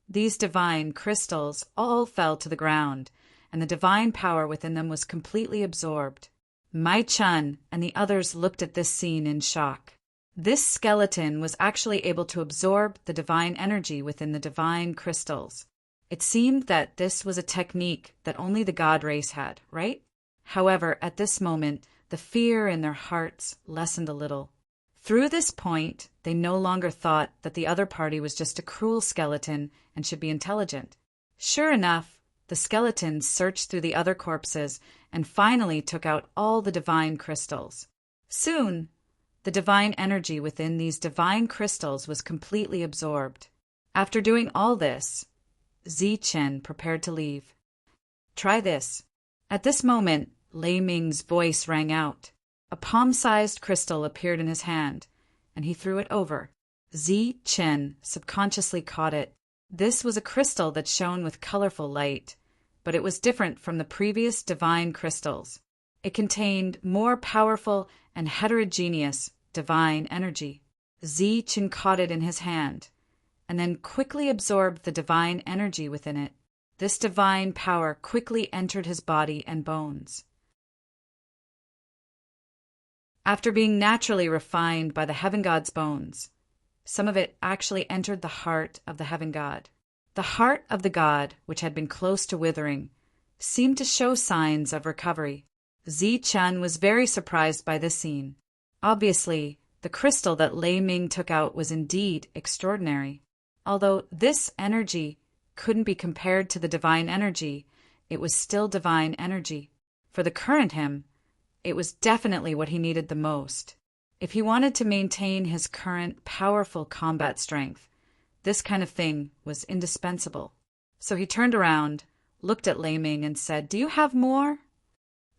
These divine crystals all fell to the ground, and the divine power within them was completely absorbed. Mai Chun and the others looked at this scene in shock. This skeleton was actually able to absorb the divine energy within the divine crystals. It seemed that this was a technique that only the god race had, right? However, at this moment, the fear in their hearts lessened a little. Through this point, they no longer thought that the other party was just a cruel skeleton and should be intelligent. Sure enough, the skeleton searched through the other corpses and finally took out all the divine crystals. Soon, the divine energy within these divine crystals was completely absorbed. After doing all this, Zichen prepared to leave. Try this. At this moment, Lei Ming's voice rang out. A palm-sized crystal appeared in his hand, and he threw it over. Zichen subconsciously caught it. This was a crystal that shone with colorful light, but it was different from the previous divine crystals. It contained more powerful and heterogeneous divine energy. Zichen caught it in his hand, and then quickly absorbed the divine energy within it. This divine power quickly entered his body and bones. After being naturally refined by the heaven god's bones, some of it actually entered the heart of the heaven god. The heart of the god, which had been close to withering, seemed to show signs of recovery. Zichen was very surprised by this scene. Obviously, the crystal that Lei Ming took out was indeed extraordinary. Although this energy couldn't be compared to the divine energy, it was still divine energy. For the current him, it was definitely what he needed the most. If he wanted to maintain his current powerful combat strength, this kind of thing was indispensable. So he turned around, looked at Lei Ming, and said, "Do you have more?"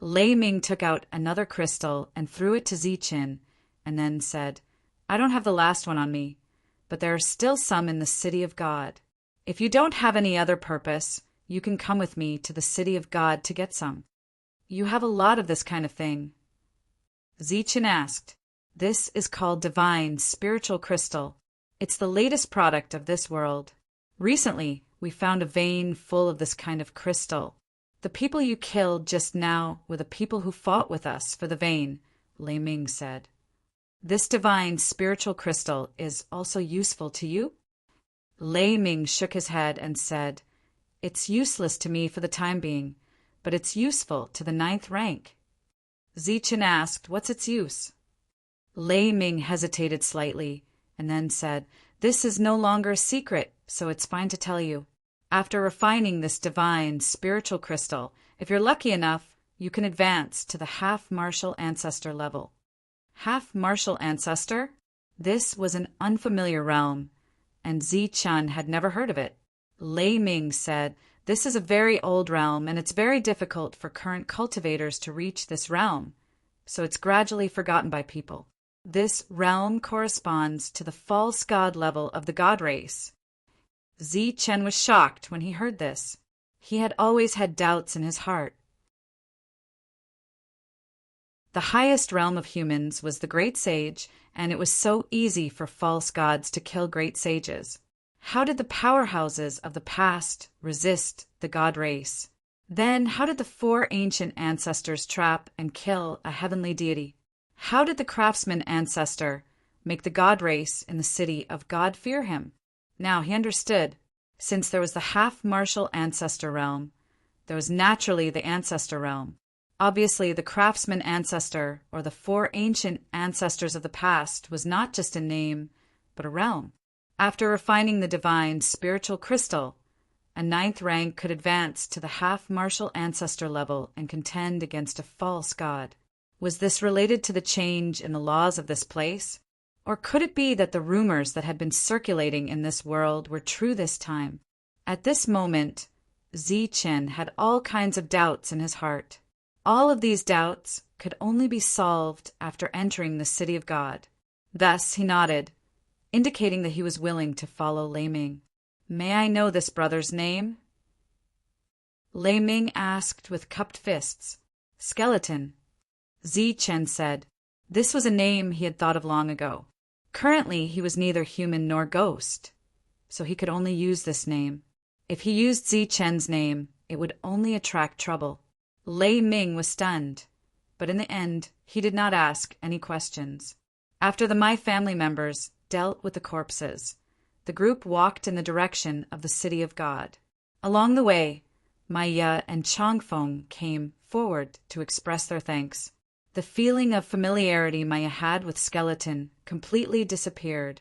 Lei Ming took out another crystal and threw it to Zichen, and then said, I don't have the last one on me, but there are still some in the city of God. If you don't have any other purpose, you can come with me to the city of God to get some. You have a lot of this kind of thing. Zichen asked, This is called divine spiritual crystal. It's the latest product of this world. Recently, we found a vein full of this kind of crystal. The people you killed just now were the people who fought with us for the vein, Lei Ming said. This divine spiritual crystal is also useful to you? Lei Ming shook his head and said, It's useless to me for the time being, but it's useful to the 9th rank. Zichen asked, What's its use? Lei Ming hesitated slightly and then said, This is no longer a secret, so it's fine to tell you. After refining this divine spiritual crystal, if you're lucky enough, you can advance to the half-martial ancestor level. Half-martial ancestor? This was an unfamiliar realm, and Zichen had never heard of it. Lei Ming said, This is a very old realm, and it's very difficult for current cultivators to reach this realm, so it's gradually forgotten by people. This realm corresponds to the false god level of the god race. Zichen was shocked when he heard this. He had always had doubts in his heart. The highest realm of humans was the great sage, and it was so easy for false gods to kill great sages. How did the powerhouses of the past resist the god race? Then how did the 4 ancient ancestors trap and kill a heavenly deity? How did the craftsman ancestor make the god race in the city of God fear him? Now he understood. Since there was the half-martial ancestor realm, there was naturally the ancestor realm. Obviously, the craftsman ancestor, or the 4 ancient ancestors of the past, was not just a name, but a realm. After refining the divine spiritual crystal, a 9th rank could advance to the half-martial ancestor level and contend against a false god. Was this related to the change in the laws of this place? Or could it be that the rumors that had been circulating in this world were true this time? At this moment, Zichen had all kinds of doubts in his heart. All of these doubts could only be solved after entering the city of God. Thus he nodded, indicating that he was willing to follow Lei Ming. May I know this brother's name? Lei Ming asked with cupped fists. Skeleton. Zichen said. This was a name he had thought of long ago. Currently, he was neither human nor ghost, so he could only use this name. If he used Zichen's name, it would only attract trouble. Lei Ming was stunned, but in the end, he did not ask any questions. After the My family members dealt with the corpses, the group walked in the direction of the city of God. Along the way, Maya and Changfeng came forward to express their thanks. The feeling of familiarity Maya had with Skeleton completely disappeared,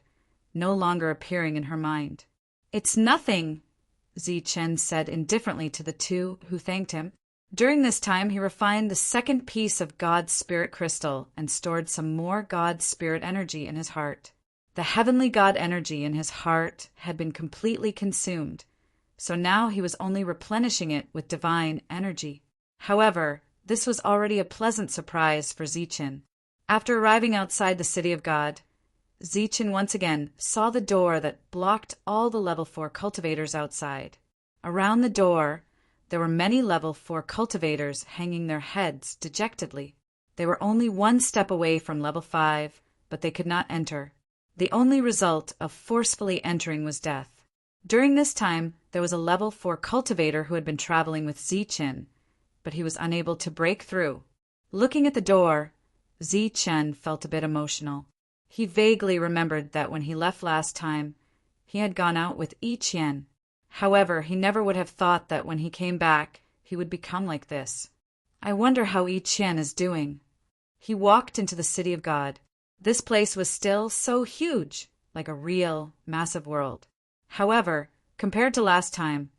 no longer appearing in her mind. It's nothing, Zichen said indifferently to the 2 who thanked him. During this time, he refined the 2nd piece of God's spirit crystal and stored some more God spirit energy in his heart. The heavenly God energy in his heart had been completely consumed, so now he was only replenishing it with divine energy. However, this was already a pleasant surprise for Zichen. After arriving outside the city of God, Zichen once again saw the door that blocked all the level 4 cultivators outside. Around the door, there were many level 4 cultivators hanging their heads dejectedly. They were only 1 step away from level 5, but they could not enter. The only result of forcefully entering was death. During this time, there was a level 4 cultivator who had been traveling with Zichen, but he was unable to break through. Looking at the door, Zichen felt a bit emotional. He vaguely remembered that when he left last time, he had gone out with Yi Qian. However, he never would have thought that when he came back, he would become like this. I wonder how Yi Qian is doing. He walked into the city of God. This place was still so huge, like a real, massive world. However, compared to last time,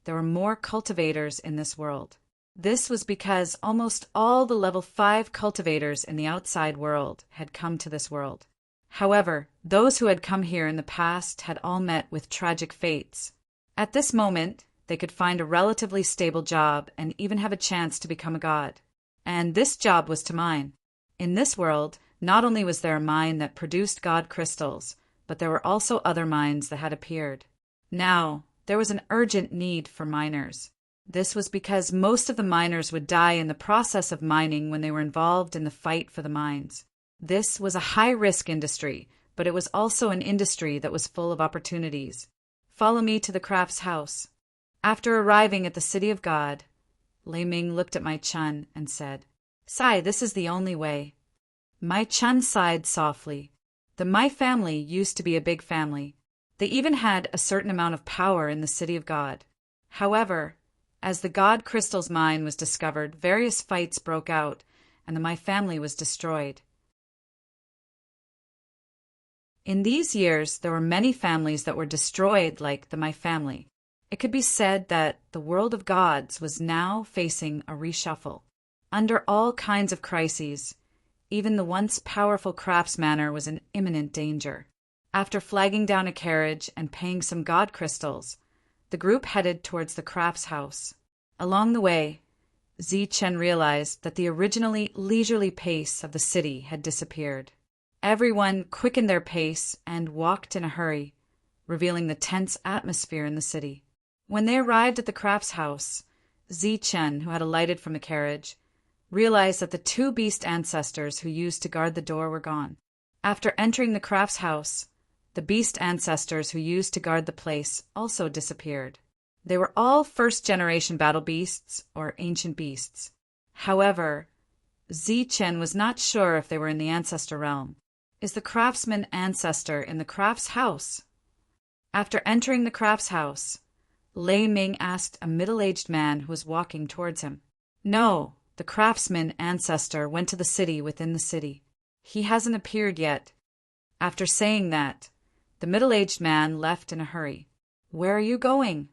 there were more cultivators in this world. This was because almost all the level 5 cultivators in the outside world had come to this world. However, those who had come here in the past had all met with tragic fates. At this moment, they could find a relatively stable job and even have a chance to become a god. and this job was to mine. In this world, not only was there a mine that produced God crystals, but there were also other mines that had appeared. Now, there was an urgent need for miners. This was because most of the miners would die in the process of mining when they were involved in the fight for the mines. This was a high-risk industry, but it was also an industry that was full of opportunities. Follow me to the craft's house. After arriving at the city of God, Lei Ming looked at Mai Chun and said, "Sai, this is the only way." Mai Chun sighed softly. The Mai family used to be a big family. They even had a certain amount of power in the city of God. However, as the God Crystal's mine was discovered, various fights broke out, and the Mai family was destroyed. In these years, there were many families that were destroyed like the Mai family. It could be said that the world of gods was now facing a reshuffle. Under all kinds of crises, even the once powerful craftsman was in imminent danger. After flagging down a carriage and paying some god crystals, the group headed towards the craft's house. Along the way, Zichen realized that the originally leisurely pace of the city had disappeared. Everyone quickened their pace and walked in a hurry, revealing the tense atmosphere in the city. When they arrived at the craft's house, Zichen, who had alighted from the carriage, realized that the two beast ancestors who used to guard the door were gone. After entering the craft's house, the beast ancestors who used to guard the place also disappeared. They were all first-generation battle beasts or ancient beasts. However, Zichen was not sure if they were in the ancestor realm. Is the craftsman ancestor in the craft's house? After entering the craft's house, Lei Ming asked a middle-aged man who was walking towards him. No, the craftsman ancestor went to the city within the city. He hasn't appeared yet. After saying that, the middle-aged man left in a hurry. Where are you going?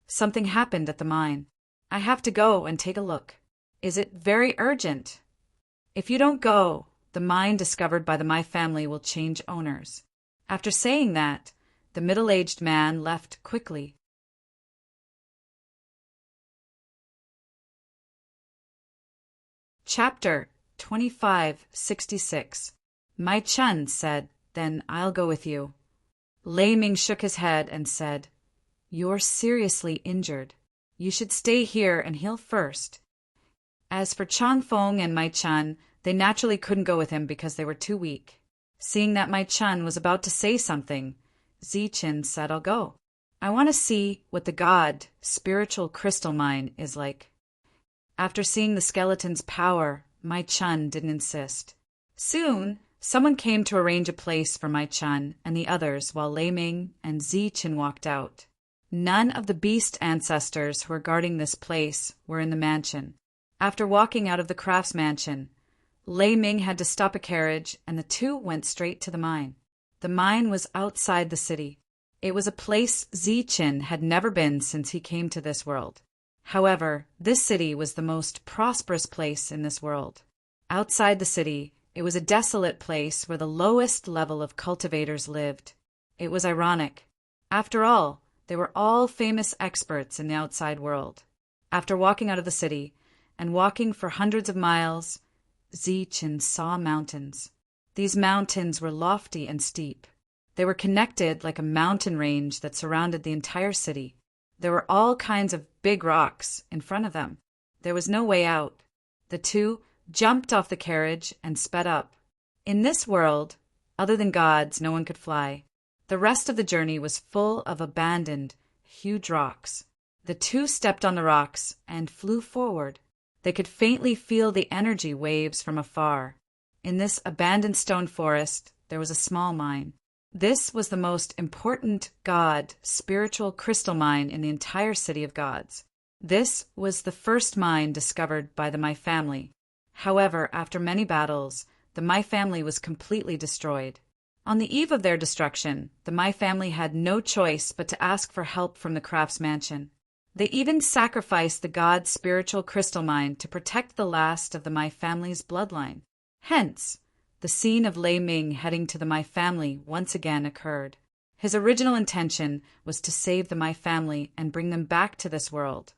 Something happened at the mine. I have to go and take a look. Is it very urgent? If you don't go, the mine discovered by the Mai family will change owners. After saying that, the middle-aged man left quickly. Chapter 2566. Mai Chun said, "Then I'll go with you." Lei Ming shook his head and said, "You're seriously injured. You should stay here and heal first." As for Chang Feng and Mai Chun, they naturally couldn't go with him because they were too weak. Seeing that Mai Chun was about to say something, Zichen said, "I'll go. I want to see what the god spiritual crystal mine is like." After seeing the skeleton's power, Mai Chun didn't insist. Soon, someone came to arrange a place for Mai Chun and the others while Lei Ming and Zichen walked out. None of the beast ancestors who were guarding this place were in the mansion. After walking out of the craft's mansion, Lei Ming had to stop a carriage and the two went straight to the mine. The mine was outside the city. It was a place Zichen had never been since he came to this world. However, this city was the most prosperous place in this world. Outside the city, it was a desolate place where the lowest level of cultivators lived. It was ironic. After all, they were all famous experts in the outside world. After walking out of the city, and walking for hundreds of miles, Zichen saw mountains. These mountains were lofty and steep. They were connected like a mountain range that surrounded the entire city. There were all kinds of big rocks in front of them. There was no way out. The two jumped off the carriage and sped up. In this world, other than gods, no one could fly. The rest of the journey was full of abandoned, huge rocks. The two stepped on the rocks and flew forward. They could faintly feel the energy waves from afar. In this abandoned stone forest, there was a small mine. This was the most important god spiritual crystal mine in the entire city of gods. This was the first mine discovered by the Mai family. However, after many battles, the Mai family was completely destroyed. On the eve of their destruction, the Mai family had no choice but to ask for help from the Crafts Mansion. They even sacrificed the god's spiritual crystal mine to protect the last of the Mai family's bloodline. Hence, the scene of Lei Ming heading to the Mai family once again occurred. His original intention was to save the Mai family and bring them back to this world,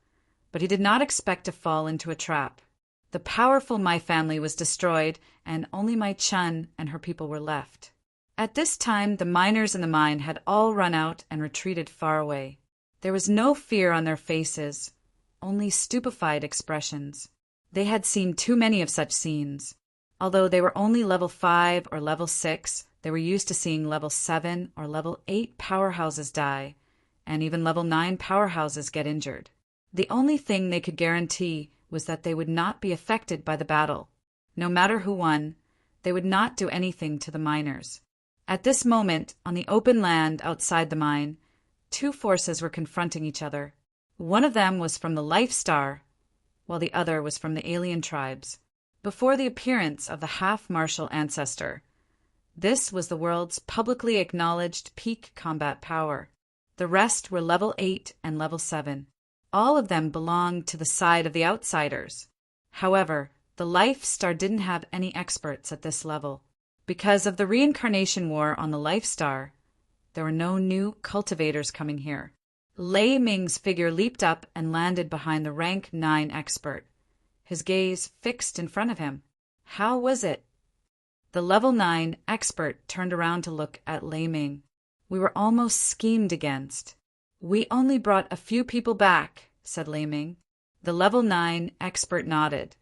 but he did not expect to fall into a trap. The powerful My family was destroyed, and only my Chun and her people were left. At this time, the miners in the mine had all run out and retreated far away. There was no fear on their faces, only stupefied expressions. They had seen too many of such scenes. Although they were only level 5 or level 6, they were used to seeing level 7 or level 8 powerhouses die, and even level 9 powerhouses get injured. The only thing they could guarantee was that they would not be affected by the battle. No matter who won, they would not do anything to the miners. At this moment, on the open land outside the mine, two forces were confronting each other. One of them was from the Life Star, while the other was from the alien tribes. Before the appearance of the half-martial ancestor, this was the world's publicly acknowledged peak combat power. The rest were level 8 and level 7. All of them belonged to the side of the outsiders. However, the Life Star didn't have any experts at this level. Because of the reincarnation war on the Life Star, there were no new cultivators coming here. Lei Ming's figure leaped up and landed behind the rank 9 expert, his gaze fixed in front of him. How was it? The level 9 expert turned around to look at Lei Ming. We were almost schemed against. We only brought a few people back, said Lei Ming. The level 9 expert nodded,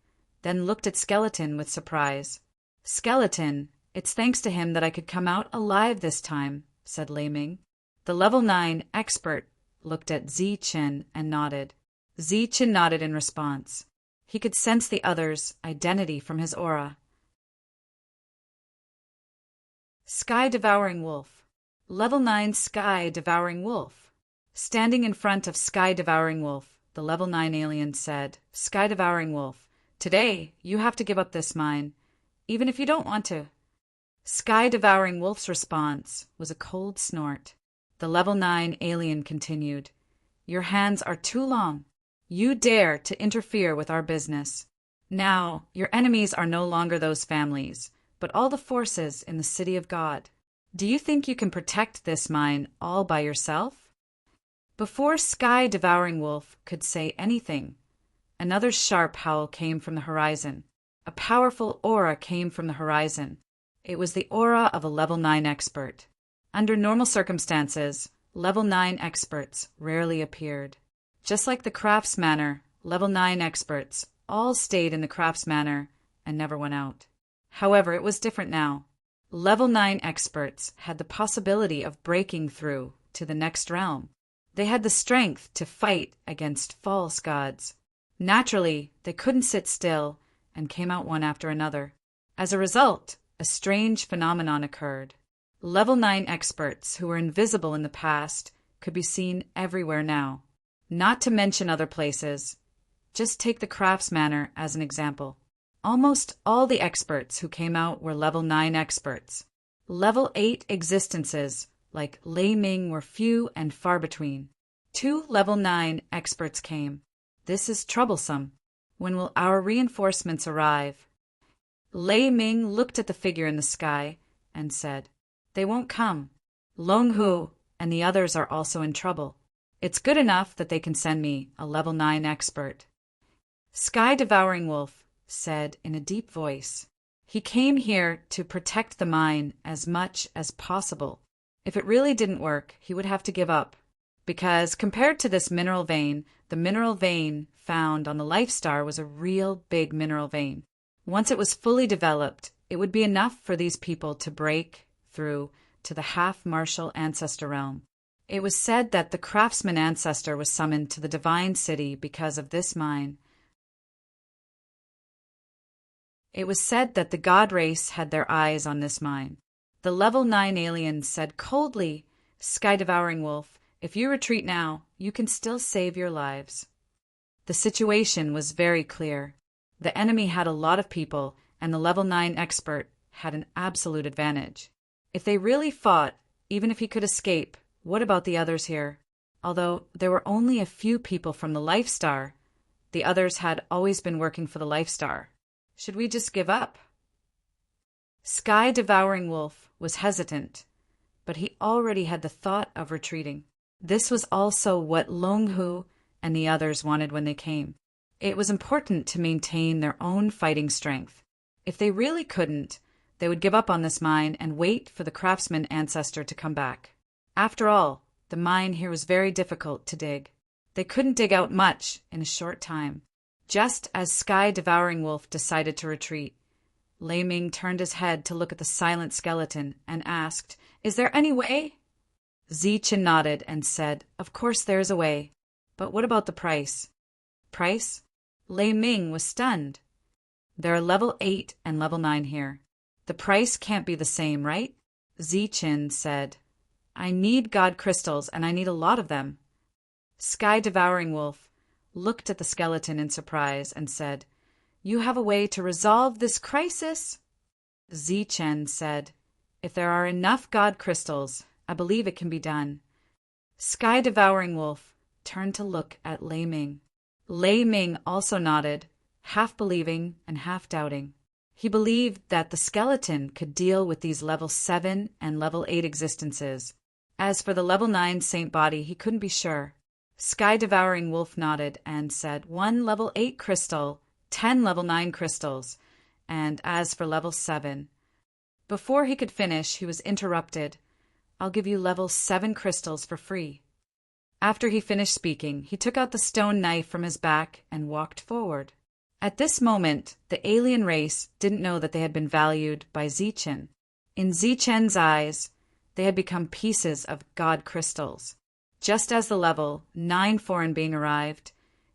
then looked at Skeleton with surprise. Skeleton, it's thanks to him that I could come out alive this time, said Lei Ming. The level 9 expert looked at Zi Qin and nodded. Zi Qin nodded in response. He could sense the other's identity from his aura. Sky Devouring Wolf. Level 9 Sky Devouring Wolf. Standing in front of Sky Devouring Wolf, the level 9 alien said, Sky Devouring Wolf, today you have to give up this mine, even if you don't want to. Sky Devouring Wolf's response was a cold snort. The level 9 alien continued, Your hands are too long. You dare to interfere with our business. Now, your enemies are no longer those families, but all the forces in the City of God. Do you think you can protect this mine all by yourself? Before Sky Devouring Wolf could say anything, another sharp howl came from the horizon. A powerful aura came from the horizon. It was the aura of a level 9 expert. Under normal circumstances, level 9 experts rarely appeared. Just like the Crafts Manor, level 9 experts all stayed in the Crafts Manor and never went out. However, it was different now. Level 9 experts had the possibility of breaking through to the next realm. They had the strength to fight against false gods. Naturally, they couldn't sit still and came out one after another. As a result, a strange phenomenon occurred. Level 9 experts who were invisible in the past could be seen everywhere now. Not to mention other places. Just take the Crafts Manor as an example. Almost all the experts who came out were level 9 experts. Level 8 existences like Lei Ming were few and far between. 2 level 9 experts came. This is troublesome. When will our reinforcements arrive? Lei Ming looked at the figure in the sky and said, They won't come. Long Hu and the others are also in trouble. It's good enough that they can send me a level 9 expert. Sky Devouring Wolf said in a deep voice, He came here to protect the mine as much as possible. If it really didn't work, he would have to give up. Because compared to this mineral vein, the mineral vein found on the Life Star was a real big mineral vein. Once it was fully developed, it would be enough for these people to break through to the half-martial ancestor realm. It was said that the craftsman ancestor was summoned to the divine city because of this mine. It was said that the god race had their eyes on this mine. The level 9 alien said coldly, Sky Devouring Wolf, if you retreat now, you can still save your lives. The situation was very clear. The enemy had a lot of people, and the level 9 expert had an absolute advantage. If they really fought, even if he could escape, what about the others here? Although there were only a few people from the Life Star, the others had always been working for the Life Star. Should we just give up? Sky Devouring Wolf was hesitant, but he already had the thought of retreating. This was also what Long Hu and the others wanted when they came. It was important to maintain their own fighting strength. If they really couldn't, they would give up on this mine and wait for the craftsman ancestor to come back. After all, the mine here was very difficult to dig. They couldn't dig out much in a short time. Just as Sky Devouring Wolf decided to retreat, Lei Ming turned his head to look at the silent skeleton and asked, "Is there any way?" Zichen nodded and said, "Of course there is a way. But what about the price?" "Price?" Lei Ming was stunned. "There are level 8 and level 9 here. The price can't be the same, right?" Zichen said, "I need god crystals and I need a lot of them." Sky Devouring Wolf looked at the skeleton in surprise and said, "You have a way to resolve this crisis?" Zichen said, "If there are enough god crystals, I believe it can be done." Sky Devouring Wolf turned to look at Lei Ming. Lei Ming also nodded, half believing and half doubting. He believed that the skeleton could deal with these level 7 and level 8 existences. As for the level 9 saint body, he couldn't be sure. Sky Devouring Wolf nodded and said, "1 level 8 crystal, 10 level 9 crystals, and as for level 7. Before he could finish, he was interrupted. "I'll give you level 7 crystals for free." After he finished speaking, he took out the stone knife from his back and walked forward. At this moment, the alien race didn't know that they had been valued by Zichen. In Zichen's eyes, they had become pieces of god crystals. Just as the level 9 foreign being arrived,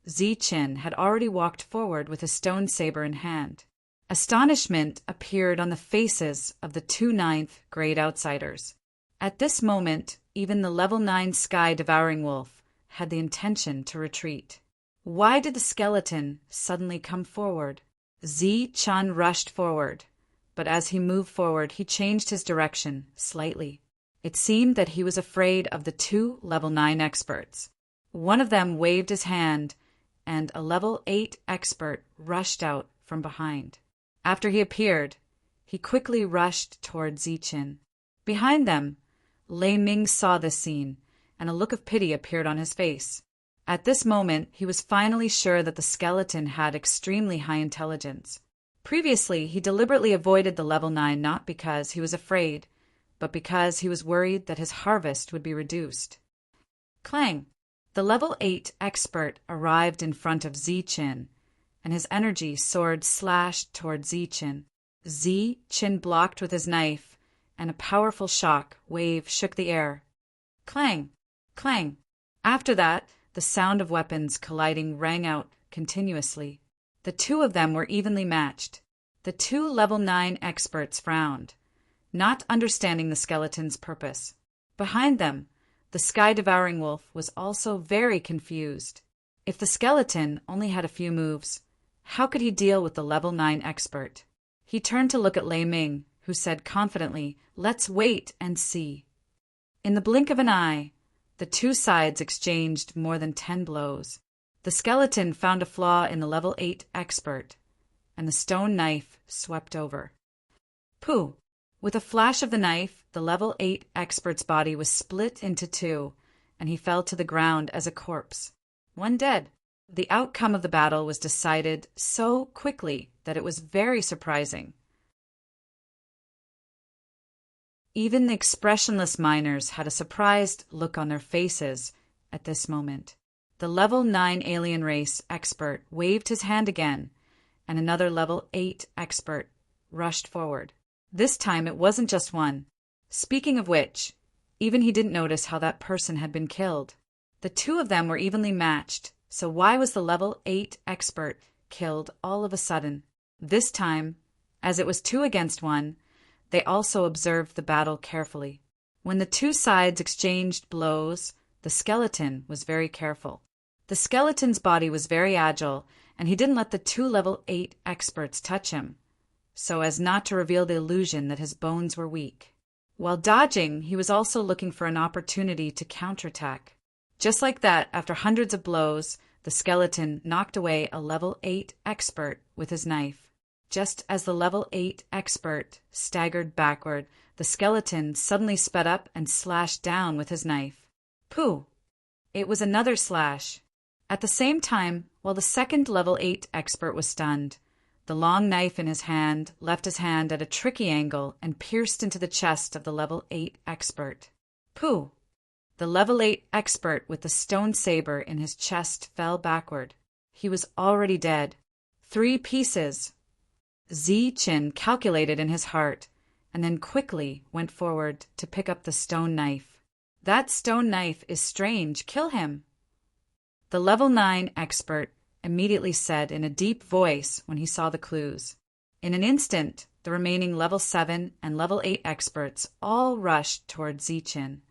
Zichen had already walked forward with his stone saber in hand. Astonishment appeared on the faces of the 2 9th grade outsiders. At this moment, even the level 9 Sky Devouring Wolf had the intention to retreat. Why did the skeleton suddenly come forward? Zichen rushed forward, but as he moved forward, he changed his direction slightly. It seemed that he was afraid of the 2 level 9 experts. One of them waved his hand, and a level 8 expert rushed out from behind. After he appeared, he quickly rushed toward Zichen. Behind them, Lei Ming saw this scene, and a look of pity appeared on his face. At this moment, he was finally sure that the skeleton had extremely high intelligence. Previously, he deliberately avoided the level 9 not because he was afraid, but because he was worried that his harvest would be reduced. Clang! The level 8 expert arrived in front of Zichen, and his energy sword slashed toward Zichen. Zichen blocked with his knife, and a powerful shock wave shook the air. Clang! Clang! After that, the sound of weapons colliding rang out continuously. The 2 of them were evenly matched. The 2 level 9 experts frowned, not understanding the skeleton's purpose. Behind them, the Sky Devouring Wolf was also very confused. If the skeleton only had a few moves, how could he deal with the level 9 expert? He turned to look at Lei Ming, who said confidently, "Let's wait and see." In the blink of an eye, the 2 sides exchanged more than 10 blows. The skeleton found a flaw in the level 8 expert, and the stone knife swept over. Pooh! With a flash of the knife, the level 8 expert's body was split into 2, and he fell to the ground as a corpse. 1 dead. The outcome of the battle was decided so quickly that it was very surprising. Even the expressionless miners had a surprised look on their faces at this moment. The level 9 alien race expert waved his hand again, and another level 8 expert rushed forward. This time it wasn't just one. Speaking of which, even he didn't notice how that person had been killed. The 2 of them were evenly matched, so why was the level 8 expert killed all of a sudden? This time, as it was 2 against 1, they also observed the battle carefully. When the 2 sides exchanged blows, the skeleton was very careful. The skeleton's body was very agile, and he didn't let the 2 level 8 experts touch him, so as not to reveal the illusion that his bones were weak. While dodging, he was also looking for an opportunity to counterattack. Just like that, after hundreds of blows, the skeleton knocked away a level 8 expert with his knife. Just as the level 8 expert staggered backward, the skeleton suddenly sped up and slashed down with his knife. Pooh! It was another slash, At the same time, while the second level 8 expert was stunned, the long knife in his hand left his hand at a tricky angle and pierced into the chest of the level 8 expert. Pooh! The level 8 expert with the stone saber in his chest fell backward. He was already dead. 3 pieces. Zi-Chin calculated in his heart, and then quickly went forward to pick up the stone knife. That stone knife is strange. Kill him. The level 9 expert immediately said in a deep voice when he saw the clues. In an instant, the remaining level 7 and level 8 experts all rushed toward Zi-Chin.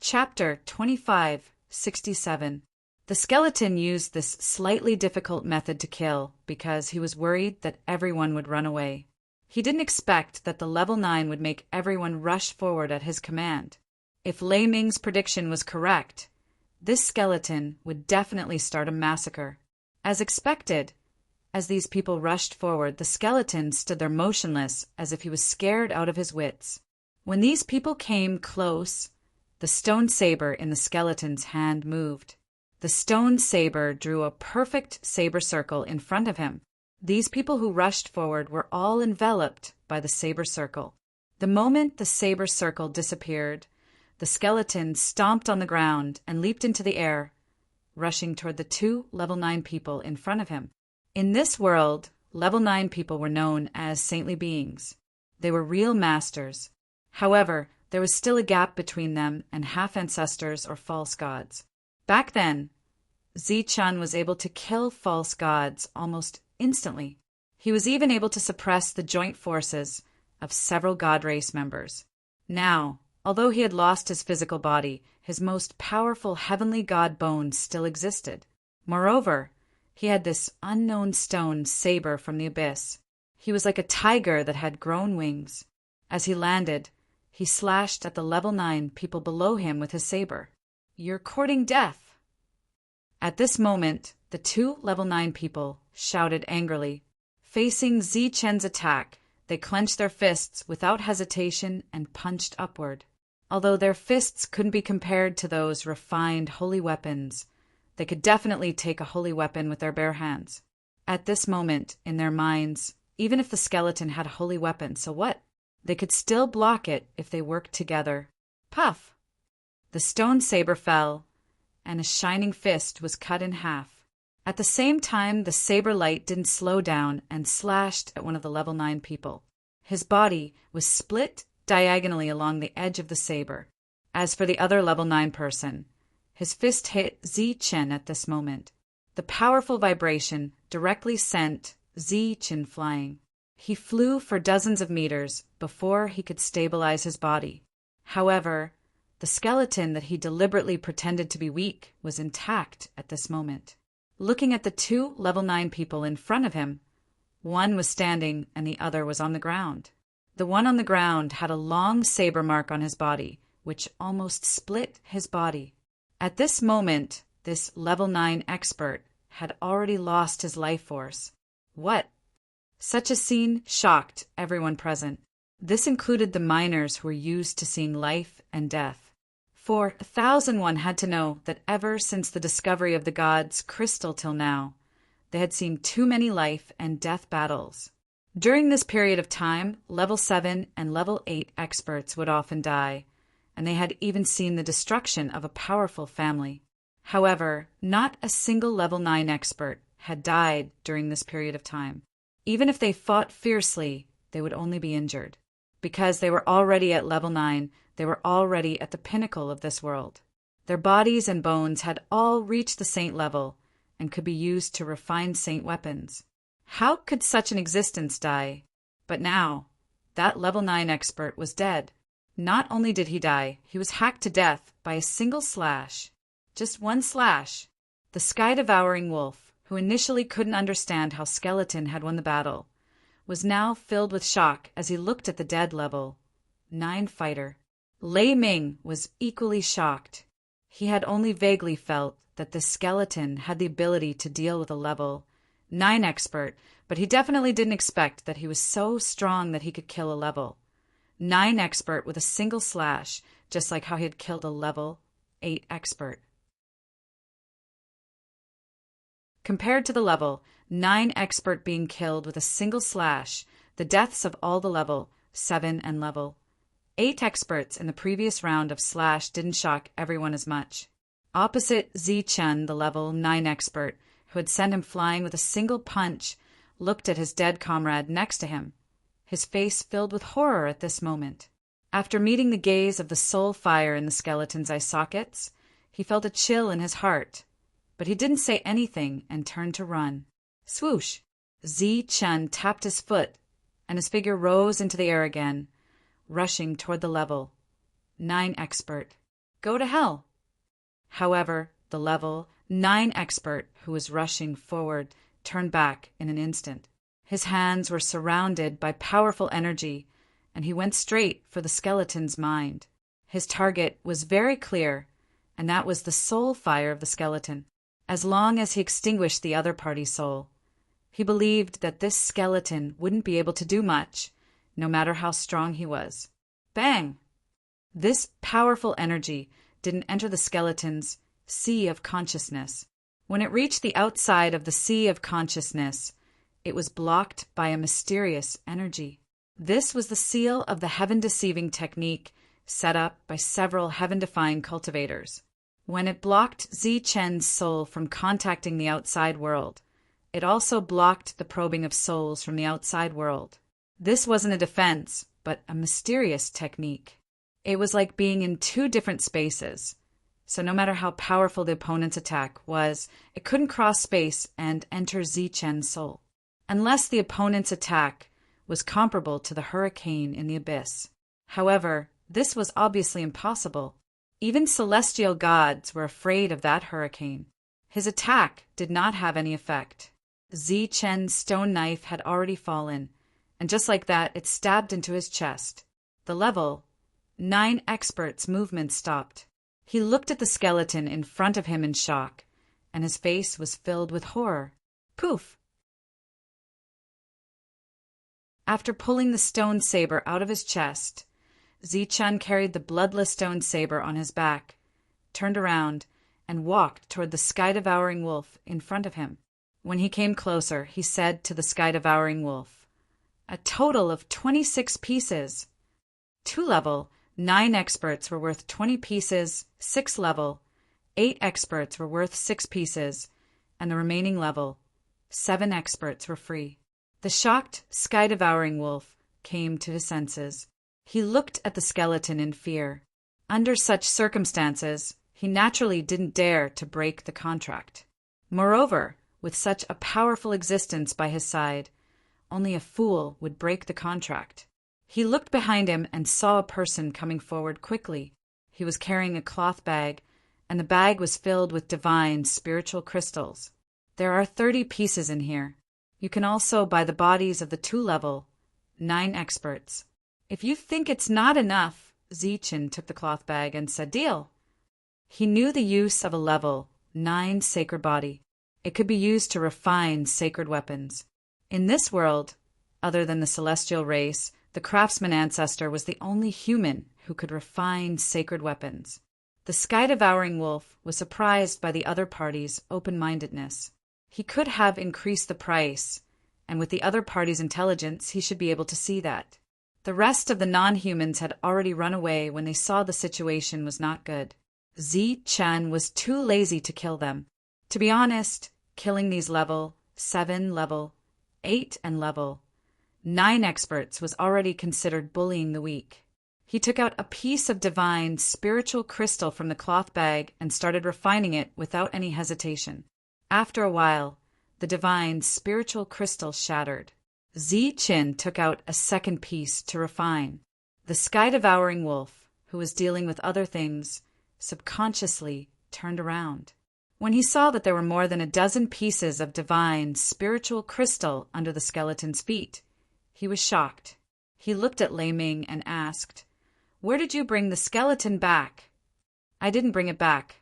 Chapter 2567. The skeleton used this slightly difficult method to kill because he was worried that everyone would run away. He didn't expect that the level 9 would make everyone rush forward at his command. If Lei Ming's prediction was correct, this skeleton would definitely start a massacre. As expected, as these people rushed forward, the skeleton stood there motionless as if he was scared out of his wits. When these people came close, the stone saber in the skeleton's hand moved. The stone saber drew a perfect saber circle in front of him. These people who rushed forward were all enveloped by the saber circle. The moment the saber circle disappeared, the skeleton stomped on the ground and leaped into the air, rushing toward the 2 level 9 people in front of him. In this world, level 9 people were known as saintly beings. They were real masters. However, there was still a gap between them and half-ancestors or false gods. Back then, Zi-Chin was able to kill false gods almost instantly. He was even able to suppress the joint forces of several god race members. Now, although he had lost his physical body, his most powerful heavenly god bones still existed. Moreover, he had this unknown stone saber from the abyss. He was like a tiger that had grown wings. As he landed, he slashed at the level 9 people below him with his saber. "You're courting death." At this moment, the 2 level 9 people shouted angrily. Facing Zi-Chen's attack, they clenched their fists without hesitation and punched upward. Although their fists couldn't be compared to those refined holy weapons, they could definitely take a holy weapon with their bare hands. At this moment, in their minds, even if the skeleton had a holy weapon, so what? They could still block it if they worked together. Puff! The stone saber fell, and a shining fist was cut in half. At the same time, the saber light didn't slow down and slashed at one of the level 9 people. His body was split diagonally along the edge of the saber. As for the other level 9 person, his fist hit Zi-Chin at this moment. The powerful vibration directly sent Zi-Chin flying. He flew for dozens of meters before he could stabilize his body. However, the skeleton that he deliberately pretended to be weak was intact at this moment. Looking at the 2 level 9 people in front of him, one was standing and the other was on the ground. The one on the ground had a long saber mark on his body, which almost split his body. At this moment, this level 9 expert had already lost his life force. What? Such a scene shocked everyone present. This included the miners who were used to seeing life and death. For 1001 had to know that ever since the discovery of the god's crystal till now, they had seen too many life and death battles. During this period of time, level 7 and level 8 experts would often die, and they had even seen the destruction of a powerful family. However, not a single level 9 expert had died during this period of time. Even if they fought fiercely, they would only be injured. Because they were already at level 9, they were already at the pinnacle of this world. Their bodies and bones had all reached the saint level and could be used to refine saint weapons. How could such an existence die? But now, that level 9 expert was dead. Not only did he die, he was hacked to death by a single slash. Just one slash. The sky-devouring wolf, who initially couldn't understand how Skeleton had won the battle, was now filled with shock as he looked at the dead level 9 fighter. Lei Ming was equally shocked. He had only vaguely felt that the skeleton had the ability to deal with a level 9 expert, but he definitely didn't expect that he was so strong that he could kill a level 9 expert with a single slash, just like how he had killed a level 8 expert. Compared to the level 9 expert being killed with a single slash, the deaths of all the level 7 and level 8 experts in the previous round of slash didn't shock everyone as much. Opposite Zichen, the level 9 expert, who had sent him flying with a single punch, looked at his dead comrade next to him, his face filled with horror at this moment. After meeting the gaze of the soul fire in the skeleton's eye sockets, he felt a chill in his heart, but he didn't say anything and turned to run. Swoosh! Zichen tapped his foot, and his figure rose into the air again, rushing toward the level 9 expert. Go to hell! However, the level 9 expert, who was rushing forward, turned back in an instant. His hands were surrounded by powerful energy, and he went straight for the skeleton's mind. His target was very clear, and that was the soul fire of the skeleton. As long as he extinguished the other party's soul, he believed that this skeleton wouldn't be able to do much, no matter how strong he was. Bang! This powerful energy didn't enter the skeleton's sea of consciousness. When it reached the outside of the sea of consciousness, it was blocked by a mysterious energy. This was the seal of the heaven-deceiving technique set up by several heaven-defying cultivators. When it blocked Zichen's soul from contacting the outside world, it also blocked the probing of souls from the outside world. This wasn't a defense, but a mysterious technique. It was like being in 2 different spaces. So no matter how powerful the opponent's attack was, it couldn't cross space and enter Zichen's soul, unless the opponent's attack was comparable to the hurricane in the abyss. However, this was obviously impossible. Even celestial gods were afraid of that hurricane. His attack did not have any effect. Zichen's stone knife had already fallen, and just like that, it stabbed into his chest. The level 9 expert's movement stopped. He looked at the skeleton in front of him in shock, and his face was filled with horror. Poof! After pulling the stone saber out of his chest, Zichen carried the bloodless stone saber on his back, turned around, and walked toward the sky-devouring wolf in front of him. When he came closer, he said to the sky-devouring wolf, "A total of 26 pieces. 2 level 9 experts were worth 20 pieces, 6 level 8 experts were worth 6 pieces, and the remaining level 7 experts were free." The shocked, sky-devouring wolf came to his senses. He looked at the skeleton in fear. Under such circumstances, he naturally didn't dare to break the contract. Moreover, with such a powerful existence by his side, only a fool would break the contract. He looked behind him and saw a person coming forward quickly. He was carrying a cloth bag, and the bag was filled with divine spiritual crystals. There are 30 pieces in here. You can also buy the bodies of the 2 level 9 experts. If you think it's not enough, Zichen took the cloth bag and said, "Deal." He knew the use of a level 9 sacred body. It could be used to refine sacred weapons. In this world, other than the celestial race, the craftsman ancestor was the only human who could refine sacred weapons. The sky-devouring wolf was surprised by the other party's open-mindedness. He could have increased the price, and with the other party's intelligence, he should be able to see that. The rest of the non-humans had already run away when they saw the situation was not good. Zichen was too lazy to kill them. To be honest, killing these level 7, level 8, and level 9 experts was already considered bullying the weak. He took out a piece of divine spiritual crystal from the cloth bag and started refining it without any hesitation. After a while, the divine spiritual crystal shattered. Zichen took out a second piece to refine. The sky-devouring wolf, who was dealing with other things, subconsciously turned around. When he saw that there were more than a dozen pieces of divine spiritual crystal under the skeleton's feet, he was shocked. He looked at Lei Ming and asked, "Where did you bring the skeleton back?" "I didn't bring it back.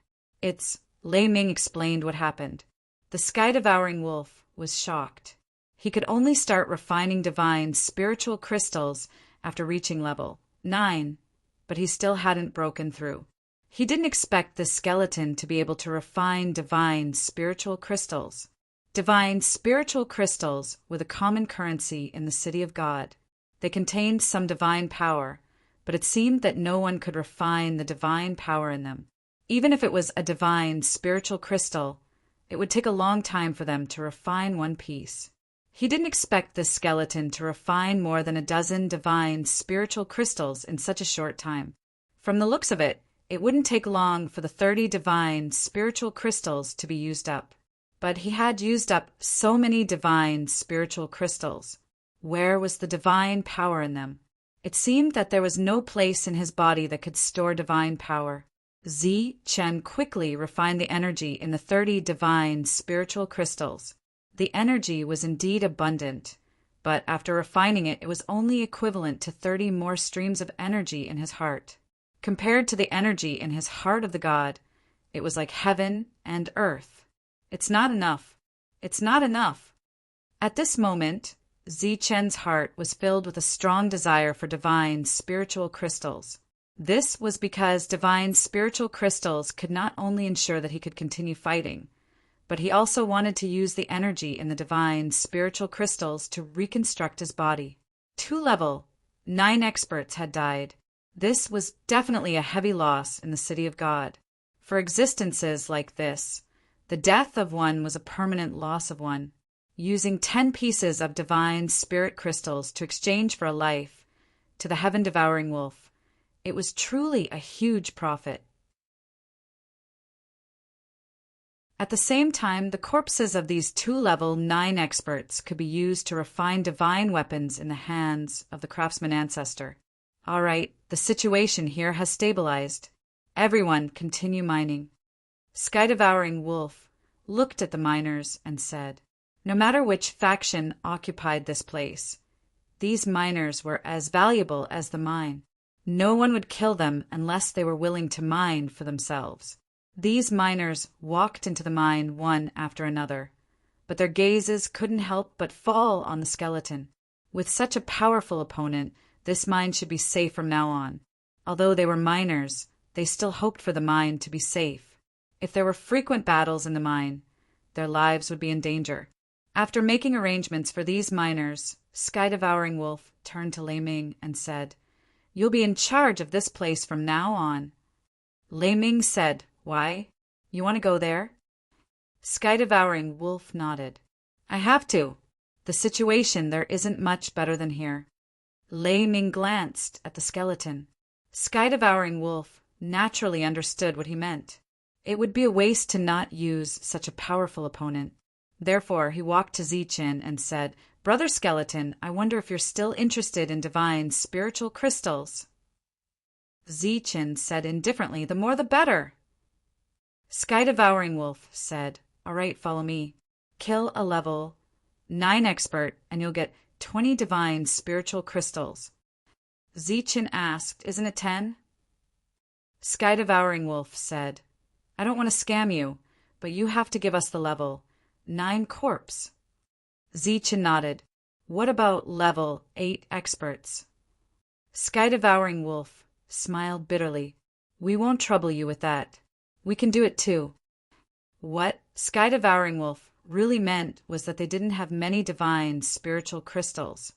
Lei Ming explained what happened. The sky-devouring wolf was shocked. He could only start refining divine spiritual crystals after reaching level 9, but he still hadn't broken through. He didn't expect the skeleton to be able to refine divine spiritual crystals. Divine spiritual crystals were the common currency in the city of God. They contained some divine power, but it seemed that no one could refine the divine power in them. Even if it was a divine spiritual crystal, it would take a long time for them to refine one piece. He didn't expect this skeleton to refine more than a dozen divine spiritual crystals in such a short time. From the looks of it, it wouldn't take long for the 30 divine spiritual crystals to be used up. But he had used up so many divine spiritual crystals. Where was the divine power in them? It seemed that there was no place in his body that could store divine power. Zi Chen quickly refined the energy in the 30 divine spiritual crystals. The energy was indeed abundant, but after refining it, it was only equivalent to 30 more streams of energy in his heart. Compared to the energy in his heart of the god, it was like heaven and earth. It's not enough. It's not enough. At this moment, Zi Chen's heart was filled with a strong desire for divine spiritual crystals. This was because divine spiritual crystals could not only ensure that he could continue fighting, but he also wanted to use the energy in the divine spiritual crystals to reconstruct his body. 2-level, 9 experts had died. This was definitely a heavy loss in the city of God. For existences like this, the death of one was a permanent loss of one. Using 10 pieces of divine spirit crystals to exchange for a life, to the heaven-devouring wolf, it was truly a huge profit. At the same time, the corpses of these 2-level 9 experts could be used to refine divine weapons in the hands of the craftsman ancestor. All right, the situation here has stabilized. Everyone continue mining. Sky-devouring wolf looked at the miners and said, no matter which faction occupied this place, these miners were as valuable as the mine. No one would kill them unless they were willing to mine for themselves. These miners walked into the mine one after another, but their gazes couldn't help but fall on the skeleton. With such a powerful opponent, this mine should be safe from now on. Although they were miners, they still hoped for the mine to be safe. If there were frequent battles in the mine, their lives would be in danger. After making arrangements for these miners, Sky-devouring wolf turned to Lei Ming and said, "You'll be in charge of this place from now on." Lei Ming said, "Why? You want to go there?" Sky-devouring wolf nodded. "I have to. The situation there isn't much better than here." Lei Ming glanced at the skeleton. Sky-devouring wolf naturally understood what he meant. It would be a waste to not use such a powerful opponent. Therefore, he walked to Zi Chen and said, "Brother Skeleton, I wonder if you're still interested in divine spiritual crystals." Zi Chen said indifferently, "The more the better." Sky-devouring wolf said, "All right, follow me. Kill a level 9 expert and you'll get 20 divine spiritual crystals." Zi Chen asked, "Isn't it 10? Sky-devouring wolf said, "I don't want to scam you, but you have to give us the level 9 corpse." Zi Chen nodded. "What about level 8 experts?" Sky-devouring wolf smiled bitterly. "We won't trouble you with that. We can do it too." What Sky-devouring wolf really meant was that they didn't have many divine spiritual crystals.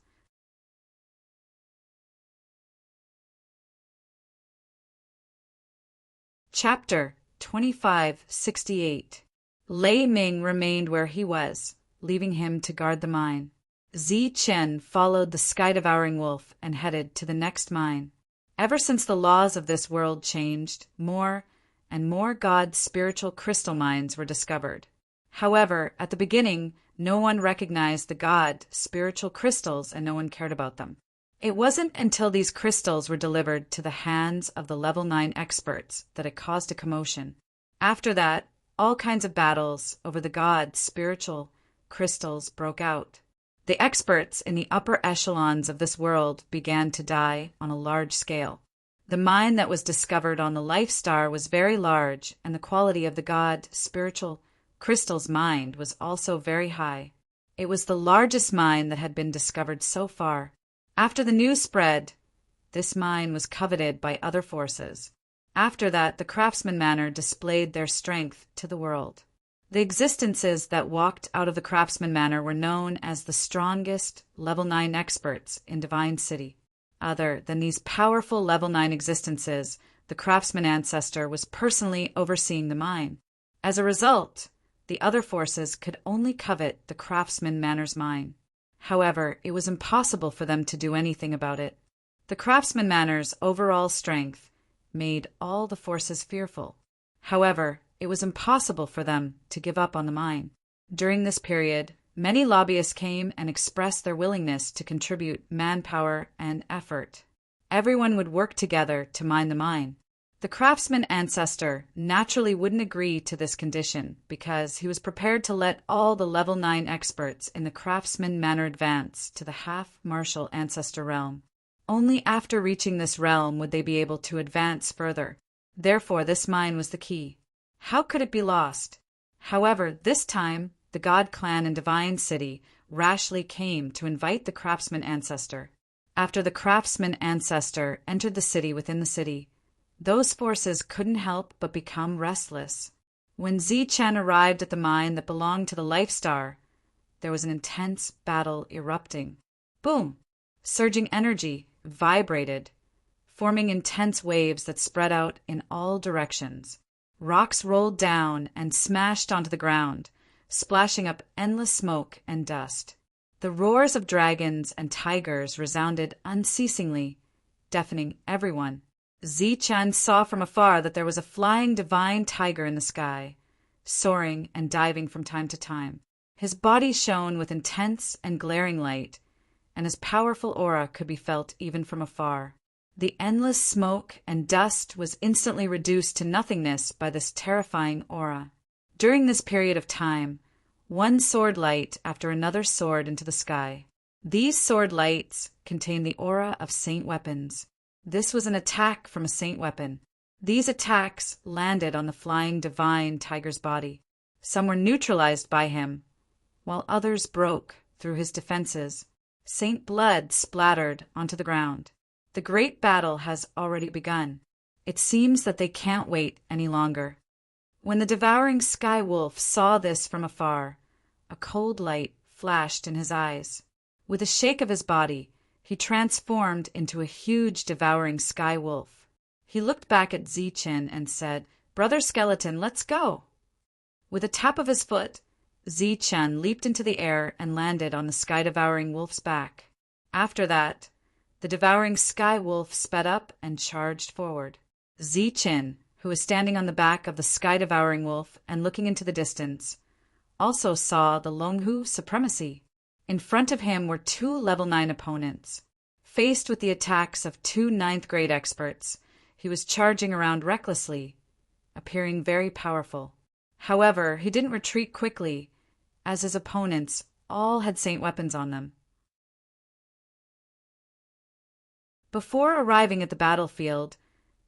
Chapter 2568. Lei Ming remained where he was, leaving him to guard the mine. Zi Chen followed the sky-devouring wolf and headed to the next mine. Ever since the laws of this world changed, more and more God spiritual crystal mines were discovered. However, at the beginning, no one recognized the God spiritual crystals and no one cared about them. It wasn't until these crystals were delivered to the hands of the level 9 experts that it caused a commotion. After that, all kinds of battles over the God spiritual crystals broke out. The experts in the upper echelons of this world began to die on a large scale. The mine that was discovered on the Life Star was very large, and the quality of the God spiritual crystals mined was also very high. It was the largest mine that had been discovered so far. After the news spread, This mine was coveted by other forces. After that, the Craftsman Manor displayed their strength to the world. The existences that walked out of the Craftsman Manor were known as the strongest Level 9 experts in Divine City. Other than these powerful Level 9 existences, the Craftsman Ancestor was personally overseeing the mine. As a result, the other forces could only covet the Craftsman Manor's mine. However, it was impossible for them to do anything about it. The Craftsman Manor's overall strength made all the forces fearful. However, it was impossible for them to give up on the mine. During this period, many lobbyists came and expressed their willingness to contribute manpower and effort. Everyone would work together to mine the mine. The Craftsman Ancestor naturally wouldn't agree to this condition because he was prepared to let all the Level 9 experts in the Craftsman Manor advance to the half-martial Ancestor realm. Only after reaching this realm would they be able to advance further. Therefore, this mine was the key. How could it be lost? However, this time, the God Clan in Divine City rashly came to invite the Craftsman Ancestor. After the Craftsman Ancestor entered the city within the city, those forces couldn't help but become restless. When Zi-Chen arrived at the mine that belonged to the Life Star, there was an intense battle erupting. Boom! Surging energy vibrated, forming intense waves that spread out in all directions. Rocks rolled down and smashed onto the ground, splashing up endless smoke and dust. The roars of dragons and tigers resounded unceasingly, deafening everyone. Zi-Chen saw from afar that there was a flying divine tiger in the sky, soaring and diving from time to time. His body shone with intense and glaring light, and his powerful aura could be felt even from afar. The endless smoke and dust was instantly reduced to nothingness by this terrifying aura. During this period of time, one sword light after another soared into the sky. These sword lights contained the aura of saint weapons. This was an attack from a saint weapon. These attacks landed on the flying divine tiger's body. Some were neutralized by him, while others broke through his defenses. Saint blood splattered onto the ground. The great battle has already begun. It seems that they can't wait any longer. When the devouring sky wolf saw this from afar, a cold light flashed in his eyes. With a shake of his body, he transformed into a huge devouring sky wolf. He looked back at Zi-Chen and said, "Brother Skeleton, let's go." With a tap of his foot, Zi-Chen leaped into the air and landed on the sky-devouring wolf's back. After that, the devouring sky wolf sped up and charged forward. Zi-Chen, who was standing on the back of the sky-devouring wolf and looking into the distance, also saw the Longhu supremacy. In front of him were two Level 9 opponents. Faced with the attacks of two 9th grade experts, he was charging around recklessly, appearing very powerful. However, he didn't retreat quickly, as his opponents all had saint weapons on them. Before arriving at the battlefield,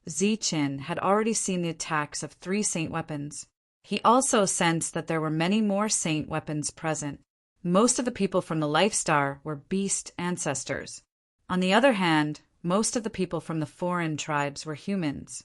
Zi-Chen had already seen the attacks of 3 saint weapons. He also sensed that there were many more saint weapons present. Most of the people from the Life Star were beast ancestors. On the other hand, most of the people from the foreign tribes were humans.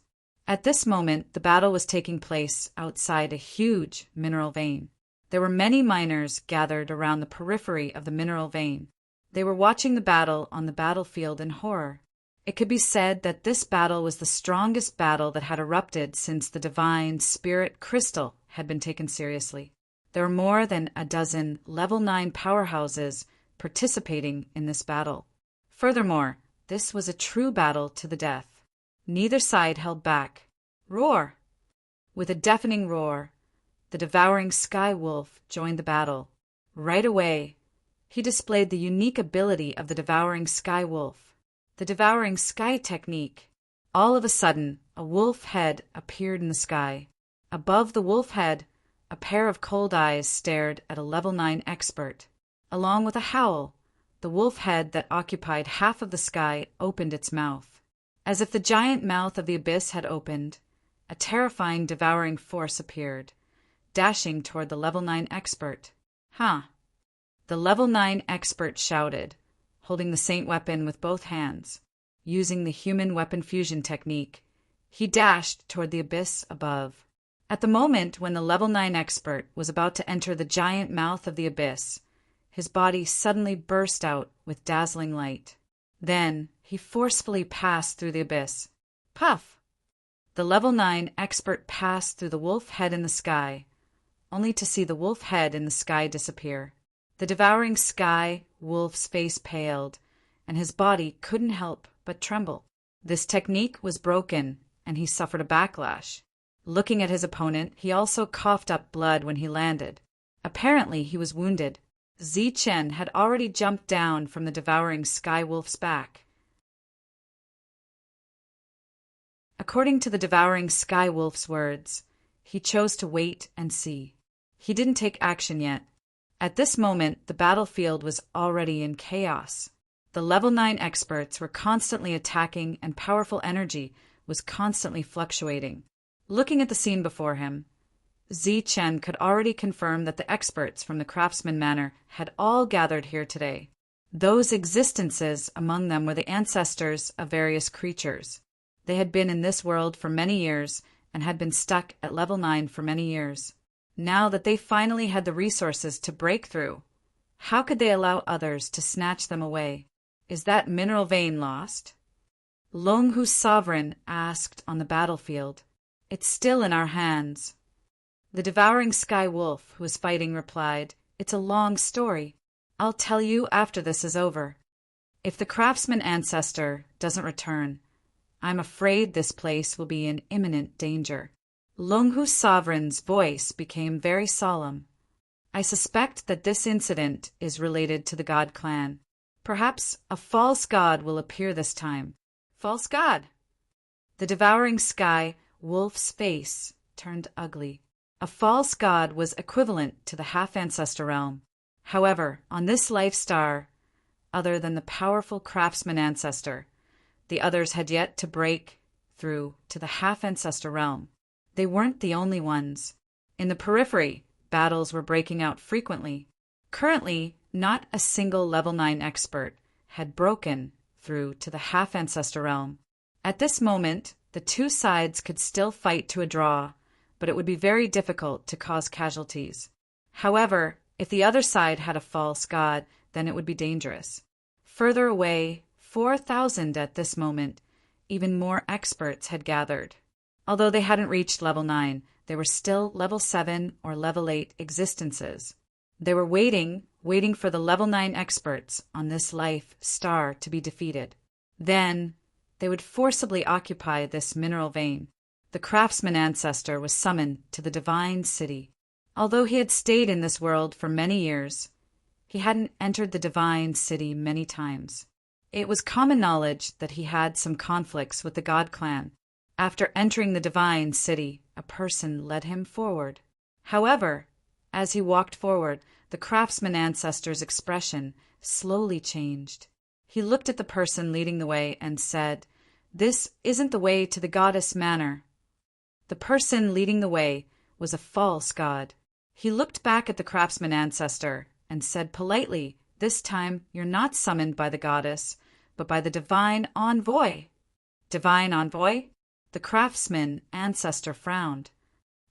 At this moment, the battle was taking place outside a huge mineral vein. There were many miners gathered around the periphery of the mineral vein. They were watching the battle on the battlefield in horror. It could be said that this battle was the strongest battle that had erupted since the divine spirit crystal had been taken seriously. There were more than a dozen Level 9 powerhouses participating in this battle. Furthermore, this was a true battle to the death. Neither side held back. Roar! With a deafening roar, the devouring sky wolf joined the battle. Right away, he displayed the unique ability of the devouring sky wolf, the devouring sky technique. All of a sudden, a wolf head appeared in the sky. Above the wolf head, a pair of cold eyes stared at a Level 9 expert. Along with a howl, the wolf head that occupied half of the sky opened its mouth. As if the giant mouth of the abyss had opened, a terrifying devouring force appeared, dashing toward the Level 9 expert. "Huh!" The Level 9 expert shouted, holding the saint weapon with both hands. using the human weapon fusion technique. He dashed toward the abyss above. At the moment when the level 9 expert was about to enter the giant mouth of the abyss, his body suddenly burst out with dazzling light. Then he forcefully passed through the abyss. Puff! The level 9 expert passed through the wolf head in the sky, only to see the wolf head in the sky disappear. The devouring sky wolf's face paled, and his body couldn't help but tremble. This technique was broken, and he suffered a backlash. Looking at his opponent, he also coughed up blood when he landed. Apparently, he was wounded. Zichen had already jumped down from the devouring sky wolf's back. According to the devouring sky wolf's words, he chose to wait and see. He didn't take action yet. At this moment, the battlefield was already in chaos. The level 9 experts were constantly attacking, and powerful energy was constantly fluctuating. Looking at the scene before him, Zichen could already confirm that the experts from the Craftsman Manor had all gathered here today. Those existences among them were the ancestors of various creatures. They had been in this world for many years and had been stuck at level 9 for many years. Now that they finally had the resources to break through, how could they allow others to snatch them away? Is that mineral vein lost? Longhu's sovereign asked on the battlefield. It's still in our hands. The devouring sky wolf who was fighting replied, It's a long story. I'll tell you after this is over. If the craftsman ancestor doesn't return, I'm afraid this place will be in imminent danger. Longhu's sovereign's voice became very solemn. I suspect that this incident is related to the god clan. Perhaps a false god will appear this time. False god! The devouring sky wolf's face turned ugly. A false god was equivalent to the half-ancestor realm. However, on this life star, other than the powerful craftsman ancestor, the others had yet to break through to the half-ancestor realm. They weren't the only ones. In the periphery, battles were breaking out frequently. Currently, not a single level 9 expert had broken through to the half-ancestor realm. At this moment, the two sides could still fight to a draw, but it would be very difficult to cause casualties. However, if the other side had a false god, then it would be dangerous. Further away, 4,000 at this moment, even more experts had gathered. Although they hadn't reached level 9, they were still level 7 or level 8 existences. They were waiting for the level 9 experts on this life star to be defeated. Then, they would forcibly occupy this mineral vein. The craftsman ancestor was summoned to the divine city. Although he had stayed in this world for many years, he hadn't entered the divine city many times. It was common knowledge that he had some conflicts with the god clan. After entering the divine city, a person led him forward. However, as he walked forward, the craftsman ancestor's expression slowly changed. He looked at the person leading the way and said, This isn't the way to the goddess manor. The person leading the way was a false god. He looked back at the craftsman ancestor and said politely, This time you're not summoned by the goddess, but by the divine envoy. Divine envoy? The craftsman ancestor frowned.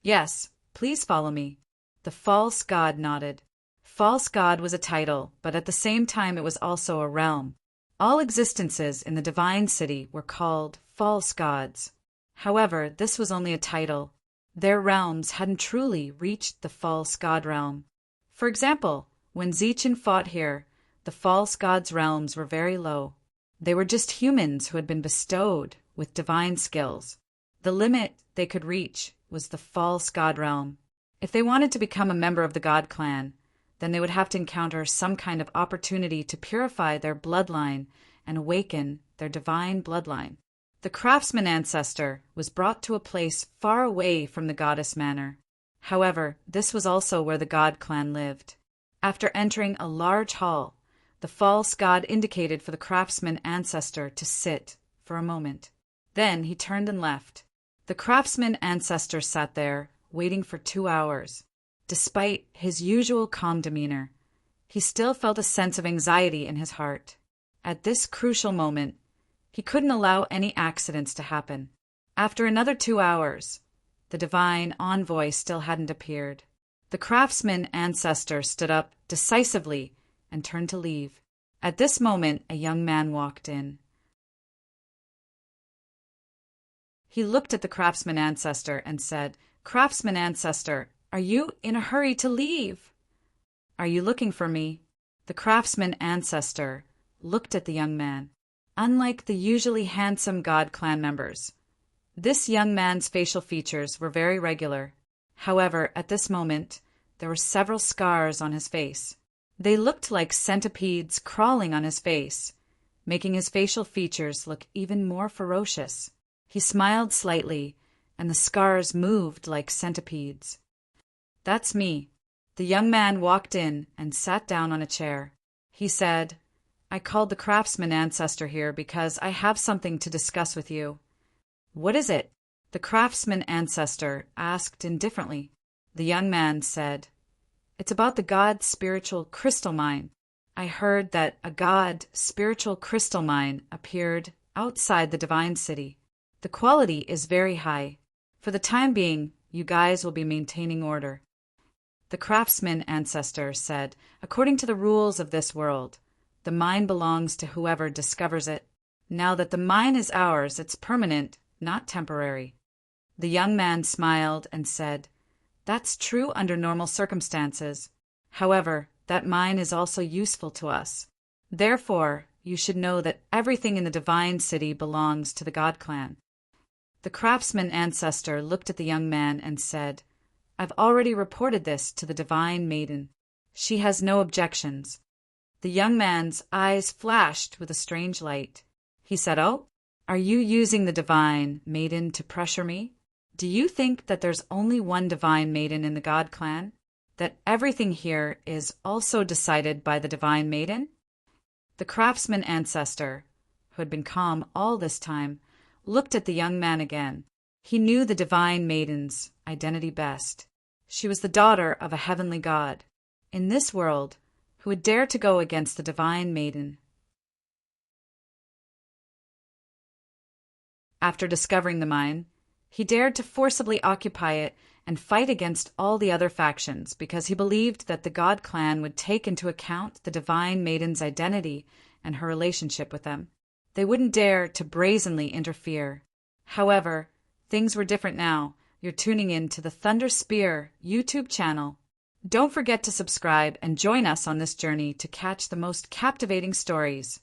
Yes, please follow me. The false god nodded. False god was a title, but at the same time it was also a realm. All existences in the divine city were called false gods. However, this was only a title. Their realms hadn't truly reached the false god realm. For example, when Zichen fought here, the false god's realms were very low. They were just humans who had been bestowed with divine skills. The limit they could reach was the false god realm. If they wanted to become a member of the god clan, then they would have to encounter some kind of opportunity to purify their bloodline and awaken their divine bloodline. The craftsman ancestor was brought to a place far away from the goddess manor. However, this was also where the god clan lived. After entering a large hall, the false god indicated for the craftsman ancestor to sit for a moment. Then he turned and left. The craftsman ancestor sat there, waiting for 2 hours. Despite his usual calm demeanor, he still felt a sense of anxiety in his heart. At this crucial moment, He couldn't allow any accidents to happen. After another 2 hours, the divine envoy still hadn't appeared. The craftsman ancestor stood up decisively and turned to leave. At this moment, a young man walked in. He looked at the craftsman ancestor and said, "Craftsman ancestor, are you in a hurry to leave? Are you looking for me?" The craftsman ancestor looked at the young man. Unlike the usually handsome God clan members, this young man's facial features were very regular. However, at this moment, there were several scars on his face. They looked like centipedes crawling on his face, making his facial features look even more ferocious. He smiled slightly, and the scars moved like centipedes. "That's me." The young man walked in and sat down on a chair. He said, "I called the craftsman ancestor here because I have something to discuss with you." "What is it?" the craftsman ancestor asked indifferently. The young man said, "It's about the God spiritual crystal mine. I heard that a God spiritual crystal mine appeared outside the divine city. The quality is very high. For the time being, you guys will be maintaining order." The craftsman ancestor said, "According to the rules of this world, the mine belongs to whoever discovers it. Now that the mine is ours, it's permanent, not temporary." The young man smiled and said, "That's true under normal circumstances. However, that mine is also useful to us. Therefore, you should know that everything in the divine city belongs to the God clan." The craftsman ancestor looked at the young man and said, "I've already reported this to the divine maiden. She has no objections." The young man's eyes flashed with a strange light. He said, "Oh, are you using the divine maiden to pressure me? Do you think that there's only one divine maiden in the God clan? That everything here is also decided by the divine maiden?" The craftsman ancestor, who had been calm all this time, looked at the young man again. He knew the divine maiden's identity best. She was the daughter of a heavenly god. In this world, who would dare to go against the divine maiden? After discovering the mine, he dared to forcibly occupy it and fight against all the other factions because he believed that the God clan would take into account the divine maiden's identity and her relationship with them. They wouldn't dare to brazenly interfere. However, things were different now. You're tuning in to the Thunder Spear YouTube channel. Don't forget to subscribe and join us on this journey to catch the most captivating stories.